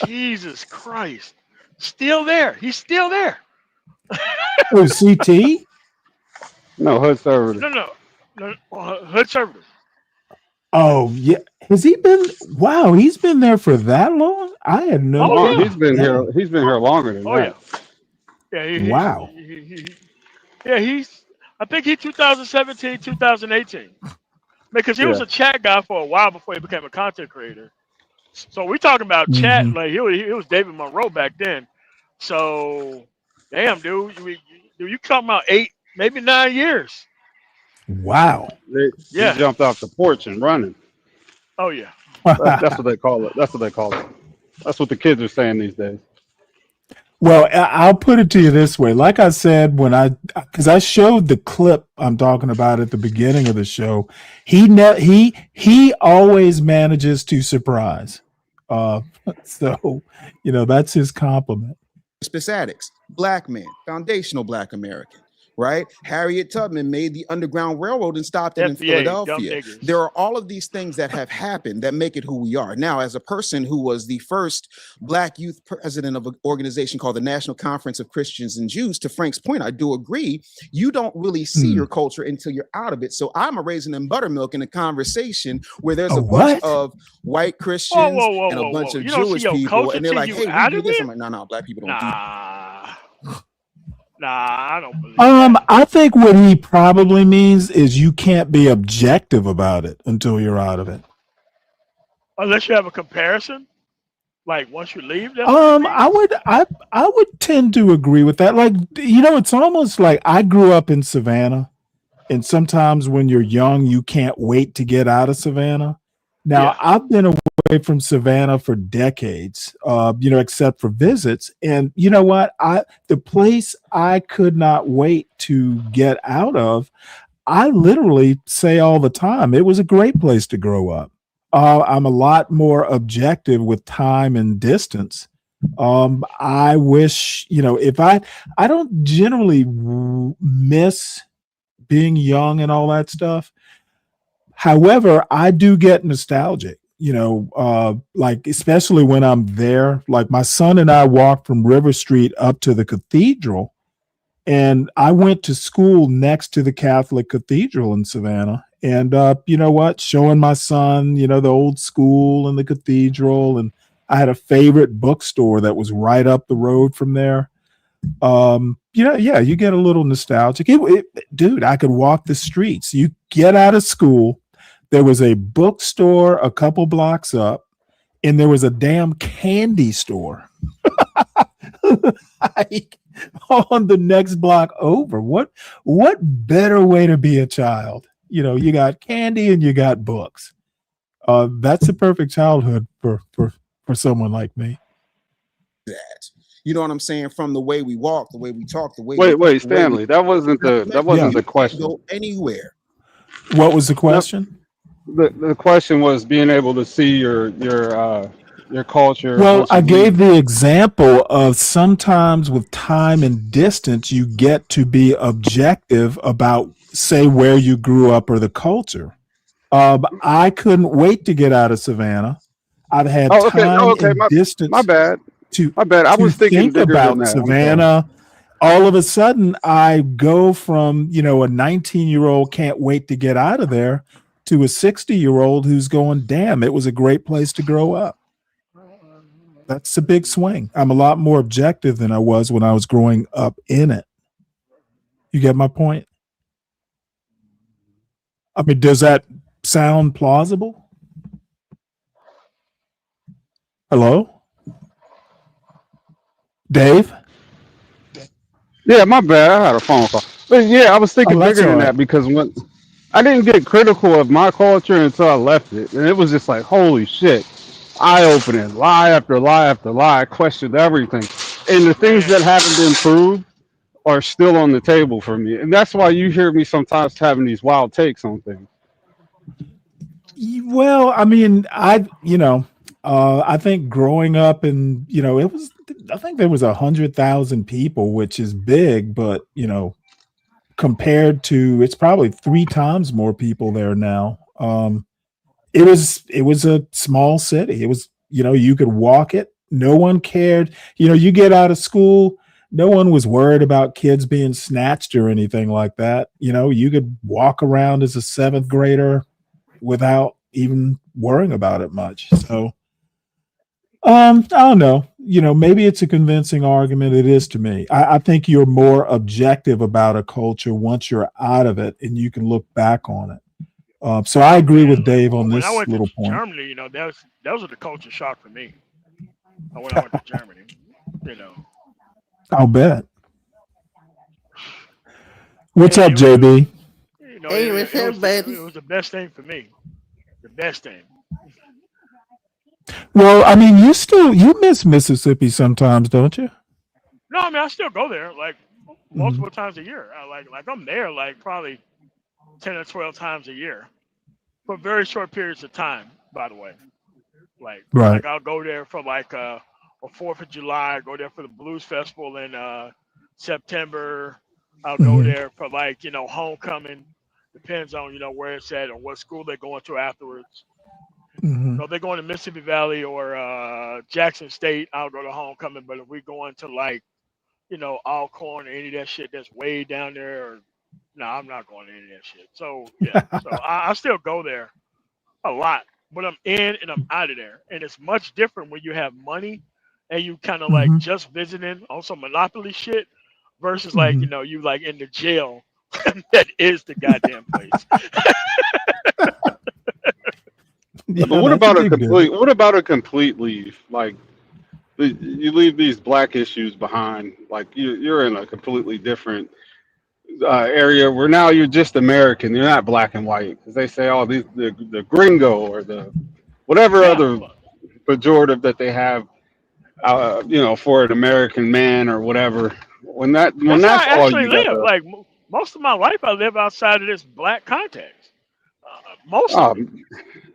Jesus Christ. Still there. He's still there. Oh, CT? No, Hood Conservative. No. Hood Conservative. Oh, yeah. Has he been? Wow, he's been there for that long? I had no Oh, He's been here. He's been here longer than Oh, yeah. that. Yeah, Wow. I think he 2017, 2018. Because he was Yeah. a chat guy for a while before he became a content creator. So we talking about chat, like he was David Monroe back then. So, damn, dude, you talking about 8, maybe 9 years. Wow. He jumped off the porch and running. Oh yeah. That's what they call it. That's what they call it. That's what the kids are saying these days. Well, I'll put it to you this way. Like I said, because I showed the clip I'm talking about at the beginning of the show, he always manages to surprise. So that's his compliment. Hospice addicts, black men, foundational black American, right? Harriet Tubman made the Underground Railroad and stopped it in FBA, dumb Philadelphia. niggers. There are all of these things that have happened that make it who we are. Now, as a person who was the first black youth president of an organization called the National Conference of Christians and Jews, to Frank's point, I do agree, you don't really see your culture until you're out of it. So I'm a raisin and buttermilk in a conversation where there's a bunch of white Christians and a bunch of You don't see Jewish your people, culture and they're till like, you hey, we out do of this. it? I'm like, no, black people don't do that. Nah, I don't believe I think what he probably means is you can't be objective about it until you're out of it. Unless you have a comparison, like once you leave, that's what it means? I would tend to agree with that. Like, it's almost like I grew up in Savannah, and sometimes when you're young, you can't wait to get out of Savannah. Now, I've been away from Savannah for decades, except for visits. And you know what? The place I could not wait to get out of, I literally say all the time, it was a great place to grow up. I'm a lot more objective with time and distance I wish, if I don't generally miss being young and all that stuff. However, I do get nostalgic, like especially when I'm there. Like my son and I walked from River Street up to the cathedral, and I went to school next to the Catholic Cathedral in Savannah. And you know what? Showing my son, the old school and the cathedral, and I had a favorite bookstore that was right up the road from there. Yeah, you get a little nostalgic. Dude, I could walk the streets. You get out of school, there was a bookstore a couple blocks up, and there was a damn candy store like, on the next block over. What better way to be a child? You got candy and you got books. That's a perfect childhood for someone like me. That. You know what I'm saying? From the way we walk, the way we talk, the way Wait, Stanley, that wasn't the question. Go anywhere. What was the question? The question was being able to see your culture. Well, once you I gave leave. the example of sometimes with time and distance, you get to be objective about, say, where you grew up or the culture. I couldn't wait to get out of Savannah. I've had time and distance. My bad. I to was thinking think bigger about than that. Savannah. All of a sudden, I go from, a 19-year-old can't wait to get out of there to a 60-year-old who's going, damn, it was a great place to grow up. That's a big swing. I'm a lot more objective than I was when I was growing up in it. You get my point? I mean, does that sound plausible? Hello? Dave? Yeah, my bad. I had a phone call. But yeah, I was thinking that's bigger all than right. that because when I didn't get critical of my culture until I left it. And it was just like, holy shit. Eye-opening, lie after lie after lie. I questioned everything. And the things that haven't been proved are still on the table for me. And that's why you hear me sometimes having these wild takes on things. Well, I mean, I think growing up and, I think there was 100,000 people, which is big, but, compared to, it's probably 3 times more people there now. It was a small city. It was, you could walk it. No one cared. You get out of school, no one was worried about kids being snatched or anything like that. You could walk around as a 7th grader without even worrying about it much. So, I don't know. Maybe it's a convincing argument. It is to me. I think you're more objective about a culture once you're out of it and you can look back on it. So I agree with Dave on When this I went little to point. Germany, that was a culture shock for me. When I went to Germany, I'll bet. What's up, JB? Hey, it was the best thing for me. The best thing. Well, I mean, you miss Mississippi sometimes, don't you? No, I mean I still go there like multiple times a year. I'm there like probably 10 or 12 times a year for very short periods of time. By the way, Right. I'll go there for like a 4th of July. Go there for the Blues Festival in September. I'll go there for homecoming. Depends on where it's at or what school they're going to afterwards. If they're going to Mississippi Valley or Jackson State, I'll go to homecoming. But if we're going to Alcorn or any of that shit that's way down there, no, I'm not going to any of that shit. So yeah, I still go there a lot, but I'm in and I'm out of there. And it's much different when you have money and you kind of just visiting on some monopoly shit versus you in the jail that is the goddamn place. Yeah, but what that's a about a big complete? difference. What about a complete leave? Like you leave these black issues behind. Like you're in a completely different area where now you're just American. You're not black and white, because they say, oh, the gringo or the whatever other pejorative that they have, for an American man or whatever. When That's that's how I all actually you got live. to. Like most of my life, I live outside of this black context. Most of it.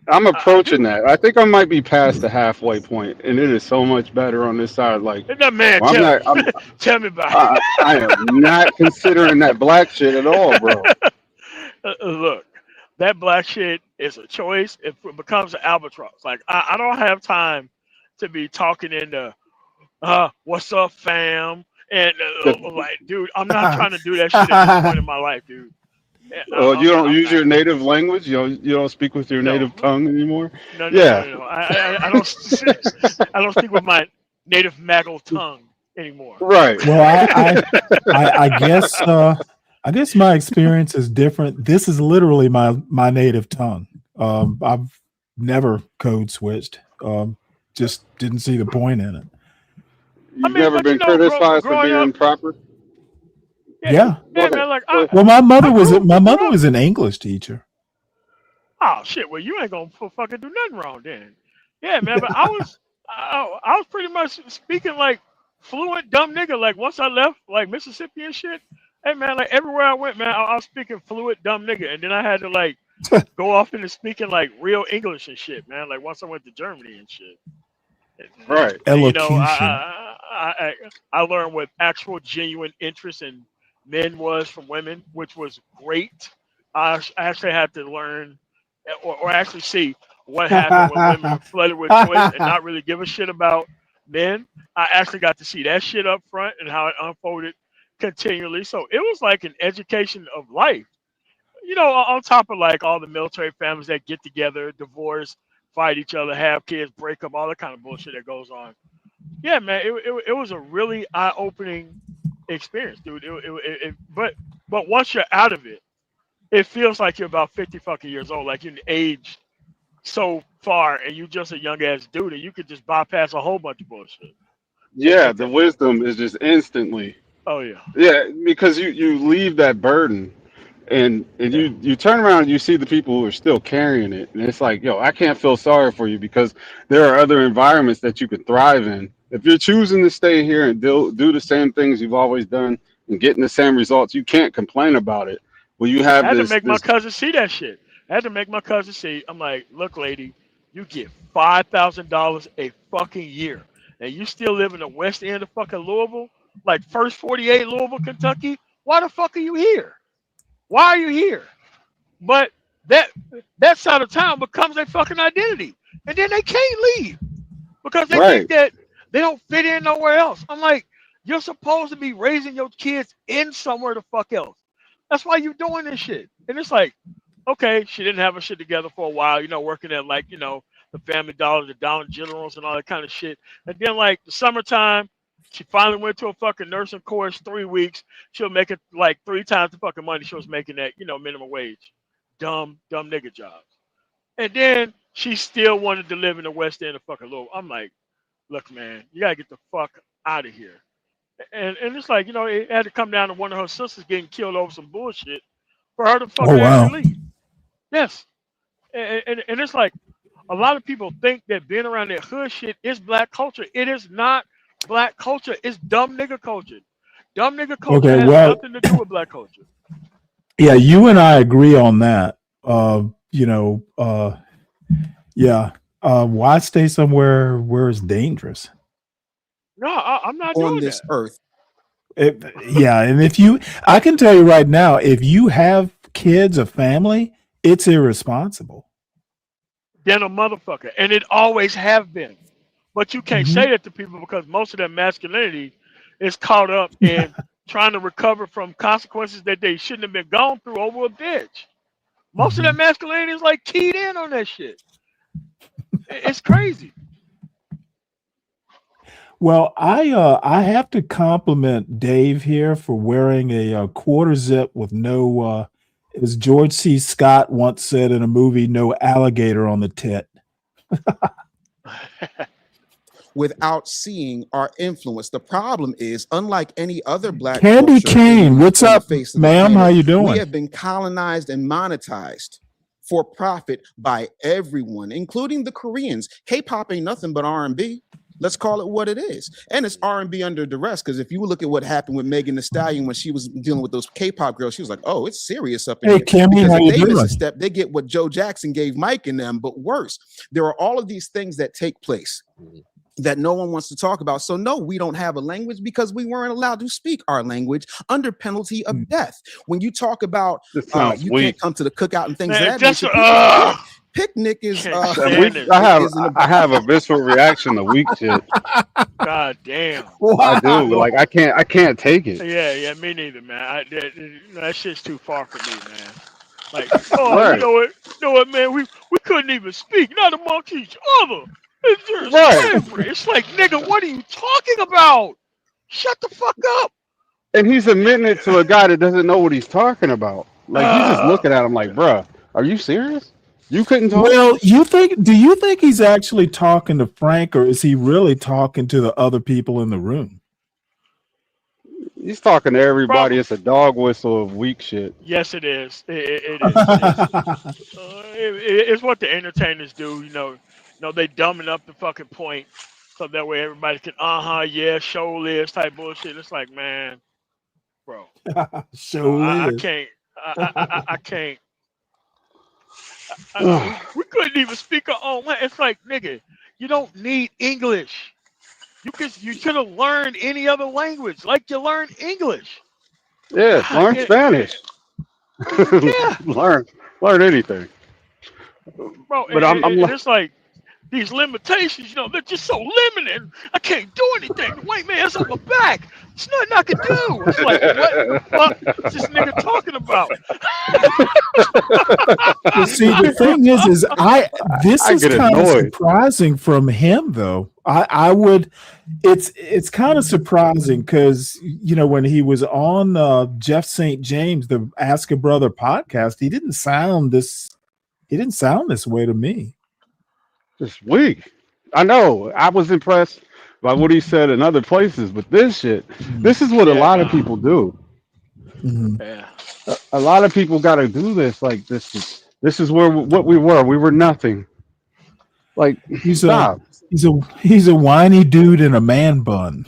I'm I approaching do. that. I think I might be past the halfway point, and it is so much better on this side. Like, And that man, well, I'm tell not. me, tell me about I am not considering that black shit at all, bro. it. Look, that black shit is a choice. It becomes an albatross. Like I don't have time to be talking into what's up, fam, and like, dude, I'm not trying to do that shit at this point in my life, dude. Yeah, You don't I'm use not. your native language. You don't speak with your No, native tongue anymore. no, no, no, Yeah, no, no. I don't. I don't speak with my native Maggle tongue anymore. right. Well, I guess my experience is different. This is literally my native tongue. I've never code switched. Just didn't see the point in it. I You've mean, never but been criticized for growing up, being proper. Yeah. Go yeah, ahead. man. Like Go ahead. Well, I my grew mother up. was an English teacher. Oh shit! Well, you ain't gonna fucking do nothing wrong then. Yeah, man. But I was pretty much speaking like fluent dumb nigga. Like once I left like Mississippi and shit. Hey man, like everywhere I went, man, I was speaking fluent dumb nigga, and then I had to like go off into speaking like real English and shit, man. Like once I went to Germany and shit. Right. And, you know, Elocution. I learned what actual genuine interest in men was from women, which was great. I actually had to learn or actually see what happened when women are flooded with choice and not really give a shit about men. I actually got to see that shit up front and how it unfolded continually. So it was like an education of life. You know, on top of like all the military families that get together, divorce, fight each other, have kids, break up, all that kind of bullshit that goes on. Yeah, man, it was a really eye opening experience, dude. But once you're out of it, it feels like you're about 50 fucking years old, like you're aged so far, and you just a young ass dude, and you could just bypass a whole bunch of bullshit. Yeah, the wisdom is just instantly. Oh yeah. Yeah, because you leave that burden, and you turn around and you see the people who are still carrying it, and it's like, yo, I can't feel sorry for you because there are other environments that you could thrive in. If you're choosing to stay here and do the same things you've always done and getting the same results, you can't complain about it. Well, you I have had to this make my this cousin see that shit. I had to make my cousin see. I'm like, look, lady, you get $5,000 a fucking year, and you still live in the west end of fucking Louisville, like first 48 Louisville, Kentucky. Why the fuck are you here? Why are you here? But that side of town becomes their fucking identity, and then they can't leave because they think right. that they don't fit in nowhere else. I'm like, you're supposed to be raising your kids in somewhere the fuck else. That's why you're doing this shit. And it's like, okay, she didn't have her shit together for a while, you know, working at like, you know, the Family Dollar, the Dollar Generals and all that kind of shit. And then like the summertime, she finally went to a fucking nursing course 3 weeks. She'll make it like 3 times the fucking money she was making at, you know, minimum wage. Dumb nigga jobs. And then she still wanted to live in the West End of fucking Louisville. I'm like, look, man, you gotta get the fuck out of here. And it's like, you know, it had to come down to one of her sisters getting killed over some bullshit for her to Oh fucking wow. actually leave. Yes. And it's like a lot of people think that being around that hood shit is black culture. It is not black culture. It's dumb nigga culture. Dumb nigga culture Okay, has well, nothing to do with black culture. yeah, you and I agree on that. Yeah. Why stay somewhere where it's dangerous? No, I'm not On doing this that. earth. Yeah, and I can tell you right now, if you have kids, a family, it's irresponsible. Then a motherfucker. And it always have been. But you can't say that to people because most of their masculinity is caught up in trying to recover from consequences that they shouldn't have been gone through over a bitch. Most of their masculinity is like keyed in on that shit. It's crazy. Well, I have to compliment Dave here for wearing a quarter zip with no, as George C. Scott once said in a movie, no alligator on the tit. Without seeing our influence. The problem is, unlike any other black Candy culture Cane, what's on the up, face of the ma'am? How planet, you doing? we have been colonized and monetized for profit by everyone, including the Koreans. K-pop ain't nothing but R&B. Let's call it what it is. And it's R&B under duress, because if you look at what happened with Megan Thee Stallion when she was dealing with those K-pop girls, she was like, oh, it's serious up in Hey, here. Kimmy, Because how if you they miss doing? a step, they get what Joe Jackson gave Mike and them, but worse. There are all of these things that take place that no one wants to talk about. So no, we don't have a language because we weren't allowed to speak our language under penalty of death. When you talk about This sounds you weak. can't come to the cookout and things Man, of that that's nature, picnic is I have a visceral reaction to weak shit. God damn. I do. Like I can't take it. Yeah, me neither, man. That shit's too far for me, man. Like, oh, Right. you know what, man? We couldn't even speak, not amongst each other. It's just Right. slavery. It's like, nigga, what are you talking about? Shut the fuck up. And he's admitting it to a guy that doesn't know what he's talking about. Like he's just looking at him like, bruh, are you serious? You couldn't talk? Well, do you think he's actually talking to Frank, or is he really talking to the other people in the room? He's talking to everybody. It's a dog whistle of weak shit. Yes, it is. It is. It's what the entertainers do. You know, they dumbing up the fucking point so that way everybody can, yeah, show this type bullshit. It's like, man, bro, I can't. I can't. We couldn't even speak our own language. It's like, nigga, you don't need English. You could have learned any other language, like you learned English. Yeah, learn Spanish. Yeah. learn anything. Bro, But it's like these limitations, they're just so limited. I can't do anything. The white man's on my back. There's nothing I can do. It's like, what the fuck is this nigga talking about? Well, see, the thing is this is kind of annoyed. surprising from him, though. It's kind of surprising because when he was on Jeff St. James, the Ask a Brother podcast, he didn't sound this way to me. It's weak. I know. I was impressed by what he said in other places, but this is what a lot of people do. Yeah. A lot of people got to do this. Like this is what we were. We were nothing. Like stop. He's a whiny dude in a man bun.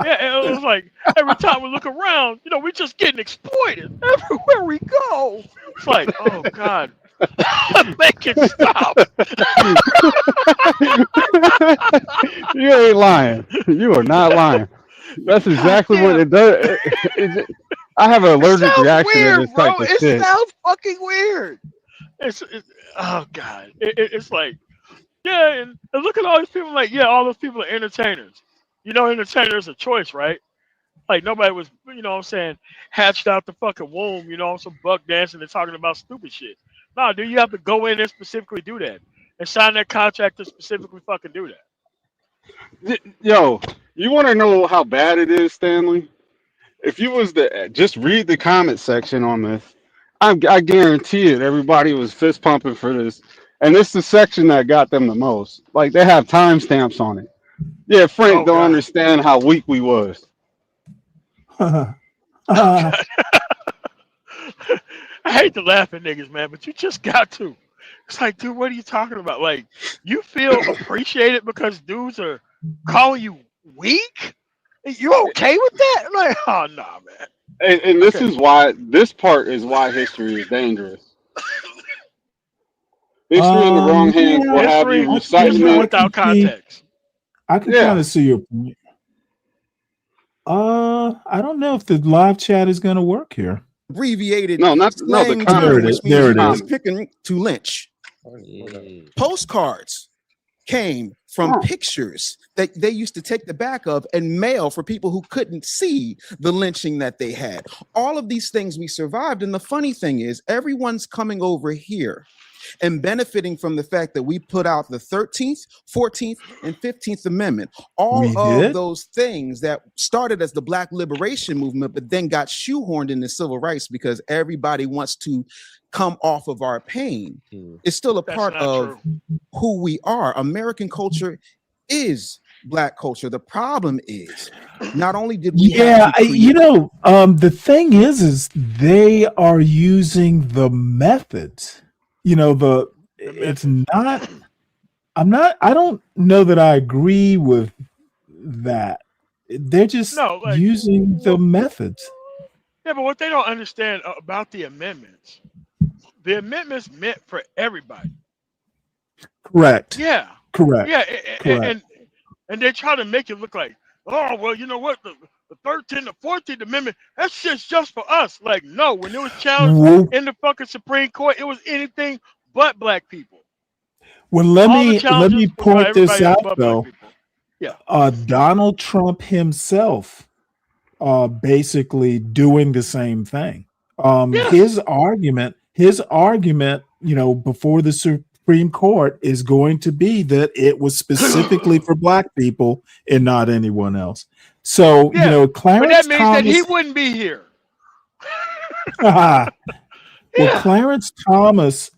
Yeah, it was like every time we look around, we just getting exploited everywhere we go. It's like, oh God. Make it stop. You ain't lying. You are not lying. That's exactly what it does. I have an allergic reaction to this type of shit. It sounds fucking weird. Oh God. It's like, yeah, and look at all these people. Like, yeah, all those people are entertainers. Entertainers a choice, right? Like nobody was, hatched out the fucking womb, some buck dancing and talking about stupid shit. No, dude, you have to go in and specifically do that and sign that contract to specifically fucking do that. Yo, you want to know how bad it is, Stanley? If you was to just read the comment section on this, I guarantee it, everybody was fist pumping for this. And this is the section that got them the most. Like they have timestamps on it. Yeah, Frank don't understand how weak we was. I hate to laugh at niggas, man, but you just got to. It's like, dude, what are you talking about? Like, you feel appreciated because dudes are calling you weak? You okay with that? I'm like, oh, nah, man. And this is why, this part is why history is dangerous. History in the wrong hands will have you reciting it without context. I can kind of see your point. I don't know if the live chat is going to work here. Abbreviated. The comment. There it is. Picking to lynch. Postcards came from pictures that they used to take the back of and mail for people who couldn't see the lynching that they had. All of these things we survived. And the funny thing is, everyone's coming over here and benefiting from the fact that we put out the 13th, 14th, and 15th Amendment. All of those things that started as the Black Liberation Movement, but then got shoehorned into civil rights because everybody wants to come off of our pain. It's still a part of who we are. American culture is Black culture. The problem is not only did we the thing is they are using the methods. It's not I don't know that I agree with that. They're just No, like, using the methods. yeah, but what they don't understand about the amendments meant for everybody. Correct. Yeah, Correct. yeah, Correct. and they try to make it look like, oh, well, you know what, the 13th, the 14th Amendment, that shit's just for us. Like, no, when it was challenged Well, in the fucking Supreme Court, it was anything but black people. well, All the let me challenges was about point this everybody else out but black though. people. Yeah. Donald Trump himself basically doing the same thing. Yes. His argument, before the Supreme Court is going to be that it was specifically for black people and not anyone else. So, Yeah. But that Clarence means that he Thomas, wouldn't be here. well, Yeah. Clarence Thomas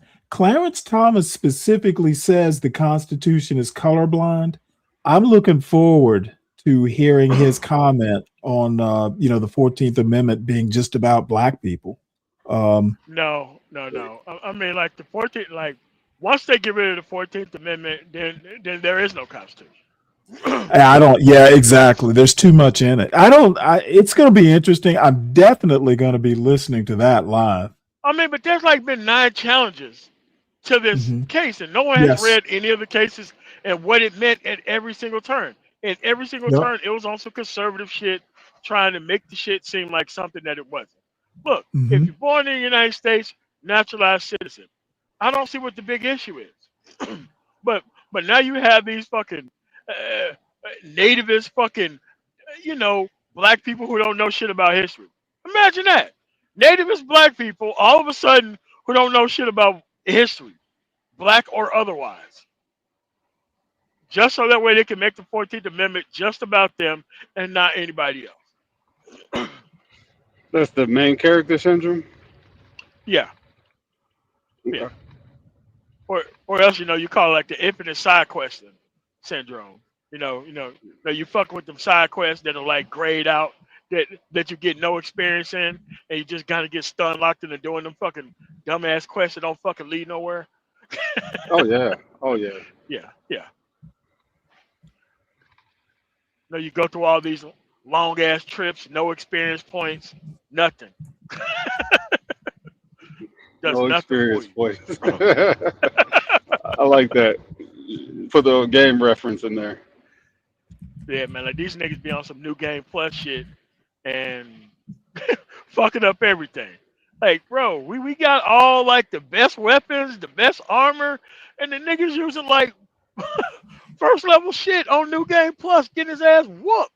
specifically says the Constitution is colorblind. I'm looking forward to hearing his comment on the 14th Amendment being just about black people. No. I mean, like the 14th, like once they get rid of the 14th Amendment, then there is no Constitution. Yeah, exactly. There's too much in it. It's going to be interesting. I'm definitely going to be listening to that live. I mean, but there's like been 9 challenges to this case, and no one has Yes. read any of the cases and what it meant at every single turn. In every single Yep. turn, it was on some conservative shit, trying to make the shit seem like something that it wasn't. Look, if you're born in the United States, naturalized citizen, I don't see what the big issue is. but now you have these fucking nativist fucking, black people who don't know shit about history. Imagine that. Nativist black people all of a sudden who don't know shit about history, black or otherwise. Just so that way they can make the 14th Amendment just about them and not anybody else. That's the main character syndrome. Yeah. Okay. Yeah. Or else, you call it like the infinite side quest syndrome. You fuck with them side quests that are like grayed out that you get no experience in, and you just gotta get stunned locked into doing them fucking dumbass quests that don't fucking lead nowhere. Oh yeah. Oh yeah. Yeah. You go through all these long ass trips, no experience points, nothing. Does No nothing for experience you. points. I like that. Put the game reference in there. Yeah, man, like these niggas be on some new game plus shit and fucking up everything. Like, bro, we got all like the best weapons, the best armor, and the niggas using like first level shit on new game plus, getting his ass whooped.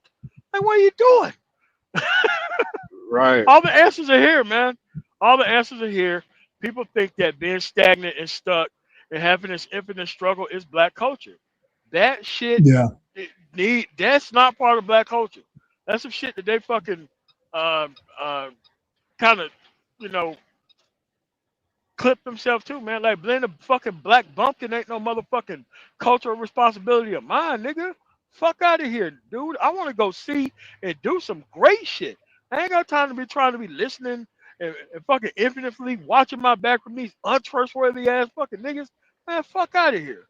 Like, what are you doing? Right. All the answers are here, man. All the answers are here. People think that being stagnant and stuck and having this infinite struggle is black culture. That shit, Yeah. that's not part of black culture. That's some shit that they fucking kind of, clip themselves too, man. Like, being a fucking black bumpkin ain't no motherfucking cultural responsibility of mine, nigga. Fuck out of here, dude. I want to go see and do some great shit. I ain't got time to be trying to be listening and fucking infinitely watching my back from these untrustworthy ass fucking niggas. Man, fuck out of here.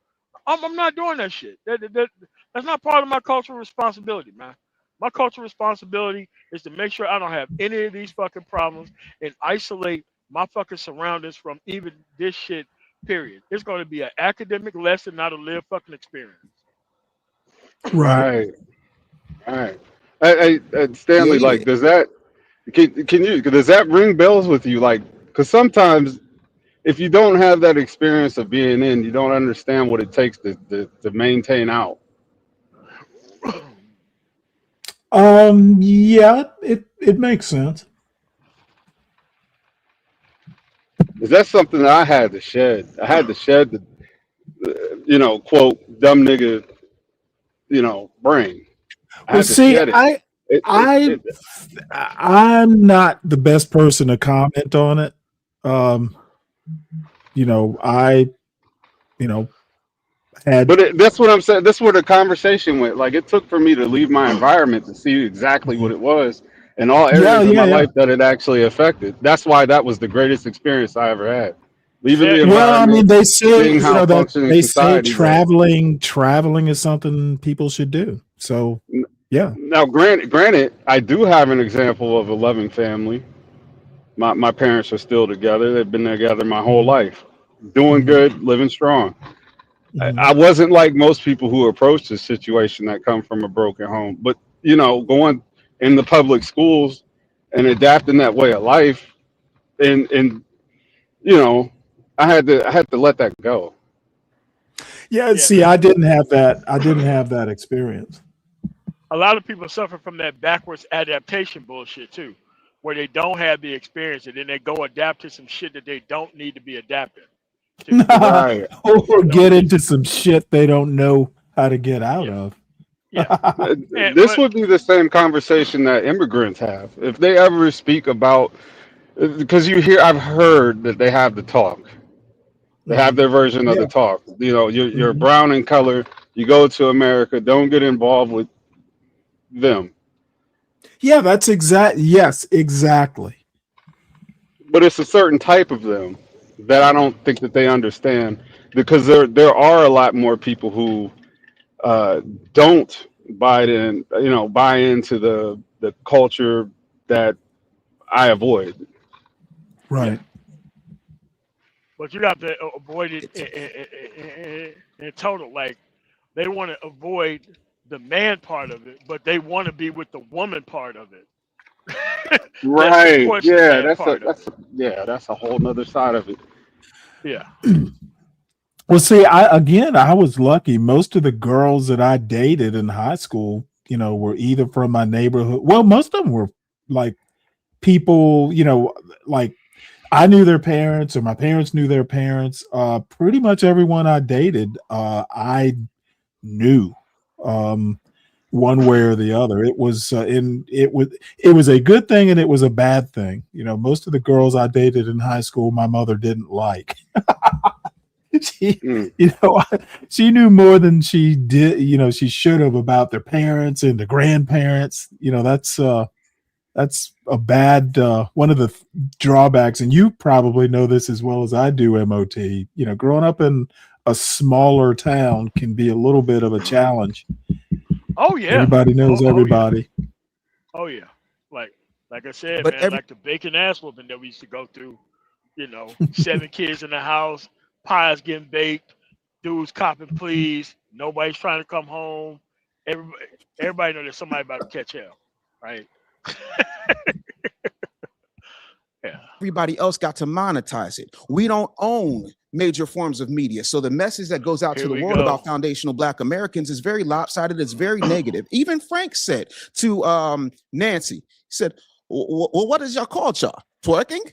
I'm not doing that shit. That's not part of my cultural responsibility, man. My cultural responsibility is to make sure I don't have any of these fucking problems and isolate my fucking surroundings from even this shit, period. It's going to be an academic lesson, not a live fucking experience. Right. Right. Hey, Stanley, Yeah. like, does that ring bells with you? Like, because sometimes if you don't have that experience of being in, you don't understand what it takes to maintain out. Yeah, it makes sense. Is that something that I had to shed? I had to shed the, quote, dumb nigga, brain. I Well, had to see, shed it. I'm not the best person to comment on it. I had. That's what I'm saying. That's where the conversation went. Like, it took for me to leave my environment to see exactly what it was in all areas of my life that it actually affected. That's why that was the greatest experience I ever had. leaving the Well, I mean, environment, they say, seeing how that functioning they say society goes. traveling is something people should do. So, yeah. Now, granted, I do have an example of a loving family. My parents are still together. They've been together my whole life, doing good, living strong. I wasn't like most people who approach this situation that come from a broken home, but going in the public schools and adapting that way of life, and I had to let that go. Yeah, see, I didn't have that. I didn't have that experience. A lot of people suffer from that backwards adaptation bullshit too, where they don't have the experience and then they go adapt to some shit that they don't need to be adapting to. Right. Or get into some shit they don't know how to get out of. This would be the same conversation that immigrants have if they ever speak about, because I've heard that they have the talk. They have their version of the Yeah. talk. You're brown in color. You go to America. Don't get involved with them. Yeah, that's yes, exactly. But it's a certain type of them that I don't think that they understand, because there are a lot more people who don't buy into the culture that I avoid. Right. But you have to avoid it in total. Like they want to avoid the man part of it, but they want to be with the woman part of it. That Right. supports the Yeah, man part of it. that's a whole nother side of it. Yeah. Well, see, I was lucky. Most of the girls that I dated in high school, were either from my neighborhood. Well, most of them were like people, like I knew their parents or my parents knew their parents. Pretty much everyone I dated, I knew, one way or the other. It was it was a good thing and it was a bad thing. Most of the girls I dated in high school, my mother didn't like. She, she knew more than she did, she should have, about their parents and the grandparents. That's a bad, one of the drawbacks. And you probably know this as well as I do, MOT. Growing up in a smaller town can be a little bit of a challenge. Oh yeah. Everybody knows everybody. Oh yeah. Like I said, But man, like the bacon ass whooping that we used to go through. 7 kids in the house, pies getting baked, dudes copping pleas, nobody's trying to come home. Everybody know there's somebody about to catch hell, right? Yeah. everybody else got to monetize it. We don't own major forms of media. So the message that goes out to the world about foundational Black Americans is very lopsided. It's very negative. Even Frank said to Nancy, he said, well, what is your culture? Twerking?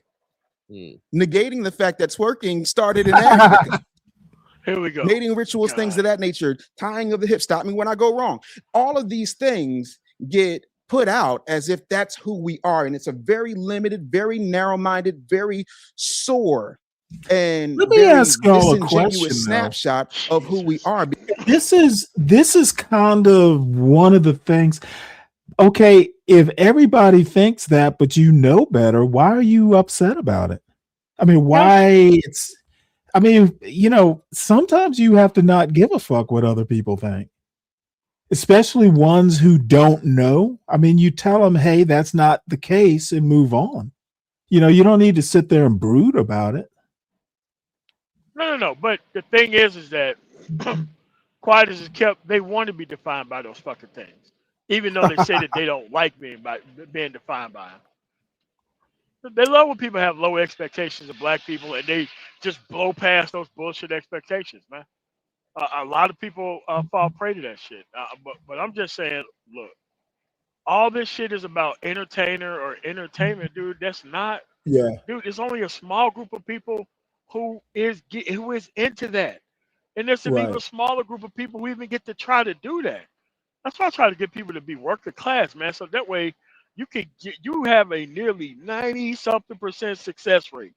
Negating the fact that twerking started in Africa. Here we go. Mating rituals, things of that nature, tying of the hip, stop me when I go wrong. All of these things get put out as if that's who we are. And it's a very limited, very narrow-minded, very sore and Let me very ask y'all a disingenuous question, snapshot of who we are. This is kind of one of the things. Okay, if everybody thinks that, but you know better, why are you upset about it? I mean, sometimes you have to not give a fuck what other people think, especially ones who don't know. I mean, you tell them, hey, that's not the case, and move on. You don't need to sit there and brood about it. No. But the thing is that quiet as is kept, they want to be defined by those fucking things, even though they say that they don't like being defined by them. They love when people have low expectations of Black people and they just blow past those bullshit expectations, man. A lot of people fall prey to that shit. But I'm just saying, look, all this shit is about entertainer or entertainment, dude. That's not, Yeah. dude. It's only a small group of people who is into that, and there's an even Right. smaller group of people who even get to try to do that. That's why I try to get people to be working class, man. So that way you have a nearly 90-something% success rate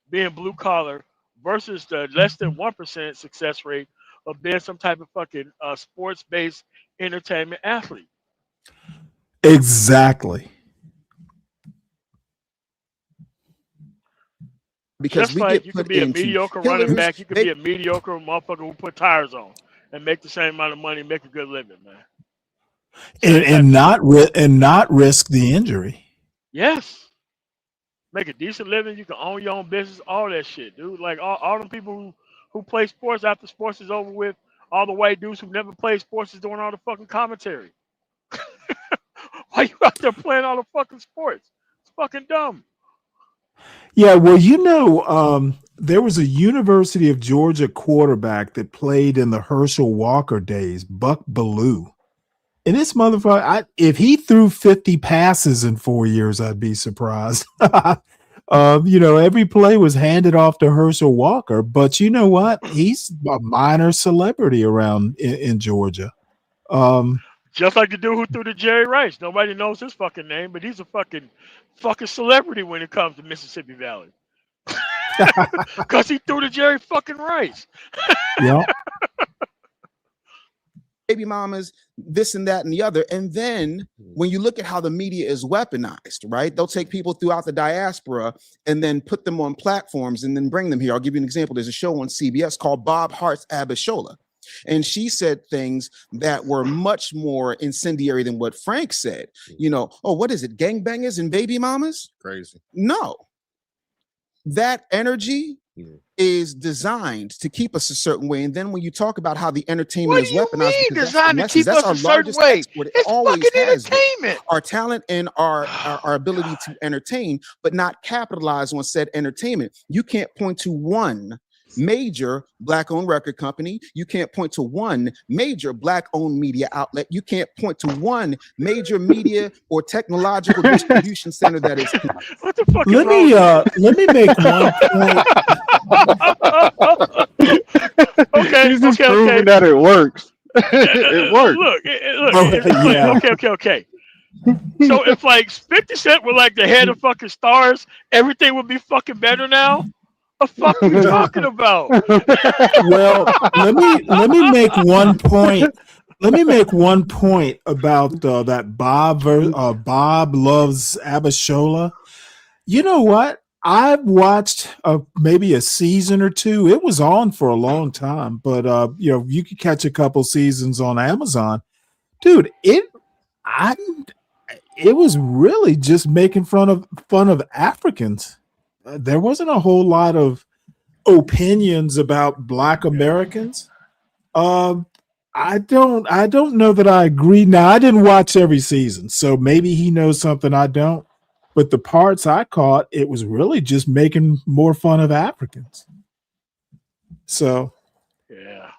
being blue collar versus the less than 1% success rate of being some type of fucking sports based entertainment athlete. Exactly. because Just we like get you could put be a into mediocre running pillars. back, you could be a mediocre motherfucker who put tires on and make the same amount of money, make a good living, man. and not risk the injury. Yes. Make a decent living, you can own your own business, all that shit, dude. Like all them people who play sports after sports is over with, all the white dudes who never played sports is doing all the fucking commentary. Why you out there playing all the fucking sports? It's fucking dumb. Yeah, well, there was a University of Georgia quarterback that played in the Herschel Walker days, Buck Bellew. And this motherfucker, if he threw 50 passes in 4 years, I'd be surprised. Every play was handed off to Herschel Walker, but you know what? He's a minor celebrity around in Georgia. Just like the dude who threw to Jerry Rice. Nobody knows his fucking name, but he's a fucking celebrity when it comes to Mississippi Valley. Because he threw to Jerry fucking Rice. Yeah. Baby mamas, this and that and the other. And then when you look at how the media is weaponized, right? They'll take people throughout the diaspora and then put them on platforms and then bring them here. I'll give you an example. There's a show on CBS called Bob Hart's Abishola. And she said things that were much more incendiary than what Frank said. What is it? Gangbangers and baby mamas? Crazy. No. That energy is designed to keep us a certain way. And then when you talk about how the entertainment is weaponized, designed to keep us a certain way? It's fucking entertainment. Our talent and our ability to entertain, but not capitalize on said entertainment. You can't point to one major Black-owned record company. You can't point to one major Black-owned media outlet. You can't point to one major media or technological distribution center that is. What the fuck? Let me make one point. Okay, He's just proving that it works. It works. Okay. So if like 50 Cent were like the head of fucking stars, everything would be fucking better now. What the fuck are we talking about? Well, let me make one point. Let me make one point about that Bob loves Abishola. You know what? I've watched maybe a season or two. It was on for a long time, but you could catch a couple seasons on Amazon, dude. It was really just making fun of Africans. There wasn't a whole lot of opinions about Black Americans. I don't know that I agree. Now, I didn't watch every season, so maybe he knows something I don't. But the parts I caught, it was really just making more fun of Africans. So, yeah.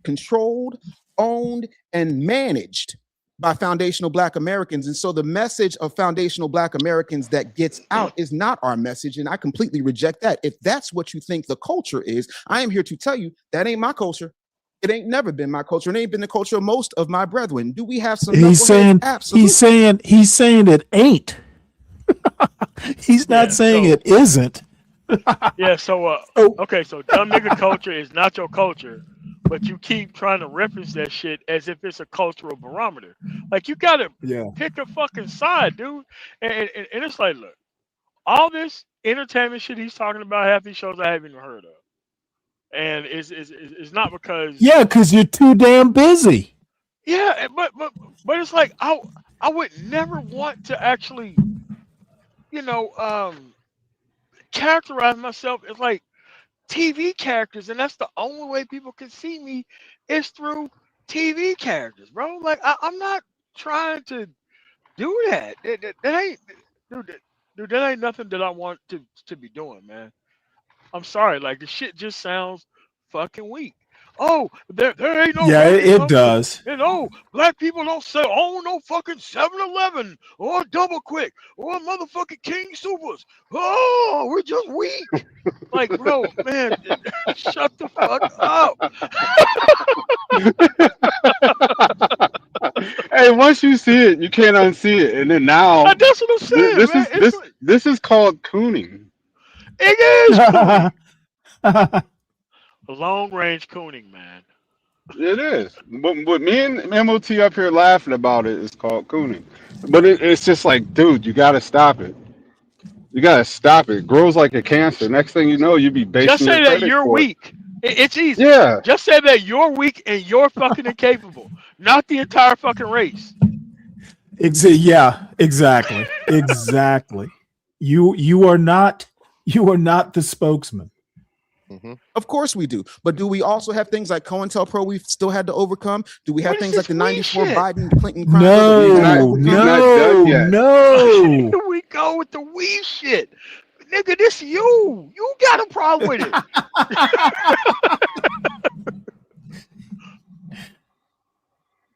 Controlled, owned, and managed by foundational Black Americans. And so the message of foundational Black Americans that gets out is not our message. And I completely reject that. If that's what you think the culture is, I am here to tell you that ain't my culture. It ain't never been my culture. It ain't been the culture of most of my brethren. Do we have some? He's saying it ain't. He's not saying it isn't. Yeah, so okay, so dumb nigga culture is not your culture, but you keep trying to reference that shit as if it's a cultural barometer. Like you gotta pick a fucking side, dude. And it's like, look, all this entertainment shit he's talking about, half these shows I haven't even heard of. And it's not because because you're too damn busy. Yeah, but it's like I would never want to actually, characterize myself as like TV characters, and that's the only way people can see me is through TV characters, bro. Like I'm not trying to do that. That ain't, dude. That ain't nothing that I want to be doing, man. I'm sorry, like the shit just sounds fucking weak. Oh, there ain't no. Yeah, it does. And Black people don't own no fucking 7-Eleven or Double Quick or motherfucking King Supers. Oh, we're just weak. Like, bro, man, shut the fuck up. Hey, once you see it, you can't unsee it. And then now, that's what I'm saying, this is called cooning. It is cooning. Long range cooning, man. It is. But me and MOT up here laughing about it is called cooning. But it's just like, dude, you got to stop it. You gotta stop it. It grows like a cancer. Next thing you know, you be Just basing your say that credit you're score. weak. It's easy. Yeah. Just say that you're weak and you're fucking incapable, not the entire fucking race. Yeah, exactly. Exactly. You are not the spokesman. Of course we do. But do we also have things like COINTELPRO we've still had to overcome? Do we have What is things like this the weak 94 shit? Biden Clinton crime bill that we've had to He's overcome? not done yet. No. Here we go with the weak shit. Nigga, this you. You got a problem with it.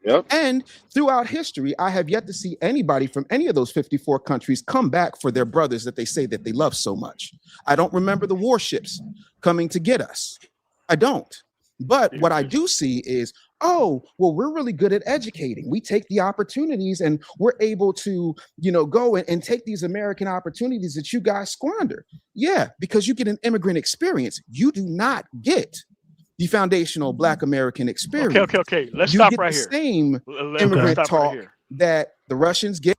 Yep. And throughout history, I have yet to see anybody from any of those 54 countries come back for their brothers that they say that they love so much. I don't remember the warships coming to get us. I don't. But what I do see is, oh, well, we're really good at educating. We take the opportunities and we're able to, go and take these American opportunities that you guys squander. Yeah, because you get an immigrant experience. You do not get the foundational Black American experience. Okay. Let's You stop get right the here. same Let's immigrant stop right talk here. that the Russians get.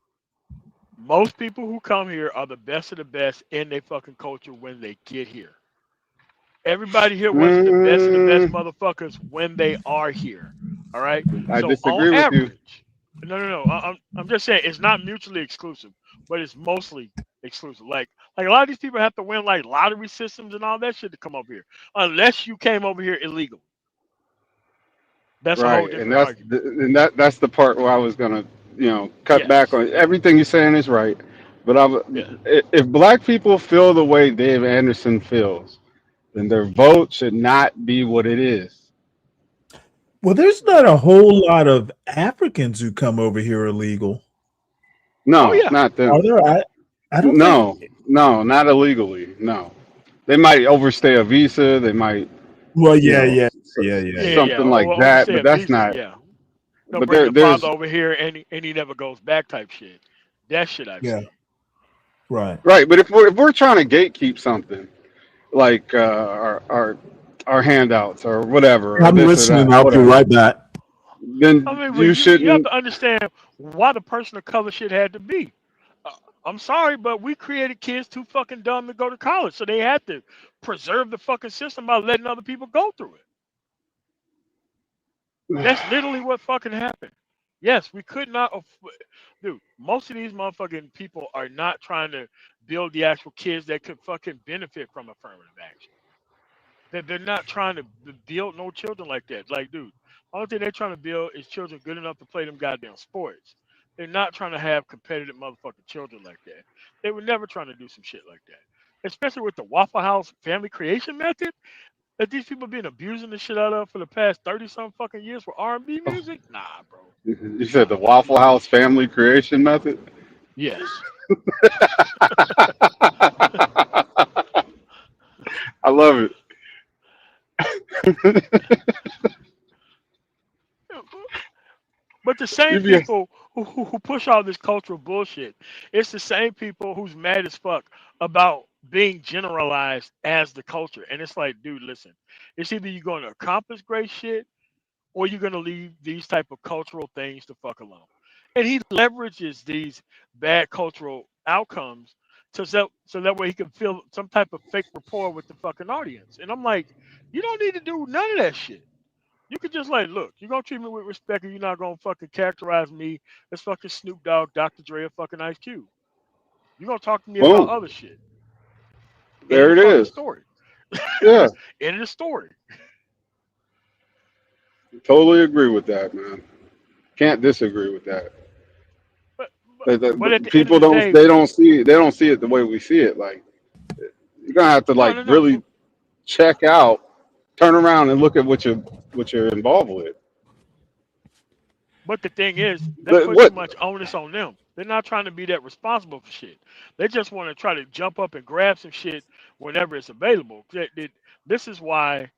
Most people who come here are the best of the best in their fucking culture when they get here. Everybody here wasn't the best of the best motherfuckers when they are here. All right. I So on disagree with you. average, no. I'm just saying it's not mutually exclusive, but it's mostly exclusive. Like a lot of these people have to win like lottery systems and all that shit to come over here, unless you came over here illegal. That's a whole Right, and different argument. that's the part where I was gonna, cut back Yes. on everything you're saying is right, but Yeah. if black people feel the way Dave Anderson feels, then their vote should not be what it is. Well, there's not a whole lot of Africans who come over here illegal. No, Oh yeah. not them. Are there? I don't No, think. no, not illegally. No, they might overstay a visa. They might, Well, you know, Yeah. something like that. Overstay But a that's visa. not. Yeah. They'll But bring the father there's over here and he never goes back type shit. That shit I've Yeah. seen. Right. right. But if we're trying to gatekeep something like our handouts or whatever or I'm this or listening. that, I'll be whatever, right back. then I mean, but you you have shouldn't. to understand why the person of color shit had to be. Uh, I'm sorry, but we created kids too fucking dumb to go to college, so they had to preserve the fucking system by letting other people go through it. That's literally what fucking happened. Yes, we could not dude, most of these motherfucking people are not trying to build the actual kids that could fucking benefit from affirmative action. They're not trying to build no children like that. Like, dude, only thing they're trying to build is children good enough to play them goddamn sports. They're not trying to have competitive motherfucking children like that. They were never trying to do some shit like that. Especially with the Waffle House family creation method that these people been abusing the shit out of for the past 30 some fucking years for R&B music. Nah, bro. You said the Waffle House family creation method. Yes. I love it. But the same You be, people who push all this cultural bullshit, it's the same people who's mad as fuck about being generalized as the culture. And it's like, dude, listen, it's either you're going to accomplish great shit or you're going to leave these type of cultural things to fuck alone. And he leverages these bad cultural outcomes so that way he can feel some type of fake rapport with the fucking audience. And I'm like, you don't need to do none of that shit. You could just like, look, you're gonna treat me with respect and you're not gonna fucking characterize me as fucking Snoop Dogg, Dr. Dre, or fucking Ice Cube. You're gonna talk to me about boom. other shit. End There of it fucking is. story. Yeah, End of the story. totally agree with that, man. Can't disagree with that. But but at But the end of people the day, don't see it the way we see it. Like you're gonna have to like no. really check out, turn around and look at what you're involved with. But the thing is, they're But putting too what? much onus on them. They're not trying to be that responsible for shit. They just want to try to jump up and grab some shit whenever it's available. This is why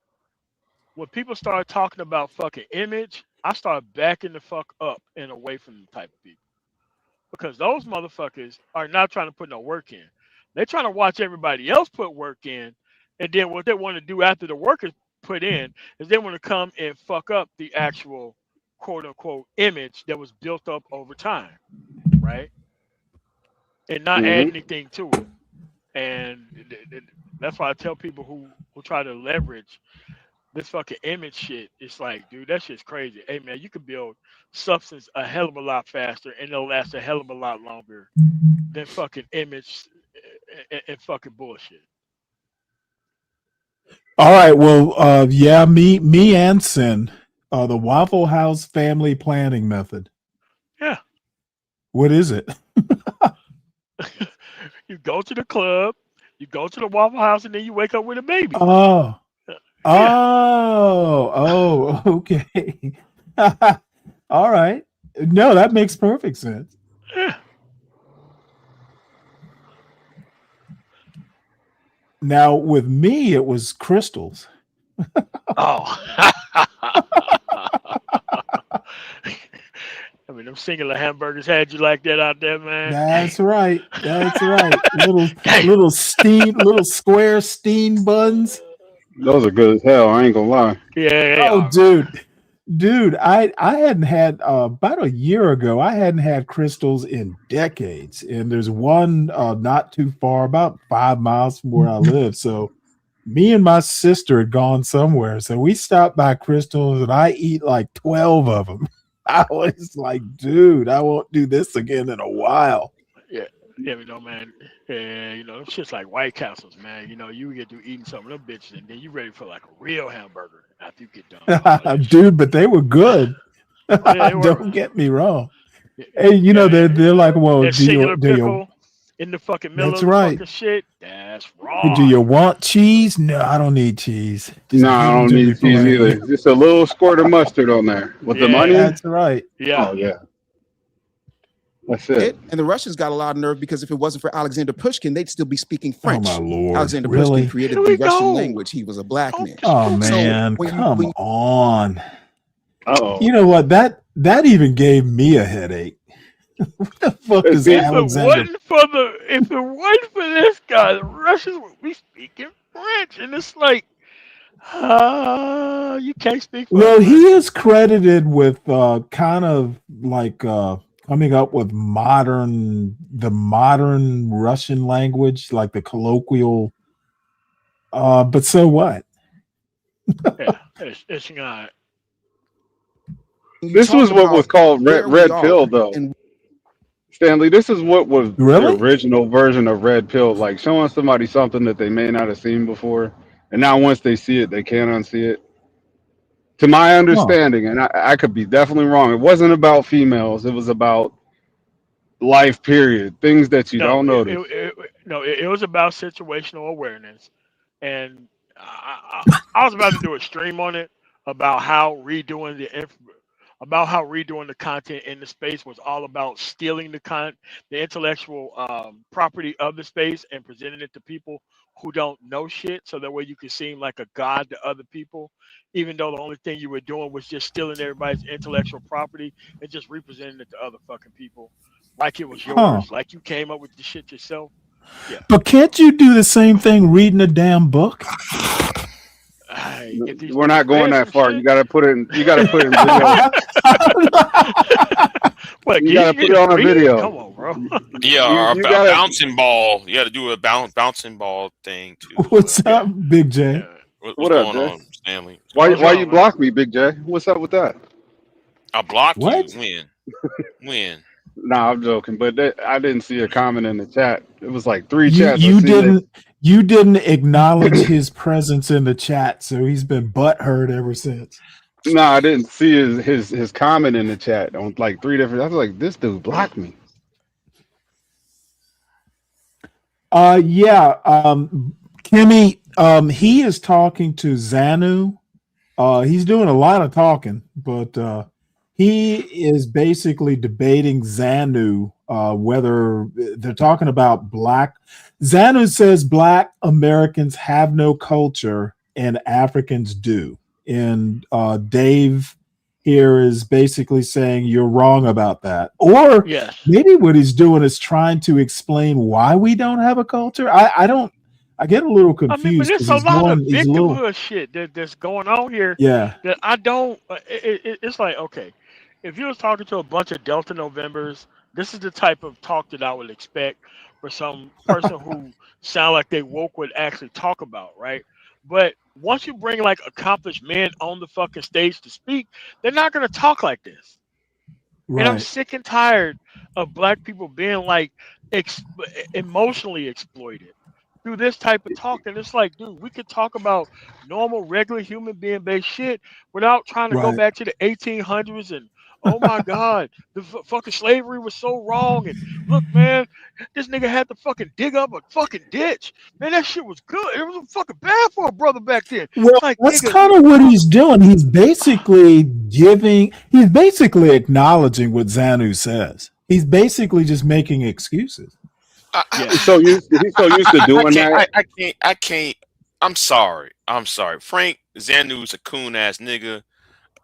when people start talking about fucking image, I start backing the fuck up and away from the type of people. Because those motherfuckers are not trying to put no work in. They're trying to watch everybody else put work in, and then what they want to do after the work is put in is they want to come and fuck up the actual quote unquote image that was built up over time, right? And not add Hmm. anything to it. And that's why I tell people who try to leverage this fucking image shit. It's like, dude, that shit's crazy. Hey man, you can build substance a hell of a lot faster and it'll last a hell of a lot longer than fucking image and fucking bullshit. All right. Well, yeah, me and Sin, the Waffle House family planning method. Yeah. What is it? You go to the club, you go to the Waffle House, and then you wake up with a baby. Oh, Yeah. okay. All right. No, that makes perfect sense. Yeah. Now, with me, it was crystals. Oh. I mean, them singular hamburgers had you like that out there, man. That's right. That's right. Little square steam buns. Those are good as hell. I ain't gonna lie. Yeah. Oh, dude, I hadn't had about a year ago. I hadn't had crystals in decades, and there's one not too far, about 5 miles from where I live. So, me and my sister had gone somewhere, so we stopped by Crystals, and I eat like 12 of them. I was like, dude, I won't do this again in a while. Yeah, you know, man. Yeah, you know, shit's like White Castles, man. You know, you get to eating some of them bitches, and then you ready for like a real hamburger after you get done. Dude, but they were good. Oh, yeah, they were. Don't get me wrong. Hey, you know, they're like, well, that do you singular pickle in the fucking middle That's of the right. fucking shit. That's raw. Do you want cheese? No, I don't need cheese. Just No, I give 'em don't to me need cheese plain. either. Just a little squirt of mustard on there with the onion. That's right. Yeah. Oh yeah. That's it. And the Russians got a lot of nerve because if it wasn't for Alexander Pushkin, they'd still be speaking French. Oh my Lord. Alexander Really? Pushkin created Here the we Russian go. language. He was a black man. Oh So man, when you- come when- on. Uh-oh. You know what? That even gave me a headache. What the fuck is If Alexander? it wasn't for this guy, the Russians would be speaking French, and it's like, you can't speak. Well, he is credited with kind of like coming up with the modern Russian language, like the colloquial. But so what? Yeah, it's not. This was what was called red pill, though. Stanley, this is what was Really? the original version of red pill, like showing somebody something that they may not have seen before, and now once they see it, they can't unsee it. To my understanding, and I could be definitely wrong, it wasn't about females. It was about life, period. Things that you don't notice. It was about situational awareness, and I was about to do a stream on it about how redoing the content in the space was all about stealing the intellectual property of the space and presenting it to people who don't know shit, so that way you can seem like a god to other people, even though the only thing you were doing was just stealing everybody's intellectual property and just representing it to other fucking people like it was yours, like you came up with the shit yourself. Yeah. But can't you do the same thing reading a damn book? We're not going that far. You gotta put it in. You gotta put it in video. You gotta put it on a video. Come on, bro. Yeah, You or gotta- a bouncing ball. You got to do a bouncing ball thing too. What's up, Big J? What's What up, going Jay? on, Stanley? Why you block me, Big J? What's up with that? I blocked What? you. When? Nah, I'm joking. But I didn't see a comment in the chat. It was like 3 You, chats. I you seen didn't you didn't acknowledge his presence in the chat, so he's been butthurt ever since. No, I didn't see his comment in the chat on like 3 different. I was like, this dude blocked me. Yeah, Kimmy, he is talking to Xanu. He's doing a lot of talking, but he is basically debating Xanu, whether they're talking about Xanu says Black Americans have no culture and Africans do. And Dave here is basically saying you're wrong about that. Or Yes. maybe what he's doing is trying to explain why we don't have a culture. I get a little I mean, but confused. there's 'Cause a lot of he's a little- victimhood shit that's going on here. Yeah. That I don't. It's like, okay, if you was talking to a bunch of Delta Novembers This is the type of talk that I would expect for some person who sound like they woke would actually talk about, right? But once you bring like accomplished men on the fucking stage to speak, they're not gonna talk like this. And I'm Right. sick and tired of black people being like emotionally exploited through this type of talk. And it's like, dude, we could talk about normal, regular human being based shit without trying to go Right. back to the 1800s and oh my God, the fucking slavery was so wrong. And look, man, this nigga had to fucking dig up a fucking ditch. Man, that shit was good. It was fucking bad for a brother back then. Well, It's like, that's nigga, kind of what he's doing. He's basically acknowledging what Xanu says. He's basically just making excuses. He's so used to doing that. I can't. I'm sorry. Frank Zanu's a coon ass nigga.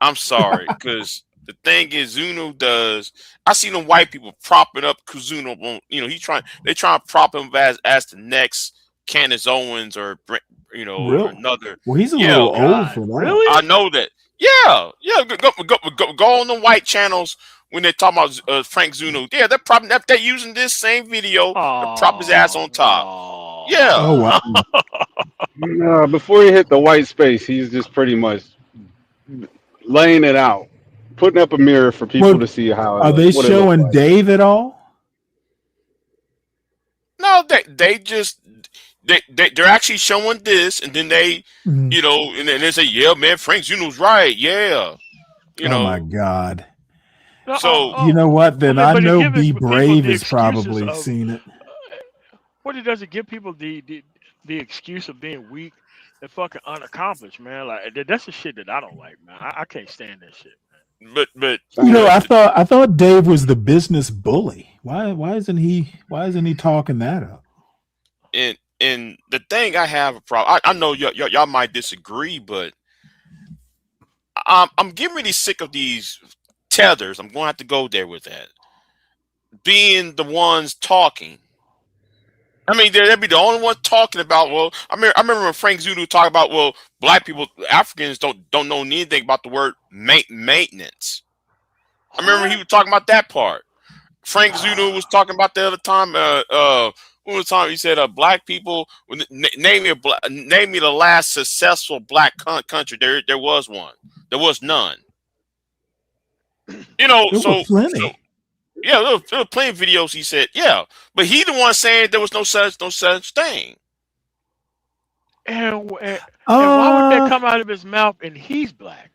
I'm sorry, because the thing is, Zuno does. I see them white people propping up Zuno. They trying to prop him as the next Candace Owens or or Really? another. Well, he's a Yeah, little old for that. really? I know that. Yeah. Go on the white channels when they talk about Frank Zuno. Yeah, they're using this same video to prop his ass on top. Yeah. Oh wow. No, before he hit the white space, he's just pretty much laying it out, putting up a mirror for people Well, to see how are they what it looks showing like. Dave at all? No, they're actually showing this, and then they, Mhm. and then they say, yeah, man, Frank Zuno's right. Yeah. Oh my God. So You know what? Then I but it know gives Be people Brave the has excuses probably of seen it. what it does. It give people the excuse of being weak and fucking unaccomplished, man. Like that's the shit that I don't like, man. I can't stand that shit. but You know, I thought Dave was the business bully. Why isn't he talking that up? and the thing I have a problem. I know y'all might disagree, but I'm getting really sick of these tethers. I'm going to have to go there with that. Being the ones talking. I mean, they'd be the only one talking about. Well, I remember when Frank Zuno talked about, well, black people, Africans don't know anything about the word maintenance. I remember he was talking about that part. Frank Zuno was talking about the other time. What was the time he said, black people. Name me the last successful black country. There was one. There was none. There were plenty. Yeah, there were plenty of videos. He said, yeah, but he the one saying there was no such thing. And why would that come out of his mouth? And he's black.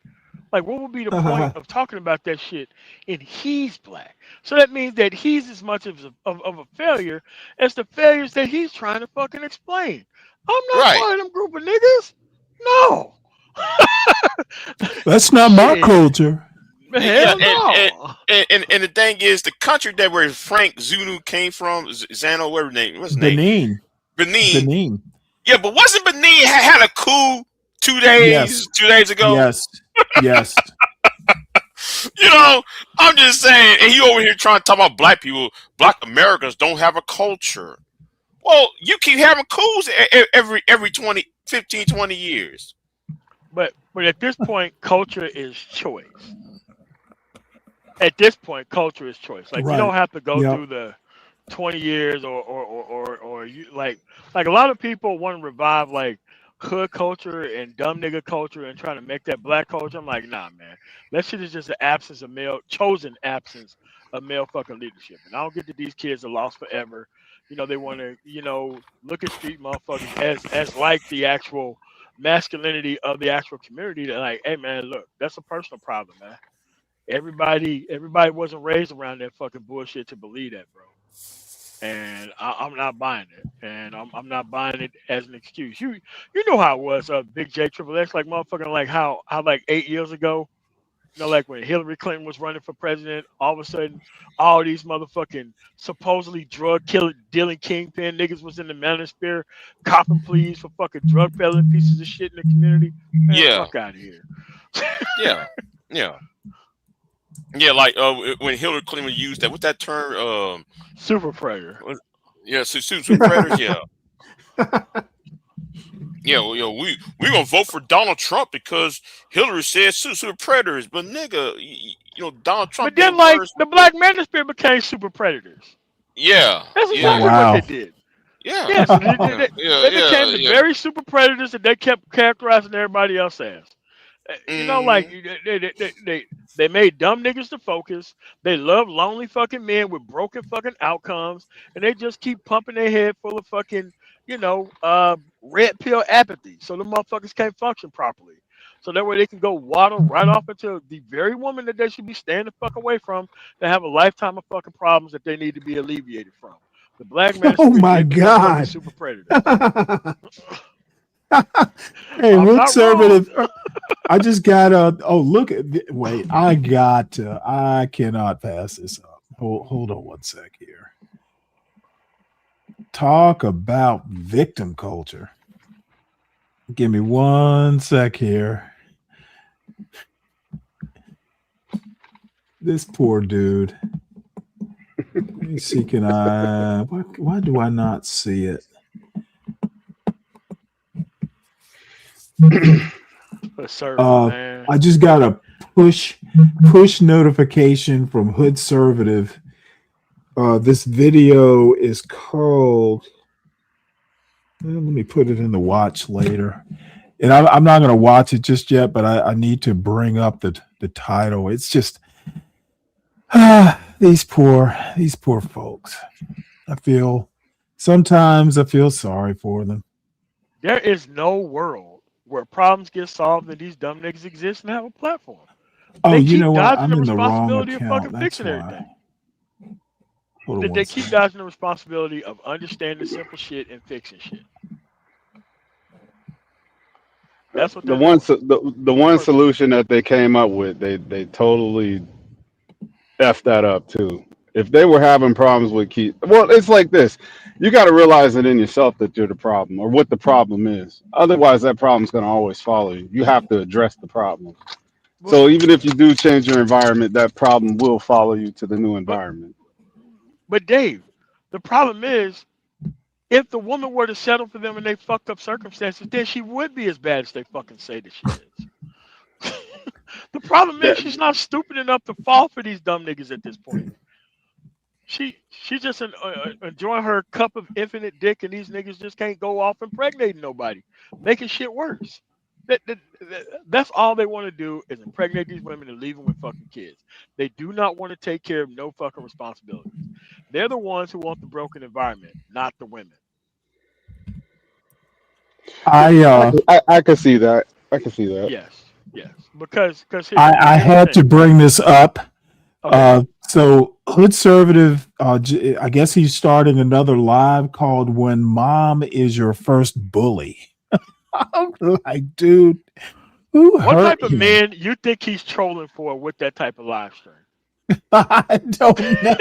Like, what would be the point of talking about that shit? And he's black. So that means that he's as much of a failure as the failures that he's trying to fucking explain. I'm not part of them group of niggas. No. That's not my culture. Hell no. And the thing is, the country that where Frank Zuno came from, Zano, what's his name? Benin. Yeah, but wasn't Benin had a coup 2 days ago? Yes. I'm just saying, and he over here trying to talk about black people. Black Americans don't have a culture. Well, you keep having coups every 15, 20 years. But at this point, culture is choice. At this point, culture is choice. Like, you don't have to go through the 20 years or you like a lot of people want to revive like hood culture and dumb nigga culture and trying to make that black culture. I'm like, nah, man. That shit is just an chosen absence of male fucking leadership. And I don't get that these kids are lost forever. They want to, look at street motherfuckers as like the actual masculinity of the actual community. They're like, hey man, look, that's a personal problem, man. Everybody wasn't raised around that fucking bullshit to believe that, bro. And I'm not buying it, and I'm not buying it as an excuse. You know how it was, Big J Triple X, like motherfucking like how like 8 years ago, like when Hillary Clinton was running for president, all of a sudden all these motherfucking supposedly dealing kingpin niggas was in the manosphere, copping pleas for fucking drug peddling pieces of shit in the community. Man, fuck out of here. Yeah, like when Hillary Clinton used that, what's that term? Super predator. Yeah, super predators. Yeah. We gonna vote for Donald Trump because Hillary said super predators. But nigga, Donald Trump. But then, like, the Black Manosphere became super predators. Yeah. That's Yeah. exactly what they did. Yeah. Yeah, so Yeah. they became the very super predators that they kept characterizing everybody else as. You know, like they made dumb niggas to focus. They love lonely fucking men with broken fucking outcomes, and they just keep pumping their head full of fucking, red pill apathy, so the motherfuckers can't function properly. So that way they can go waddle right off into the very woman that they should be staying the fuck away from to have a lifetime of fucking problems that they need to be alleviated from. The Black Oh Manosphere my did become fucking God. super predators. Hey, I'm look, not wrong. conservative. I just got look at wait, I cannot pass this up. Hold on one sec here. Talk about victim culture. Give me one sec here. This poor dude. Let me see, can I why do I not see it? Man. I just got a push notification from Hood Conservative. This video is called. Let me put it in the watch later, and I'm not going to watch it just yet. But I need to bring up the title. It's just these poor folks. Sometimes I feel sorry for them. There is no world where problems get solved and these dumb niggas exist and have a platform. Oh, They you keep know what? dodging I'm the in the wrong responsibility of account. fucking That's fixing why. everything. Hold on They one keep second. dodging the responsibility of understanding simple shit and fixing shit. That's what The they're doing. the one solution that they came up with, they totally effed that up too. If they were having problems with well, it's like this. You got to realize it in yourself that you're the problem or what the problem is. Otherwise, that problem's going to always follow you. You have to address the problem. So even if you do change your environment, that problem will follow you to the new environment. But Dave, the problem is, if the woman were to settle for them in they fucked up circumstances, then she would be as bad as they fucking say that she is. The problem is she's not stupid enough to fall for these dumb niggas at this point. She's just enjoying her cup of infinite dick, and these niggas just can't go off impregnating nobody, making shit worse. That's all they want to do is impregnate these women and leave them with fucking kids. They do not want to take care of no fucking responsibilities. They're the ones who want the broken environment, not the women. I can see that. I can see that. Yes, because I had to bring this up. Okay. So Hood Conservative, I guess he's starting another live called "When Mom Is Your First Bully." I'm like, dude, who what hurt type of him? man you think he's trolling for with that type of live stream? I don't know.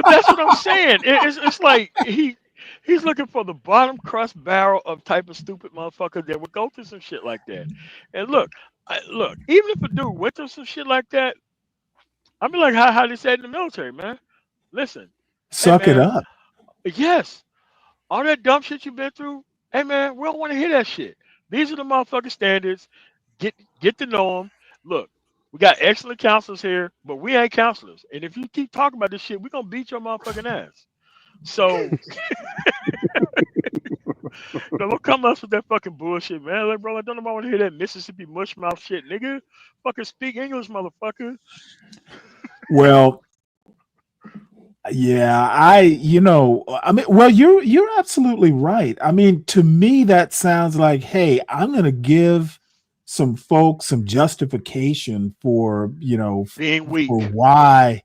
That's what I'm saying. It's like he's looking for the bottom crust barrel of type of stupid motherfucker that would go through some shit like that. And look, even if a dude went through some shit like that, I'd be like, how they say it in the military, man. Listen, Suck hey, it man, up. yes, all that dumb shit you've been through, hey man, we don't want to hear that shit. These are the motherfucking standards. Get to know them. Look, we got excellent counselors here, but we ain't counselors. And if you keep talking about this shit, we're gonna beat your motherfucking ass. So don't come us with that fucking bullshit, man. Like, bro, I don't want to hear that Mississippi mushmouth shit, nigga. Fucking speak English, motherfucker. Well, yeah, I mean, well, you're absolutely right. I mean, to me, that sounds like, hey, I'm gonna give some folks some justification for, being weak, for why,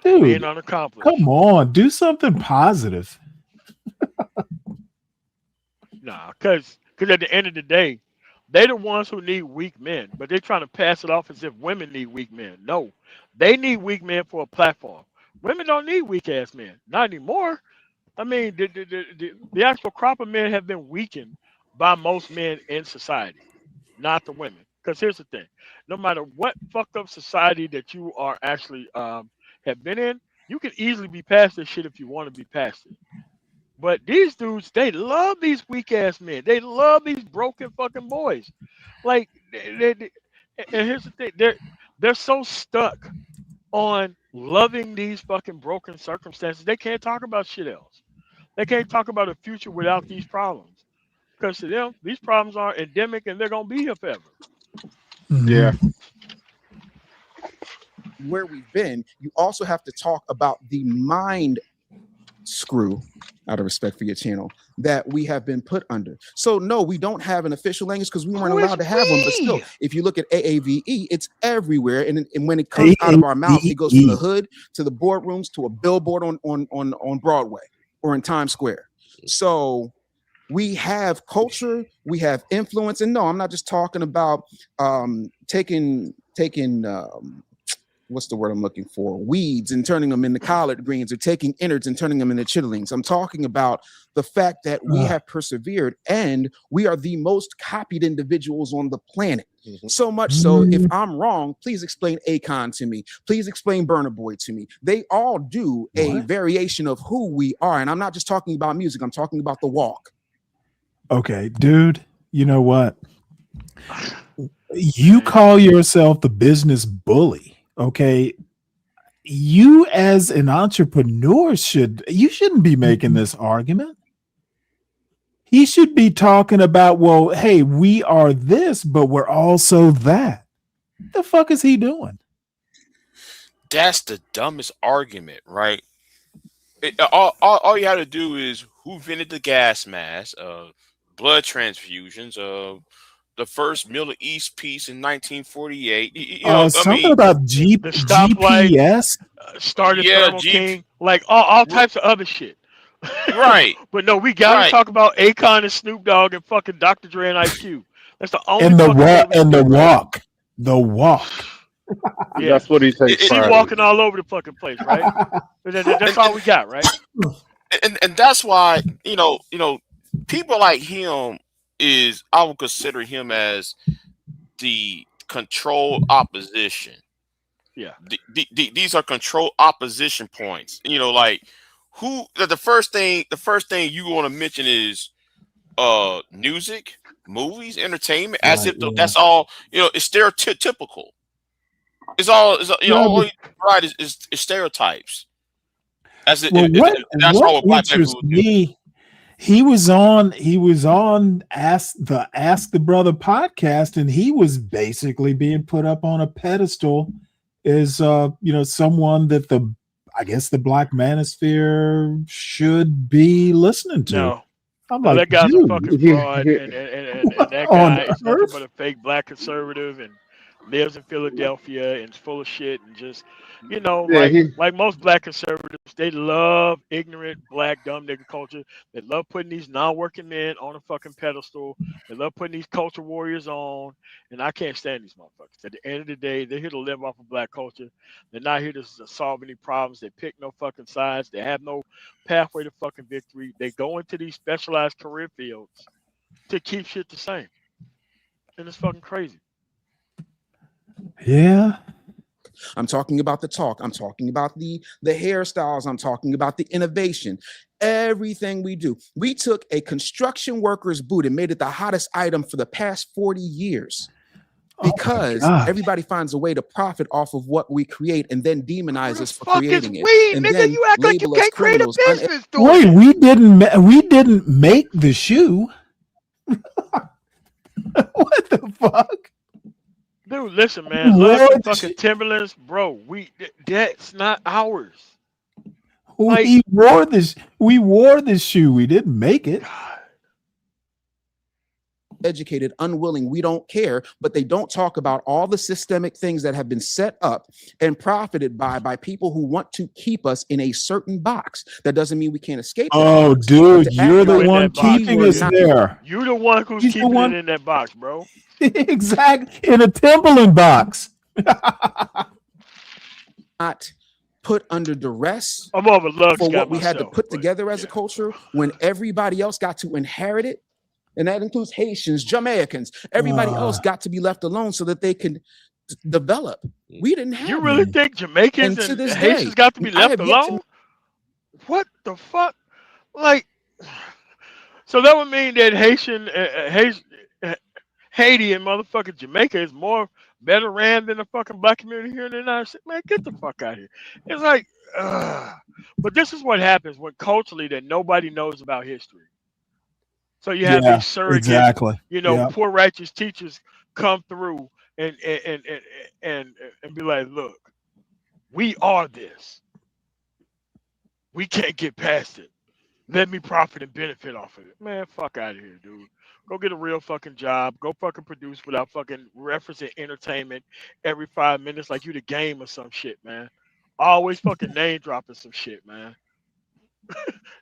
being dude. unaccomplished. Come on, do something positive. Nah, because at the end of the day, they the ones who need weak men, but they're trying to pass it off as if women need weak men. No, they need weak men for a platform. Women don't need weak ass men, not anymore. I mean, the actual crop of men have been weakened by most men in society, not the women. Because here's the thing: no matter what fucked up society that you are actually have been in, you can easily be past this shit if you want to be past it. But these dudes, they love these weak ass men. They love these broken fucking boys. Like, and here's the thing: they're they're so stuck on loving these fucking broken circumstances. They can't talk about shit else. They can't talk about a future without these problems. Because to them, these problems are endemic and they're gonna be here forever. Yeah. Where we've been, you also have to talk about the mind screw, out of respect for your channel, that we have been put under. So no, we don't have an official language because we weren't allowed to have one. But still, if you look at AAVE, it's everywhere, and when it comes out of our mouth, it goes from the hood to the boardrooms to a billboard on Broadway or in Times Square. So we have culture, we have influence, and no, I'm not just talking about taking what's the word I'm looking for? Weeds and turning them into collard greens, or taking innards and turning them into chitterlings. I'm talking about the fact that we have persevered and we are the most copied individuals on the planet. So much so, if I'm wrong, please explain Akon to me. Please explain Burna Boy to me. They all do a variation of who we are. And I'm not just talking about music. I'm talking about the walk. Okay, dude, you know what? You call yourself the business bully. Okay, you as an entrepreneur shouldn't be making this argument. He should be talking about, well, hey, we are this, but we're also that. What the fuck is he doing? That's the dumbest argument, right? All you have to do is who invented the gas mask, blood transfusions, the first Middle East peace in 1948. You know, Something about the stoplight, GPS, started Thermo King, like all types of other shit. Right. But no, we gotta talk about Akon and Snoop Dogg and fucking Dr. Dre and Ice Cube. That's the only and the fucking thing we can do, right? the walk. Yeah, that's what he takes. She walking all over the fucking place, right? That's all we got, right? And that's why you know people like him I would consider him as the controlled opposition. Yeah, these are controlled opposition points. You know, like the first thing you want to mention is music, movies, entertainment, as if that's all. You know, it's stereotypical. It's all all right is stereotypes. That's that's all what interests me. He was on Ask the Brother podcast, and he was basically being put up on a pedestal as someone that I guess the Black Manosphere should be listening to. No. I'm like, that guy's dude, a fucking fraud, and that guy is nothing but a fake black conservative and lives in Philadelphia and is full of shit and just, like most black conservatives, they love ignorant black dumb nigga culture. They love putting these non-working men on a fucking pedestal. They love putting these culture warriors on, and I can't stand these motherfuckers. At the end of the day, they're here to live off of black culture. They're not here to solve any problems. They pick no fucking sides. They have no pathway to fucking victory. They go into these specialized career fields to keep shit the same, and it's fucking crazy. Yeah. I'm talking about the talk. I'm talking about the hairstyles. I'm talking about the innovation. Everything we do. We took a construction worker's boot and made it the hottest item for the past 40 years. Because everybody finds a way to profit off of what we create and then demonize us for creating it. And then you act like you can't create a business. Wait, we didn't make the shoe. What the fuck? Dude, listen, man. Look at fucking Timberlands, bro. That's not ours. We wore this shoe. We didn't make it. Educated, unwilling, we don't care, but they don't talk about all the systemic things that have been set up and profited by people who want to keep us in a certain box. That doesn't mean we can't escape. Oh, dude, you're the one keeping us there. You're the one who's keeping it in that box, bro. Exactly, in a Timberland box. Not put under duress I'm over love for what we had to put together as a culture when everybody else got to inherit it. And that includes Haitians, Jamaicans. Everybody else got to be left alone so that they can develop. We didn't have. You really think Jamaicans and Haitians got to be left alone? What the fuck? Like, so that would mean that Haiti and motherfucking Jamaica is more better ran than the fucking black community here in the United States. Man, get the fuck out of here. It's like, but this is what happens when culturally that nobody knows about history. So you have Yeah, these surrogate, exactly. Yeah. poor righteous teachers come through and and be like, look, we are this. We can't get past it. Let me profit and benefit off of it. Man, fuck out of here, dude. Go get a real fucking job. Go fucking produce without fucking referencing entertainment every 5 minutes like you the game or some shit, man. Always fucking name dropping some shit, man.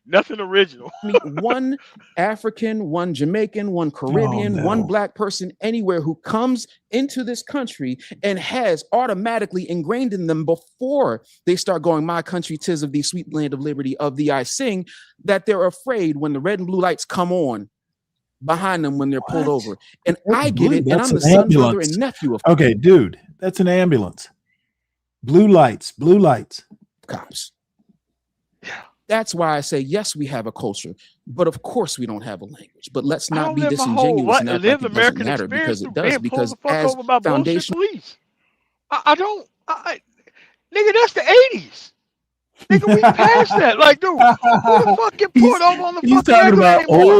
Nothing original. Meet one African, one Jamaican, one Caribbean, one black person anywhere who comes into this country and has automatically ingrained in them before they start going, my country, 'tis of thee, sweet land of liberty, of thee I sing, that they're afraid when the red and blue lights come on behind them when they're pulled over. And I get it, and That's I'm the an son, brother, ambulance. and nephew of Okay, dude, that's an ambulance. Blue lights, blue lights. cops. That's why I say, yes, we have a culture, but of course we don't have a language. But let's I not don't be live my whole disingenuous and life, act live like it doesn't American matter, experience because it through does. being pulled Because the fuck as over by bullshit foundation, police. I don't. Nigga, that's the 80s. Nigga, we passed that. Like, dude, who the fuck get pulled over on the He's fucking talking regular about anymore?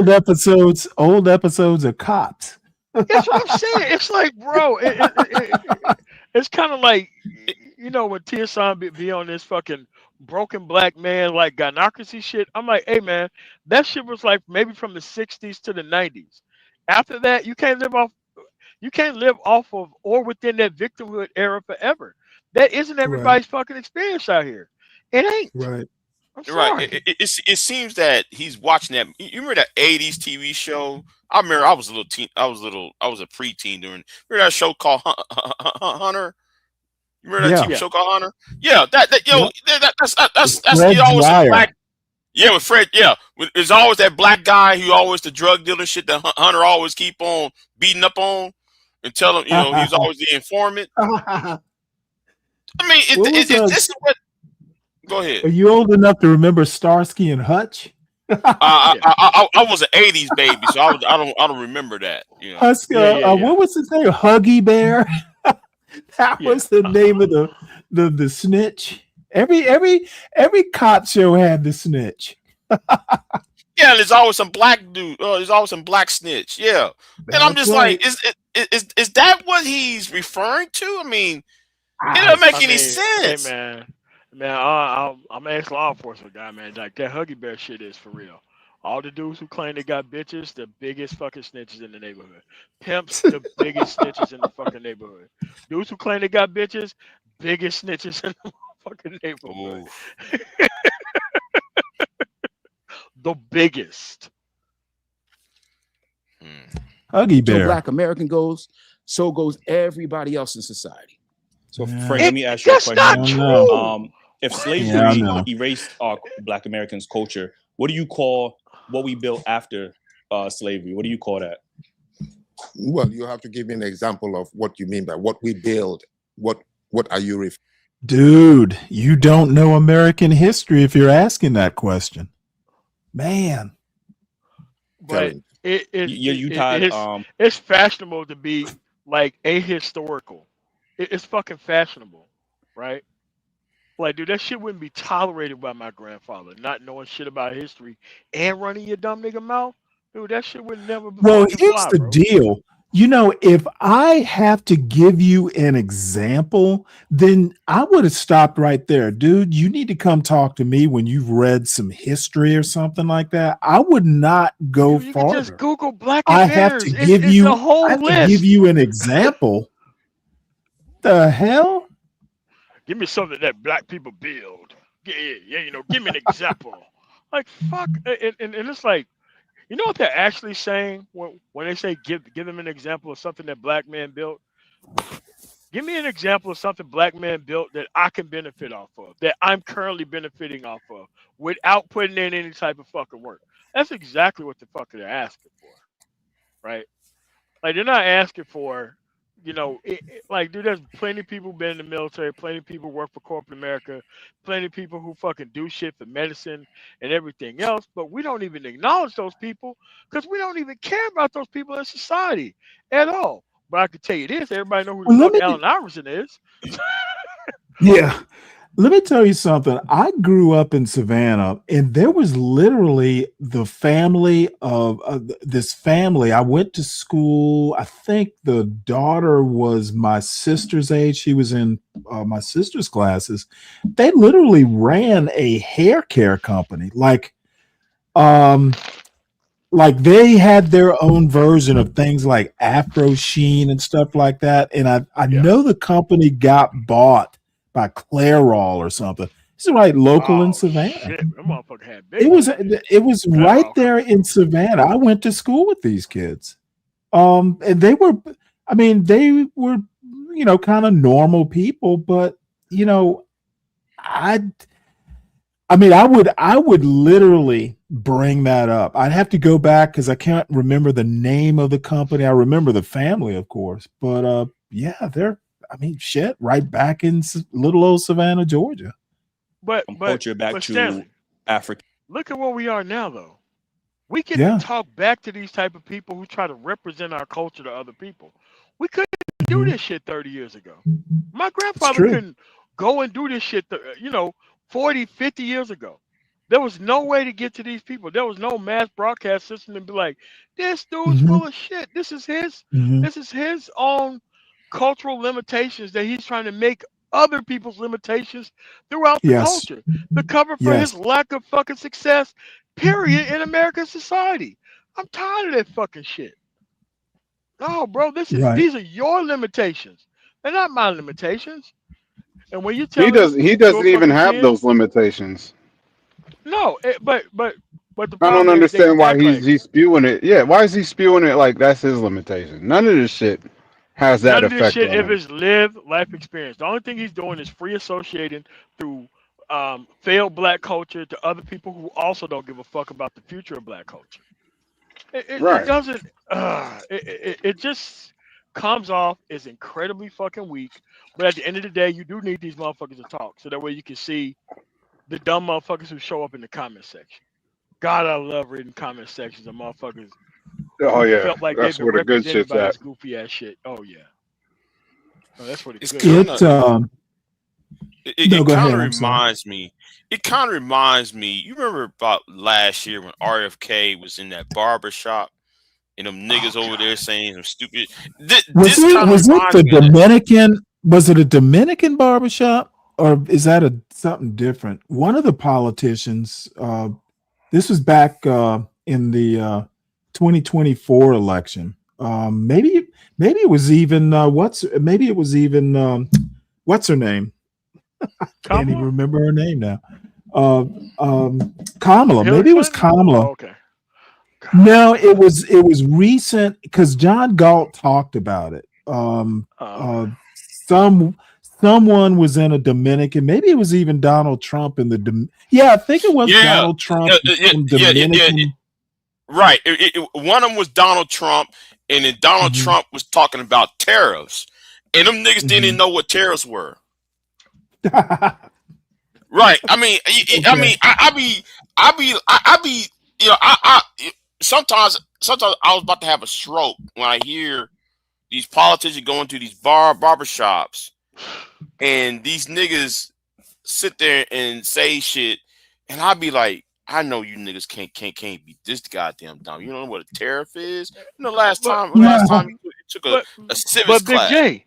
old episodes of Cops. That's what I'm saying. It's like, bro, it's kind of like, when TSI be on this fucking broken black man like gynocracy shit. I'm like, hey man, that shit was like maybe from the 60s to the 90s. After that, you can't live off of or within that victimhood era forever. That isn't Right. everybody's fucking experience out here. It ain't. Right. I'm Right. sorry. It seems that he's watching that. You remember that '80s TV show? I remember I was a little teen. I was a preteen during. Remember that show called Hunter? You remember that Yeah. TV show called Hunter? Yeah. That's Fred always a Dwyer. black. Yeah, with Fred. Yeah, there's always that black guy who always the drug dealer shit that Hunter always keep on beating up on and tell him, he's always the informant. I mean, this is what. Go ahead. Are you old enough to remember Starsky and Hutch? I was an '80s baby, so I don't remember that. What was his name? Huggy Bear. That was the name of the snitch. Every cop show had the snitch. Yeah, there's always some black dude. There's always some black snitch. Yeah, and I'm just like, is that what he's referring to? I mean, it doesn't make any sense. Hey man, I'm an ex-law enforcement guy, man. Like that Huggy Bear shit is for real. All the dudes who claim they got bitches, the biggest fucking snitches in the neighborhood. Pimps, the biggest snitches in the fucking neighborhood. Dudes who claim they got bitches, biggest snitches in the fucking neighborhood. The biggest. Huggy Bear. So Black American goes, so goes everybody else in society. So Frank, let me ask you a question. That's not true. If slavery erased our Black Americans' culture, what do you call what we built after slavery? What do you call that? Well, you have to give me an example of what you mean by what we build. What are you referring? Dude, you don't know American history if you're asking that question. Man. But it's fashionable to be like ahistorical. It's fucking fashionable, right? Like, dude, that shit wouldn't be tolerated by my grandfather, not knowing shit about history and running your dumb nigga mouth. Dude, that shit would never be. Well, here's the deal. If I have to give you an example, then I would have stopped right there. Dude, you need to come talk to me when you've read some history or something like that. I would not go You farther. can just Google black I have to inventors. give It's you a whole list. give you an example. The hell? Give me something that black people build. Yeah, give me an example. Like, fuck. And it's like, you know what they're actually saying when they say give them an example of something that black man built? Give me an example of something black man built that I can benefit off of, that I'm currently benefiting off of, without putting in any type of fucking work. That's exactly what the fuck they're asking for, right? Like, they're not asking for, like, dude, there's plenty of people been in the military, plenty of people work for corporate America, plenty of people who fucking do shit for medicine and everything else, but we don't even acknowledge those people because we don't even care about those people in society at all. But I can tell you this: everybody know who Well, the let fuck me Allen Iverson is. Yeah. Let me tell you something. I grew up in Savannah, and there was literally the family of this family. I went to school. I think the daughter was my sister's age. She was in my sister's classes. They literally ran a hair care company. Like they had their own version of things like Afro Sheen and stuff like that. And I Yeah. know the company got bought by Clairol or something. This is right local in Oh Savannah. shit, that motherfucker had big It was money. it was right there in Savannah. I went to school with these kids. And they were, I mean, they were, kind of normal people, but I I mean, I would literally bring that up. I'd have to go back because I can't remember the name of the company. I remember the family, of course, but yeah, they're. I mean, shit, right back in little old Savannah, Georgia. But Culture back to Stanley, Africa. look at where we are now, though. We get to Yeah. talk back to these type of people who try to represent our culture to other people. We couldn't do Mhm. this shit 30 years ago. My It's grandfather true. couldn't go and do this shit, 40, 50 years ago. There was no way to get to these people. There was no mass broadcast system to be like, this dude's Mhm. full of shit. This is his Mhm. own cultural limitations that he's trying to make other people's limitations throughout the Yes. culture. The cover for his Yes. lack of fucking success, period, in American society. I'm tired of that fucking shit. No, bro, Right. these are your limitations. They're not my limitations. And when you He telling does. them He to a doesn't even fucking have kid, those limitations. no, but the I don't problem is they understand why act like he's spewing it. Yeah, why is he spewing it like that's his limitation? None of this shit has that none of this effect shit on if him. it's lived life experience. The only thing he's doing is free associating through failed black culture to other people who also don't give a fuck about the future of black culture. It Right. doesn't. It just comes off as incredibly fucking weak. But at the end of the day, you do need these motherfuckers to talk, so that way you can see the dumb motherfuckers who show up in the comment section. God, I love reading comment sections of motherfuckers Oh who yeah, felt like they've that's been where the good represented shit's by at. this goofy ass shit. Oh yeah, oh, that's where the It's good kind shit It of is. no, it go kind ahead. of I'm sorry. reminds me. It kind of reminds me. You remember about last year when RFK was in that barber shop and them Oh niggas over there God. saying some stupid. Was This it kind of was it reminds the me of that. Dominican? Was it a Dominican barbershop, or is that something different? One of the politicians. This was back in the 2024 election. Maybe it was even maybe it was even what's her name? Can't even Kamala remember her name now. Uh, from Kamala. Hillary Maybe it was Clinton. Kamala. Oh, okay. No, it was recent because John Galt talked about it. Okay. Some someone was in a Dominican. Maybe it was even Donald Trump in the. Yeah, I think it was Yeah, Donald Trump in some yeah. Dominican. Right. One of them was Donald Trump, and then Donald Mhm, Trump was talking about tariffs, and them niggas didn't even mhm. know what tariffs were. Right. I mean, Okay. I be, sometimes I was about to have a stroke when I hear these politicians going to these barbershops, and these niggas sit there and say shit, and I'd be like, I know you niggas can't be this goddamn dumb. You don't know what a tariff is. You know, But last time you took but a civics but Big class. J,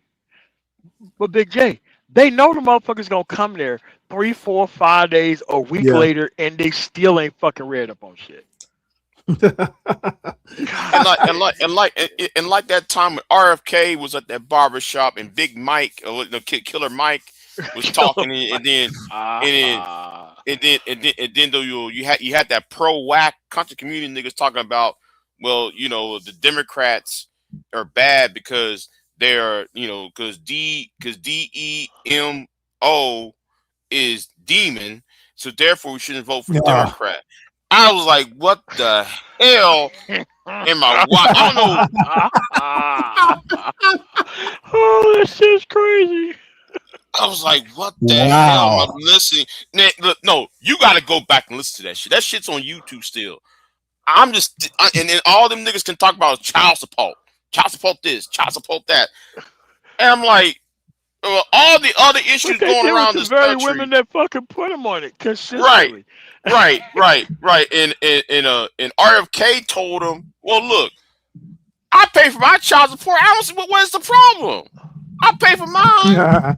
they know the motherfuckers gonna come there 3, 4, 5 days, a week Yeah. later, and they still ain't fucking read up on shit. And like that time when RFK was at that barber shop and Big Mike, Killer Mike, was Killer talking, Mike. and then though you had that pro whack country community niggas talking about, well, the Democrats are bad because they're because DEMO is demon, so therefore we shouldn't vote for Ah. Democrat. I was like, what the hell am I watching? I don't know. Oh, that shit's crazy. I was like, what the hell am I Wow. listening? Look, no, you got to go back and listen to that shit. That shit's on YouTube still. And then all them niggas can talk about is child support. child support this, child support that. And I'm like, all the other issues But they going did with around the this very country. women that fucking put him on it Right, consistently. right. And RFK told him, well, look, I pay for my child support. I don't see what's the problem. I pay for mine.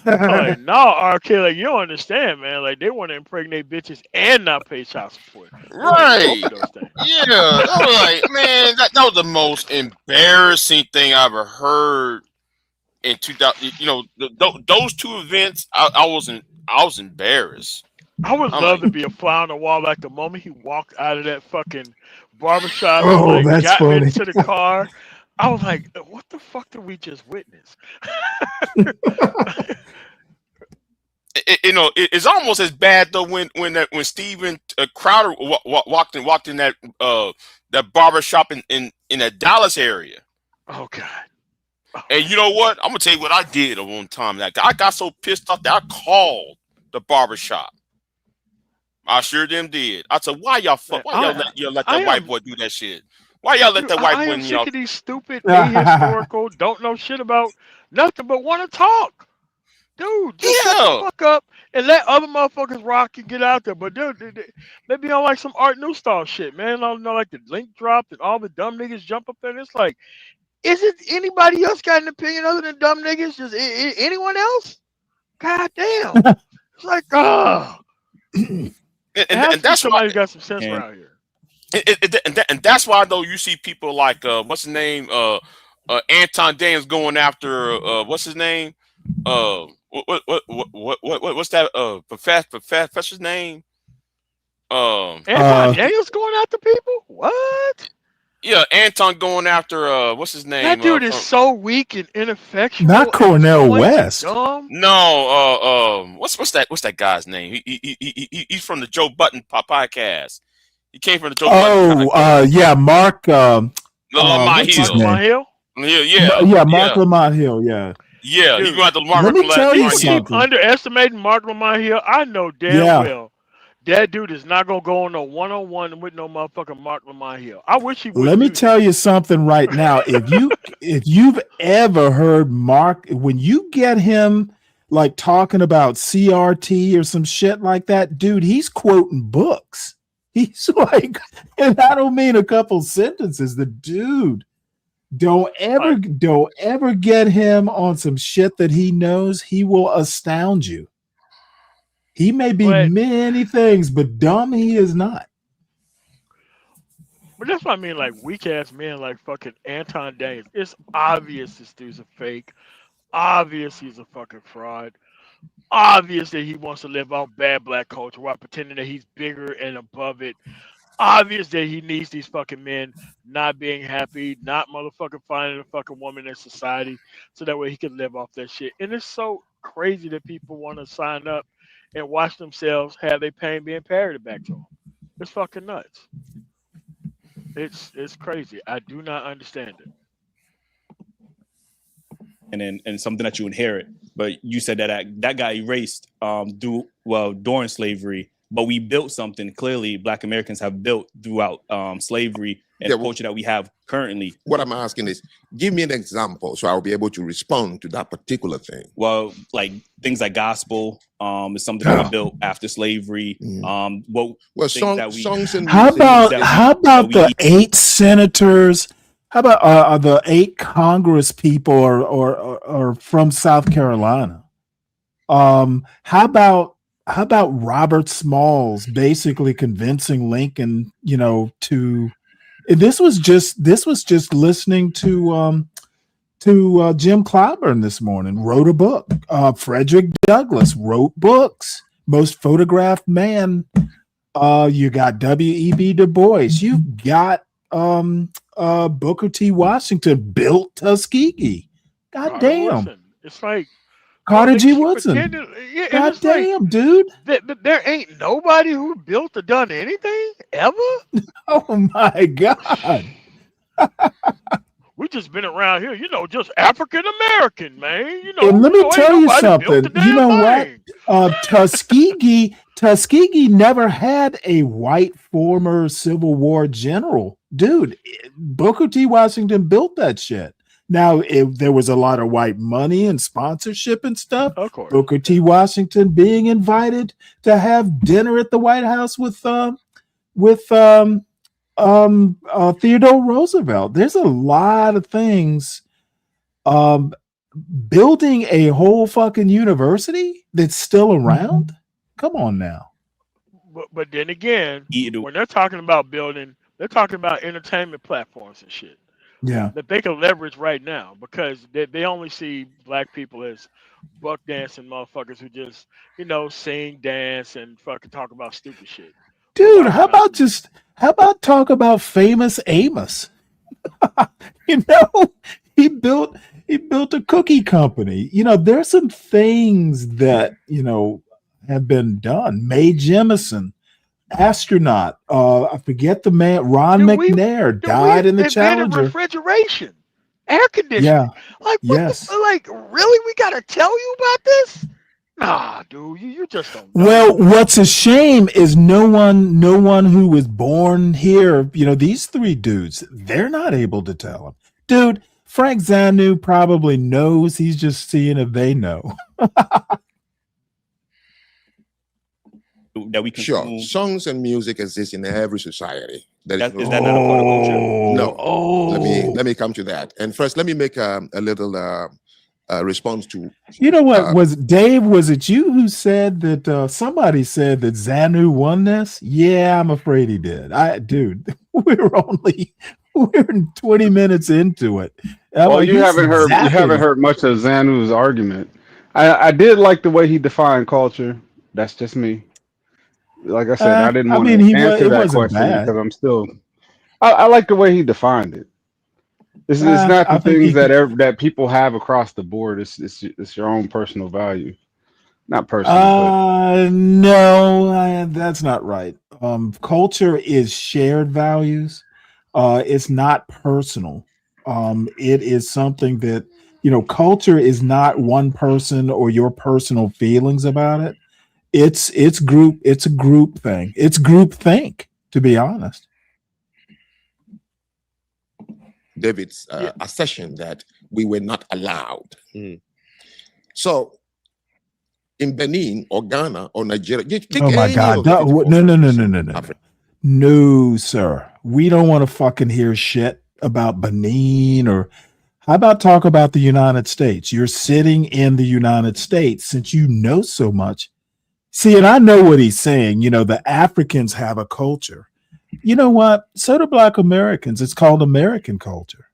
Like, no, RK, like, you don't understand, man. Like, they want to impregnate bitches and not pay child support. They want to do Right. both of those things. Yeah. I was like, man, that was the most embarrassing thing I ever heard in 2000. You know, those two events, I was embarrassed. I would I'm love like, to be a fly on the wall. Like, the moment he walked out of that fucking barbershop and, Oh, like, that's got funny. into the car, I was like, what the fuck did we just witness? it's almost as bad though when Steven Crowder walked in that barber shop in the Dallas area. Oh God! And you know what? I'm gonna tell you what I did at one time. That I got so pissed off that I called the barber shop. I sure them did. I said, why y'all let that white boy do that shit? Why y'all let that white I boy? am sick of these stupid, ahistorical, don't know shit about nothing but want to talk. Dude, just shut the fuck up and let other motherfuckers rock and get out there. But dude, they be on like some Art New style shit, man. I don't know, like the link dropped and all the dumb niggas jump up there. And it's like, is it anybody else got an opinion other than dumb niggas? Just anyone else? God damn. It's like, and and that's somebody's got some sense around here. And that's why though you see people like what's his name Anton Daniels going after what's his name what's that professor's name Anton Daniels going after people? What? Yeah, Anton going after what's his name? That dude is so weak and ineffectual. Not Cornell West. Dumb. No, what's that guy's name? He's from the Joe Button podcast. He came from the Joe Button podcast. Yeah, Mark Lamont Hill. Yeah, Mark Lamont Hill, yeah. Yeah, Dude, he going to Mark let me tell you people keep something. underestimating Mark Lamont Hill. I know damn well that dude is not gonna go on no one-on-one with no motherfucking Mark Lamont Hill. I wish he would. Let me tell you something right now. If you've ever heard Mark, when you get him like talking about CRT or some shit like that, dude, he's quoting books. He's like, and I don't mean a couple sentences. The dude, don't ever get him on some shit that he knows. He will astound you. He may be many things, but dumb he is not. But that's what I mean, like weak ass men like fucking Anton Daniels. It's obvious this dude's a fake. Obvious he's a fucking fraud. Obvious that he wants to live off bad black culture while pretending that he's bigger and above it. Obvious that he needs these fucking men not being happy, not motherfucking finding a fucking woman in society so that way he can live off that shit. And it's so crazy that people want to sign up and watch themselves have their pain being parroted back to them. It's fucking nuts. It's crazy. I do not understand it. And something that you inherit. But you said that got erased during slavery. But we built something clearly Black Americans have built throughout slavery and the culture that we have currently. What I'm asking is, give me an example so I'll be able to respond to that particular thing. Well, like things like gospel is something that we built after slavery. Songs and how about the 8 senators? How about the 8 Congress people or from South Carolina? How about Robert Smalls basically convincing Lincoln, to this was just listening to Jim Clyburn this morning, wrote a book. Frederick Douglass wrote books. Most photographed man. You got W.E.B. Du Bois. You've got Booker T. Washington built Tuskegee. God damn. It's like Carter G. Woodson. Yeah, God damn, dude. There ain't nobody who built or done anything ever. Oh my God. We just been around here, just African American, man. And let me tell you ain't nobody built something. the You know damn what? thing. Tuskegee never had a white former Civil War general dude, Booker T. Washington built that shit. Now, if there was a lot of white money and sponsorship and stuff, Of course. Booker T. Washington being invited to have dinner at the White House with Theodore Roosevelt. There's a lot of things. Building a whole fucking university that's still around. Come on now. But then again, when they're talking about building, they're talking about entertainment platforms and shit. Yeah. That they can leverage right now because they only see black people as buck dancing motherfuckers who just, sing, dance, and fucking talk about stupid shit. Dude, how about talk about Famous Amos? He built a cookie company. There's some things that, have been done. Mae Jemison, astronaut. I forget the man, Ron McNair died in the Challenger. Refrigeration, air conditioning. Yeah. Like, yes. Really? We gotta tell you about this? Nah, dude, you just don't know. Well, what's a shame is no one who was born here, these three dudes, they're not able to tell them. Dude, Frank Zanu probably knows. He's just seeing if they know. That we can Sure. Songs and music exist in every society. Is that not a part of culture? No. Let me come to that. And first, let me make a little response to. You know what? Was it you who said that somebody said that Zanu won this? Yeah, I'm afraid he did. Dude, we're 20 minutes into it. Well, you haven't heard much of Zanu's argument. I did like the way he defined culture. That's just me. Like I said, I didn't want to answer that question because I'm still. I like the way he defined it. It's not the things that people have across the board. It's your own personal value, not personal. No, that's not right. Culture is shared values. It's not personal. It is something that culture is not one person or your personal feelings about it. It's a group thing. It's group think, to be honest. David's assertion that we were not allowed. So in Benin or Ghana or Nigeria, Oh my God. No. No, sir. We don't want to fucking hear shit about Benin or how about talk about the United States? You're sitting in the United States since you know so much. See, and I know what he's saying. The Africans have a culture. You know what? So do Black Americans. It's called American culture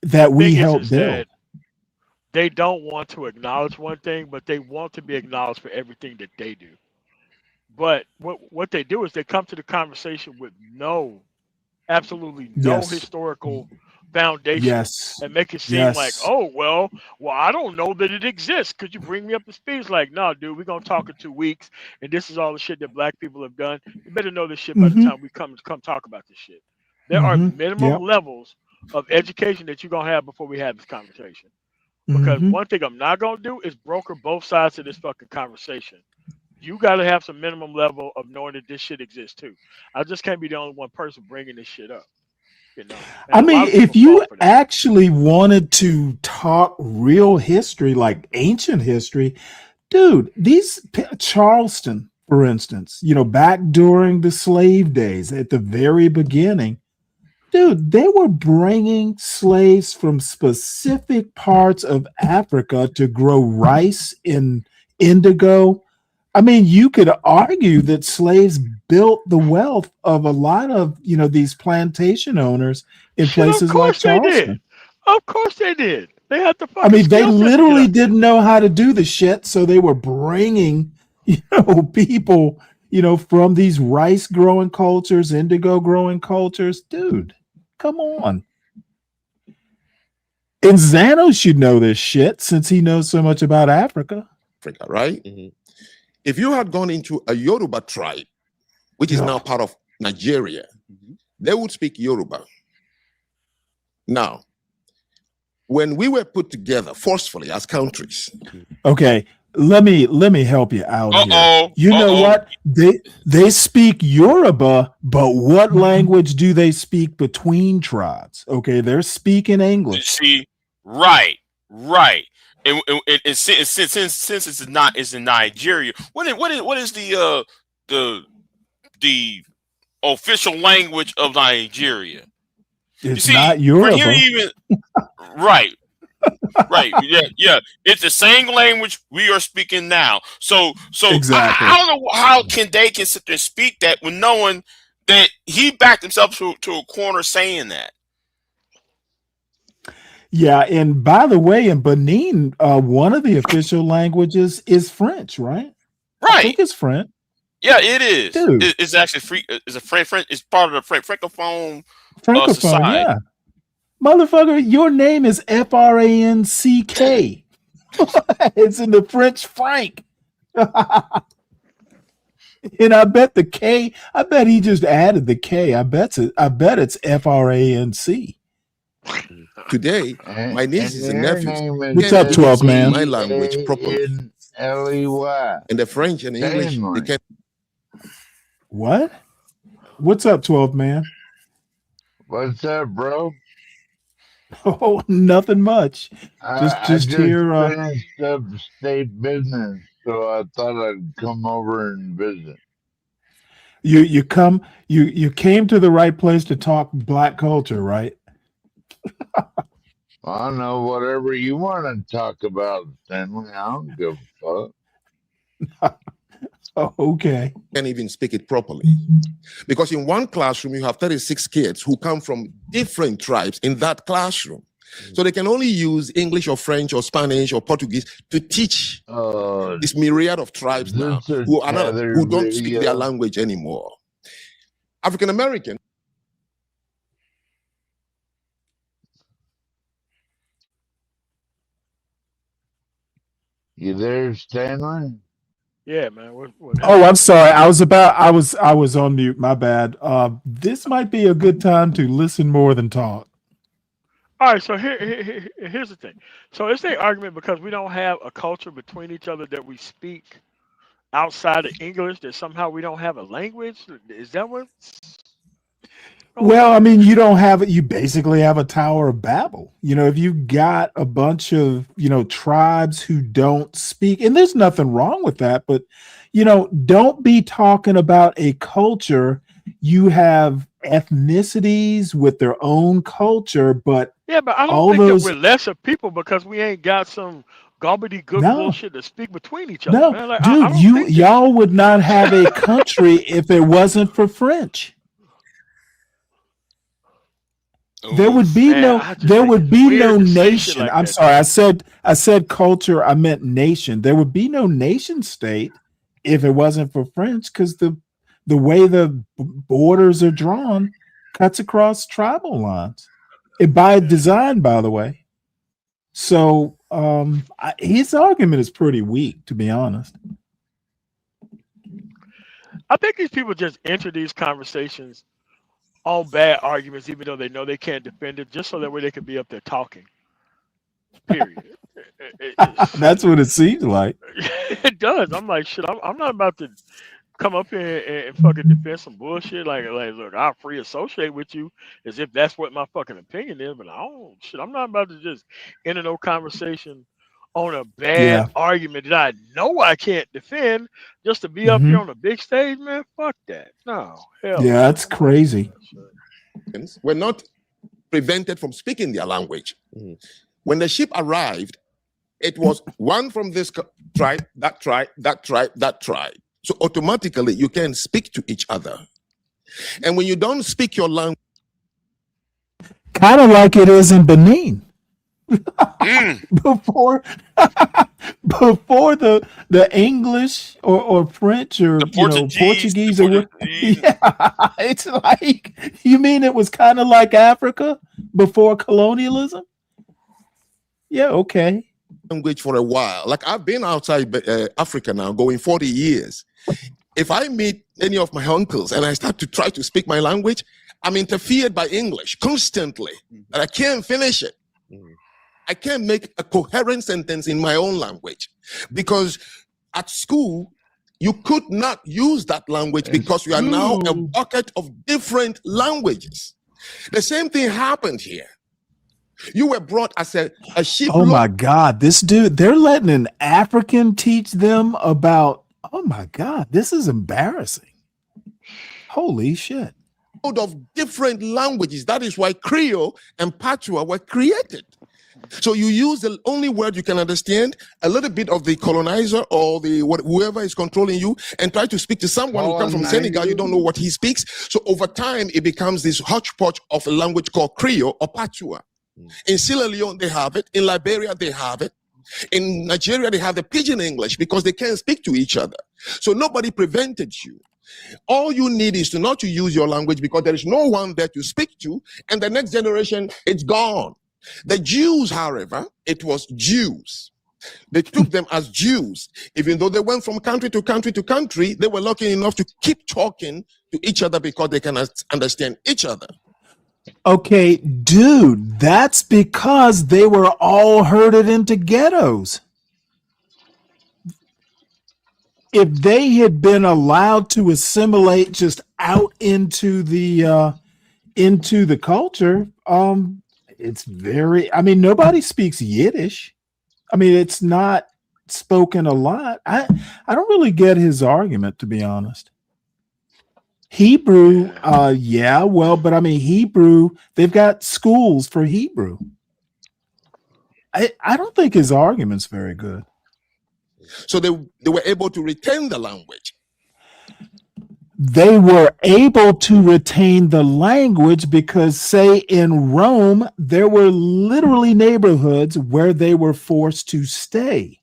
that we help build. They don't want to acknowledge one thing, but they want to be acknowledged for everything that they do. But what they do is they come to the conversation with absolutely no historical foundation and make it seem like, oh, well, I don't know that it exists. Could you bring me up to speed? It's like, no, dude, we're going to talk in 2 weeks. And this is all the shit that black people have done. You better know this shit by the time we come talk about this shit. There are minimum levels of education that you're going to have before we have this conversation. Because one thing I'm not going to do is broker both sides of this fucking conversation. You got to have some minimum level of knowing that this shit exists too. I just can't be the only one person bringing this shit up. I mean, if you actually wanted to talk real history, like ancient history, dude, Charleston, for instance, back during the slave days at the very beginning, dude, they were bringing slaves from specific parts of Africa to grow rice and indigo. I mean, you could argue that slaves built the wealth of a lot of, these plantation owners in places like Charleston. Of course they did. They had to. I mean, they literally didn't know how to do the shit, so they were bringing, people, from these rice growing cultures, indigo growing cultures. Dude, come on. And Zano should know this shit since he knows so much about Africa. Africa, right? If you had gone into a Yoruba tribe, which is now part of Nigeria, they would speak Yoruba. Now, when we were put together forcefully as countries. Okay, let me help you out here. Uh-oh. You know what? They speak Yoruba, but what language do they speak between tribes? Okay, they're speaking English. See, right. And since it's in Nigeria, what is the official language of Nigeria? It's you see, not for Yoruba. here even right. Yeah. It's the same language we are speaking now. So Exactly. I don't know how they can sit there and speak that when knowing that he backed himself to a corner saying that. Yeah, and by the way, in Benin, one of the official languages is French, right? I Right. think it's French. Yeah, it is. Dude. It's actually free. It's a French. It's part of the Francophone Francophone, society. yeah. Motherfucker, your name is Franck. It's in the French franc. And I bet the K, I bet he just added the K. I bet it's FRANC. Today, my nieces and nephews What's up, 12 man? my language properly. L-E-Y. And the French and English, they can't. What? What's up, 12 man? What's up, bro? Oh, nothing much. I Just here. finished up state business, so I thought I'd come over and visit. You came to the right place to talk Black culture, right? I don't know, whatever you want to talk about, Stanley. I don't give a fuck. Oh, okay. Can't even speak it properly. Because in one classroom, you have 36 kids who come from different tribes in that classroom. So they can only use English or French or Spanish or Portuguese to teach this myriad of tribes now who don't speak their language anymore. African American. You there, Stanley? Yeah, man. What Oh, I'm sorry. I was on mute. My bad. This might be a good time to listen more than talk. All right, so here's the thing. So it's an argument because we don't have a culture between each other that we speak outside of English, that somehow we don't have a language. Is that what? Well, I mean, you don't have it. You basically have a Tower of Babel. You know, if you got a bunch of, tribes who don't speak, and there's nothing wrong with that, but, don't be talking about a culture. You have ethnicities with their own culture, but Yeah, but I don't think that we're lesser people because we ain't got some gobbledygook bullshit to speak between each other. No, man. Like, dude, I don't think y'all would not have a country if it wasn't for French. There would be no nation. like I'm that, sorry. I said culture. I meant nation. There would be no nation state if it wasn't for French, because the way the borders are drawn cuts across tribal lines. By design, by the way. So his argument is pretty weak, to be honest. I think these people just enter these conversations on bad arguments, even though they know they can't defend it, just so that way they can be up there talking. Period. That's what it seems like. It does. I'm like, shit. I'm not about to come up here and fucking defend some bullshit. Like, look, I'll free associate with you as if that's what my fucking opinion is, but I'm not about to just enter no conversation on a bad argument that I know I can't defend just to be up here on the big stage, man. Fuck that. No, hell. Yeah, that's crazy. Were not prevented from speaking their language. When the ship arrived, it was one from this tribe, that tribe, that tribe, that tribe. So automatically you can speak to each other. And when you don't speak your language, kind of like it is in Benin. Before the English or French or Portuguese or yeah, it's like, you mean it was kind of like Africa before colonialism? Yeah, okay. Language for a while. Like I've been outside Africa now, going 40 years. If I meet any of my uncles and I start to try to speak my language, I'm interfered by English constantly, and I can't finish it. I can't make a coherent sentence in my own language, because at school, you could not use that language because you are now a bucket of different languages. The same thing happened here. You were brought as a sheep. Oh my God, this dude, they're letting an African teach them about, oh my God, this is embarrassing. Holy shit. Of different languages. That is why Creole and Patois were created. So you use the only word you can understand, a little bit of the colonizer or whoever is controlling you, and try to speak to someone who comes from Senegal. You don't know what he speaks. So over time, it becomes this hodgepodge of a language called Creole or Patois. In Sierra Leone, they have it. In Liberia, they have it. In Nigeria, they have the pidgin English because they can't speak to each other. So nobody prevented you. All you need is to not to use your language because there is no one there to speak to, and the next generation, it's gone. The Jews, however, it was Jews. They took them as Jews. Even though they went from country to country to country, they were lucky enough to keep talking to each other because they can understand each other. Okay, dude, that's because they were all herded into ghettos. If they had been allowed to assimilate just out into the culture, it's very, I mean, nobody speaks Yiddish. I mean, it's not spoken a lot. I don't really get his argument, to be honest. Hebrew, yeah, well, but I mean, Hebrew, they've got schools for Hebrew. I don't think his argument's very good. So they were able to retain the language. They were able to retain the language because, say, in Rome, there were literally neighborhoods where they were forced to stay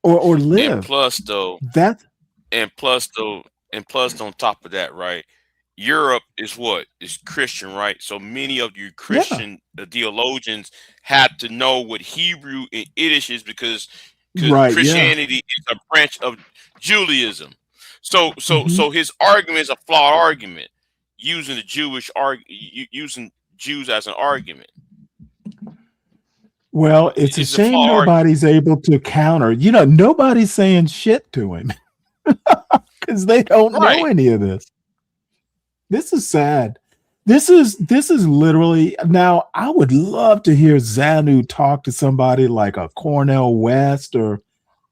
or live. And plus, on top of that, right? Europe is what? Is Christian, right? So many of you Christian theologians had to know what Hebrew and Yiddish is because Christianity is a branch of Judaism. So his argument is a flawed argument, using using Jews as an argument. Well, it's a shame nobody's able to counter. You know, nobody's saying shit to him because they don't know any of this. This is sad. This is literally, now I would love to hear Zanu talk to somebody like a Cornell West or,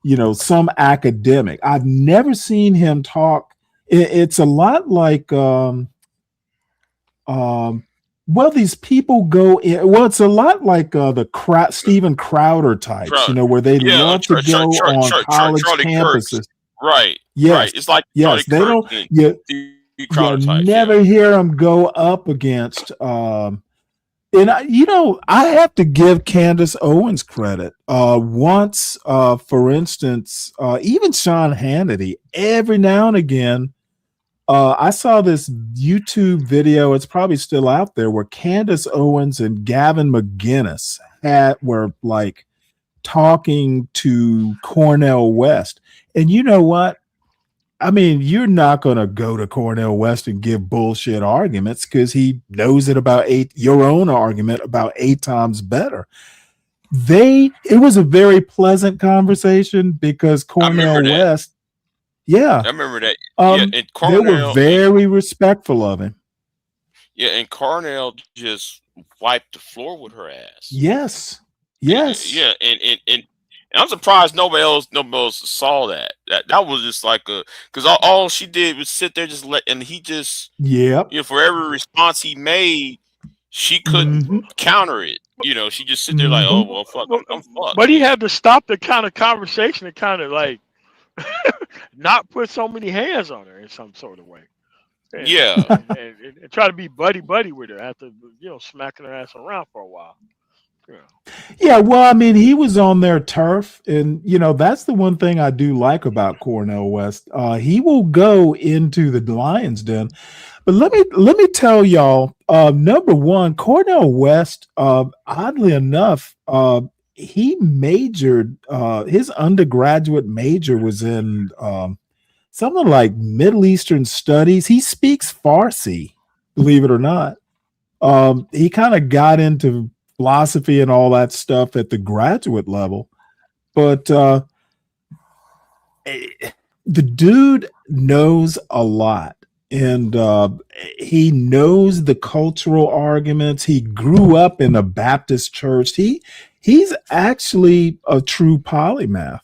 you know, some academic. I've never seen him talk. It's a lot like, well, these people go in. Well, it's a lot like the Steven Crowder types, you know, where they love to go on college campuses. Right. Yes. Right. It's like yes, they don't. You never hear them go up against. And I have to give Candace Owens credit. Once, for instance, even Sean Hannity, every now and again, I saw this YouTube video. It's probably still out there where Candace Owens and Gavin McGinnis were like talking to Cornell West. And you know what? I mean, you're not going to go to Cornell West and give bullshit arguments because he knows it about your own argument about 8 times better. It was a very pleasant conversation because Cornell West, I remember that. And they were very respectful of him. Yeah, and Cornell just wiped the floor with her ass. Yes. And I'm surprised nobody else saw that. That was just like because all she did was sit there and he just for every response he made, she couldn't counter it. You know, she just sit there like, oh well, fuck, I'm fucked. But he had to stop the kind of conversation and kind of like not put so many hands on her in some sort of way. And, and try to be buddy with her after smacking her ass around for a while. Yeah, well, I mean, he was on their turf, and that's the one thing I do like about Cornell West. He will go into the lion's den, but let me tell y'all. Number one, Cornell West, oddly enough, he majored. His undergraduate major was in something like Middle Eastern studies. He speaks Farsi, believe it or not. He kind of got into philosophy and all that stuff at the graduate level, but the dude knows a lot, and he knows the cultural arguments. He grew up in a Baptist church. He's actually a true polymath.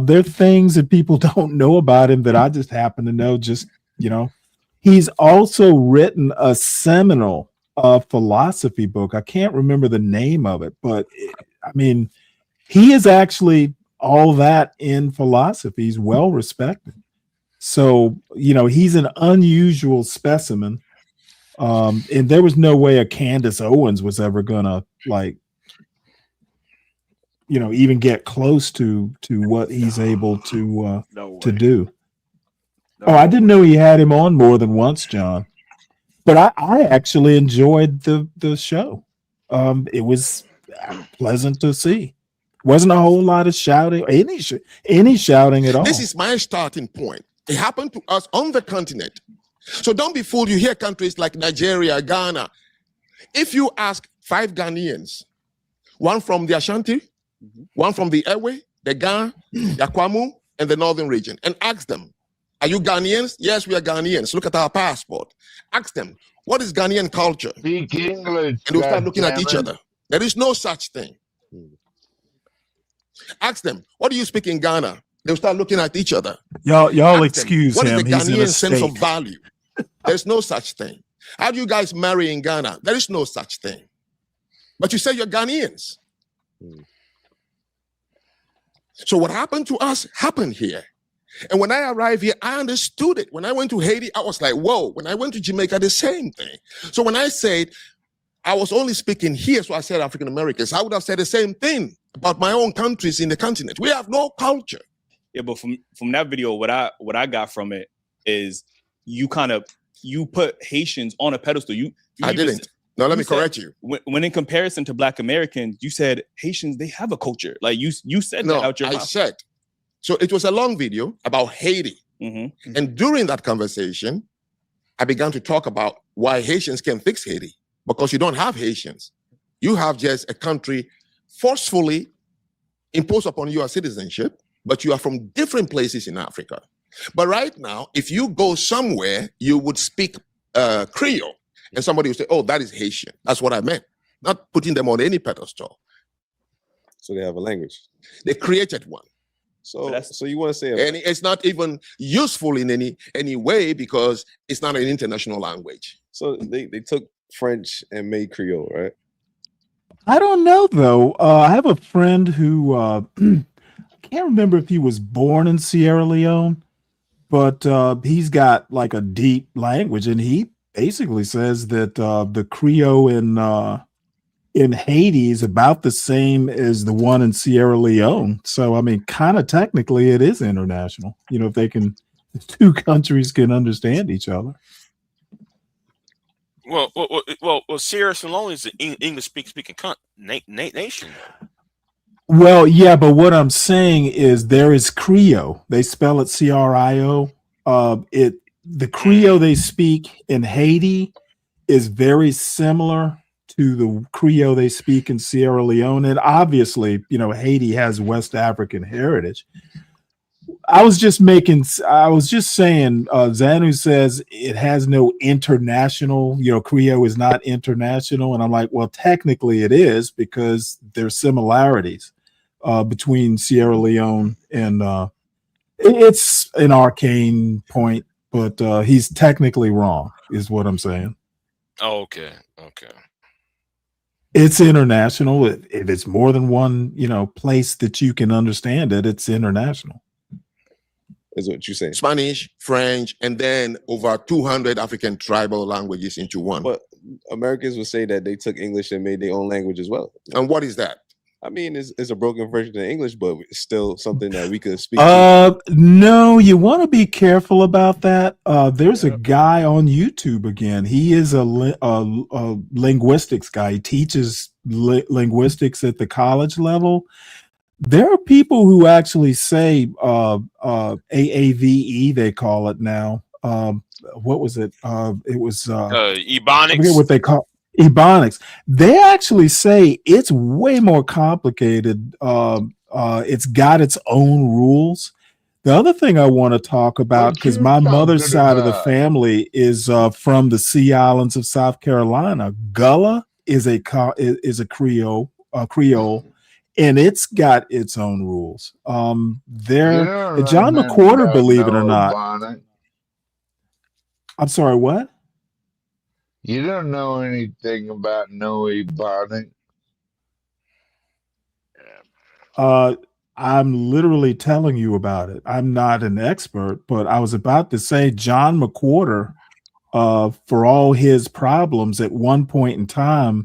There are things that people don't know about him that I just happen to know. Just, he's also written a seminal philosophy book. I can't remember the name of it, but I mean, he is actually all that in philosophy. He's well respected. So, he's an unusual specimen. And there was no way a Candace Owens was ever gonna even get close to what he's able to do. Oh, I didn't know he had him on more than once, John. But I actually enjoyed the show. It was pleasant to see. Wasn't a whole lot of shouting, any shouting at all. This is my starting point. It happened to us on the continent. So don't be fooled. You hear countries like Nigeria, Ghana. If you ask 5 Ghanaians, one from the Ashanti, one from the Ewe, the Ga, the Akwamu, and the northern region, and ask them, are you Ghanaians? Yes, we are Ghanaians. Look at our passport. Ask them, what is Ghanaian culture? Speak English. And they'll start looking at each other. There is no such thing. Ask them, what do you speak in Ghana? They'll start looking at each other. Y'all excuse what him. What is the He's Ghanaian sense of value? There's no such thing. How do you guys marry in Ghana? There is no such thing. But you say you're Ghanaians. So what happened to us happened here. And when I arrived here, I understood it. When I went to Haiti, I was like, whoa. When I went to Jamaica, the same thing. So when I said I was only speaking here, so I said African Americans, I would have said the same thing about my own countries in the continent. We have no culture. Yeah, but from that video, what I got from it is you put Haitians on a pedestal. I didn't. No, let me correct you. When in comparison to Black Americans, you said Haitians, they have a culture. Like you said that out your mouth. I said. So it was a long video about Haiti. And during that conversation, I began to talk about why Haitians can fix Haiti. Because you don't have Haitians. You have just a country forcefully imposed upon you a citizenship, but you are from different places in Africa. But right now, if you go somewhere, you would speak Creole. And somebody would say, oh, that is Haitian. That's what I meant. Not putting them on any pedestal. So they have a language. They created one. So you want to say, and it's not even useful in any way because it's not an international language. So they took French and made Creole, right? I don't know though. I have a friend who I can't remember if he was born in Sierra Leone, but he's got like a deep language, and he basically says that the Creole in Haiti is about the same as the one in Sierra Leone. So I mean, kind of technically, it is international. If they can, the two countries can understand each other. Well, Sierra Leone is an English speaking nation. Well, yeah, but what I'm saying is there is Creole. They spell it CRIO. The Creole they speak in Haiti is very similar to the Creole they speak in Sierra Leone. And obviously, Haiti has West African heritage. I was just saying, Zanu says it has no international, Creole is not international. And I'm like, well, technically it is because there's similarities between Sierra Leone and it's an arcane point, but he's technically wrong is what I'm saying. Oh, okay. It's international. If it's more than one, place that you can understand it, it's international. Is what you're saying. Spanish, French, and then over 200 African tribal languages into one. But Americans would say that they took English and made their own language as well. And what is that? I mean, it's a broken version of English, but it's still something that we could speak. No, you want to be careful about that. There's a guy on YouTube again. He is a linguistics guy. He teaches linguistics at the college level. There are people who actually say AAVE, they call it now. What was it? It was Ebonics. I forget what they call. Ebonics. They actually say it's way more complicated. It's got its own rules. The other thing I want to talk about, What because you my mother's talking side of the about? family is from the Sea Islands of South Carolina. Gullah is a Creole, and it's got its own rules. You There, don't know John nothing McWhorter, about believe it or no not. Ebonic. I'm sorry, what? You don't know anything about no Ebonic. I'm literally telling you about it. I'm not an expert, but I was about to say John McWhorter, for all his problems at one point in time,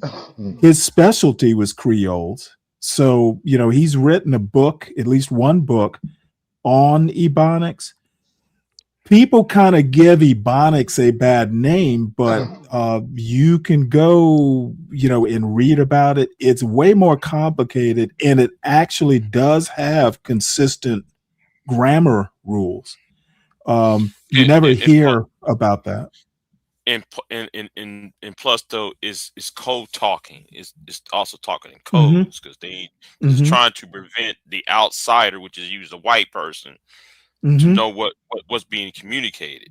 his specialty was Creoles. So, he's written a book, at least one book, on Ebonics. People kind of give Ebonics a bad name, but you can go, and read about it. It's way more complicated, and it actually does have consistent grammar rules. You never hear about that. And plus though is code talking. It's also talking in Mhm. codes because it's Mhm. trying to prevent the outsider, which is usually a white person, to Mhm. know what's being communicated.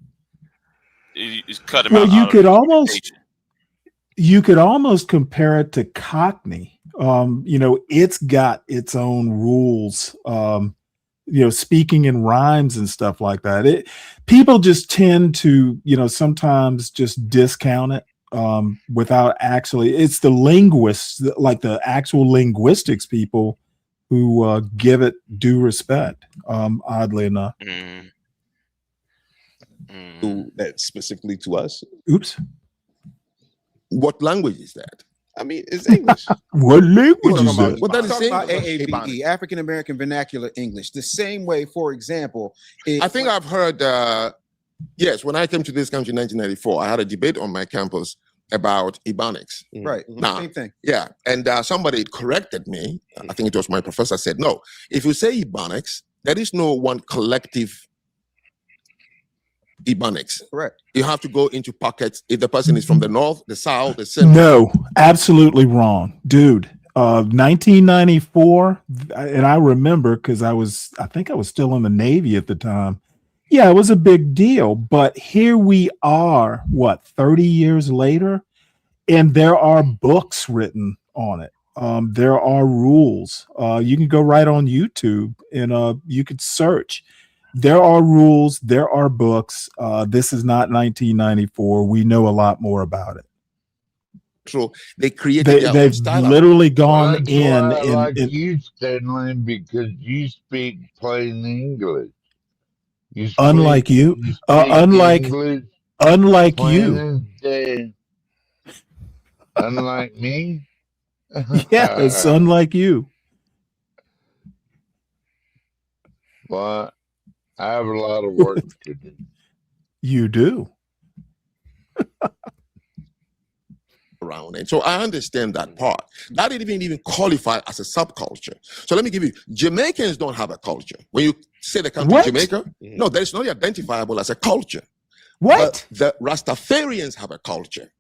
It's cut them Well, out of the communication. you could almost compare it to Cockney. It's got its own rules. Speaking in rhymes and stuff like that. People just tend to, sometimes just discount it without actually. It's the linguists, like the actual linguistics people, who give it due respect. Oddly enough. That specifically to us. Oops. What language is that? I mean, it's English. What language is about, that? Well, that's the talk same about thing. AAVE, African American Vernacular English. The same way, for example, I think I've heard, yes, when I came to this country in 1994, I had a debate on my campus about Ebonics. Right. Now, Same thing. yeah, and somebody corrected me. I think it was my professor said, no, if you say Ebonics, there is no one collective Ebonics. Correct. You have to go into pockets if the person is from the north, the south, the center. No, absolutely wrong, dude. 1994, and I remember because I think I was still in the Navy at the time. Yeah, it was a big deal, but here we are, 30 years later, and there are books written on it. There are rules. You can go right on YouTube and you could search. There are rules. There are books. This is not 1994. We know a lot more about it. So they created their own They've style. literally gone That's in why I like and you, Stanley, because you speak plain English. You speak, unlike you, you speak English unlike plain you. as day. Unlike me. Yes, unlike you. But I have a lot of work to do. You do. Around it. So I understand that part. That didn't even qualify as a subculture. So let me give you, Jamaicans don't have a culture. When you say the country Jamaica, no, that is not identifiable as a culture. What? But the Rastafarians have a culture.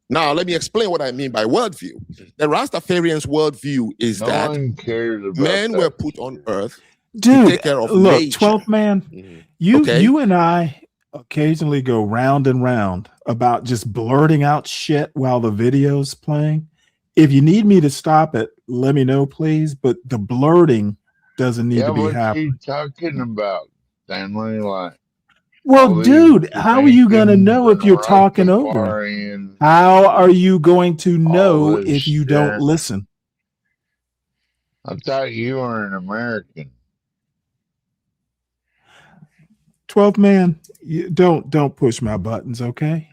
Now, let me explain what I mean by worldview. The Rastafarians' worldview is No that one cares about men that. were put on earth to Dude, take care of look, nature. 12th man, you and I occasionally go round and round about just blurting out shit while the video's playing. If you need me to stop it, let me know, please. But the blurting doesn't need to be What happening. you talking about, Stanley? Like, Well, all these dude, how are you going to Jamaicans know if and you're talking over me? Rastafarians, How are you going to know this if you don't shit. listen? I thought you were an American. 12th man, don't push my buttons, okay?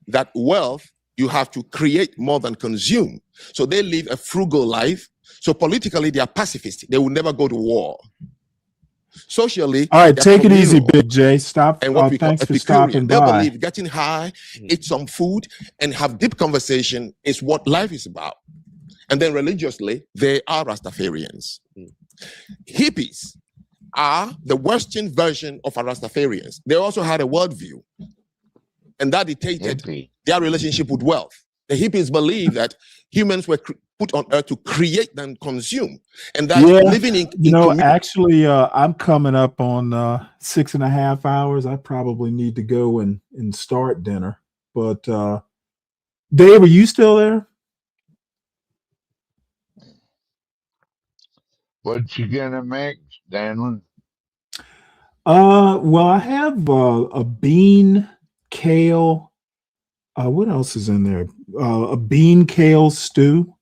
That wealth you have to create more than consume. So they live a frugal life. So politically, they are pacifists. They will never go to war. Socially, All right, they're take it easy, communal. Big J. Stop. And what we call Thanks for Epicurean. stopping They by. believe getting high, eat some food, and have deep conversation is what life is about. And then religiously, they are Rastafarians. Hippies are the Western version of a Rastafarians. They also had a worldview. and that dictated their relationship with wealth. The hippies believe that humans were put on earth to create and consume, and that living in actually, I'm coming up on 6.5 hours. I probably need to go and start dinner. But Dave, are you still there? What you gonna make, Stanley? Well, I have a bean, kale. What else is in there? A bean kale stew.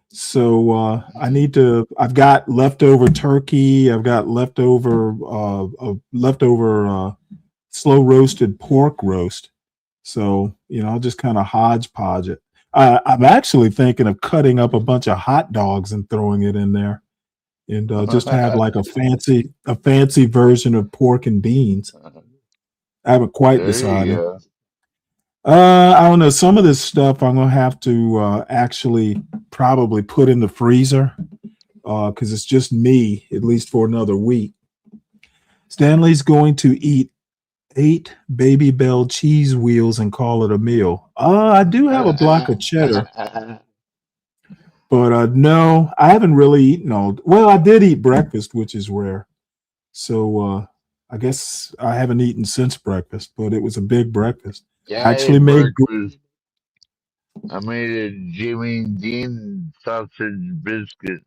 So I've got leftover turkey. I've got leftover slow roasted pork roast. So, I'll just kind of hodgepodge it. I'm actually thinking of cutting up a bunch of hot dogs and throwing it in there, and just have like a fancy version of pork and beans. I haven't quite decided. I don't know. Some of this stuff I'm gonna have to actually probably put in the freezer because it's just me, at least for another week. Stanley's going to eat 8 Baby Bell cheese wheels and call it a meal. I do have a block of cheddar, but no, I haven't really eaten all. Well, I did eat breakfast, which is rare. So I guess I haven't eaten since breakfast, but it was a big breakfast. Yeah, I actually made. I made a Jimmy Dean sausage biscuit.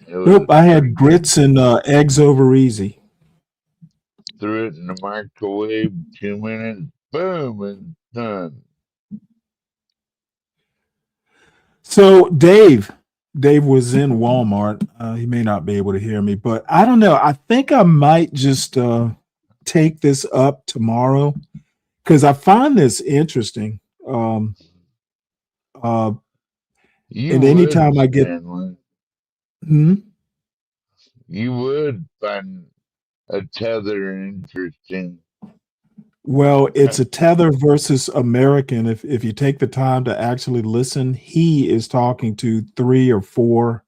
Nope, I had grits and eggs over easy. Threw it in the microwave, 2 minutes, boom, and done. So Dave was in Walmart. He may not be able to hear me, but I don't know. I think I might just take this up tomorrow because I find this interesting. And anytime I get, you would find a tether interesting. Well, it's a tether versus American. If you take the time to actually listen, he is talking to 3 or 4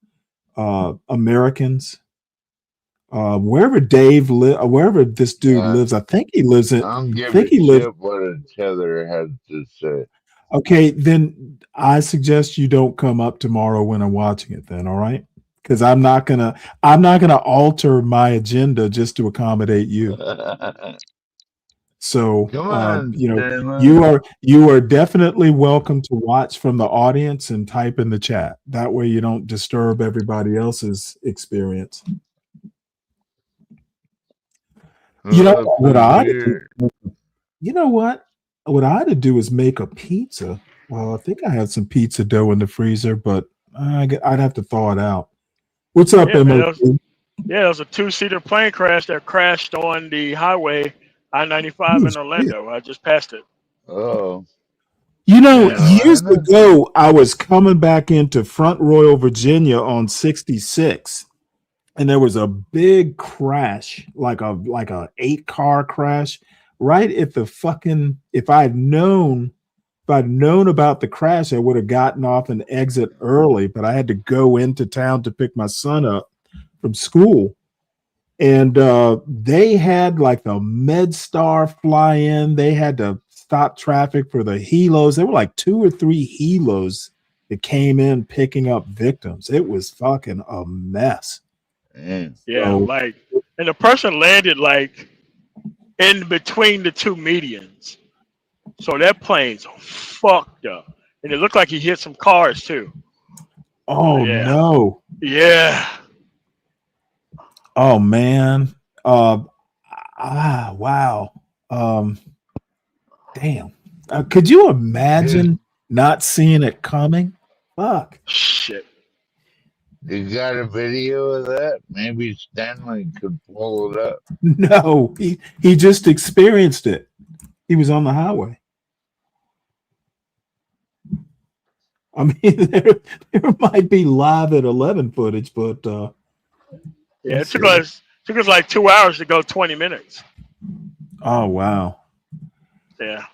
Americans. Wherever wherever this dude lives, I think he lives in. I don't give think a he lives. shit what a tether has to say. Okay, then I suggest you don't come up tomorrow when I'm watching it. Then, all right? Because I'm not gonna alter my agenda just to accommodate you. So, Come on, you are definitely welcome to watch from the audience and type in the chat. That way, you don't disturb everybody else's experience. You know what I ought to do? You know what? What I ought to do is make a pizza. Well, I think I have some pizza dough in the freezer, but I'd have to thaw it out. What's up, MOT? There was a 2-seater plane crash that crashed on the highway I-95 in Orlando. I just passed it. Oh. Years ago, I was coming back into Front Royal, Virginia on 66, and there was a big crash, like a 8-car crash, right at the fucking. If I'd known about the crash, I would have gotten off and exit early, but I had to go into town to pick my son up from school. And they had like the MedStar fly in. They had to stop traffic for the helos. There were like 2 or 3 helos that came in picking up victims. It was fucking a mess. Yeah, and the person landed like in between the 2 medians. So that plane's fucked up. And it looked like he hit some cars too. Oh no. Yeah. Oh man. Wow. Damn. Could you imagine not seeing it coming? Fuck. Shit. You got a video of that? Maybe Stanley could pull it up. No, he just experienced it. He was on the highway. I mean, there might be live at 11 footage, but yeah, it took us like 2 hours to go 20 minutes. Oh wow. Yeah.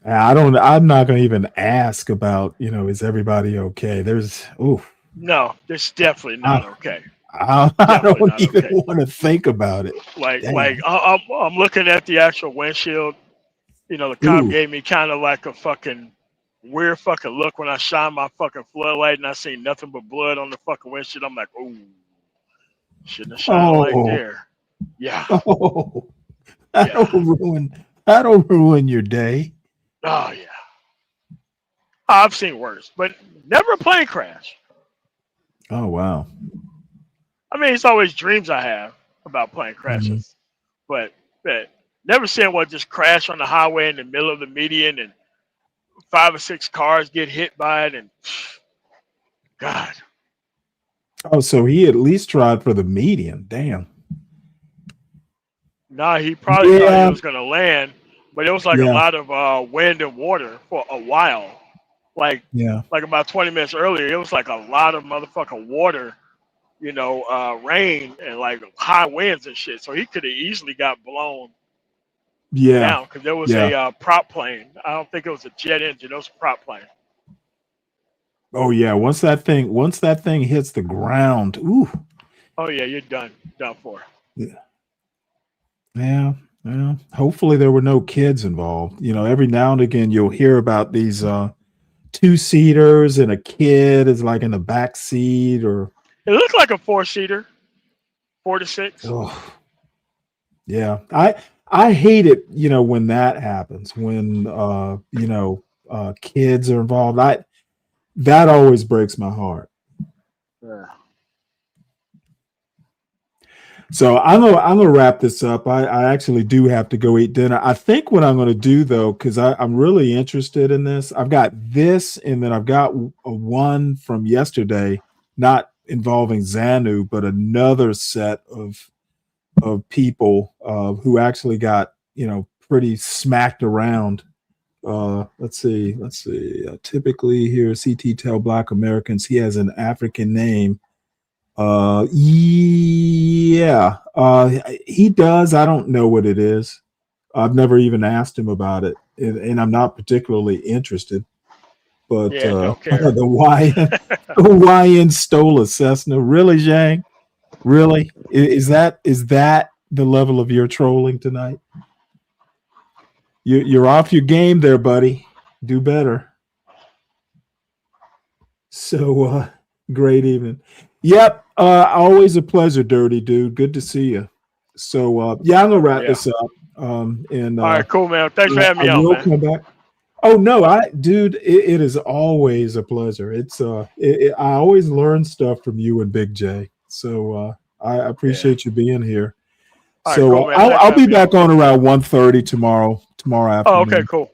I'm not gonna even ask about, is everybody okay? No, it's definitely not okay. I Definitely don't not even okay. want to think about it. Like Damn. like I'm looking at the actual windshield. You know, the cop Ooh. gave me kind of like a fucking weird fucking look when I shined my fucking floodlight and I seen nothing but blood on the fucking windshield. I'm like, oh, shouldn't have shined like Oh. there. Yeah. Oh. That'll ruin your day. Oh yeah. I've seen worse, but never a plane crash. Oh wow. I mean, it's always dreams I have about plane Mhm. crashes, but never seeing one just crash on the highway in the middle of the median and 5 or 6 cars get hit by it, and God. Oh, so he at least tried for the median. Damn. Nah, he probably thought he Yeah. was gonna land, but it was like a Yeah. lot of wind and water for a while. Yeah. Like about 20 minutes earlier, it was like a lot of motherfucking water, rain and like high winds and shit. So he could have easily got blown Yeah. down because there was Yeah. a prop plane. I don't think it was a jet engine. It was a prop plane. Oh yeah. Once that thing hits the ground, ooh. Oh yeah, you're done for. Yeah. Yeah. Yeah. Hopefully there were no kids involved. You know, every now and again you'll hear about these two-seaters and a kid is like in the back seat or It looked like a 4-seater, 4 to 6. oh yeah. I hate it, when that happens, when kids are involved. That always breaks my heart. Yeah. So I'm gonna wrap this up. I actually do have to go eat dinner. I think what I'm gonna do though, because I'm really interested in this. I've got this, and then I've got a one from yesterday, not involving Xanu, but another set of people who actually got pretty smacked around. Let's see. Typically, here CT tell Black Americans he has an African name. Yeah, he does. I don't know what it is. I've never even asked him about it, and I'm not particularly interested. But Yeah, don't care. the YN stole a Cessna. Really, Zhang? Really? Is that the level of your trolling tonight? You're off your game there, buddy. Do better. So great evening. Yep. Always a pleasure, Dirty Dude. Good to see you. So yeah, I'm gonna wrap this up. And all right, cool, man. Thanks for having me I on, will man. come back. Oh no, dude, it is always a pleasure. It's I always learn stuff from you and Big J. So I appreciate you being here. All right, So cool, man. Thanks for I'll be having me back on around 1:30 tomorrow Oh, afternoon. okay, cool.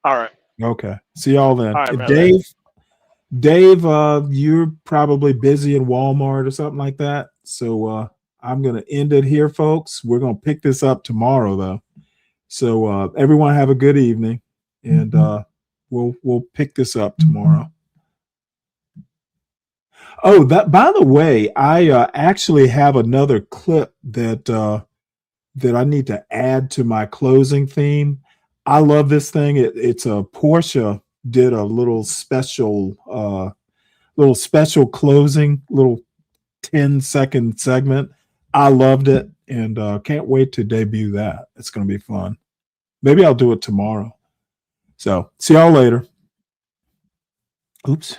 All right. Okay. See y'all then. All right, man. Dave, you're probably busy in Walmart or something like that. So I'm gonna end it here, folks. We're gonna pick this up tomorrow, though. So everyone have a good evening, and we'll pick this up tomorrow. Oh, that by the way, I actually have another clip that I need to add to my closing theme. I love this thing. It's a Porsche did a little special closing, little 10-second segment. I loved it, and can't wait to debut that. It's going to be fun. Maybe I'll do it tomorrow. So see y'all later. Oops.